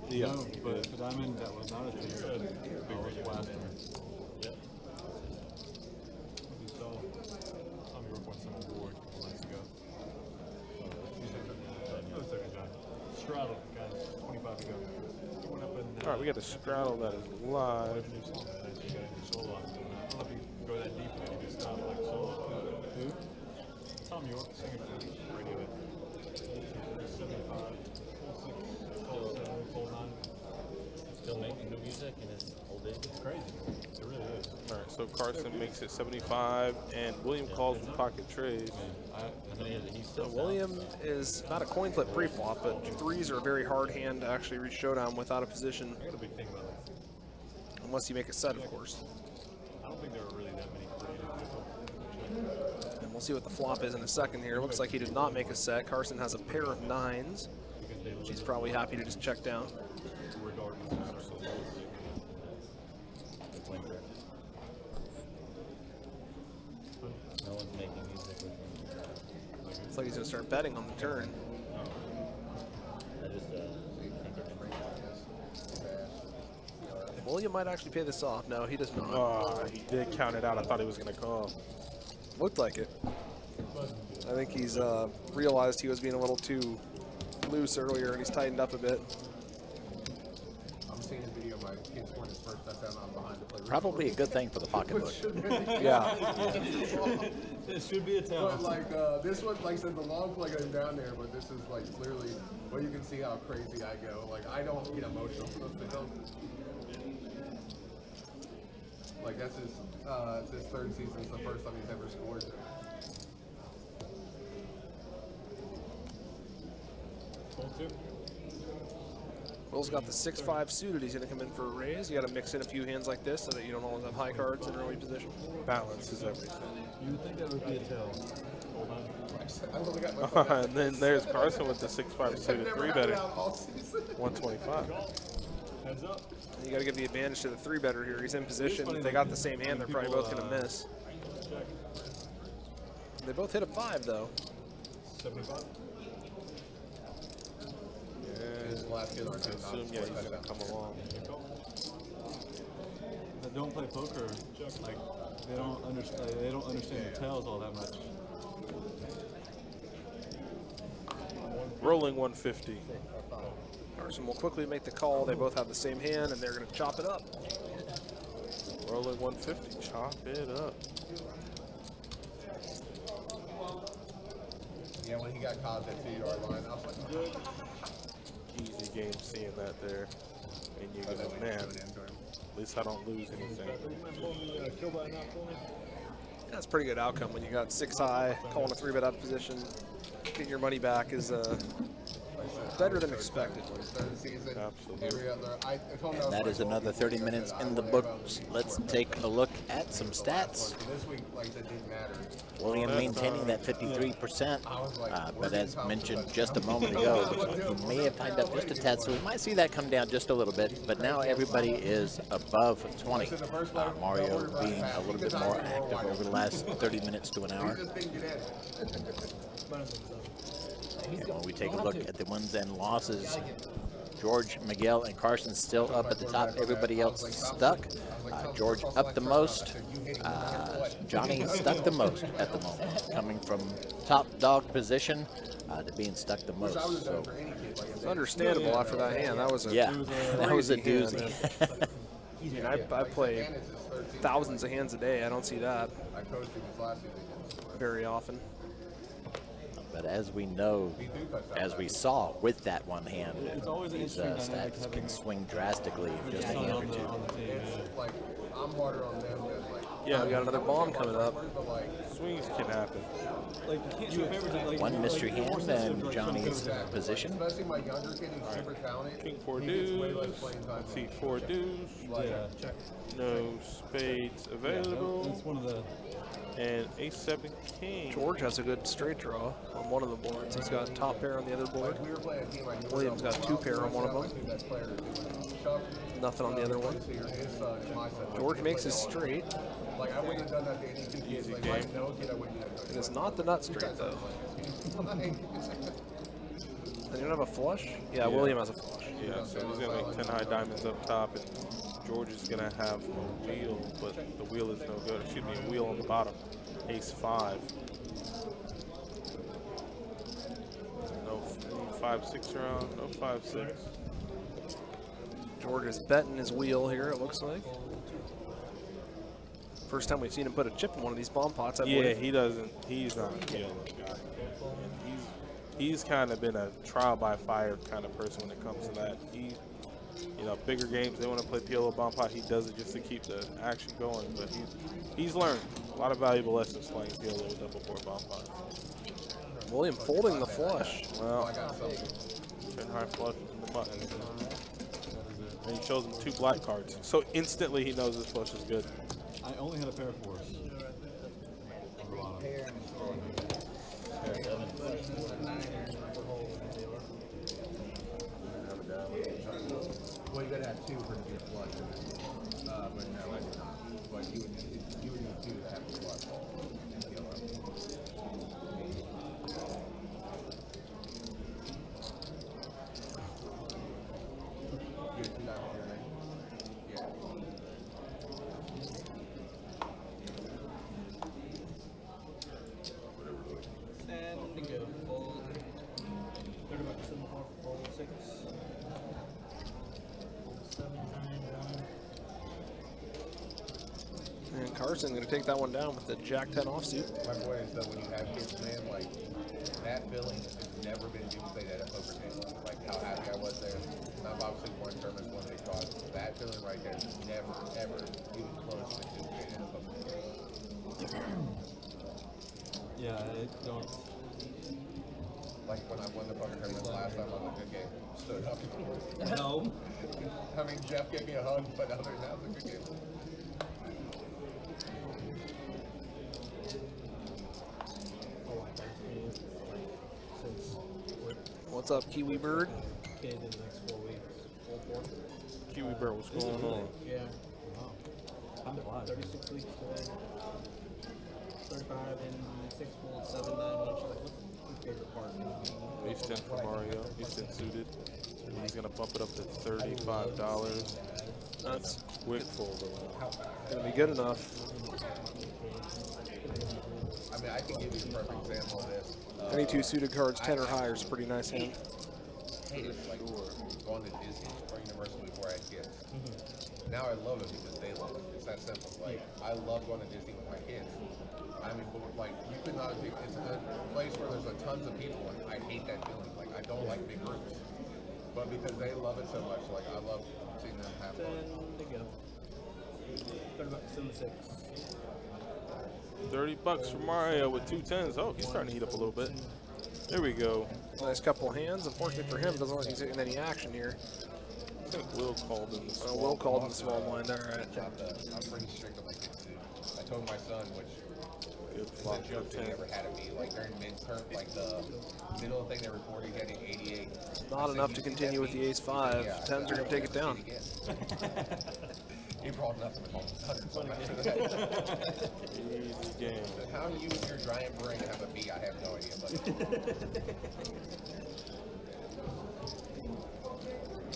Speaker 2: Yeah.
Speaker 5: No, but the diamond that was not a thing. Big red blaster.
Speaker 8: Yep. You saw Tommy Rook won some award a couple nights ago. Another second time. Straddle, guys, 25 ago. He went up and,
Speaker 2: All right, we got the straddle that is live.
Speaker 8: new song, guys. You got a new solo on it. I don't know if you can go that deep, but you can stop like solo. Who? Tom York singing for
Speaker 2: Carson makes it 75, and William calls the pocket trades.
Speaker 11: So William is not a coin flip pre-flop, but threes are a very hard hand to actually reach showdown without a position.
Speaker 8: I got a big thing about it.
Speaker 11: Unless you make a set, of course.
Speaker 8: I don't think there were really that many
Speaker 11: And we'll see what the flop is in a second here. Looks like he did not make a set. Carson has a pair of nines, which he's probably happy to just check down.
Speaker 4: No one's making music with me.
Speaker 11: Looks like he's going to start betting on the turn.
Speaker 4: I just
Speaker 11: William might actually pay this off. No, he does not.
Speaker 2: Oh, he did count it out. I thought he was going to call.
Speaker 11: Looked like it. I think he's realized he was being a little too loose earlier, and he's tightened up a bit.
Speaker 10: I'm seeing a video of my kid scoring his first touchdown on behind the play.
Speaker 1: Probably a good thing for the pocketbook.
Speaker 11: Yeah.
Speaker 5: It should be a tell.
Speaker 10: But like this one, like I said, the long play goes down there, but this is like clearly, well, you can see how crazy I go. Like I don't get emotional for the film. Like that's his, it's his third season. It's the first time he's ever scored.
Speaker 11: Will's got the 6-5 suited. He's going to come in for a raise. You got to mix in a few hands like this so that you don't always have high cards in early position.
Speaker 2: Balance is everything.
Speaker 5: You would think that would be a tell.
Speaker 10: I only got my phone out.
Speaker 2: And then there's Carson with the 6-5 suited
Speaker 10: Never
Speaker 2: 3
Speaker 10: had
Speaker 2: betting.
Speaker 10: it out all season.
Speaker 2: 125.
Speaker 8: Heads up.
Speaker 11: You got to give the advantage to the 3 better here. He's in position. If they got the same hand, they're probably both going to miss. They both hit a 5 though.
Speaker 8: 75.
Speaker 10: His last hit on him,
Speaker 2: Assume, yeah, he's going to come along.
Speaker 5: That don't play poker, like they don't understand. They don't understand the tells all that much.
Speaker 2: Rolling 150.
Speaker 11: Carson will quickly make the call. They both have the same hand, and they're going to chop it up.
Speaker 2: Rolling 150. Chop it up.
Speaker 10: Yeah, when he got caught at that 2-yard line, I was like, good.
Speaker 2: Easy game seeing that there. And you're going to, man, at least I don't lose anything.
Speaker 11: That's a pretty good outcome when you got 6 high, calling a 3-bet out of position. Getting your money back is better than expected.
Speaker 2: Absolutely.
Speaker 1: And that is another 30 minutes in the books. Let's take a look at some stats.
Speaker 10: This week, like that didn't matter.
Speaker 1: William maintaining that 53%, but as mentioned just a moment ago, he may have timed up just a tad, so we might see that come down just a little bit, but now everybody is above 20. Mario being a little bit more active over the last 30 minutes to an hour. And when we take a look at the wins and losses, George, Miguel, and Carson still up at the top. Everybody else stuck. George up the most. Johnny stuck the most at the moment, coming from top dog position to being stuck the most. So
Speaker 11: it's understandable after that hand. That was a
Speaker 1: that was a doozy.
Speaker 11: I mean, I play thousands of hands a day. I don't see that very often.
Speaker 1: But as we know, as we saw with that one hand, these stacks can swing drastically in just a hand or two.
Speaker 11: Yeah, we got another bomb coming up.
Speaker 2: Swings can happen.
Speaker 1: One mystery hand and Johnny's position.
Speaker 2: King 4 deuce. Let's see, 4 deuce. No spades available.
Speaker 5: It's one of the.
Speaker 2: And A7 king.
Speaker 11: George has a good straight draw on one of the boards. He's got top pair on the other board. William's got 2 pair on one of them. Nothing on the other one. George makes his straight.
Speaker 2: Easy game.
Speaker 11: It is not the nut straight though. And you don't have a flush? Yeah, William has a flush.
Speaker 2: Yeah, so he's gonna make 10 high diamonds up top, and George is gonna have a wheel, but the wheel is no good. Excuse me, a wheel on the bottom. Ace 5. No 5-6 around. No 5-6.
Speaker 11: George is betting his wheel here, it looks like. First time we've seen him put a chip in one of these bomb pots, I believe.
Speaker 2: Yeah, he doesn't. He's not a wheel guy. He's kind of been a trial by fire kind of person when it comes to that. You know, bigger games, they want to play PLO bomb pot. He does it just to keep the action going. But he's learned a lot of valuable lessons playing PLO with double board bomb pot.
Speaker 11: William folding the flush.
Speaker 2: Well, 10 high flushes in the button. And he chose him 2 black cards. So instantly he knows this flush is good.
Speaker 5: I only had a pair of 4s.
Speaker 10: Well, you gotta have 2 for it to be a flush. But no, I did not. But you would need 2 to have a flush. You had 2 diamonds here, right? Yeah.
Speaker 9: And go. Fold. 30 bucks in the four, fold 6. 7 times 1.
Speaker 11: And Carson going to take that one down with the Jack 10 offsuit.
Speaker 10: My point is that when you have kids, man, like, that feeling has never been duplicated at a poker table. Like, how happy I was there. And I've obviously won tournaments, won big cards. That feeling right there is never, ever even close to duplicated at a poker table.
Speaker 5: Yeah, I don't.
Speaker 10: Like, when I won the poker tournament last time on the good game, stood up.
Speaker 9: No.
Speaker 10: I mean, Jeff gave me a hug, but other than that, it was a good game.
Speaker 11: What's up, Kiwi Bird?
Speaker 9: Kid in the next 4 weeks. Full 4.
Speaker 2: Kiwi Bird, what's going on?
Speaker 9: Yeah.
Speaker 5: I'm alive.
Speaker 9: 36 weeks today. 35 and 6 full, 7, 9 lunch. Like, what's your favorite part?
Speaker 2: Ace 10 for Mario. Ace 10 suited. And he's going to bump it up to $35.
Speaker 11: That's
Speaker 2: Quick fold.
Speaker 11: going to be good enough.
Speaker 10: I mean, I can give you a perfect example of this.
Speaker 11: Any 2 suited cards, 10 or higher, is a pretty nice hand.
Speaker 10: Hated, like, going to Disney or Universal before I had kids. Now I love it because they love it. It's that simple. Like, I love going to Disney with my kids. I mean, but, like, you could not do, it's a place where there's tons of people, and I hate that feeling. Like, I don't like big groups. But because they love it so much, like, I love seeing them have fun.
Speaker 9: There you go. 30 bucks in the 6.
Speaker 2: $30 for Mario with 2 10s. Oh, he's starting to heat up a little bit. There we go.
Speaker 11: Nice couple of hands. Unfortunately for him, doesn't look like he's getting any action here.
Speaker 2: I think Will called in the small.
Speaker 11: Will called in the small blind. All right.
Speaker 10: I'm pretty strict on my kids, too. I told my son, which
Speaker 2: Good
Speaker 10: is
Speaker 2: flop
Speaker 10: a
Speaker 2: for
Speaker 10: joke they
Speaker 2: 10.
Speaker 10: never had of me. Like, during midterm, like, the middle thing they reported getting 88.
Speaker 11: Not enough to continue with the ace-5. 10s are going to take it down.
Speaker 10: He brought nothing with all the sudden after that.
Speaker 2: Easy game.
Speaker 10: How you and your giant brain have a B, I have no idea. But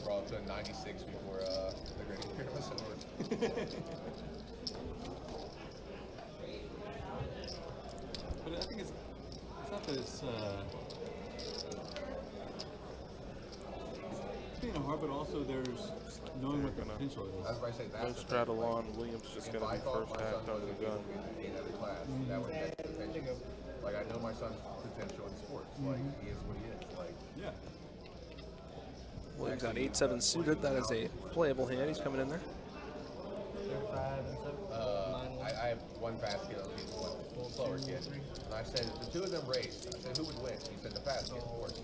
Speaker 10: brought up to 96 before the Great Pyramid was over.
Speaker 5: But I think it's not that it's being hard, but also there's knowing what the potential is.
Speaker 10: That's why I say
Speaker 2: No
Speaker 10: that's the thing.
Speaker 2: straddle on. Williams just
Speaker 10: If
Speaker 2: going to
Speaker 10: I
Speaker 2: be
Speaker 10: thought
Speaker 2: first
Speaker 10: my son
Speaker 2: act under
Speaker 10: was
Speaker 2: the gun.
Speaker 10: in another class, that would have potential. Like, I know my son's potential in sports. Like, he is what he is. Like,
Speaker 5: Yeah.
Speaker 11: Williams got 8-7 suited. That is a playable hand. He's coming in there.
Speaker 9: 35 and 7. 9
Speaker 10: I have one fast kid on the team, one slower kid. And I said, the 2 of them raced. I said, who would win? He said, the fast kid, of course.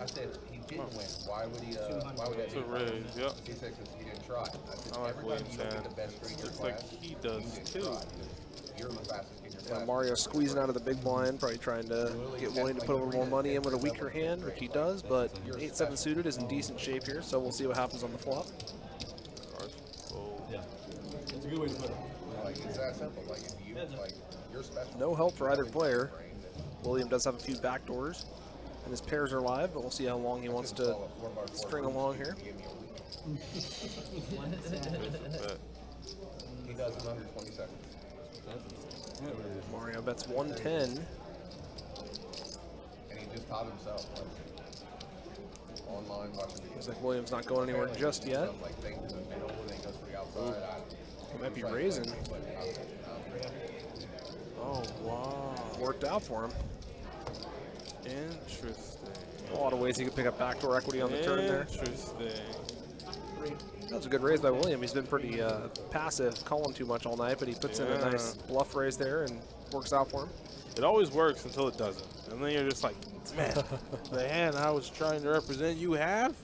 Speaker 10: I said, he didn't win. Why would he, why would
Speaker 2: It's a raise, yep.
Speaker 10: He said, because he didn't try. I said,
Speaker 2: I like
Speaker 10: every time
Speaker 2: Williams'
Speaker 10: you don't
Speaker 2: hand.
Speaker 10: get the best three in your
Speaker 2: Looks like
Speaker 10: class,
Speaker 2: he does
Speaker 10: you didn't
Speaker 2: too.
Speaker 10: try. You're the fastest kid in your
Speaker 11: Yeah,
Speaker 10: class.
Speaker 11: Mario squeezing out of the big blind, probably trying to get William to put a little more money in with a weaker hand, which he does, but 8-7 suited is in decent shape here, so we'll see what happens on the flop.
Speaker 2: Cards fold.
Speaker 5: Yeah. It's a good way to put it.
Speaker 10: Like, it's that simple. Like, if you, like, you're special.
Speaker 11: No help for either player. William does have a few backdoors, and his pairs are live, but we'll see how long he wants to string along here.
Speaker 10: He does in under 20 seconds.
Speaker 11: Mario bets 110.
Speaker 10: And he just taught himself. Like, online watching videos.
Speaker 11: Looks like Williams not going anywhere just yet.
Speaker 10: Some, like, thing to the middle and then he goes to the outside.
Speaker 11: He might be raising.
Speaker 2: Oh, wow.
Speaker 11: Worked out for him.
Speaker 2: Interesting.
Speaker 11: A lot of ways he could pick up backdoor equity on the turn there.
Speaker 2: Interesting.
Speaker 11: That was a good raise by William. He's been pretty passive, calling too much all night, but he puts in a nice bluff raise there and works out for him.
Speaker 2: It always works until it doesn't. And then you're just like, man, the hand I was trying to represent, you have?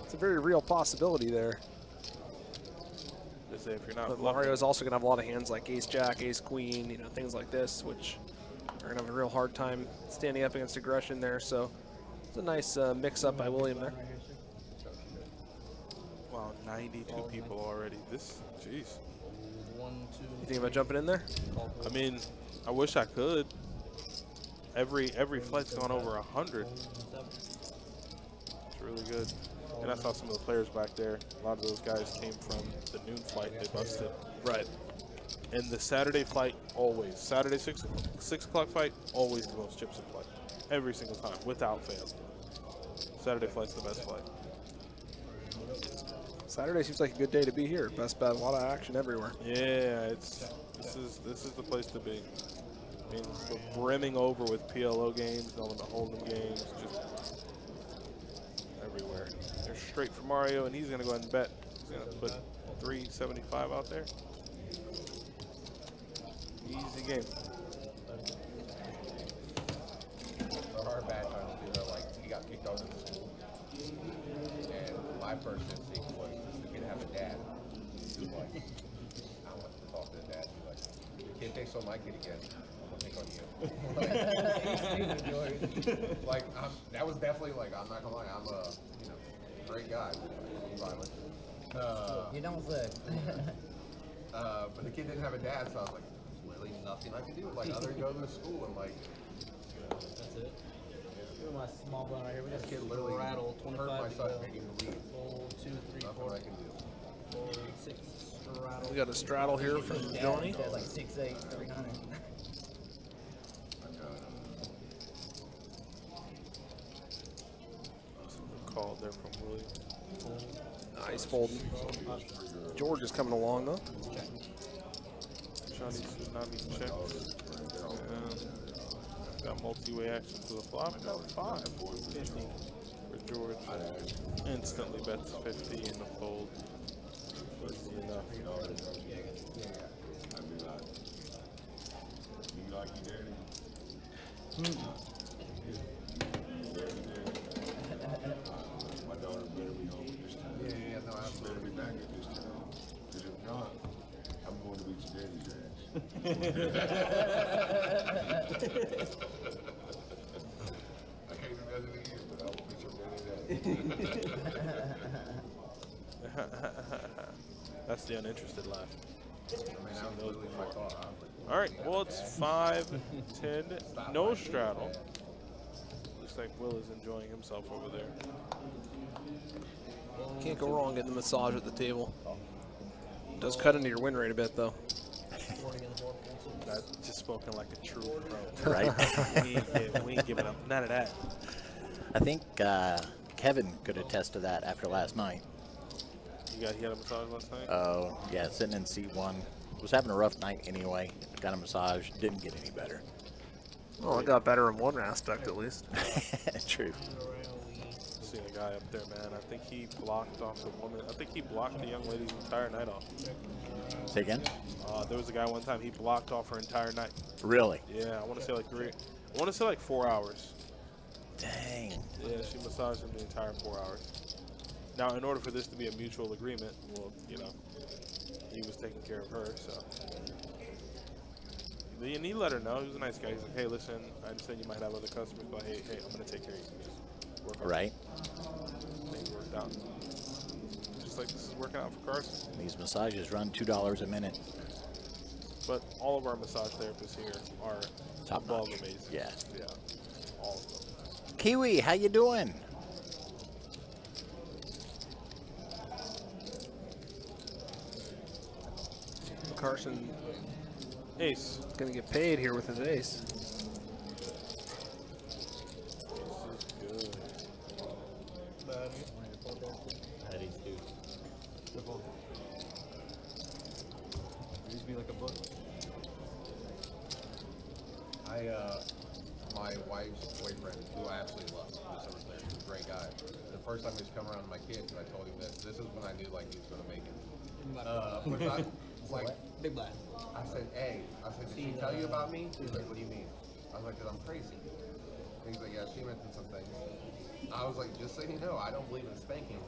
Speaker 11: It's a very real possibility there.
Speaker 2: Just say if you're not
Speaker 11: But Mario's also going to have a lot of hands like ace-jack, ace-queen, you know, things like this, which are going to have a real hard time standing up against aggression there. So it's a nice mix-up by William there.
Speaker 2: Wow, 92 people already. This, jeez.
Speaker 11: You think about jumping in there?
Speaker 2: I mean, I wish I could. Every flight's gone over 100. It's really good. And I saw some of the players back there. A lot of those guys came from the noon flight. They busted.
Speaker 11: Right.
Speaker 2: And the Saturday flight, always. Saturday 6 o'clock flight, always the most chips in play. Every single time, without fail. Saturday flight's the best flight.
Speaker 11: Saturday seems like a good day to be here. Best Bet, a lot of action everywhere.
Speaker 2: Yeah, this is the place to be. I mean, we're brimming over with PLO games, no limit hold'em games, just everywhere. They're straight for Mario, and he's gonna go ahead and bet. He's gonna put 375 out there. Easy game.
Speaker 10: There are bad times too, though. Like, he got kicked out of the school. And my first instinct was just to get to have a dad. He was like, I want to talk to the dad. He's like, the kid takes on my kid again. I'm going to take on you. Like, that was definitely, like, I'm not going to lie, I'm a, you know, great guy. Like, violent.
Speaker 7: You don't flip.
Speaker 10: But the kid didn't have a dad, so I was like, there's really nothing I can do. Like, other than go to school and, like,
Speaker 9: That's it. Look at my small blind right here. We got
Speaker 10: this kid literally
Speaker 9: straddle,
Speaker 10: hurt
Speaker 9: 25
Speaker 10: my
Speaker 9: to
Speaker 10: son
Speaker 9: go.
Speaker 10: making the lead.
Speaker 9: Fold, 2, 3,
Speaker 10: Nothing
Speaker 9: 4,
Speaker 10: I can do.
Speaker 9: 4, 6, straddle.
Speaker 11: We got a straddle here from Johnny.
Speaker 7: That's like 6'8", 300.
Speaker 2: Called there from Willie.
Speaker 11: Nice folding. George is coming along, though.
Speaker 2: Johnny Tsunami checks. Got multi-way action to the flop. Got 5. 50 for George. Instantly bets 50 in the fold. Easy enough.
Speaker 10: Yeah, no, absolutely.
Speaker 12: I'm going to beat your daddy's ass. I can't do nothing to you, but I will beat your daddy's ass.
Speaker 2: That's the uninterested laugh.
Speaker 10: I mean, that was literally my thought.
Speaker 2: All right, well, it's 5-10, no straddle. Looks like Will is enjoying himself over there.
Speaker 11: Can't go wrong getting a massage at the table. Does cut into your win rate a bit, though.
Speaker 2: That's just spoken like a true pro.
Speaker 1: Right?
Speaker 2: we ain't giving up none of that.
Speaker 1: I think Kevin could attest to that after last night.
Speaker 2: He had a massage last night?
Speaker 1: Oh, yeah, sitting in C1. Was having a rough night anyway. Got a massage, didn't get any better.
Speaker 11: Well, it got better in one aspect, at least.
Speaker 1: True.
Speaker 2: Seeing a guy up there, man. I think he blocked off the woman. I think he blocked the young lady's entire night off.
Speaker 1: Say again?
Speaker 2: There was a guy one time, he blocked off her entire night.
Speaker 1: Really?
Speaker 2: Yeah, I want to say like 3. I want to say like 4 hours.
Speaker 1: Dang.
Speaker 2: Yeah, she massaged him the entire 4 hours. Now, in order for this to be a mutual agreement, well, you know, he was taking care of her, so. And he let her know. He was a nice guy. He's like, hey, listen, I understand you might have other customers, but hey, I'm going to take care of you. Just work on
Speaker 1: Right.
Speaker 2: Things worked out. Just like this is working out for Carson.
Speaker 1: These massages run $2 a minute.
Speaker 2: But all of our massage therapists here are
Speaker 1: Top
Speaker 2: above
Speaker 1: notch.
Speaker 2: amazing.
Speaker 1: Yeah.
Speaker 2: Yeah, all of them.
Speaker 1: Kiwi, how you doing?
Speaker 11: Carson
Speaker 2: Ace.
Speaker 11: gonna get paid here with his ace.
Speaker 2: This is good.
Speaker 4: That is too.
Speaker 5: Used to be like a book.
Speaker 10: my wife's boyfriend, who I absolutely love, who's over there, he's a great guy. The first time he was coming around to my kids, I told him this is when I knew like he was gonna make it. Like
Speaker 9: Big black.
Speaker 10: I said, hey, did she tell you about me? He's like, what do you mean? I was like, 'cause I'm crazy. And he's like, yeah, she mentioned some things. I was like, just so you know, I don't believe in spanking.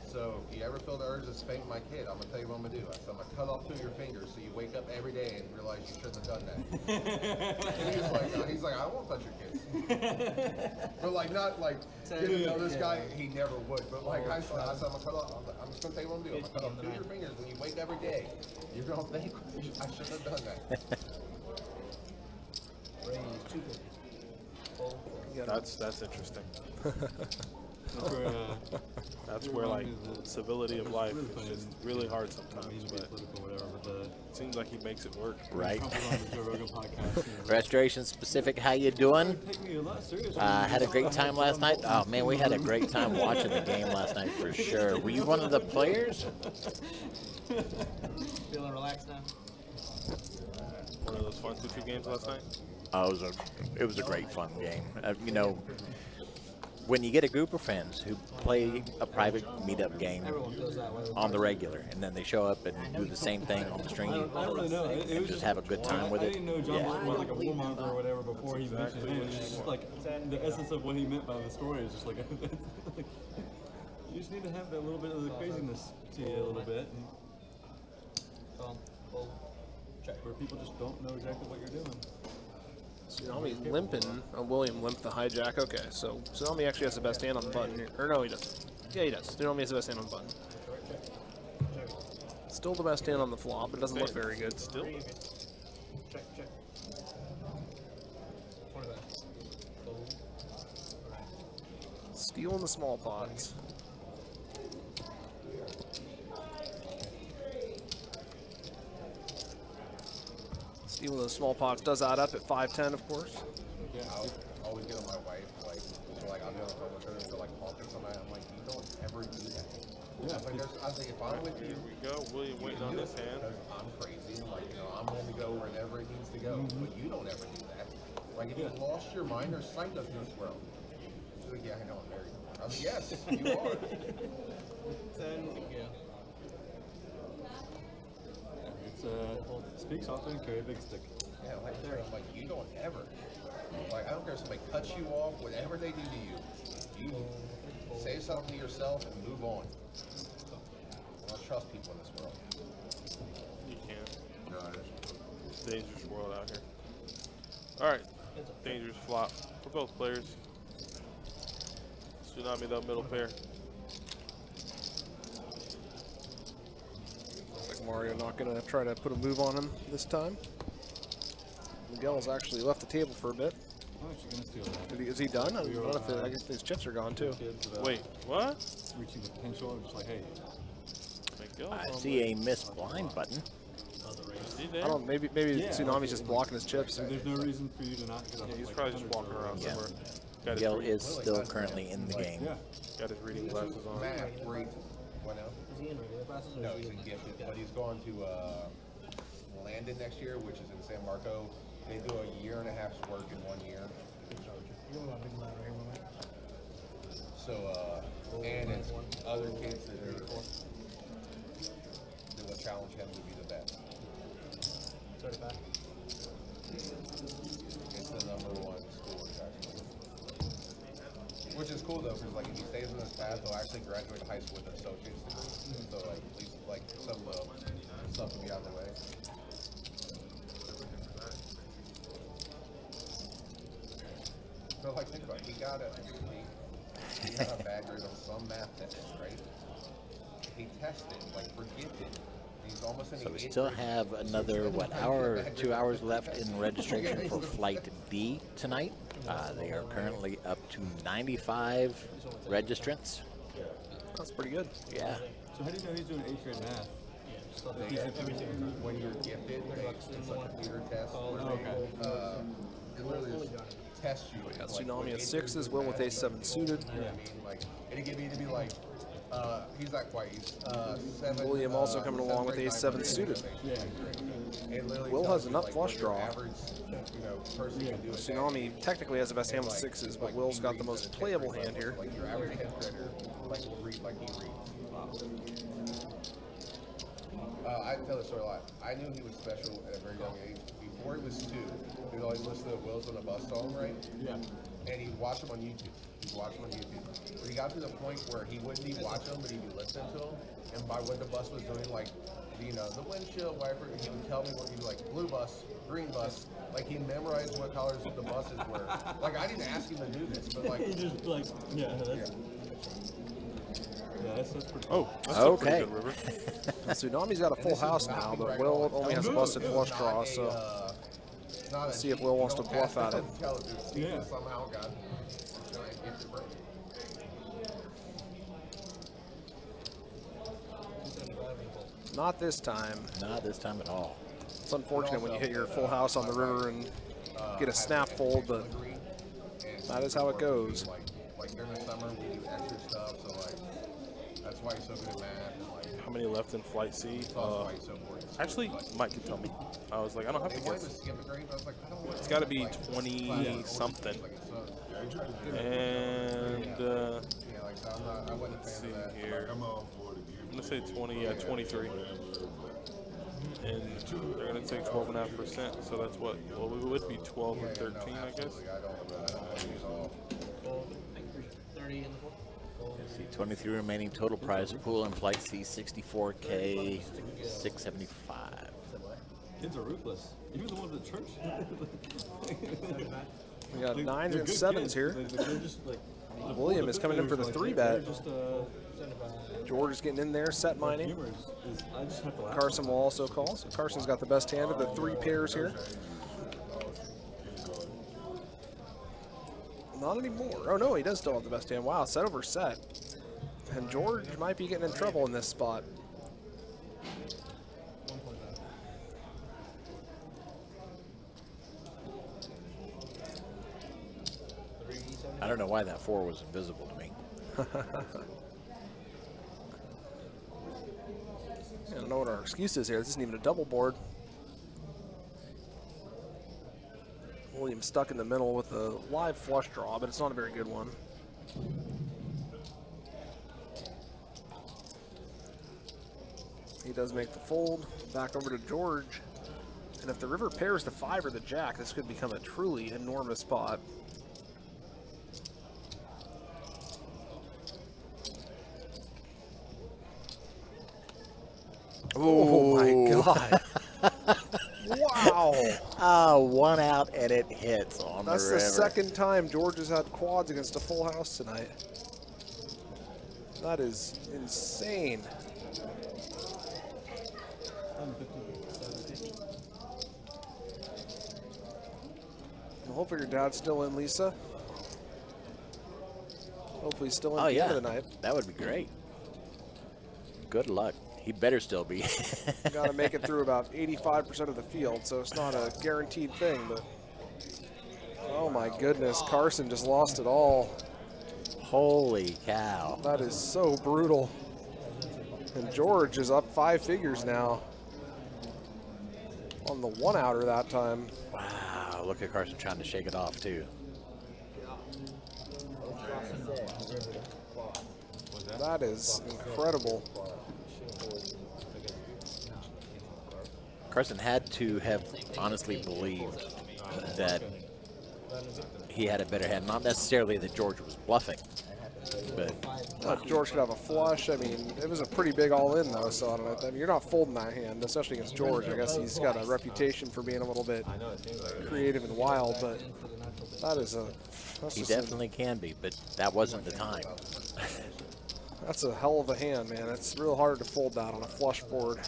Speaker 10: So if you ever feel the urge to spank my kid, I'm gonna tell you what I'm gonna do. I said, I'm gonna cut off 2 of your fingers so you wake up every day and realize you shouldn't have done that. And he's like, I won't touch your kids. But like, not like, you know, this guy, he never would. But like, I said, I'm gonna cut off. I'm just gonna tell you what I'm gonna do. I'm gonna cut off 2 of your fingers. When you wake every day, you're gonna think I shouldn't have done that.
Speaker 2: That's interesting. That's where like civility of life is just really hard sometimes, but it seems like he makes it work.
Speaker 1: Right. Restoration Specific, how you doing? Had a great time last night. Oh man, we had a great time watching the game last night for sure. Were you one of the players?
Speaker 9: Feeling relaxed now?
Speaker 2: One of those fun 2-2 games last night.
Speaker 1: Oh, it was a great fun game. You know, when you get a group of friends who play a private meetup game on the regular, and then they show up and do the same thing on the stream,
Speaker 5: I don't really know. It was
Speaker 1: just have a good time with
Speaker 5: I
Speaker 1: it.
Speaker 5: didn't know John Blunt was like a warm-up or whatever before he mentioned it. It's just like the essence of what he meant by the story is just like, you just need to have that little bit of the craziness to you a little bit. And where people just don't know exactly what you're doing.
Speaker 11: Tsunami limping. William limped the hijack. Okay, so Tsunami actually has the best hand on the button here. Or no, he doesn't. Yeah, he does. Tsunami has the best hand on the button. Still the best hand on the flop. It doesn't look very good still. Stealing the small pots. Stealing those small pots does add up at 5-10, of course.
Speaker 10: Yeah, I always get on my wife, like, so like I'm on the phone with her and they're like honking somebody. I'm like, you don't ever do that. Yeah. I was like, if I'm with you,
Speaker 2: Here we go. William waiting on this hand.
Speaker 10: because I'm crazy. Like, you know, I'm going to go wherever it needs to go. But you don't ever do that. Like, if you lost your mind, there's psychos in this world. She's like, yeah, I know, I'm married. I was like, yes, you are.
Speaker 5: Speak softly and carry a big stick.
Speaker 10: Yeah, like, I'm like, you don't ever. Like, I don't care if somebody cuts you off, whatever they do to you, you say something to yourself and move on. I don't trust people in this world.
Speaker 2: You can't.
Speaker 10: No,
Speaker 2: It's a dangerous world out here. All right, dangerous flop for both players. Tsunami, though, middle pair.
Speaker 11: Like Mario not going to try to put a move on him this time. Miguel's actually left the table for a bit.
Speaker 5: I'm actually going to steal that.
Speaker 11: Is he done? I don't know if I guess these chips are gone too.
Speaker 2: Wait, what?
Speaker 5: Reaching the potential, just like, hey.
Speaker 1: I see a missed blind button.
Speaker 11: I don't. Maybe Tsunami's just blocking his chips.
Speaker 5: There's no reason for you to not.
Speaker 2: Yeah, he's probably just walking around somewhere. Got his
Speaker 1: Miguel
Speaker 2: reading-
Speaker 1: is still currently in the game.
Speaker 2: Got his reading glasses on.
Speaker 10: Matt, great. What now?
Speaker 9: Is he in regular classes or
Speaker 10: No,
Speaker 9: is
Speaker 10: he's
Speaker 9: he
Speaker 10: in gifted, but he's going to Landon next year, which is in San Marco. They do a year and a half's work in 1 year. So, and it's other kids that will challenge him to be the best. It's the #1 school in Jacksonville. Which is cool though, because like if he stays in this path, he'll actually graduate high school with an associate's degree. So like at least like some stuff will be out of the way. So like think about it, he got a bad grade on some math test, right? He tested like for gifted. He's almost in
Speaker 1: So
Speaker 10: the
Speaker 1: we
Speaker 10: 8th
Speaker 1: still
Speaker 10: grade.
Speaker 1: have another, what, hour or 2 hours left in registration for Flight D tonight. They are currently up to 95 registrants.
Speaker 11: That's pretty good.
Speaker 1: Yeah.
Speaker 5: So how do you know he's doing 8th grade math?
Speaker 10: When you're gifted, it's like a theater test. It literally just tests you.
Speaker 11: Got
Speaker 10: like,
Speaker 11: Tsunami
Speaker 10: what
Speaker 11: at
Speaker 10: age
Speaker 11: 6s,
Speaker 10: group
Speaker 11: Will
Speaker 10: you're
Speaker 11: with
Speaker 10: at,
Speaker 11: ace 7 suited.
Speaker 10: You know what I mean? Like, it'd give me to be like, He's not quite. He's 7.
Speaker 11: William also coming along with ace 7 suited. Will has an up flush draw. Tsunami technically has the best hand with 6s, but Will's got the most playable hand here.
Speaker 10: Like your average 10th grader, like will read like he reads. I tell the story a lot. I knew he was special at a very young age. Before he was 2, he would always listen to Will's on a bus song, right? Yeah. And he'd watch him on YouTube. But he got to the point where he wouldn't even watch them, but he'd be listening to them. And by what the bus was doing, like, you know, the windshield wiper, he would tell me what he'd be like, blue bus, green bus. Like, he memorized what colors the buses were. Like, I didn't ask him to do this, but like.
Speaker 5: He just like, yeah, that's. Yeah, that's pretty
Speaker 2: Oh, that's
Speaker 1: Okay.
Speaker 2: a pretty good river.
Speaker 11: Tsunami's got a full house now, but Will only has a busted flush draw, so let's see if Will wants to bluff at it.
Speaker 10: Yeah. Somehow got
Speaker 11: Not this time.
Speaker 1: Not this time at all.
Speaker 11: It's unfortunate when you hit your full house on the river and get a snap fold, but that is how it goes.
Speaker 10: Like during the summer, we do extra stuff, so like that's why he's so good at math. And like,
Speaker 2: How many left in Flight C?
Speaker 10: that's why he's so important.
Speaker 2: Actually, Mike can tell me. I was like, I don't have to
Speaker 10: They wanted to
Speaker 2: guess.
Speaker 10: skip a grade, but I was like, I don't want
Speaker 2: It's got to be 20-something. And
Speaker 10: Yeah, like so I wasn't a
Speaker 2: let's
Speaker 10: fan
Speaker 2: see
Speaker 10: of that.
Speaker 2: here. I'm gonna say 20. Yeah, 23. And they're gonna take 12.5%. So that's what? Well, we would be 12 and 13, I guess.
Speaker 10: I don't use all.
Speaker 9: 30 in the fourth.
Speaker 1: Let's see, 23 remaining total prize pool in Flight C, 64K, 675.
Speaker 5: Kids are ruthless. Even the ones at church.
Speaker 11: We got
Speaker 5: They're
Speaker 11: 9s and
Speaker 5: good
Speaker 11: 7s
Speaker 5: kids.
Speaker 11: here.
Speaker 5: They're just like.
Speaker 11: William is coming in for the 3-bet.
Speaker 5: Just,
Speaker 11: George is getting in there, set mining.
Speaker 5: humor is I just have to laugh.
Speaker 11: Carson will also call. So Carson's got the best hand of the 3 pairs here. Not anymore. Oh no, he does still have the best hand. Wow, set over set. And George might be getting in trouble in this spot.
Speaker 1: I don't know why that 4 was invisible to me.
Speaker 11: I don't know what our excuse is here. This isn't even a double board. William stuck in the middle with a live flush draw, but it's not a very good one. He does make the fold. Back over to George. And if the river pairs the 5 or the jack, this could become a truly enormous spot. Oh my God. Wow.
Speaker 1: Ah, 1 out and it hits on
Speaker 11: That's
Speaker 1: the
Speaker 11: the
Speaker 1: river.
Speaker 11: second time George has had quads against a full house tonight. That is insane. Well, hopefully your dad's still in, Lisa. Hopefully he's still in
Speaker 1: Oh,
Speaker 11: at the
Speaker 1: yeah.
Speaker 11: end of the night.
Speaker 1: That would be great. Good luck. He better still be.
Speaker 11: Got to make it through about 85% of the field, so it's not a guaranteed thing, but oh my goodness, Carson just lost it all.
Speaker 1: Holy cow.
Speaker 11: That is so brutal. And George is up 5 figures now on the 1-outer that time.
Speaker 1: Wow, look at Carson trying to shake it off too.
Speaker 11: That is incredible.
Speaker 1: Carson had to have honestly believed that he had a better hand. Not necessarily that George was bluffing, but
Speaker 11: George could have a flush. I mean, it was a pretty big all-in though, so I don't know. I mean, you're not folding that hand, especially against George. I guess he's got a reputation for being a little bit creative and wild, but that is a... That's
Speaker 1: he
Speaker 11: just a-
Speaker 1: definitely can be, but that wasn't the time.
Speaker 11: That's a hell of a hand, man. It's real hard to fold that on a flush board.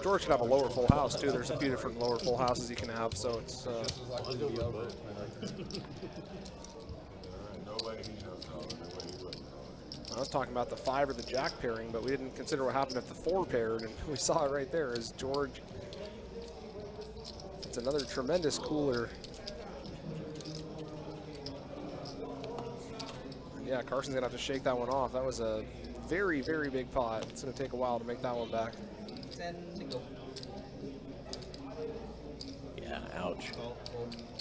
Speaker 11: George could have a lower full house too. There's a few different lower full houses you can have, so it's. I was talking about the 5 or the jack pairing, but we didn't consider what happened if the 4 paired, and we saw it right there as George. It's another tremendous cooler. Yeah, Carson's going to have to shake that one off. That was a very, very big pot. It's going to take a while to make that one back.
Speaker 9: 10 to go.
Speaker 1: Yeah, ouch.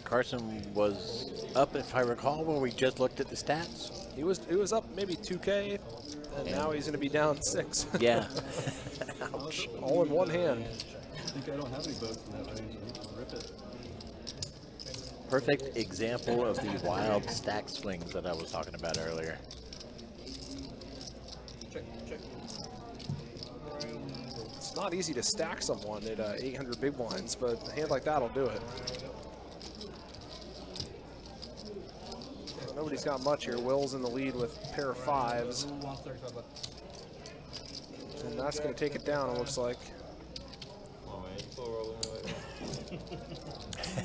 Speaker 1: Carson was up, if I recall, when we just looked at the stats.
Speaker 11: He was up maybe 2K, and now he's going to be down 6.
Speaker 1: Yeah. Ouch.
Speaker 11: All in one hand.
Speaker 5: I think I don't have any boats in that range. I need to rip it.
Speaker 1: Perfect example of the wild stack swings that I was talking about earlier.
Speaker 9: Check, check.
Speaker 11: It's not easy to stack someone at 800 big blinds, but a hand like that will do it. Nobody's got much here. Will's in the lead with a pair of 5s.
Speaker 9: Who wants 35 bucks?
Speaker 11: And that's going to take it down, it looks like.
Speaker 4: Come on, man. You still rolling away.
Speaker 9: I'm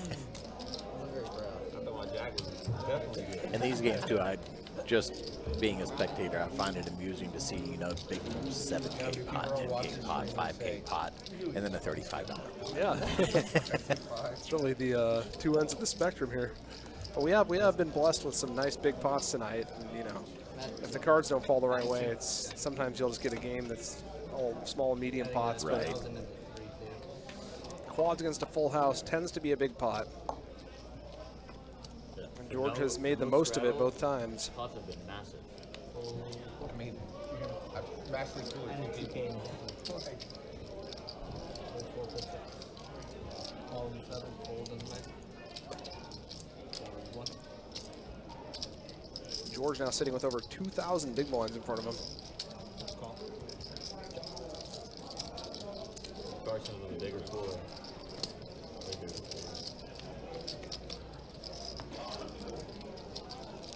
Speaker 9: very proud.
Speaker 4: I thought my jack was definitely good.
Speaker 1: In these games too, I just being a spectator, I find it amusing to see, you know, big 7K pot, 10K pot, 5K pot, and then a $35.
Speaker 11: Yeah. It's really the two ends of the spectrum here. But we have been blessed with some nice big pots tonight. And, you know, if the cards don't fall the right way, it's sometimes you'll just get a game that's all small and medium pots.
Speaker 1: Right.
Speaker 11: But quads against a full house tends to be a big pot. And George has made the most of it both times.
Speaker 4: Pots have been massive.
Speaker 10: I mean, I'm massively cool.
Speaker 9: And if you came. All 7, fold, and 9.
Speaker 11: George now sitting with over 2,000 big blinds in front of him.
Speaker 9: Call.
Speaker 4: Carson's with a bigger cooler.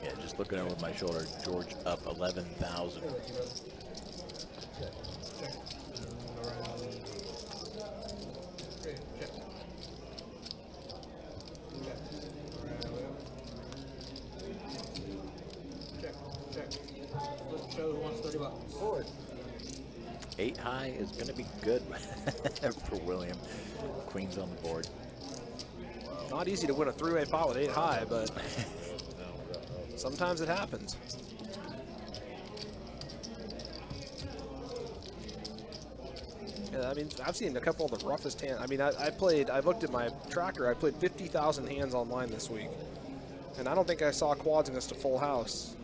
Speaker 1: Yeah, just looking over my shoulder, George up 11,000.
Speaker 9: Check. Check. Around. Check. Check. Check. Check. Let's show who wants 30 bucks. Forward.
Speaker 1: 8 high is going to be good for William. Queen's on the board.
Speaker 11: Not easy to win a three-way pot with 8 high, but sometimes it happens. Yeah, I mean, I've seen a couple of the roughest hands. I mean, I looked at my tracker. I played 50,000 hands online this week, and I don't think I saw quads against a full house.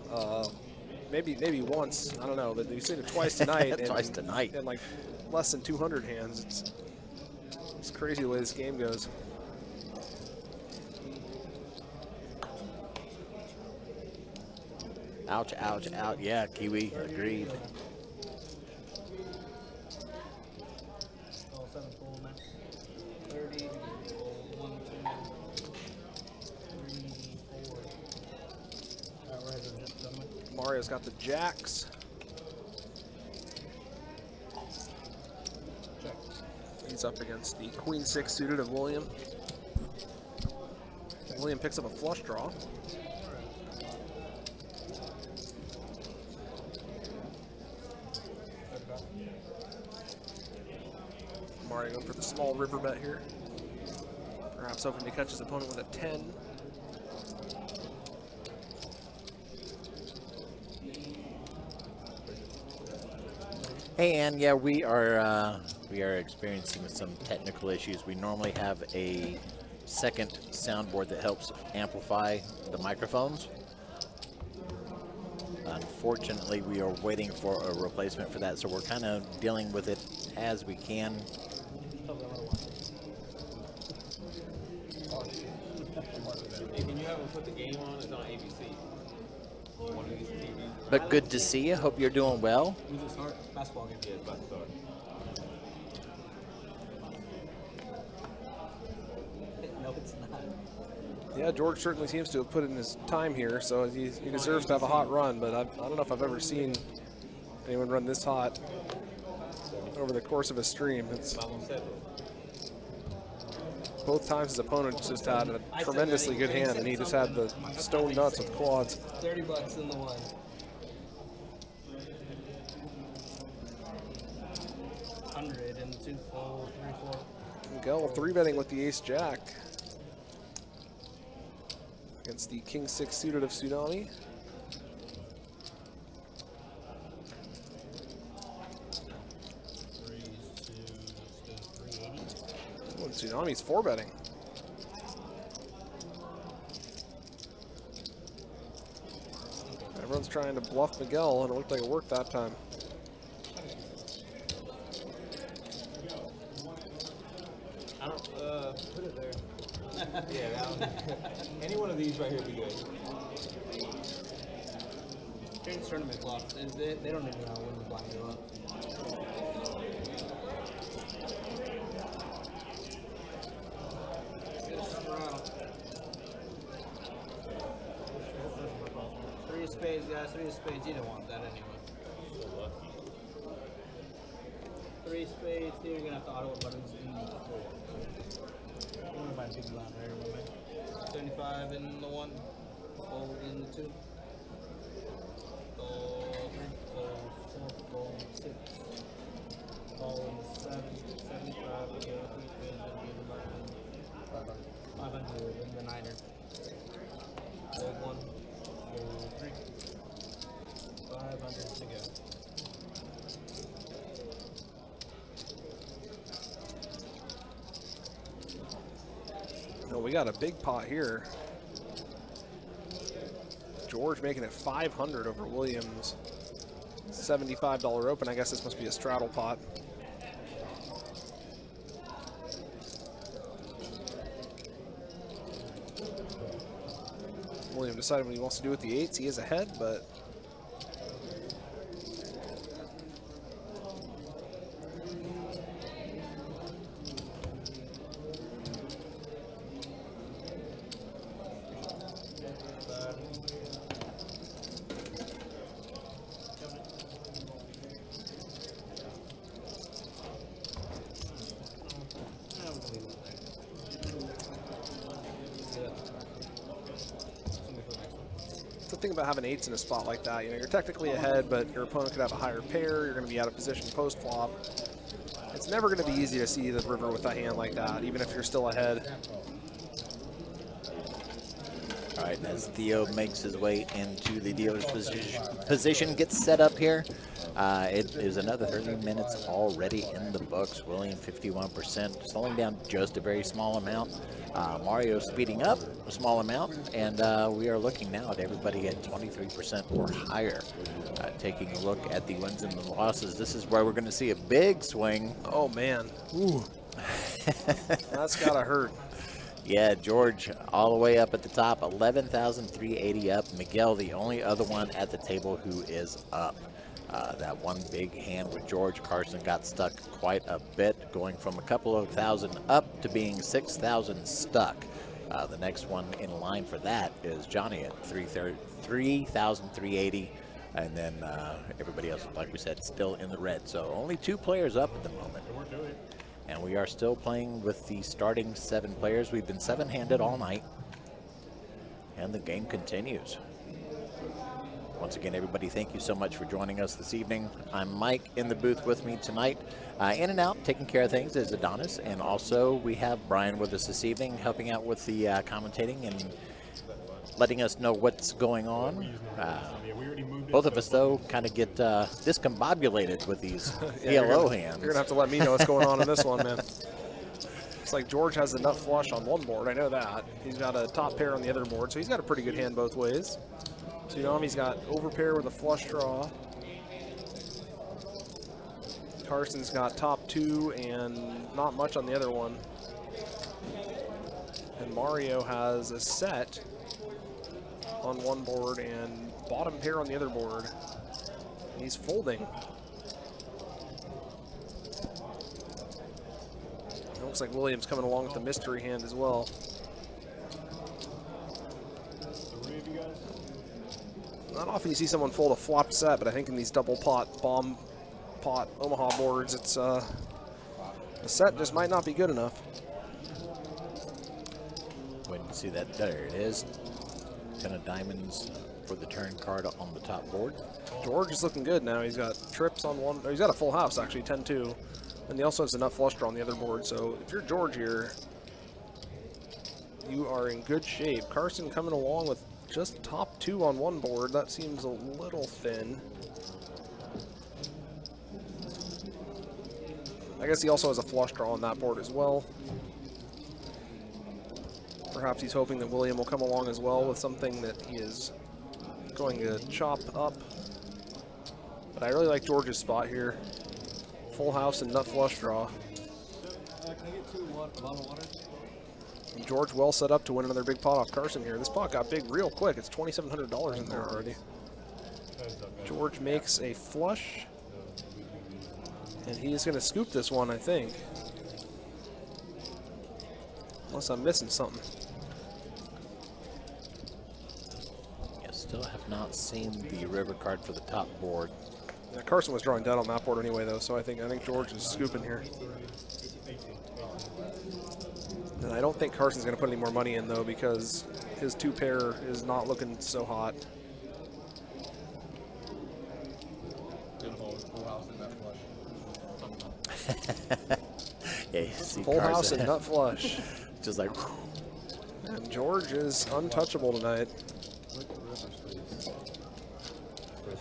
Speaker 11: Maybe once. I don't know, but we've seen it twice tonight.
Speaker 1: Twice tonight.
Speaker 11: And like less than 200 hands. It's crazy the way this game goes.
Speaker 1: Ouch, ouch, ouch. Yeah, Kiwi, agreed.
Speaker 9: All 7 full now. 30. 1, 2, 3, 4. Outright are just coming.
Speaker 11: Mario's got the jacks.
Speaker 9: Check.
Speaker 11: He's up against the Queen 6 suited of William. William picks up a flush draw. Mario going for the small river bet here. Perhaps hoping to catch his opponent with a 10.
Speaker 1: Hey, Ann, yeah, we are experiencing some technical issues. We normally have a second soundboard that helps amplify the microphones. Unfortunately, we are waiting for a replacement for that, so we're kind of dealing with it as we can.
Speaker 4: Can you have them put the game on? It's on ABC. One of these TVs.
Speaker 1: But good to see you. Hope you're doing well.
Speaker 5: When's it start? Basketball game.
Speaker 4: Yeah, it's about to start.
Speaker 9: No, it's not.
Speaker 11: Yeah, George certainly seems to have put in his time here, so he deserves to have a hot run, but I don't know if I've ever seen anyone run this hot over the course of a stream. It's both times his opponent just had a tremendously good hand, and he just had the stone nuts with quads.
Speaker 9: 30 bucks in the one. $100 and 2 full, 3, 4.
Speaker 11: Miguel 3-betting with the ace-jack against the king 6 suited of Tsunami. Tsunami's 4-betting. Everyone's trying to bluff Miguel, and it looked like it worked that time.
Speaker 9: I don't, put it there. Yeah, that one. Any one of these right here would be good. Here's tournament clock. They don't even know when the blind go up. Three of spades, guys. Three of spades. You don't want that anyway. Three spades. Here you're gonna have to auto buttons in 4. I'm gonna buy a big blind right here, man. 75 in the 1, fold in the 2. Fold 3, fold 4, fold 6. Fold 7, 75, we go 3 spades, and we go 500 in the 9er. Fold 1, fold 3. 500 to go.
Speaker 11: No, we got a big pot here. George making it 500 over Williams. $75 open. I guess this must be a straddle pot. William decided what he wants to do with the 8s. He is ahead, but thing about having 8s in a spot like that, you know, you're technically ahead, but your opponent could have a higher pair. You're going to be out of position post flop. It's never going to be easy to see the river with a hand like that, even if you're still ahead.
Speaker 1: All right, as Theo makes his way into the dealer's position, gets set up here. It is another 30 minutes already in the books. William 51%, slowing down just a very small amount. Mario speeding up a small amount, and we are looking now at everybody at 23% or higher. Taking a look at the wins and the losses, this is where we're going to see a big swing.
Speaker 11: Oh, man. Ooh. That's got to hurt.
Speaker 1: Yeah, George all the way up at the top, 11,380 up. Miguel, the only other one at the table who is up. That one big hand with George. Carson got stuck quite a bit, going from a couple of thousand up to being 6,000 stuck. The next one in line for that is Johnny at 3,380, and then everybody else, like we said, still in the red. So only 2 players up at the moment. And we are still playing with the starting 7 players. We've been 7-handed all night, and the game continues. Once again, everybody, thank you so much for joining us this evening. I'm Mike. In the booth with me tonight, in and out, taking care of things, is Adonis. And also, we have Brian with us this evening, helping out with the commentating and letting us know what's going on. Both of us, though, kind of get discombobulated with these PLO hands.
Speaker 11: You're going to have to let me know what's going on in this one, man. Looks like George has the nut flush on one board. I know that. He's got a top pair on the other board, so he's got a pretty good hand both ways. Tsunami's got overpair with a flush draw. Carson's got top 2 and not much on the other one. And Mario has a set on one board and bottom pair on the other board. He's folding. It looks like Williams coming along with the mystery hand as well. Not often you see someone fold a flop set, but I think in these double pot, bomb pot, Omaha boards, it's the set just might not be good enough.
Speaker 1: Wait to see that. There it is. 10 of diamonds for the turn card on the top board.
Speaker 11: George is looking good now. He's got trips on one. He's got a full house, actually, 10-2. And he also has a nut flush draw on the other board. So if you're George here, you are in good shape. Carson coming along with just top 2 on one board. That seems a little thin. I guess he also has a flush draw on that board as well. Perhaps he's hoping that William will come along as well with something that he is going to chop up. But I really like George's spot here. Full house and nut flush draw.
Speaker 5: Can I get 2 bottled water?
Speaker 11: And George well set up to win another big pot off Carson here. This pot got big real quick. It's $2,700 in there already. George makes a flush. And he's going to scoop this one, I think. Unless I'm missing something.
Speaker 1: Yeah, still have not seen the river card for the top board.
Speaker 11: Yeah, Carson was drawing dead on that board anyway, though, so I think George is scooping here. And I don't think Carson's going to put any more money in, though, because his 2-pair is not looking so hot.
Speaker 1: Yeah, you see
Speaker 11: Full house
Speaker 1: Carson.
Speaker 11: and nut flush.
Speaker 1: Just like.
Speaker 11: And George is untouchable tonight.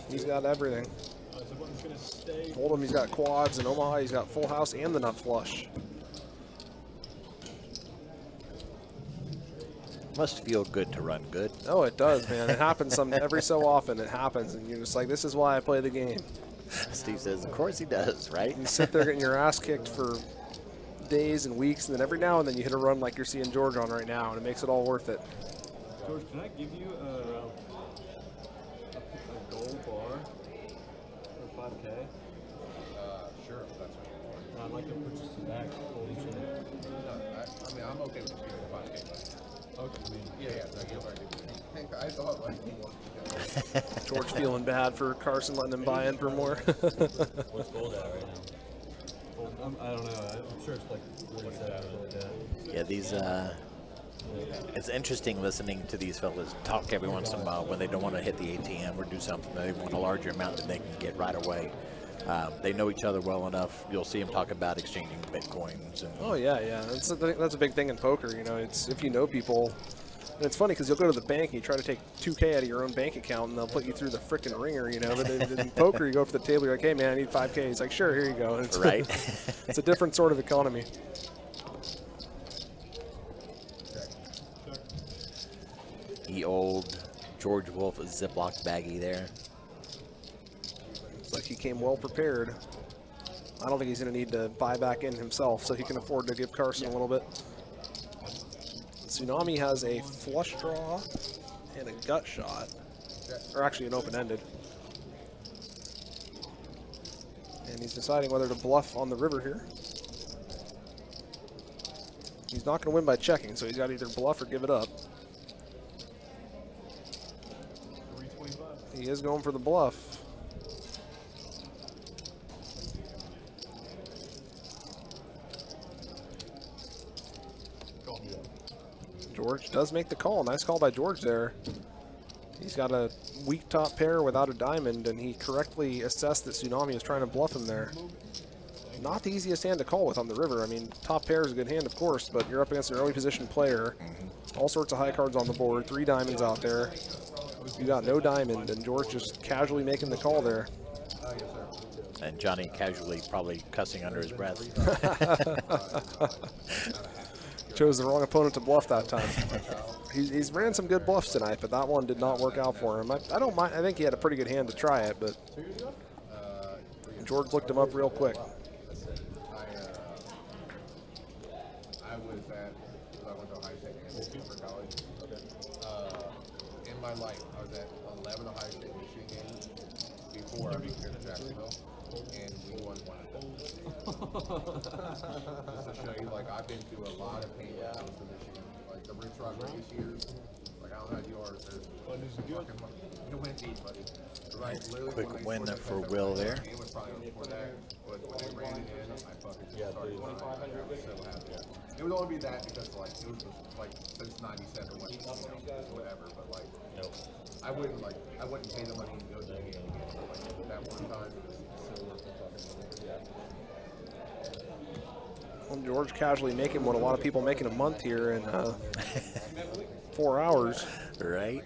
Speaker 11: He's got everything. Hold'em, he's got quads, and Omaha, he's got full house and the nut flush.
Speaker 1: Must feel good to run good.
Speaker 11: Oh, it does, man. It happens every so often. It happens, and you're just like, this is why I play the game.
Speaker 1: Steve says, of course he does, right?
Speaker 11: You sit there getting your ass kicked for days and weeks, and then every now and then you hit a run like you're seeing George on right now, and it makes it all worth it.
Speaker 5: George, can I give you a gold bar for 5K?
Speaker 10: Sure, if that's what you want.
Speaker 5: I'd like to purchase some back.
Speaker 10: I mean, I'm okay with you getting 5K.
Speaker 5: Okay.
Speaker 10: Yeah, I thought like you wanted
Speaker 11: George feeling bad for Carson letting him buy in for more.
Speaker 4: What's gold at right now?
Speaker 5: I don't know. I'm sure it's like 47 or something like that.
Speaker 1: Yeah, these, it's interesting listening to these fellas talk every once in a while when they don't want to hit the ATM or do something. They want a larger amount that they can get right away. They know each other well enough. You'll see them talk about exchanging Bitcoins. And
Speaker 11: Oh, yeah. That's a big thing in poker, you know. It's if you know people. And it's funny because you'll go to the bank and you try to take $2K out of your own bank account and they'll put you through the frickin' ringer, you know. But in poker, you go up to the table, you're like, hey, man, I need 5K. He's like, sure, here you go. And it's,
Speaker 1: right.
Speaker 11: It's a different sort of economy.
Speaker 1: The old George Wolf Ziploc baggie there.
Speaker 11: It's like he came well prepared. I don't think he's going to need to buy back in himself, so he can afford to give Carson a little bit. Tsunami has a flush draw and a gut shot, or actually an open-ended. And he's deciding whether to bluff on the river here. He's not going to win by checking, so he's got to either bluff or give it up. He is going for the bluff. George does make the call. Nice call by George there. He's got a weak top pair without a diamond, and he correctly assessed that Tsunami is trying to bluff him there. Not the easiest hand to call with on the river. I mean, top pair is a good hand, of course, but you're up against an early position player. All sorts of high cards on the board, 3 diamonds out there. You got no diamond, and George just casually making the call there.
Speaker 1: And Johnny casually probably cussing under his breath.
Speaker 11: Chose the wrong opponent to bluff that time. He's ran some good bluffs tonight, but that one did not work out for him. I don't mind. I think he had a pretty good hand to try it, but George looked him up real quick.
Speaker 10: I was at, I went to Ohio State for college. In my life, I was at 11 Ohio State Michigan games before I moved here to Jacksonville, and we won one of them. Just to show you, like, I've been through a lot of pain when it comes to Michigan. Like, the Rich Rod Vegas years, like, I don't know how yours. There's you win deep, buddy. Like,
Speaker 1: Quick win for Will there.
Speaker 10: It was probably before that, but when they ran it in, I fucking just started crying. I was so happy. It would only be that because, like, it was like since '97 when, you know, whatever. But like, I wouldn't pay the money and go to the game. Like, that one time, it was so worth the fucking money.
Speaker 11: Well, George casually making what a lot of people make in a month here in 4 hours.
Speaker 1: Right.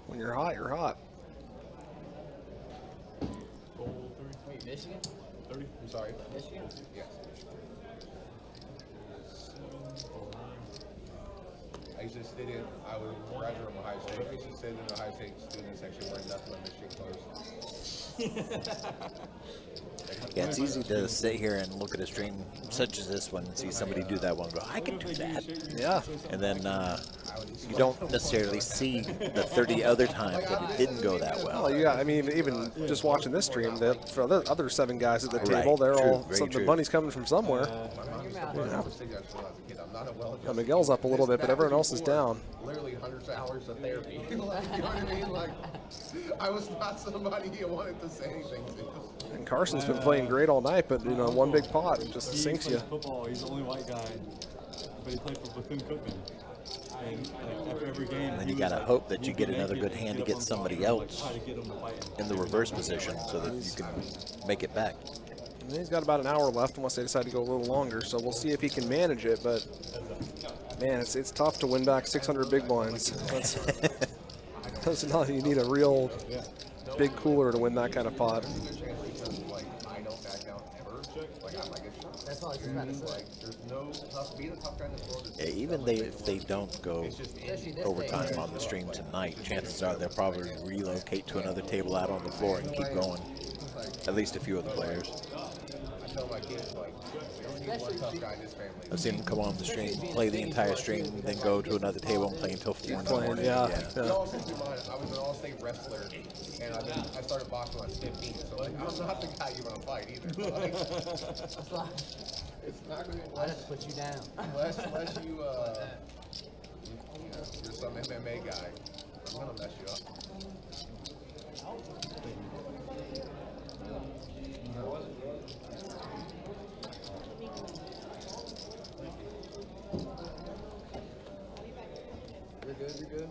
Speaker 11: When you're hot, you're hot.
Speaker 7: Wait, Michigan?
Speaker 10: 30? I'm sorry.
Speaker 7: Michigan?
Speaker 10: Yes. I used to sit in, I was graduate from Ohio State. I used to sit in the Ohio State student section wearing nothing but Michigan colors.
Speaker 1: Yeah, it's easy to sit here and look at a stream such as this one and see somebody do that one and go, I can do that.
Speaker 11: Yeah.
Speaker 1: And then you don't necessarily see the 30 other times that it didn't go that well.
Speaker 11: Well, yeah, I mean, even just watching this stream, for the other 7 guys at the
Speaker 1: Right,
Speaker 11: table, they're
Speaker 1: true,
Speaker 11: all,
Speaker 1: very
Speaker 11: the
Speaker 1: true.
Speaker 11: money's coming from somewhere.
Speaker 10: I was thinking that when I was a kid. I'm not a well-adjusted.
Speaker 11: Miguel's up a little bit, but everyone else is down.
Speaker 10: Literally hundreds of hours of therapy. Like, you know what I mean? Like, I was not somebody you wanted to say anything to.
Speaker 11: And Carson's been playing great all night, but, you know, one big pot, it just
Speaker 5: He
Speaker 11: sinks
Speaker 5: plays
Speaker 11: you.
Speaker 5: football. He's the only white guy, but he played for Bethune-Cookman. And like, after every game,
Speaker 1: And then
Speaker 5: he
Speaker 1: you
Speaker 5: was
Speaker 1: got to
Speaker 5: like,
Speaker 1: hope that you
Speaker 5: "You'll
Speaker 1: get
Speaker 5: be
Speaker 1: another
Speaker 5: naked
Speaker 1: good
Speaker 5: and
Speaker 1: hand to
Speaker 5: up
Speaker 1: get
Speaker 5: on
Speaker 1: somebody
Speaker 5: guard, like,
Speaker 1: else
Speaker 5: try to get him to fight."
Speaker 1: in the reverse position so that you can make it back.
Speaker 11: And he's got about an hour left unless they decide to go a little longer, so we'll see if he can manage it, but man, it's tough to win back 600 big blinds. That's not, you need a real big cooler to win that kind of pot.
Speaker 10: Like, I don't back down ever. Like, I'm like, it's
Speaker 7: That's all I was about to say.
Speaker 10: like, there's no tough, being a tough guy in this world.
Speaker 1: Yeah, even if they don't go overtime on the stream tonight, chances are they'll probably relocate to another table out on the floor and keep going. At least a few of the players.
Speaker 10: I tell my kids, like, we only need one tough guy in this family.
Speaker 1: I've seen them come on the stream, play the entire stream, then go to another table and play until 4 in the morning.
Speaker 10: It all seems to mind. I was an all-state wrestler, and I started boxing when I was 15. So like, I'm not the guy you want to fight either. Like, it's not going to.
Speaker 7: I have to put you down.
Speaker 10: Unless you, you're some MMA guy, I'm gonna mess you up.
Speaker 7: You're good, you're good.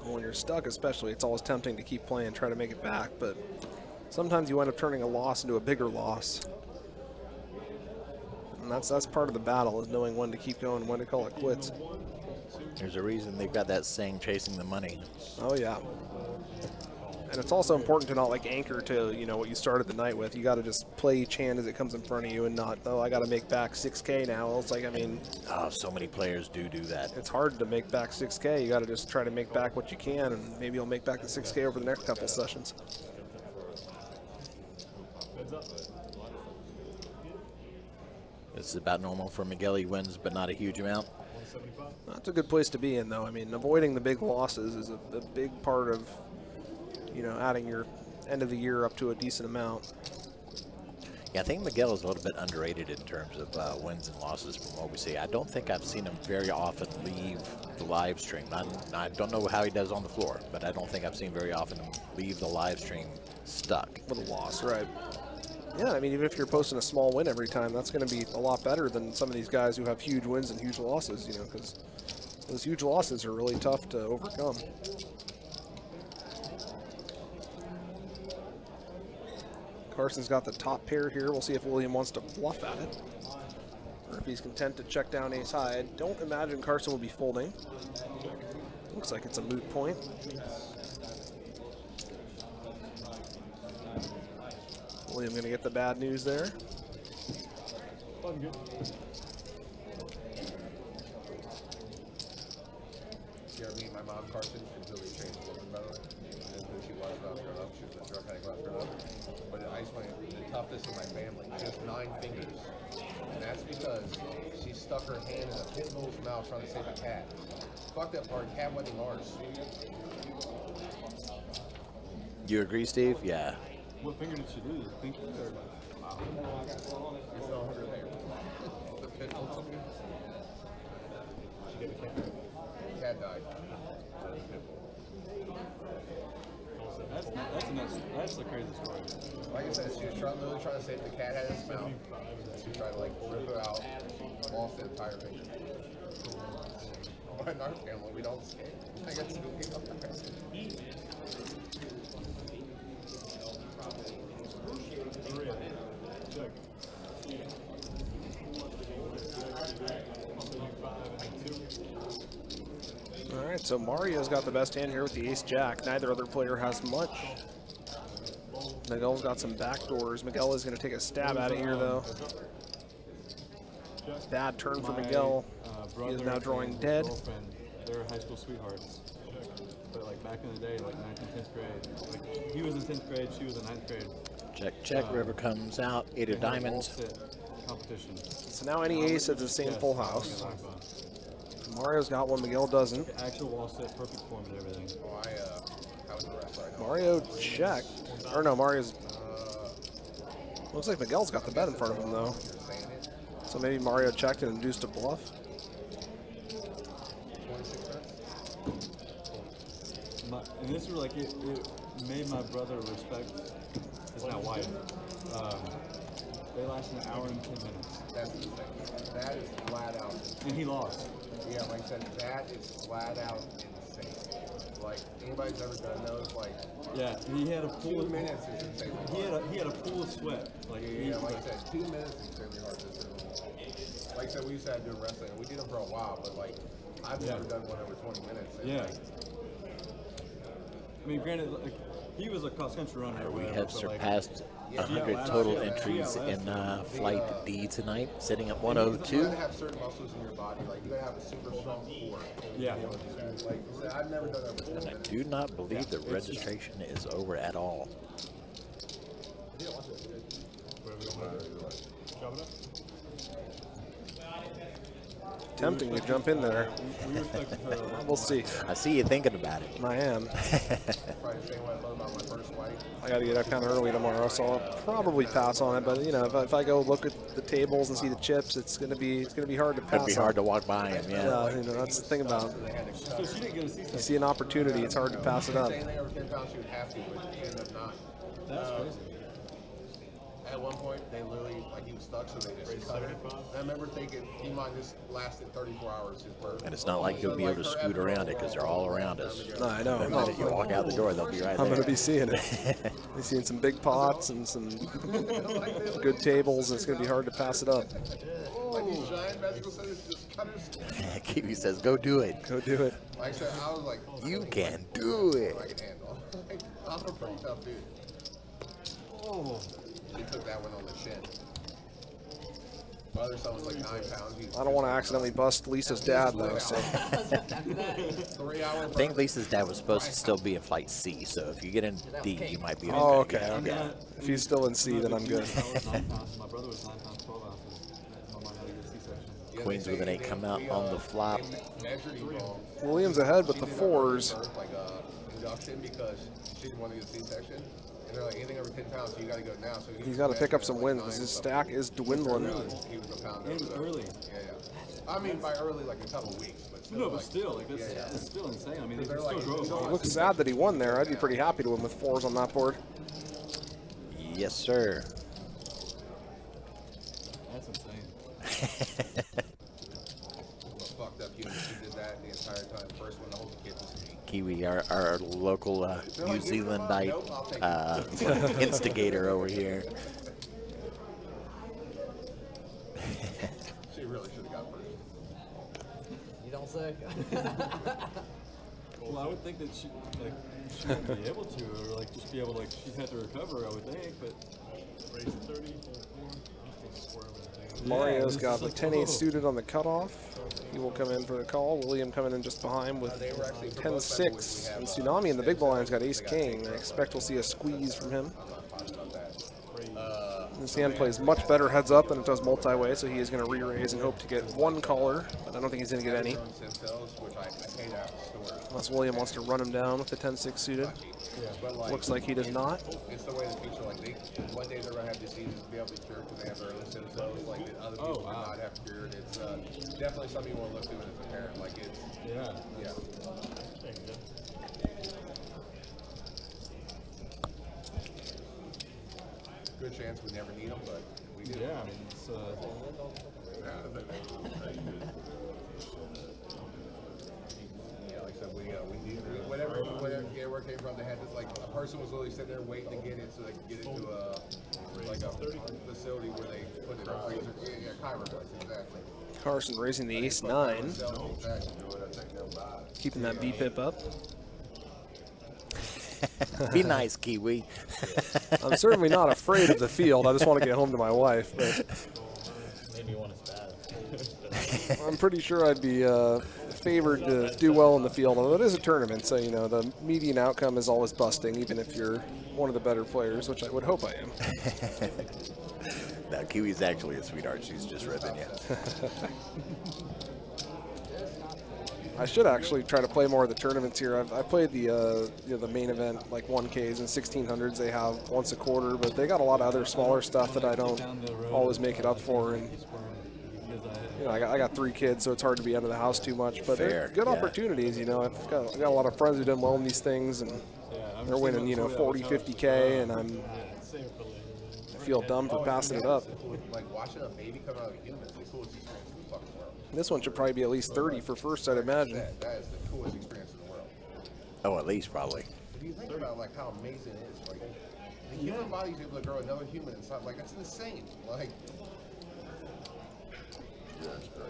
Speaker 11: When you're stuck especially, it's always tempting to keep playing, try to make it back, but sometimes you end up turning a loss into a bigger loss. And that's part of the battle, is knowing when to keep going, when to call it quits.
Speaker 1: There's a reason they've got that saying, chasing the money.
Speaker 11: Oh yeah. And it's also important to not like anchor to, you know, what you started the night with. You got to just play each hand as it comes in front of you and not, oh, I got to make back 6K now. It's like, I mean,
Speaker 1: Oh, so many players do that.
Speaker 11: it's hard to make back 6K. You got to just try to make back what you can, and maybe you'll make back the 6K over the next couple sessions.
Speaker 1: This is about normal for Miguel. He wins, but not a huge amount.
Speaker 11: That's a good place to be in, though. I mean, avoiding the big losses is a big part of, you know, adding your end of the year up to a decent amount.
Speaker 1: Yeah, I think Miguel is a little bit underrated in terms of wins and losses from what we see. I don't think I've seen him very often leave the live stream. I don't know how he does on the floor, but I don't think I've seen very often him leave the live stream stuck.
Speaker 11: With a loss, right. Yeah, I mean, even if you're posting a small win every time, that's going to be a lot better than some of these guys who have huge wins and huge losses, you know, because those huge losses are really tough to overcome. Carson's got the top pair here. We'll see if William wants to bluff at it, or if he's content to check down ace high. I don't imagine Carson will be folding. Looks like it's a moot point. William going to get the bad news there.
Speaker 10: You know what I mean? My mom, Carson, completely changed a little bit better than who she was when I was growing up. She was a drug addict when I was growing up. But I just find the toughest in my family, just 9 fingers. And that's because she stuck her hand in a pit bull's mouth trying to save a cat. Fuck that part, cat wasn't Mars.
Speaker 1: You agree, Steve? Yeah.
Speaker 5: What finger did she do? Pinky or? Wow.
Speaker 10: It's no longer there. The pit bull took it. She gave a cat. The cat died. So the pit bull.
Speaker 5: That's a crazy story.
Speaker 10: Like I said, she was literally trying to save the cat out of its mouth. She tried to like rip her out, lost the entire finger. In our family, we don't skate. I guess
Speaker 11: All right, so Mario's got the best hand here with the ace-jack. Neither other player has much. Miguel's got some backdoors. Miguel is going to take a stab at it here, though. Bad turn for Miguel. He is now drawing dead.
Speaker 5: They're high school sweethearts. But like back in the day, like 9th and 10th grade, like he was in 10th grade, she was in 9th grade.
Speaker 1: Check. River comes out. 8 of diamonds.
Speaker 5: Competition.
Speaker 11: So now any ace has the same full house. Mario's got one, Miguel doesn't.
Speaker 5: Actual wall set, perfect form and everything.
Speaker 11: Mario checked. Or no, Mario's. Looks like Miguel's got the bet in front of him, though. So maybe Mario checked and induced a bluff.
Speaker 5: And this is like, it made my brother respect his now wife. They lasted an hour and 10 minutes.
Speaker 10: That's the thing. That is flat out.
Speaker 5: And he lost.
Speaker 10: Yeah, like I said, that is flat out insane. Like, anybody's ever done those, like...
Speaker 5: Yeah, he had a pool
Speaker 10: 2 minutes is insane.
Speaker 5: He had a pool of sweat. Like,
Speaker 10: yeah, like I said, 2 minutes is extremely hard to do. Like I said, we used to have to do wrestling. We did them for a while, but like, I've never done one over 20 minutes. And
Speaker 5: Yeah.
Speaker 10: Like,
Speaker 5: I mean, granted, like, he was a cross-country runner. or
Speaker 1: We
Speaker 5: whatever,
Speaker 1: have
Speaker 5: but,
Speaker 1: surpassed
Speaker 10: Yeah,
Speaker 1: 100 total entries in flight D tonight, sitting at 102.
Speaker 10: you gotta have certain muscles in your body. Like, you gotta have a super strong core.
Speaker 5: Yeah.
Speaker 10: You know, like, I said, I've never done that before.
Speaker 1: And I do not believe the registration is over at all.
Speaker 11: Tempting to jump in there. We'll see.
Speaker 1: I see you thinking about it.
Speaker 11: I am.
Speaker 10: Probably the same way I thought about my first fight.
Speaker 11: I got to get up kind of early tomorrow, so I'll probably pass on it. But you know, if I go look at the tables and see the chips, it's gonna be hard to pass.
Speaker 1: It'd be hard to walk by him. Yeah.
Speaker 11: You know, that's the thing about it.
Speaker 5: So she didn't get to see
Speaker 11: You see an opportunity, it's hard to pass it up.
Speaker 10: Anything over 10 pounds, she would have to, but she ended up not.
Speaker 5: That's crazy.
Speaker 10: At one point, they literally, like, he was stuck, so they just cut it. I remember thinking, D-Mine just lasted 34 hours. His birth.
Speaker 1: And it's not like you'll be able to scoot around it because they're all around us.
Speaker 11: No, I know.
Speaker 1: The minute you walk out the door, they'll be right there.
Speaker 11: I'm going to be seeing it. Be seeing some big pots and some good tables, and it's going to be hard to pass it up.
Speaker 10: Like these giant basketball centers, just cutters.
Speaker 1: Kiwi says, go do it.
Speaker 11: Go do it.
Speaker 10: Like I said, I was like,
Speaker 1: You can do it.
Speaker 10: I can handle. Like, I'm a pretty tough dude.
Speaker 5: Oh.
Speaker 10: He took that one on the chin. My other son was like 9 pounds.
Speaker 11: I don't want to accidentally bust Lisa's dad, though. So.
Speaker 10: 3 hours.
Speaker 1: I think Lisa's dad was supposed to still be in flight C, so if you get in D, you might be
Speaker 11: Oh,
Speaker 1: okay.
Speaker 11: okay. Okay. If he's still in C, then I'm good.
Speaker 5: My brother was 9 pounds, 12 ounces. My mom had to get a C-section.
Speaker 1: Queens with an 8 come out on the flop.
Speaker 11: Williams ahead with the 4s.
Speaker 10: Like induction because she didn't want to get a C-section. And they're like, anything over 10 pounds, you got to go now. So
Speaker 11: He's got to pick up some wins because his stack is dwindling.
Speaker 10: He was a pound over.
Speaker 5: It was early.
Speaker 10: Yeah. I mean, by early, like a couple weeks. But still,
Speaker 5: No, but still, like, that's still insane. I mean, they still drove.
Speaker 11: It looks sad that he won there. I'd be pretty happy to win with 4s on that board.
Speaker 1: Yes, sir.
Speaker 5: That's insane.
Speaker 10: Fucked up. He did that the entire time. First one to hold the kid was me.
Speaker 1: Kiwi, our local New Zealandite instigator over here.
Speaker 10: She really should have got first.
Speaker 7: You don't say?
Speaker 5: Well, I would think that she wouldn't be able to, or like just be able to, like, she'd have to recover, I would think, but.
Speaker 8: Raise 30, 4.
Speaker 11: Mario's got the 10-8 suited on the cutoff. He will come in for the call. William coming in just behind with 10-6. And Tsunami in the big blinds got ace-king. I expect we'll see a squeeze from him. This hand plays much better heads up than it does multi-way, so he is going to re-raise and hope to get one caller, but I don't think he's going to get any. Unless William wants to run him down with the 10-6 suited. Looks like he does not.
Speaker 10: It's the way the future, like, one day they're going to have diseases be able to cure because they have early symptoms, like that other people do not have cured. It's definitely something you want to look through as a parent. Like, it's, yeah. Good chance we never need them, but we do.
Speaker 5: Yeah, I mean, it's.
Speaker 10: Yeah, like I said, we need whatever it came from. They had this, like, a person was literally sitting there waiting to get it so they could get it to a facility where they put it in a freezer. Yeah, Kyra was, exactly.
Speaker 11: Carson raising the ace-9. Keeping that VPIP up.
Speaker 1: Be nice, Kiwi.
Speaker 11: I'm certainly not afraid of the field. I just want to get home to my wife. But
Speaker 4: Made me want to spaz.
Speaker 11: I'm pretty sure I'd be favored to do well in the field. Although it is a tournament, so you know the median outcome is always busting, even if you're one of the better players, which I would hope I am.
Speaker 1: No, Kiwi's actually a sweetheart. She's just ribbing you.
Speaker 11: I should actually try to play more of the tournaments here. I played the you know, the main event, like 1Ks and 1600s they have once a quarter, but they got a lot of other smaller stuff that I don't always make it up for. And you know, I got 3 kids, so it's hard to be out of the house too much. But they're good opportunities. You know, I got a lot of friends who've done well in these things, and they're winning, you know, 40, 50K, and I feel dumb for passing it up.
Speaker 10: Like watching a baby come out of a human is the coolest experience in the fucking world.
Speaker 11: This one should probably be at least 30 for first, I'd imagine.
Speaker 10: That is the coolest experience in the world.
Speaker 1: Oh, at least probably.
Speaker 10: If you think about like how amazing it is, like the human body's able to grow another human inside, like that's insane. Like,
Speaker 12: Yeah, it's great.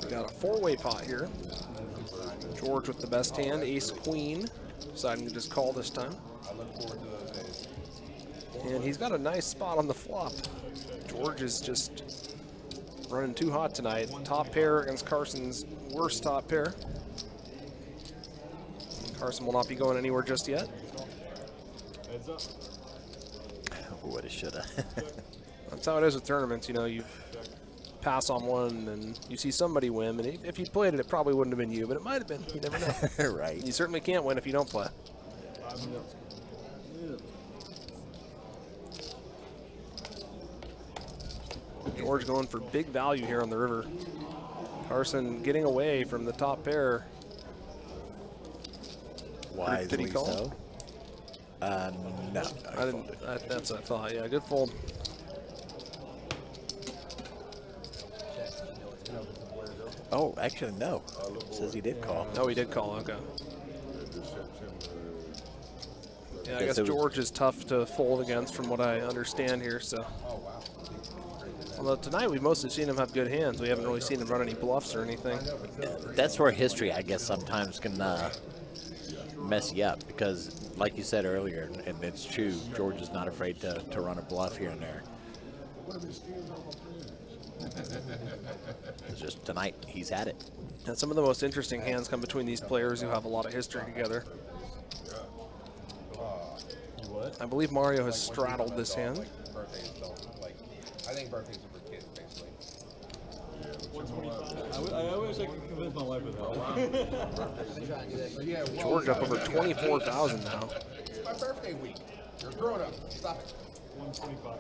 Speaker 11: We got a 4-way pot here. George with the best hand, ace queen, deciding to just call this time.
Speaker 10: I look forward to those days.
Speaker 11: And he's got a nice spot on the flop. George is just running too hot tonight. Top pair against Carson's worst top pair. Carson will not be going anywhere just yet.
Speaker 8: Heads up.
Speaker 1: Woulda, shoulda.
Speaker 11: That's how it is with tournaments. You know, you pass on one and you see somebody win, and if you played it, it probably wouldn't have been you, but it might have been. You never know.
Speaker 1: Right.
Speaker 11: You certainly can't win if you don't play. George going for big value here on the river. Carson getting away from the top pair.
Speaker 1: Wisely
Speaker 11: Did he call?
Speaker 1: so. No.
Speaker 11: I didn't. That's what I thought. Yeah, good fold.
Speaker 1: Oh, actually, no. Says he did call.
Speaker 11: Oh, he did call. Okay. Yeah, I guess George is tough to fold against from what I understand here. So, although tonight we've mostly seen him have good hands, we haven't really seen him run any bluffs or anything.
Speaker 1: That's where history, I guess, sometimes can mess you up because, like you said earlier, and it's true, George is not afraid to run a bluff here and there. It's just tonight, he's had it.
Speaker 11: And some of the most interesting hands come between these players who have a lot of history together. I believe Mario has straddled this hand.
Speaker 10: Birthdays don't, like, I think birthdays are for kids, basically.
Speaker 5: I wish I could convince my wife of that.
Speaker 10: Yeah, well,
Speaker 11: George up over 24,000 now.
Speaker 10: it's my birthday week. You're growing up. Stop it.
Speaker 8: 125.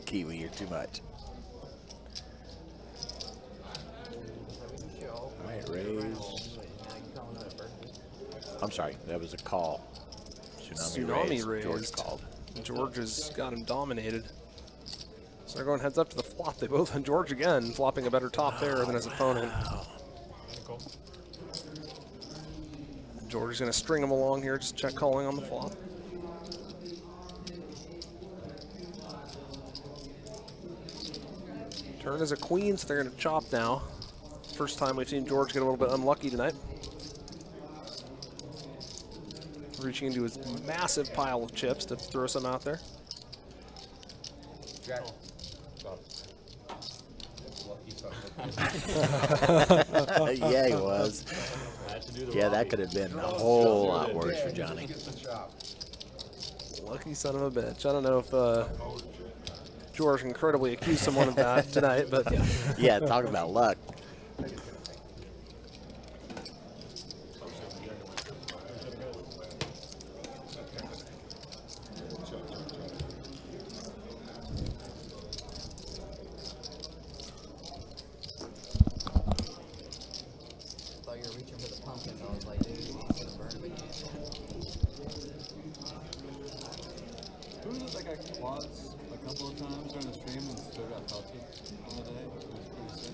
Speaker 1: Kiwi, you're too much. All right, raise. I'm sorry, that was a call.
Speaker 11: Tsunami raised.
Speaker 1: George called.
Speaker 11: George has got him dominated. So they're going heads up to the flop. They both, and George again, flopping a better top pair than his opponent. George is going to string him along here, just check calling on the flop. Turn is a queen, so they're going to chop now. First time we've seen George get a little bit unlucky tonight. Reaching into his massive pile of chips to throw some out there.
Speaker 10: Jack.
Speaker 1: Yeah, he was. Yeah, that could have been a whole lot worse for Johnny.
Speaker 11: Lucky son of a bitch. I don't know if George can credibly accuse someone of that tonight, but
Speaker 1: Yeah, talk about luck.
Speaker 7: Thought you were reaching for the pumpkin. I was like, dude, he's gonna burn him again.
Speaker 5: Who was it that got quads a couple of times during the stream and still got salty on the day? It was pretty sick.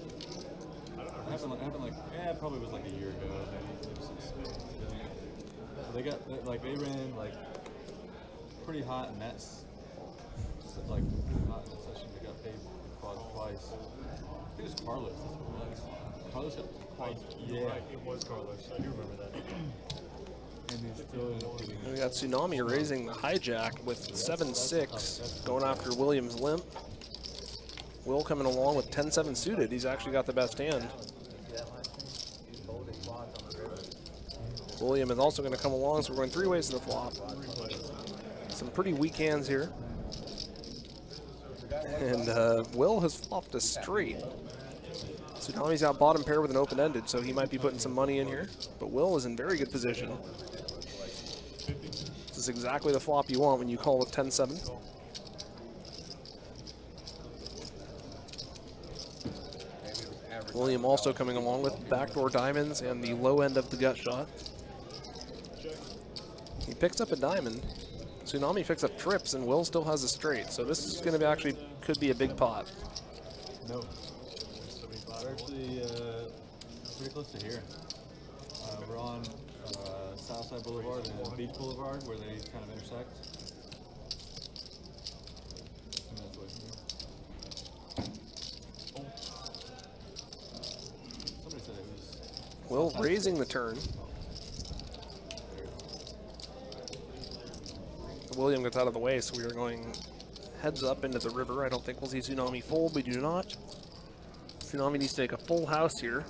Speaker 5: It happened like, yeah, it probably was like a year ago. Maybe. They ran like pretty hot, and that's like hot in that session. They got paid quad twice. I think it was Carlos. That's what it was. Carlos got quad.
Speaker 8: You're right, it was Carlos. I do remember that.
Speaker 5: And he still ended up getting.
Speaker 11: We got Tsunami raising the hijack with 7-6, going after Williams limp. Will coming along with 10-7 suited. He's actually got the best hand. William is also going to come along, so we're going 3 ways to the flop. Some pretty weak hands here. And Will has flopped a straight. Tsunami's got bottom pair with an open-ended, so he might be putting some money in here. But Will is in very good position. This is exactly the flop you want when you call with 10-7. William also coming along with backdoor diamonds and the low end of the gut shot. He picks up a diamond. Tsunami picks up trips, and Will still has a straight. So this is going to be actually could be a big pot.
Speaker 5: No. We're actually pretty close to here. We're on Southside Boulevard and Beach Boulevard, where they kind of intersect. 2 minutes away from here. Somebody said it was.
Speaker 11: Will raising the turn. William gets out of the way, so we are going heads up into the river. I don't think we'll see Tsunami fold. We do not. Tsunami needs to make a full house here.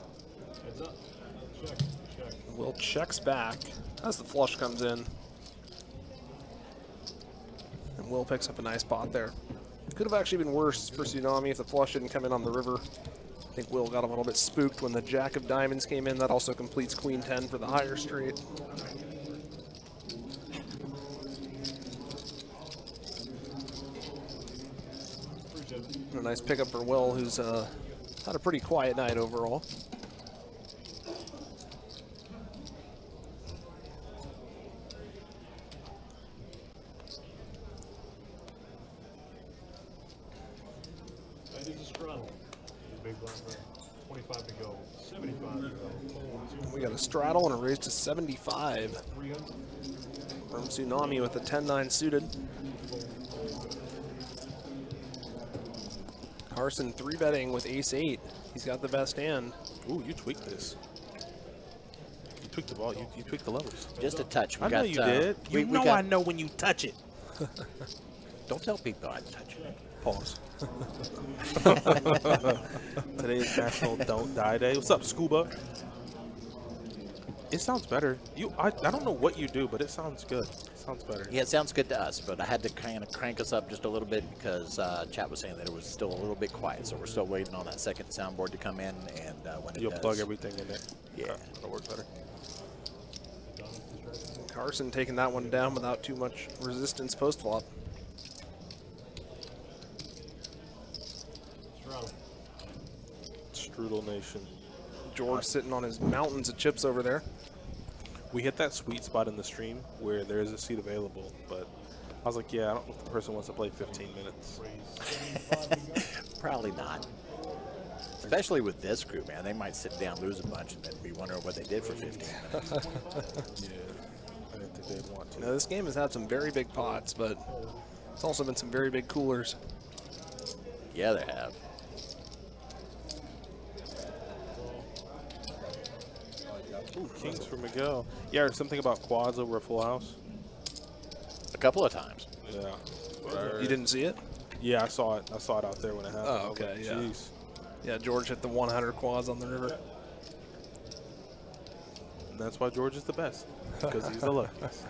Speaker 8: Heads up. Check.
Speaker 11: Will checks back as the flush comes in. And Will picks up a nice pot there. Could have actually been worse for Tsunami if the flush didn't come in on the river. I think Will got a little bit spooked when the jack of diamonds came in. That also completes queen 10 for the higher straight. And a nice pickup for Will, who's had a pretty quiet night overall.
Speaker 8: I did a straddle. Big blind raise. 25 to go. 75 to go.
Speaker 11: We got a straddle and a raise to 75 from Tsunami with a 10-9 suited. Carson 3-betting with ace-8. He's got the best hand.
Speaker 2: Ooh, you tweaked this. You tweaked the ball. You tweaked the levels.
Speaker 1: Just a touch. We
Speaker 2: I know
Speaker 1: got,
Speaker 2: you did. You know I know when you touch it.
Speaker 1: Don't tell people I touch it.
Speaker 2: Pause. Today is National Don't Die Day. What's up, Scuba? It sounds better. I don't know what you do, but it sounds good. It sounds better.
Speaker 1: Yeah, it sounds good to us, but I had to kind of crank us up just a little bit because chat was saying that it was still a little bit quiet. So we're still waiting on that second soundboard to come in, and when it
Speaker 2: You'll
Speaker 1: does,
Speaker 2: plug everything in there.
Speaker 1: Yeah,
Speaker 2: that'll work better.
Speaker 11: Carson taking that one down without too much resistance post-flop.
Speaker 2: Strudel Nation.
Speaker 11: George sitting on his mountains of chips over there.
Speaker 2: We hit that sweet spot in the stream where there is a seat available, but I was like, yeah, I don't know if the person wants to play 15 minutes.
Speaker 1: Probably not. Especially with this group, man. They might sit down, lose a bunch, and then be wondering what they did for 15 minutes.
Speaker 2: Yeah, I didn't think they'd want to.
Speaker 11: Now, this game has had some very big pots, but it's also been some very big coolers.
Speaker 1: Yeah, they have.
Speaker 2: Ooh, kings for Miguel. Yeah, or something about quads over a full house.
Speaker 1: A couple of times.
Speaker 2: Yeah.
Speaker 11: You didn't see it?
Speaker 2: Yeah, I saw it. I saw it out there when it happened.
Speaker 11: Oh, okay,
Speaker 2: Like,
Speaker 11: yeah.
Speaker 2: Jeez.
Speaker 11: Yeah, George hit the 100 quads on the river.
Speaker 2: And that's why George is the best, because he's the luckiest.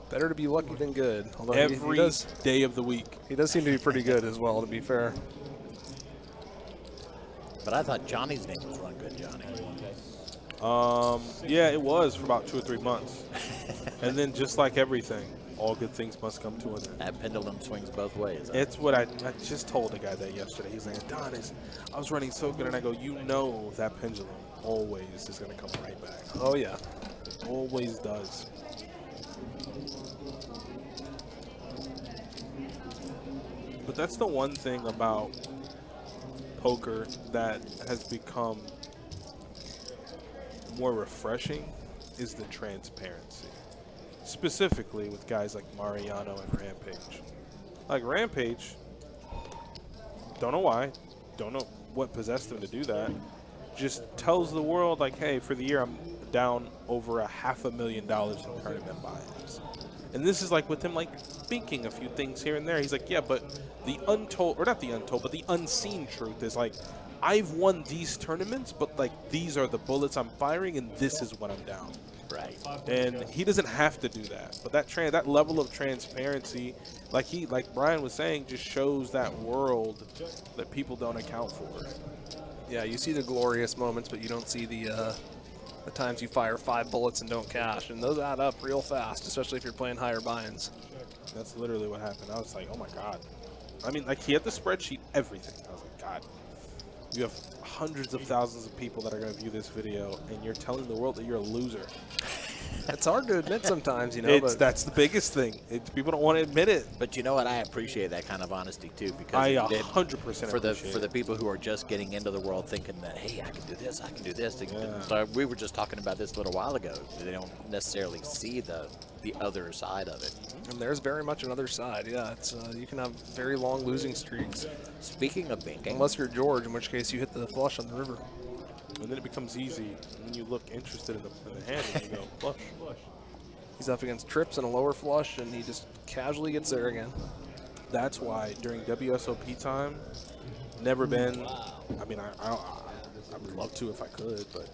Speaker 11: Better to be lucky than good. Although
Speaker 2: Every day of the week.
Speaker 11: He does seem to be pretty good as well, to be fair.
Speaker 1: But I thought Johnny's name was Run Good Johnny.
Speaker 2: Yeah, it was for about 2 or 3 months. And then just like everything, all good things must come to an end.
Speaker 1: That pendulum swings both ways.
Speaker 2: It's what I just told the guy that yesterday. He's like, Don, I was running so good. And I go, you know that pendulum always is going to come right back.
Speaker 11: Oh, yeah.
Speaker 2: It always does. But that's the one thing about poker that has become more refreshing is the transparency, specifically with guys like Mariano and Rampage. Like Rampage, don't know why, don't know what possessed him to do that, just tells the world like, hey, for the year I'm down over $500,000 in tournament buy-ins. And this is like with him like speaking a few things here and there. He's like, yeah, but the untold, or not the untold, but the unseen truth is like, I've won these tournaments, but like these are the bullets I'm firing, and this is what I'm down.
Speaker 1: Right.
Speaker 2: And he doesn't have to do that. But that level of transparency, like Brian was saying, just shows that world that people don't account for.
Speaker 3: Yeah, you see the glorious moments, but you don't see the times you fire 5 bullets and don't cash, and those add up real fast, especially if you're playing higher buy-ins.
Speaker 2: That's literally what happened. I was like, oh my God. I mean, like, he had the spreadsheet, everything. I was like, God, you have hundreds of thousands of people that are going to view this video, and you're telling the world that you're a loser.
Speaker 3: It's hard to admit sometimes, you know.
Speaker 2: That's the biggest thing. People don't want to admit it.
Speaker 1: But you know what? I appreciate that kind of honesty too, because
Speaker 2: I 100%
Speaker 1: for the people who are just getting into the world, thinking that, hey, I can do this, I can do this.
Speaker 2: Yeah.
Speaker 1: So we were just talking about this a little while ago. They don't necessarily see the other side of it.
Speaker 3: And there's very much another side. Yeah, it's you can have very long losing streaks.
Speaker 1: Speaking of banking,
Speaker 3: unless you're George, in which case you hit the flush on the river.
Speaker 2: And then it becomes easy when you look interested in the hand and you go, flush.
Speaker 3: He's up against trips and a lower flush, and he just casually gets there again.
Speaker 2: That's why during WSOP time, never been. I mean, I would love to if I could, but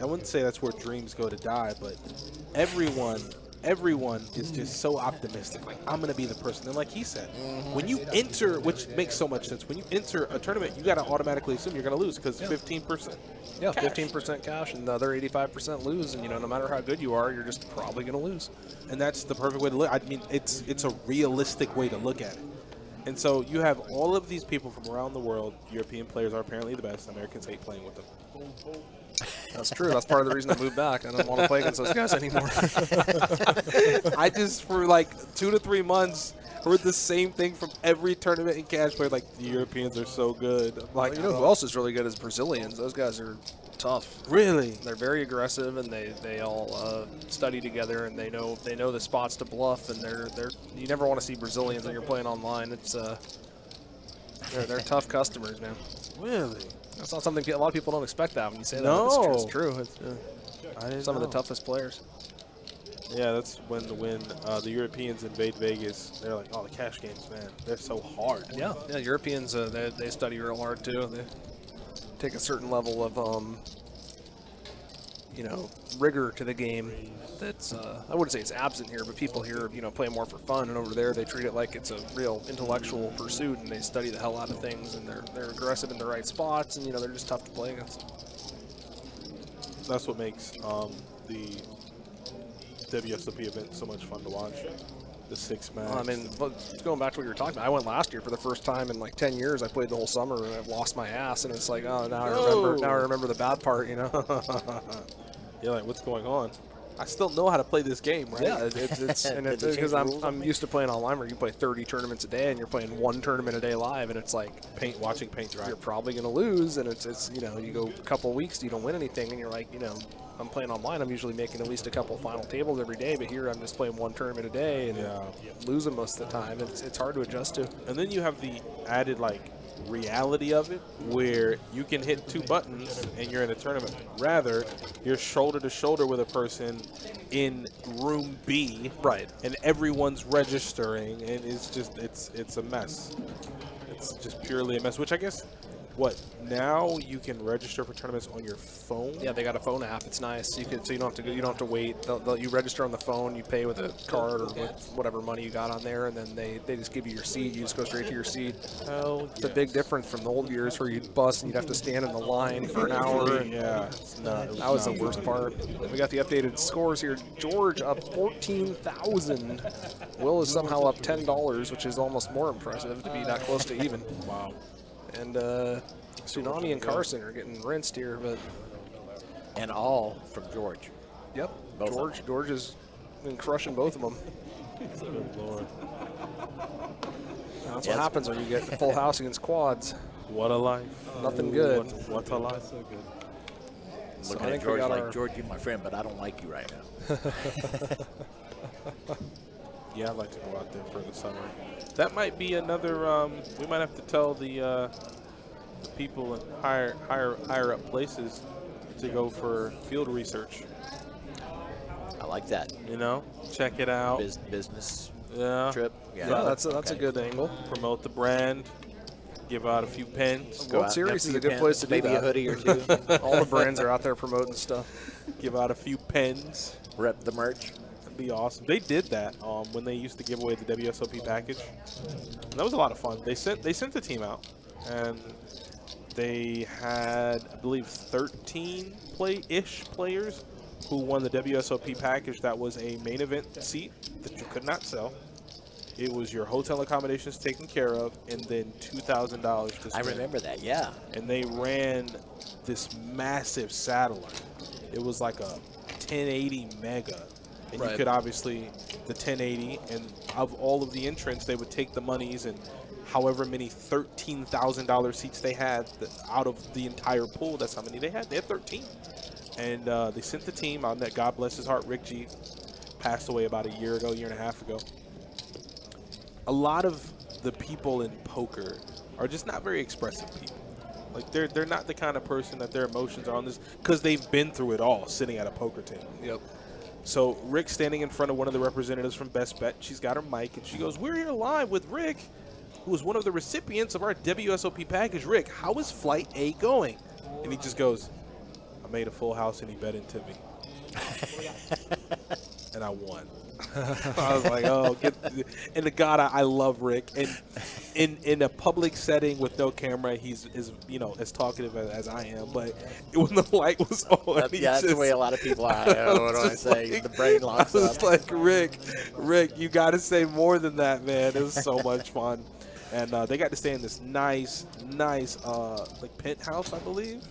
Speaker 2: I wouldn't say that's where dreams go to die, but everyone is just so optimistic. Like, I'm going to be the person. And like he said, when you enter, which makes so much sense, when you enter a tournament, you got to automatically assume you're going to lose because 15%.
Speaker 3: Yeah, 15% cash and the other 85% lose. And, you know, no matter how good you are, you're just probably going to lose.
Speaker 2: And that's the perfect way to look. I mean, it's a realistic way to look at it. And so you have all of these people from around the world. European players are apparently the best. Americans hate playing with them.
Speaker 3: That's true. That's part of the reason I moved back. I don't want to play against those guys anymore.
Speaker 2: I just, for like 2 to 3 months, heard the same thing from every tournament in cash player. Like, the Europeans are so good. I'm like,
Speaker 3: you know who else is really good is Brazilians. Those guys are tough.
Speaker 2: Really?
Speaker 3: They're very aggressive, and they all study together, and they know the spots to bluff. And they're you never want to see Brazilians when you're playing online. It's they're tough customers, man.
Speaker 2: Really?
Speaker 3: That's not something a lot of people don't expect that when you say that.
Speaker 2: No.
Speaker 3: It's true. It's some of the toughest players.
Speaker 2: Yeah, that's when the Europeans invade Vegas. They're like, oh, the cash games, man, they're so hard.
Speaker 3: Yeah, Europeans, they study real hard, too. They take a certain level of, you know, rigor to the game that's, I wouldn't say it's absent here, but people here, you know, play more for fun, and over there they treat it like it's a real intellectual pursuit, and they study the hell out of things, and they're aggressive in the right spots, and, you know, they're just tough to play against.
Speaker 2: That's what makes the WSOP event so much fun to watch. The 6-man.
Speaker 3: I mean, going back to what you were talking about, I went last year for the first time in like 10 years. I played the whole summer, and I've lost my ass, and it's like, oh, now I remember the bad part, you know?
Speaker 2: You're like, what's going on? I still know how to play this game, right?
Speaker 3: Yeah, it's because I'm used to playing online where you play 30 tournaments a day and you're playing 1 tournament a day live, and it's like
Speaker 2: watching paint dry.
Speaker 3: You're probably gonna lose, and it's you know, you go a couple weeks, you don't win anything, and you're like, you know, I'm playing online, I'm usually making at least a couple final tables every day, but here I'm just playing 1 tournament a day and losing most of the time. It's hard to adjust to.
Speaker 2: And then you have the added like reality of it, where you can hit 2 buttons and you're in a tournament. Rather, you're shoulder to shoulder with a person in room B,
Speaker 3: right?
Speaker 2: And everyone's registering, and it's just it's a mess. It's just purely a mess. Which I guess, what now you can register for tournaments on your phone?
Speaker 3: Yeah, they got a phone app. It's nice. You don't have to go. You don't have to wait. You register on the phone. You pay with a card or with whatever money you got on there, and then they just give you your seat. You just go straight to your seat. It's a big difference from the old years where you'd bus and you'd have to stand in the line for an hour. And that was the worst part. And we got the updated scores here. George up 14,000. Will is somehow up $10, which is almost more impressive to be that close to even.
Speaker 2: Wow.
Speaker 3: And Tsunami and Carson are getting rinsed here, but
Speaker 1: and all from George.
Speaker 3: Yep,
Speaker 1: Both
Speaker 3: George has been crushing both of them.
Speaker 2: Good Lord.
Speaker 3: That's what happens when you get a full house against quads.
Speaker 2: What a life.
Speaker 3: Nothing good.
Speaker 2: What a life.
Speaker 8: So good.
Speaker 11: So
Speaker 1: Looking
Speaker 11: I
Speaker 1: at
Speaker 11: think we
Speaker 1: George
Speaker 11: got
Speaker 1: like,
Speaker 11: our-
Speaker 1: George, you're my friend, but I don't like you right now.
Speaker 2: Yeah, I'd like to go out there for the summer. That might be another. We might have to tell the people in higher up places to go for field research.
Speaker 1: I like that.
Speaker 2: You know, check it out.
Speaker 1: Business
Speaker 2: Yeah,
Speaker 1: trip.
Speaker 11: Yeah, that's a good angle.
Speaker 2: Promote the brand. Give out a few pens.
Speaker 1: Go
Speaker 11: World
Speaker 1: out,
Speaker 11: Series
Speaker 1: get
Speaker 11: is a good
Speaker 1: pens,
Speaker 11: place to do
Speaker 1: maybe
Speaker 11: that.
Speaker 1: a hoodie or two.
Speaker 11: All the brands are out there promoting stuff.
Speaker 2: Give out a few pens.
Speaker 1: Rep the merch.
Speaker 2: That'd be awesome. They did that when they used to give away the WSOP package. And that was a lot of fun. They sent the team out, and they had, I believe, 13 players who won the WSOP package. That was a main event seat that you could not sell. It was your hotel accommodations taken care of, and then $2,000 to spend.
Speaker 1: I remember that, yeah.
Speaker 2: And they ran this massive satellite. It was like a 1080 mega. And you could obviously, the 1080, and of all of the entrants, they would take the monies and however many $13,000 seats they had out of the entire pool. That's how many they had. They had 13. And they sent the team out. That, God bless his heart, Rick G, passed away about a year and a half ago. A lot of the people in poker are just not very expressive people. Like they're not the kind of person that their emotions are on this, because they've been through it all sitting at a poker table.
Speaker 11: Yep.
Speaker 2: So Rick's standing in front of one of the representatives from BestBet. She's got her mic, and she goes, "We're here live with Rick, who was one of the recipients of our WSOP package. Rick, how is Flight A going?" And he just goes, "I made a full house, and he bet into me. And I won." I was like, oh, and the God, I love Rick. And in a public setting with no camera, he's as talkative as I am. But when the light was on,
Speaker 1: That's the way a lot of people are. What do I say?
Speaker 2: Like,
Speaker 1: the brain locks
Speaker 2: I was
Speaker 1: up.
Speaker 2: like, Rick, you got to say more than that, man. It was so much fun. And they got to stay in this nice like penthouse, I believe.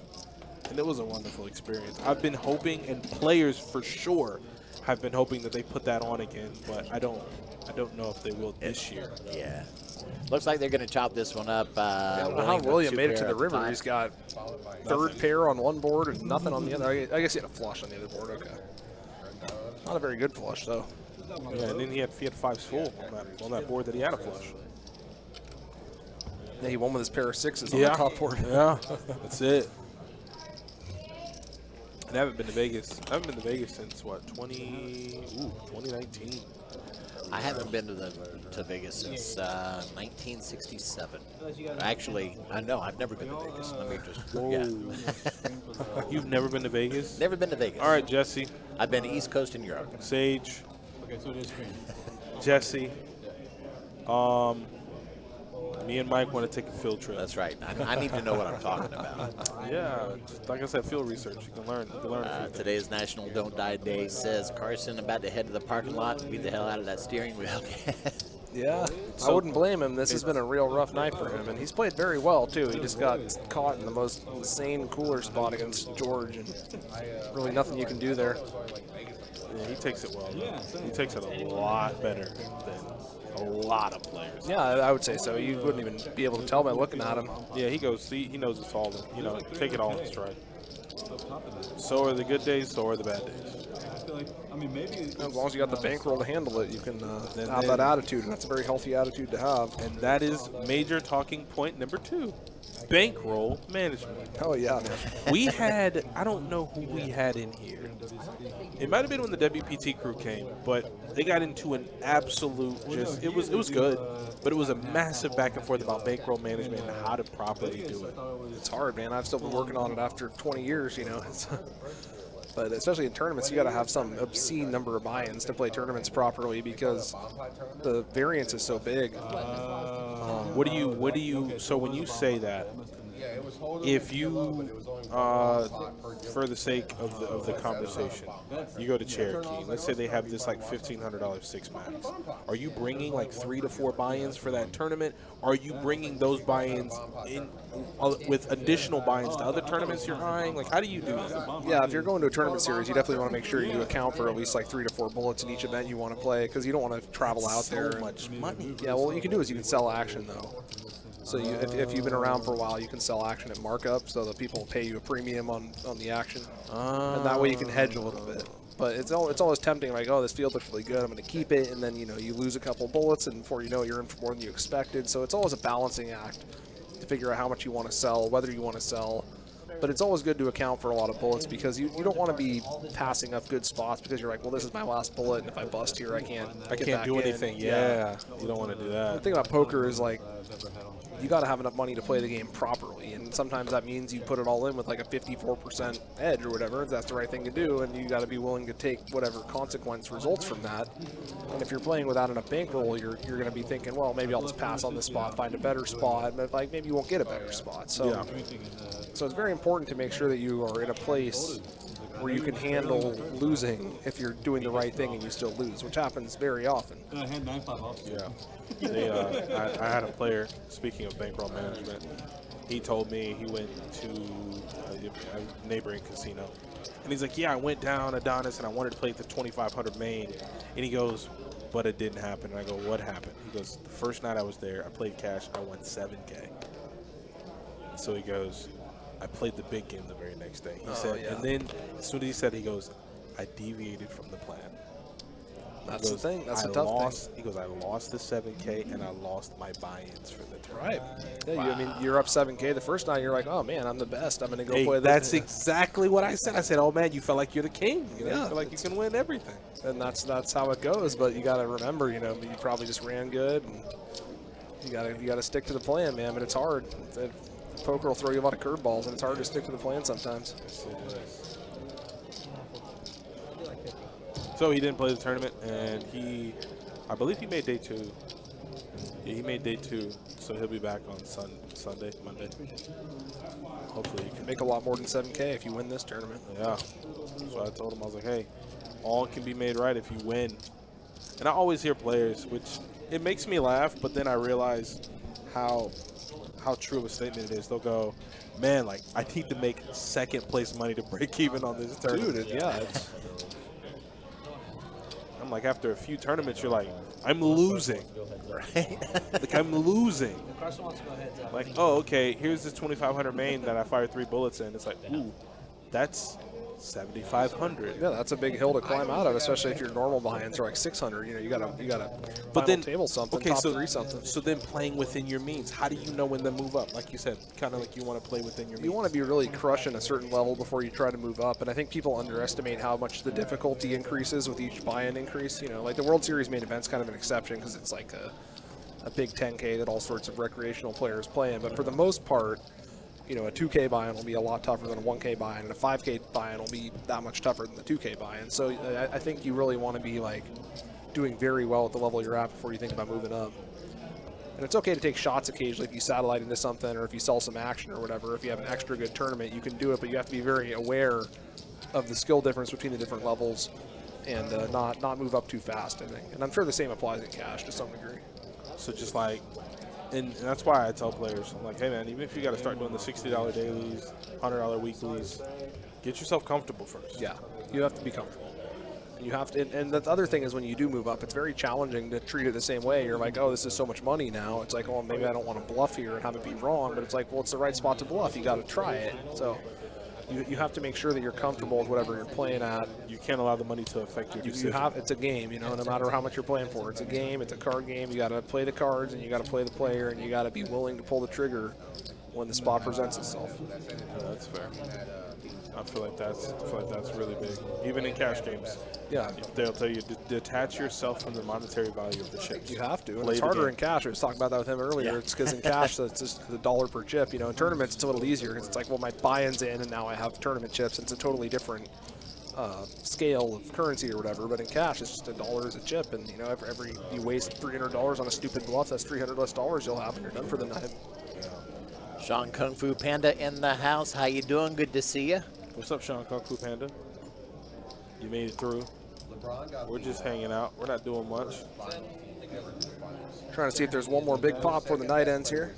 Speaker 2: And it was a wonderful experience. I've been hoping, and players for sure have been hoping that they put that on again, but I don't know if they will this year.
Speaker 1: Yeah. Looks like they're going to chop this one up.
Speaker 11: I don't know how William made it to the river. He's got third pair on one board and nothing on the other. I guess he had a flush on the other board. Okay. Not a very good flush, though.
Speaker 2: Yeah, and then he had fives full on that board that he had a flush.
Speaker 11: Yeah, he won with his pair of sixes on the top board.
Speaker 2: Yeah, that's it. And I haven't been to Vegas. I haven't been to Vegas since, what, 2019.
Speaker 1: I haven't been to Vegas since 1967. Actually, no, I've never been to Vegas. Let me just, yeah.
Speaker 2: You've never been to Vegas?
Speaker 1: Never been to Vegas.
Speaker 2: All right, Jesse.
Speaker 1: I've been to East Coast and Europe.
Speaker 2: Sage.
Speaker 5: Okay, so it is green.
Speaker 2: Jesse. Me and Mike want to take a field trip.
Speaker 1: That's right. I need to know what I'm talking about.
Speaker 2: Yeah, like I said, field research. You can learn.
Speaker 1: Today is National Don't Die Day. Says Carson about to head to the parking lot and beat the hell out of that steering wheel.
Speaker 11: Yeah, I wouldn't blame him. This has been a real rough night for him, and he's played very well, too. He just got caught in the most insane cooler spot against George, and really nothing you can do there.
Speaker 2: Yeah, he takes it well. He takes it a lot better than a lot of players.
Speaker 11: Yeah, I would say so. You wouldn't even be able to tell by looking at him.
Speaker 2: Yeah, he knows it's all, take it all in stride. So are the good days, so are the bad days.
Speaker 5: Maybe
Speaker 11: as long as you got the bankroll to handle it, you can have that attitude, and that's a very healthy attitude to have.
Speaker 2: And that is major talking point number 2. Bankroll management.
Speaker 11: Oh, yeah, man.
Speaker 2: We had, I don't know who we had in here. It might have been when the WPT crew came, but they got into an absolute it was good, but it was a massive back and forth about bankroll management and how to properly do it.
Speaker 11: It's hard, man. I've still been working on it after 20 years, But especially in tournaments, you got to have some obscene number of buy-ins to play tournaments properly because the variance is so big.
Speaker 2: What do you? So when you say that, if you, for the sake of the conversation, you go to Cherokee. Let's say they have this like $1,500 six max. Are you bringing like 3 to 4 buy-ins for that tournament? Are you bringing those buy-ins in with additional buy-ins to other tournaments you're eyeing? Like, how do you do that?
Speaker 11: Yeah, if you're going to a tournament series, you definitely want to make sure you account for at least like 3 to 4 bullets in each event you want to play because you don't want to travel out there.
Speaker 2: So much money.
Speaker 11: Yeah, well, what you can do is you can sell action though. So if you've been around for a while, you can sell action at markup, so that people pay you a premium on the action, and that way you can hedge a little bit. But it's always tempting, like, oh, this field looks really good, I'm going to keep it, and then you lose a couple bullets, and before you know it, you're in for more than you expected. So it's always a balancing act to figure out how much you want to sell, whether you want to sell. But it's always good to account for a lot of bullets, because you don't want to be passing up good spots because you're like, well, this is my last bullet, and if I bust here, I can't
Speaker 2: do anything. Yeah, you don't want to do that.
Speaker 11: The thing about poker is, like, you got to have enough money to play the game properly, and sometimes that means you put it all in with like a 54% edge or whatever. That's the right thing to do, and you got to be willing to take whatever consequence results from that. And if you're playing without enough bankroll, you're going to be thinking, well, maybe I'll just pass on this spot, find a better spot, but like maybe you won't get a better spot. So, so it's very important to make sure that you are in a place where you can handle losing if you're doing the right thing and you still lose, which happens very often.
Speaker 5: And I had 9-5 off.
Speaker 2: Yeah. I had a player, speaking of bankroll management, he told me he went to a neighboring casino. And he's like, yeah, I went down Adonis and I wanted to play the 2500 main. And he goes, but it didn't happen. And I go, what happened? He goes, the first night I was there, I played cash, I won 7K. So he goes, I played the big game the very next day. He said, and then as soon as he said, he goes, I deviated from the plan.
Speaker 11: That's the thing. That's the tough thing.
Speaker 2: He goes, I lost the 7K and I lost my buy-ins for the tournament.
Speaker 11: Right. Yeah, I mean, you're up 7K the first night. You're like, oh man, I'm the best. I'm gonna go play.
Speaker 2: That's exactly what I said. I said, oh man, you felt like you're the king. You feel like you can win everything.
Speaker 11: And that's how it goes. But you got to remember, you probably just ran good, and you got to stick to the plan, man. But it's hard. Poker will throw you a lot of curveballs, and it's hard to stick to the plan sometimes.
Speaker 2: So he didn't play the tournament, and I believe he made day 2. Yeah, he made day 2, so he'll be back on Monday. Hopefully
Speaker 11: you can make a lot more than 7K if you win this tournament.
Speaker 2: Yeah. So I told him, I was like, hey, all can be made right if you win. And I always hear players, which it makes me laugh, but then I realize how true of a statement it is. They'll go, man, like, I need to make second place money to break even on this tournament.
Speaker 11: Dude, yeah.
Speaker 2: I'm like, after a few tournaments, you're like, I'm losing, right? Like, I'm losing. Like, oh, okay, here's this 2500 main that I fired 3 bullets in. It's like, ooh, that's 7,500.
Speaker 11: Yeah, that's a big hill to climb out of, especially if your normal buy-ins are like 600. You gotta but then table something,
Speaker 2: okay,
Speaker 11: top 3 something.
Speaker 2: So then playing within your means, how do you know when to move up? Like you said, kind of like you want to play within your means.
Speaker 11: You want to be really crushing a certain level before you try to move up, and I think people underestimate how much the difficulty increases with each buy-in increase. Like the World Series main event's kind of an exception because it's like a big 10K that all sorts of recreational players play in, but for the most part, a 2K buy-in will be a lot tougher than a 1K buy-in, and a 5K buy-in will be that much tougher than the 2K buy-in. So I think you really want to be like doing very well at the level you're at before you think about moving up. And it's okay to take shots occasionally if you satellite into something or if you sell some action or whatever. If you have an extra good tournament, you can do it, but you have to be very aware of the skill difference between the different levels and not move up too fast, I think. And I'm sure the same applies in cash to some degree.
Speaker 2: So just like, and that's why I tell players, I'm like, hey man, even if you got to start doing the $60 dailies, $100 weeklies, get yourself comfortable first.
Speaker 11: Yeah, you have to be comfortable. And you have to, and the other thing is when you do move up, it's very challenging to treat it the same way. You're like, oh, this is so much money now. It's like, oh, maybe I don't want to bluff here and have it be wrong, but it's like, well, it's the right spot to bluff. You got to try it. So you have to make sure that you're comfortable with whatever you're playing at.
Speaker 2: You can't allow the money to affect your decision.
Speaker 11: It's a game, no matter how much you're playing for. It's a game, it's a card game. You got to play the cards and you got to play the player and you got to be willing to pull the trigger when the spot presents itself.
Speaker 2: Yeah, that's fair. I feel like that's really big. Even in cash games.
Speaker 11: Yeah.
Speaker 2: They'll tell you to detach yourself from the monetary value of the chips.
Speaker 11: You have to. And it's harder in cash. I was talking about that with him earlier. Yeah. It's because in cash, it's just the dollar per chip. In tournaments, it's a little easier because it's like, well, my buy-in's in and now I have tournament chips. It's a totally different scale of currency or whatever. But in cash, it's just $1 as a chip. And, every you waste $300 on a stupid bluff, that's $300 less you'll have and you're done for the night.
Speaker 1: Sean Kung Fu Panda in the house. How you doing? Good to see you.
Speaker 2: What's up, Sean Kung Fu Panda? You made it through. We're just hanging out. We're not doing much.
Speaker 11: Trying to see if there's one more big pop before the night ends here.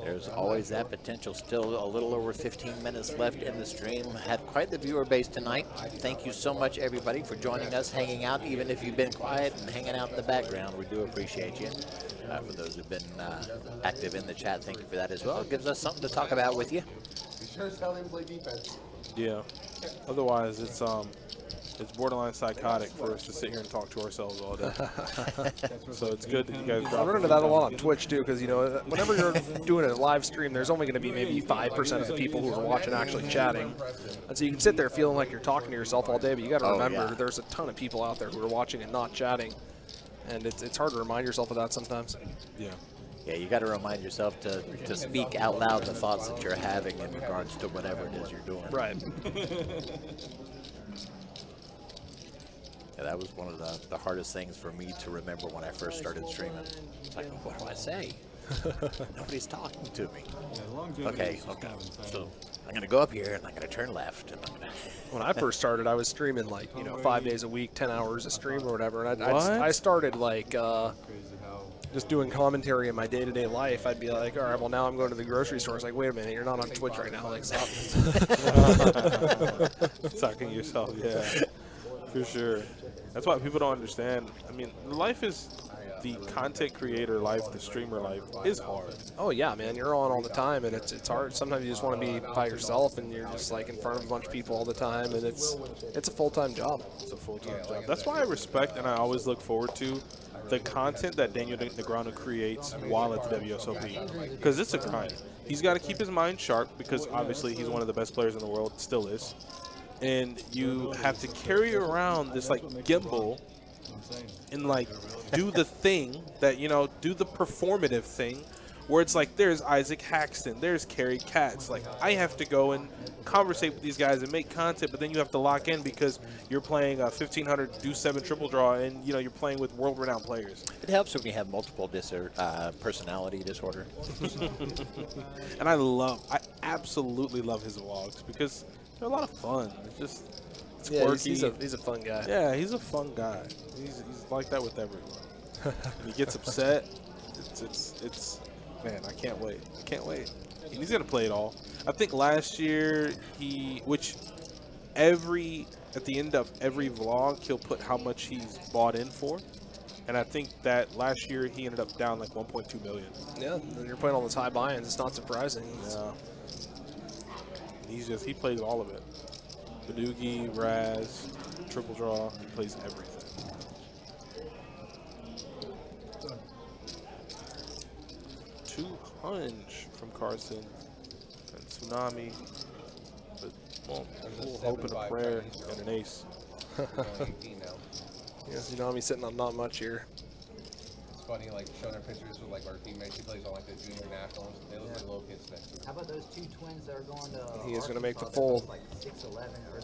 Speaker 1: There's always that potential. Still a little over 15 minutes left in the stream. Had quite the viewer base tonight. Thank you so much, everybody, for joining us, hanging out, even if you've been quiet and hanging out in the background. We do appreciate you. For those who've been active in the chat, thank you for that as well. It gives us something to talk about with you.
Speaker 10: Be sure to tell him to play defense.
Speaker 2: Yeah. Otherwise, it's borderline psychotic for us to sit here and talk to ourselves all day. So it's good that you guys
Speaker 11: I
Speaker 2: drop
Speaker 11: run into that a lot on Twitch too, because whenever you're doing a live stream, there's only going to be maybe 5% of the people who are watching actually chatting, and so you can sit there feeling like you're talking to yourself all day. But you got to remember, there's a ton of people out there who are watching and not chatting, and it's hard to remind yourself of that sometimes.
Speaker 2: Yeah.
Speaker 1: Yeah, you got to remind yourself to speak out loud the thoughts that you're having in regards to whatever it is you're doing.
Speaker 11: Right.
Speaker 1: Yeah, that was one of the hardest things for me to remember when I first started streaming. It's like, what do I say? Nobody's talking to me. Okay. So I'm going to go up here and I'm going to turn left. And I'm gonna
Speaker 11: When I first started, I was streaming like 5 days a week, 10 hours a stream or whatever. And I started like just doing commentary in my day-to-day life. I'd be like, all right, well now I'm going to the grocery store. It's like, wait a minute, you're not on Twitch right now. Like, stop.
Speaker 2: Talking to yourself, yeah, for sure. That's why people don't understand. I mean, life is the content creator life, the streamer life is hard.
Speaker 11: Oh yeah, man, you're on all the time, and it's hard. Sometimes you just want to be by yourself, and you're just like in front of a bunch of people all the time, and it's a full-time job.
Speaker 2: It's a full-time job. That's why I respect and I always look forward to the content that Daniel Negreanu creates while at the WSOP, because it's a grind. He's got to keep his mind sharp because obviously he's one of the best players in the world, still is. And you have to carry around this like gimbal and like do the thing that, do the performative thing where it's like there's Isaac Haxton, there's Carrie Katz. Like I have to go and conversate with these guys and make content, but then you have to lock in because you're playing a 1500 do 7 triple draw and you're playing with world-renowned players.
Speaker 1: It helps when you have multiple personality disorder.
Speaker 2: And I absolutely love his vlogs because they're a lot of fun. It's quirky.
Speaker 11: He's a fun guy.
Speaker 2: Yeah, he's a fun guy. He's like that with everyone. When he gets upset, it's man, I can't wait. I can't wait. And he's gonna play it all. I think last year at the end of every vlog he'll put how much he's bought in for. And I think that last year he ended up down like 1.2 million.
Speaker 11: Yeah, and you're playing all those high buy-ins. It's not surprising.
Speaker 2: Yeah. He plays all of it. Badoogie, Raz, triple draw, he plays everything. Two hunch from Carson and Tsunami, but well, a little hope and a prayer and an ace.
Speaker 11: Yeah, Tsunami sitting on not much here.
Speaker 10: Funny, like showing our pictures with like our teammates. He plays on like the junior nationals. They look like little kids next to him.
Speaker 7: How about those two twins that are going to?
Speaker 11: He is going to make the fold.
Speaker 7: Like 6'11" or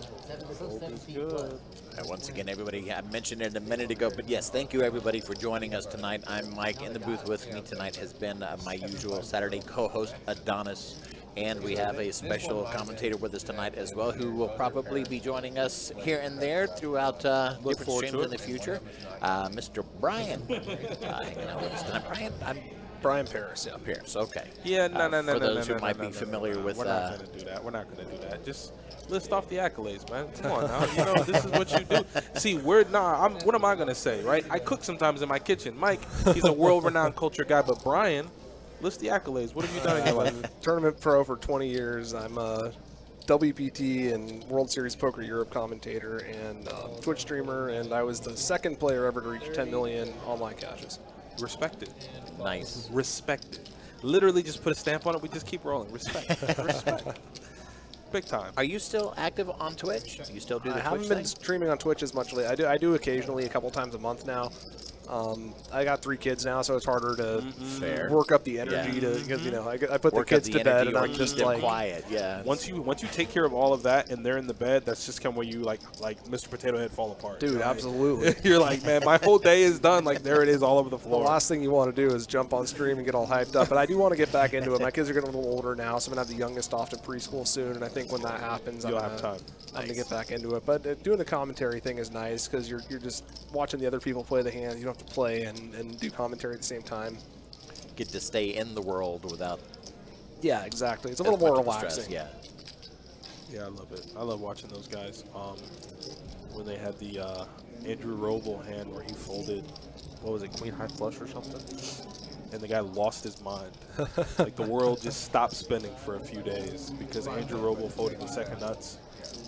Speaker 7: 7 feet
Speaker 2: Good.
Speaker 7: plus.
Speaker 1: Once again, everybody, I mentioned it a minute ago, but yes, thank you everybody for joining us tonight. I'm Mike. In the booth with me tonight has been my usual Saturday co-host Adonis. And we have a special commentator with us tonight as well, who will probably be joining us here and there throughout different streams in the future. Mr. Brian hanging out with us tonight.
Speaker 11: Brian Paris,
Speaker 1: yeah. Paris, okay.
Speaker 2: Yeah, no.
Speaker 1: For those who might be familiar with...
Speaker 2: We're not going to do that. We're not going to do that. Just list off the accolades, man. Come on now. This is what you do. See, what am I going to say, right? I cook sometimes in my kitchen. Mike, he's a world-renowned culture guy, but Brian... List the accolades. What have you done in your life?
Speaker 11: Tournament pro for 20 years. I'm a WPT and World Series Poker Europe commentator and Twitch streamer, and I was the second player ever to reach 10 million online cashes.
Speaker 2: Respected.
Speaker 1: Nice.
Speaker 2: Respected. Literally just put a stamp on it. We just keep rolling. Respect. Respect. Big time.
Speaker 1: Are you still active on Twitch? Do you still do the Twitch thing?
Speaker 11: I haven't been streaming on Twitch as much lately. I do occasionally, a couple times a month now. I got 3 kids now, so it's harder to work up the energy because I put the kids to bed and I'm just like
Speaker 1: quiet. Yeah.
Speaker 2: Once you take care of all of that and they're in the bed, that's just kind of where you like Mr. Potato Head fall apart.
Speaker 11: Dude, absolutely.
Speaker 2: You're like, man, my whole day is done. Like there it is, all over the floor.
Speaker 11: The last thing you want to do is jump on stream and get all hyped up. But I do want to get back into it. My kids are getting a little older now, so I'm gonna have the youngest off to preschool soon, and I think when that happens,
Speaker 2: you'll have time.
Speaker 11: I'm gonna get back into it. But doing the commentary thing is nice because you're just watching the other people play the hands. You don't have to play and do commentary at the same time.
Speaker 1: Get to stay in the world without...
Speaker 11: Yeah, exactly. It's a little more relaxing.
Speaker 1: Yeah.
Speaker 2: Yeah, I love it. I love watching those guys. When they had the Andrew Roble hand where he folded, what was it, Queen High Flush or something? and the guy lost his mind. Like the world just stopped spinning for a few days because Andrew Roble folded the second nuts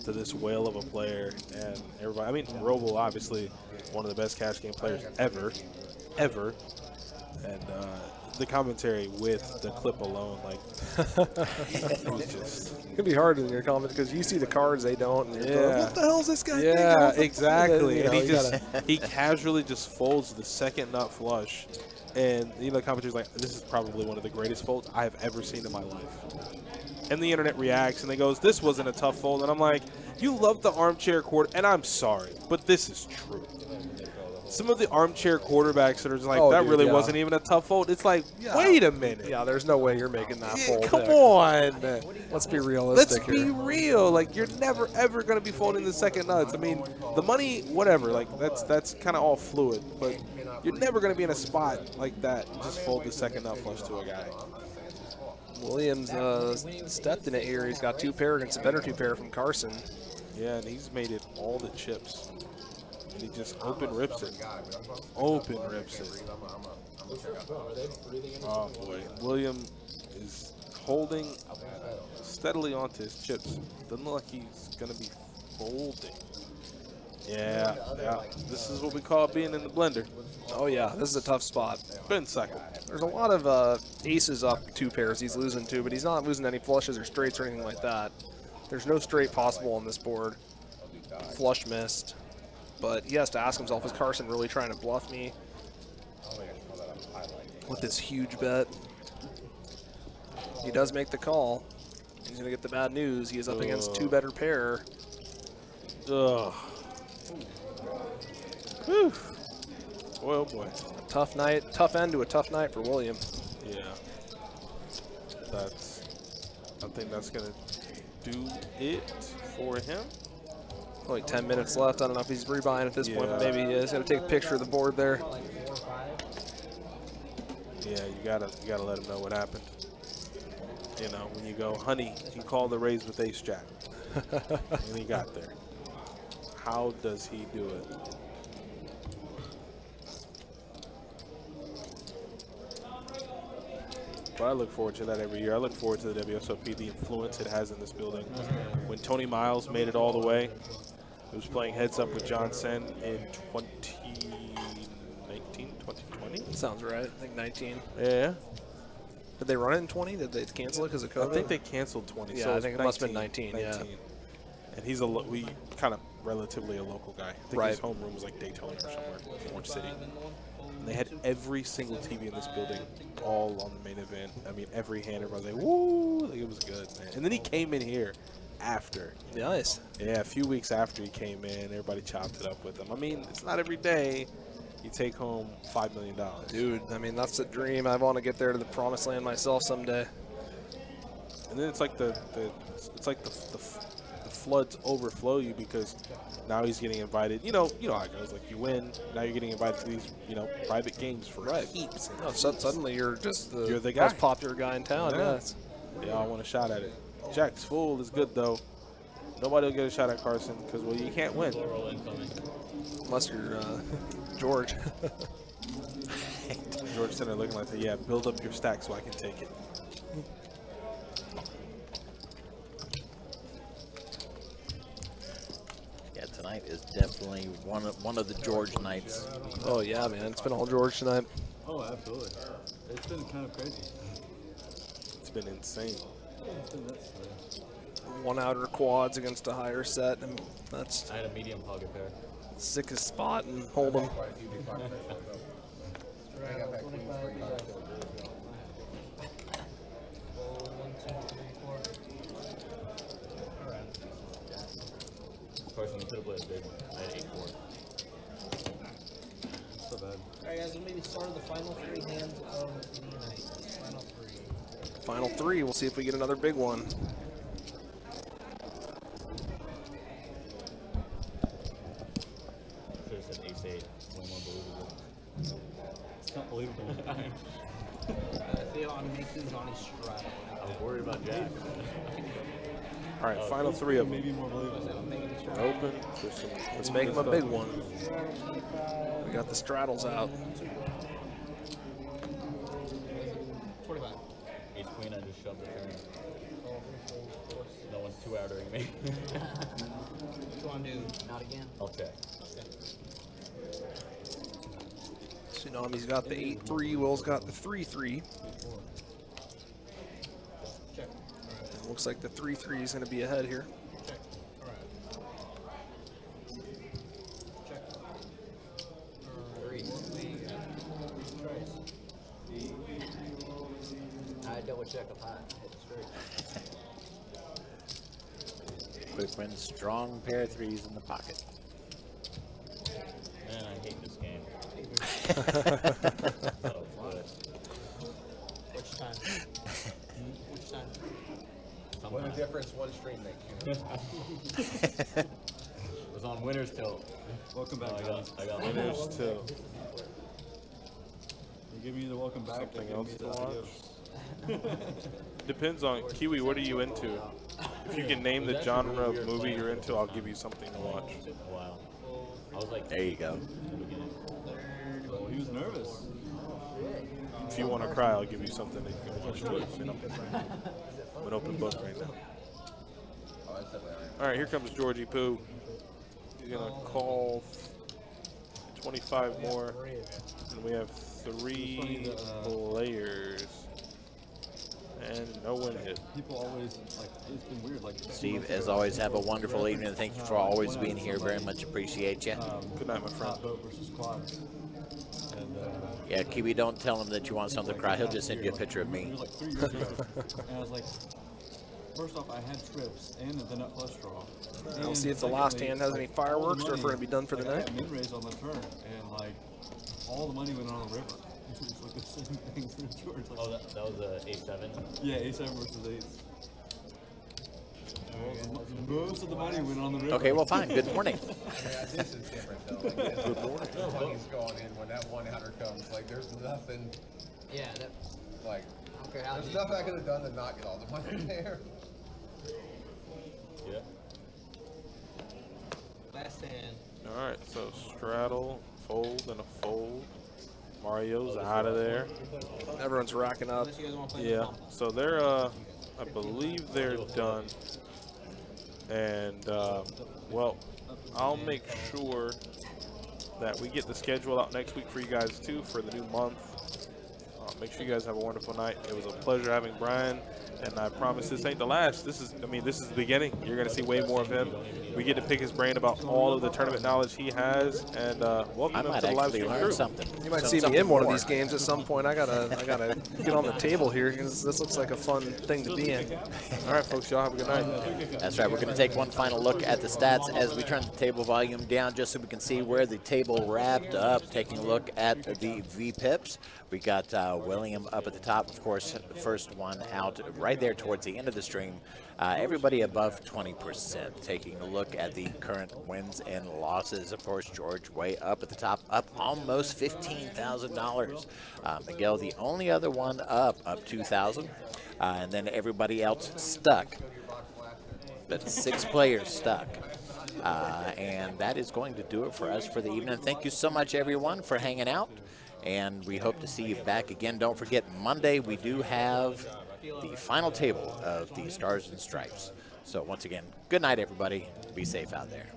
Speaker 2: to this whale of a player, and everybody. I mean, Roble obviously one of the best cash game players ever, and the commentary with the clip alone, like it was just.
Speaker 11: It can be hard in your comments because you see the cards, they don't. And you're
Speaker 2: Yeah.
Speaker 11: what the hell is this guy?
Speaker 2: Yeah,
Speaker 11: thinking?
Speaker 2: exactly. And
Speaker 11: You
Speaker 2: he
Speaker 11: know,
Speaker 2: just he casually just folds the second nut flush, and the commentator's like, "This is probably one of the greatest folds I have ever seen in my life." And the internet reacts and they goes, "This wasn't a tough fold." And I'm like, "You love the armchair quarter," and I'm sorry, but this is true. Some of the armchair quarterbacks that are just like,
Speaker 11: Oh,
Speaker 2: that
Speaker 11: dude,
Speaker 2: really
Speaker 11: yeah.
Speaker 2: wasn't even a tough fold. It's like, wait a minute.
Speaker 11: Yeah, there's no way you're making that fold.
Speaker 2: Come
Speaker 11: there.
Speaker 2: on.
Speaker 11: Let's be
Speaker 2: Let's
Speaker 11: realistic
Speaker 2: be
Speaker 11: here.
Speaker 2: real. Like, you're never ever going to be folding the second nuts. I mean, the money, whatever. Like, that's kind of all fluid. But you're never going to be in a spot like that. Just fold the second nut flush to a guy.
Speaker 11: Williams stepped in it here. He's got 2 pair against a better 2 pair from Carson.
Speaker 2: Yeah, and he's made it all the chips. And he just open rips it. Open rips it. Oh, boy. William is holding steadily onto his chips. Doesn't look like he's going to be folding. Yeah. This is what we call being in the blender.
Speaker 11: Oh, yeah. This is a tough spot.
Speaker 2: Been cycled.
Speaker 11: There's a lot of aces up 2 pairs he's losing to, but he's not losing any flushes or straights or anything like that. There's no straight possible on this board. Flush missed. But he has to ask himself, is Carson really trying to bluff me with this huge bet? He does make the call. He's going to get the bad news. He is up against 2 better pair.
Speaker 2: Ugh. Whew. Boy, oh boy.
Speaker 11: A tough night. Tough end to a tough night for William.
Speaker 2: Yeah. I think that's going to do it for him.
Speaker 11: Like 10 minutes left. I don't know if he's rebuying at this point, but maybe he is. Going to take a picture of the board there.
Speaker 2: Yeah, you gotta let him know what happened. You know, when you go, honey, you call the raise with ace jack. And he got there. How does he do it? But I look forward to that every year. I look forward to the WSOP, the influence it has in this building. When Tony Miles made it all the way, he was playing heads up with John Sen in 2019, 2020?
Speaker 11: Sounds right. I think 19.
Speaker 2: Yeah.
Speaker 11: Did they run it in 20? Did they cancel it because of COVID?
Speaker 2: I think they canceled 20.
Speaker 11: Yeah,
Speaker 2: so
Speaker 11: I think it must have been 19, yeah.
Speaker 2: And he's we kind of relatively a local guy. I think his homeroom was like Daytona or somewhere, Orange City. And they had every single TV in this building all on the main event. I mean, every hand, everybody was like, woo! Like, it was good, man. And then he came in here after.
Speaker 11: Nice.
Speaker 2: Yeah, a few weeks after he came in, everybody chopped it up with him. I mean, it's not every day you take home $5 million.
Speaker 11: Dude, I mean, that's the dream. I want to get there to the promised land myself someday.
Speaker 2: And then it's like the floods overflow you because now he's getting invited. You know how it goes. Like, you win, now you're getting invited to these, private games for heaps.
Speaker 11: No, suddenly you're just
Speaker 2: You're the guy.
Speaker 11: most popular guy in town.
Speaker 2: Yeah.
Speaker 11: Yes.
Speaker 2: They all want a shot at it. Jack's full is good though. Nobody will get a shot at Carson because, well, you can't win.
Speaker 11: Unless you're George.
Speaker 2: George Center looking like that. Yeah, build up your stack so I can take it.
Speaker 1: Yeah, tonight is definitely one of the George nights.
Speaker 11: Oh yeah, man, it's been all George tonight.
Speaker 5: Oh, absolutely. It's been kind of crazy.
Speaker 2: It's been insane.
Speaker 5: It's been nuts today.
Speaker 11: 1 outer quads against a higher set, and that's
Speaker 4: I had a medium pocket pair.
Speaker 11: sickest spot and hold 'em.
Speaker 4: Carson, you could have played a big one. I had 8-4.
Speaker 5: So bad.
Speaker 9: Alright guys, we'll maybe start the final 3 hands of the night. Final 3.
Speaker 11: Final 3. We'll see if we get another big one.
Speaker 4: Should have said ace-8. Way more believable.
Speaker 5: It's not believable.
Speaker 9: Theo, I'm making on his stride.
Speaker 4: I was worried about Jack.
Speaker 2: All right, final 3 of them.
Speaker 5: Maybe more believable.
Speaker 2: Open.
Speaker 11: Let's make him a big one. We got the straddles out.
Speaker 4: I just shoved the turn. No one's 2-outering me.
Speaker 7: What you want to do? Not again?
Speaker 4: I'll check.
Speaker 11: Tsunami's got the 8-3, Will's got the 3-3.
Speaker 9: Check.
Speaker 11: Looks like the 3-3 is going to be ahead here.
Speaker 9: Check. Check.
Speaker 7: Three. I double check if I hit straight.
Speaker 1: Quick win, strong pair of threes in the pocket.
Speaker 4: Man, I hate this game.
Speaker 9: Which time? Which time?
Speaker 10: What a difference one stream makes,
Speaker 4: It was on winner's tilt.
Speaker 5: Welcome back, guys.
Speaker 4: I got
Speaker 2: Winners
Speaker 4: winners.
Speaker 2: till
Speaker 5: You give me the welcome back.
Speaker 2: something
Speaker 5: or
Speaker 2: else
Speaker 5: give
Speaker 2: to
Speaker 5: me the
Speaker 2: watch.
Speaker 5: adios.
Speaker 2: Depends on Kiwi. What are you into? If you can name the genre of movie you're into, I'll give you something to watch.
Speaker 4: Wow. I was like,
Speaker 1: There you go.
Speaker 5: Oh, he was nervous.
Speaker 2: If you want to cry, I'll give you something that you can watch too. You know, I'm an open book right now. All right, here comes Georgie Poo. He's gonna call 25 more, and we have 3 players, and no one hit.
Speaker 5: People always, like, it's been weird. Like,
Speaker 1: Steve, as always, have a wonderful evening. Thank you for always being here. Very much appreciate you.
Speaker 2: Good night, my friend.
Speaker 5: Hot boat versus quads. And,
Speaker 1: Yeah, Kiwi, don't tell him that you want something to cry. He'll just send you a picture of
Speaker 5: it
Speaker 1: me.
Speaker 5: was like 3 years ago. And I was like, first off, I had trips and the nut flush draw.
Speaker 11: We'll
Speaker 5: And
Speaker 11: see if the last
Speaker 5: secondly,
Speaker 11: hand has any fireworks or if we're going to be done for the
Speaker 5: like, I
Speaker 11: night.
Speaker 5: had min raise on the turn, and like all the money went on the river. It's like the same thing for George. Like,
Speaker 4: oh, that was a 8-7.
Speaker 5: yeah, A7 versus 8. Most of the money went on the river.
Speaker 1: Okay, well, fine. Good morning.
Speaker 10: Yeah, this is different though. Like, good morning. The money's going in when that 1-outer comes. Like, there's nothing.
Speaker 7: Yeah, that,
Speaker 10: Like,
Speaker 7: I don't care how
Speaker 10: there's
Speaker 7: deep.
Speaker 10: nothing I could have done to not get all the money there.
Speaker 4: Yeah.
Speaker 9: Last hand.
Speaker 2: All right, so straddle, fold, and a fold. Mario's out of there.
Speaker 11: Everyone's racking up.
Speaker 9: Unless you guys want to play the
Speaker 2: Yeah,
Speaker 9: ball.
Speaker 2: so they're, I believe they're done. And, well, I'll make sure that we get the schedule out next week for you guys, too, for the new month. Make sure you guys have a wonderful night. It was a pleasure having Brian, and I promise this ain't the last. This is the beginning. You're going to see way more of him. We get to pick his brain about all of the tournament knowledge he has, and welcome
Speaker 1: I
Speaker 2: him
Speaker 1: might
Speaker 2: to the live
Speaker 1: actually
Speaker 2: stream
Speaker 1: learn
Speaker 2: crew.
Speaker 1: something.
Speaker 11: You might
Speaker 1: Some-
Speaker 11: see me
Speaker 1: something
Speaker 11: in one of
Speaker 1: more.
Speaker 11: these games at some point. I gotta get on the table here because this looks like a fun thing to be in.
Speaker 2: All right, folks, y'all have a good night.
Speaker 1: That's right. We're going to take one final look at the stats as we turn the table volume down just so we can see where the table wrapped up. Taking a look at the VPIPs. We got William up at the top, of course, the first one out right there towards the end of the stream. Everybody above 20%. Taking a look at the current wins and losses, of course, George way up at the top, up almost $15,000. Miguel, the only other one up $2,000. And then everybody else stuck. But 6 players stuck. And that is going to do it for us for the evening. Thank you so much, everyone, for hanging out. And we hope to see you back again. Don't forget, Monday we do have the final table of the Stars and Stripes. So once again, good night, everybody. Be safe out there.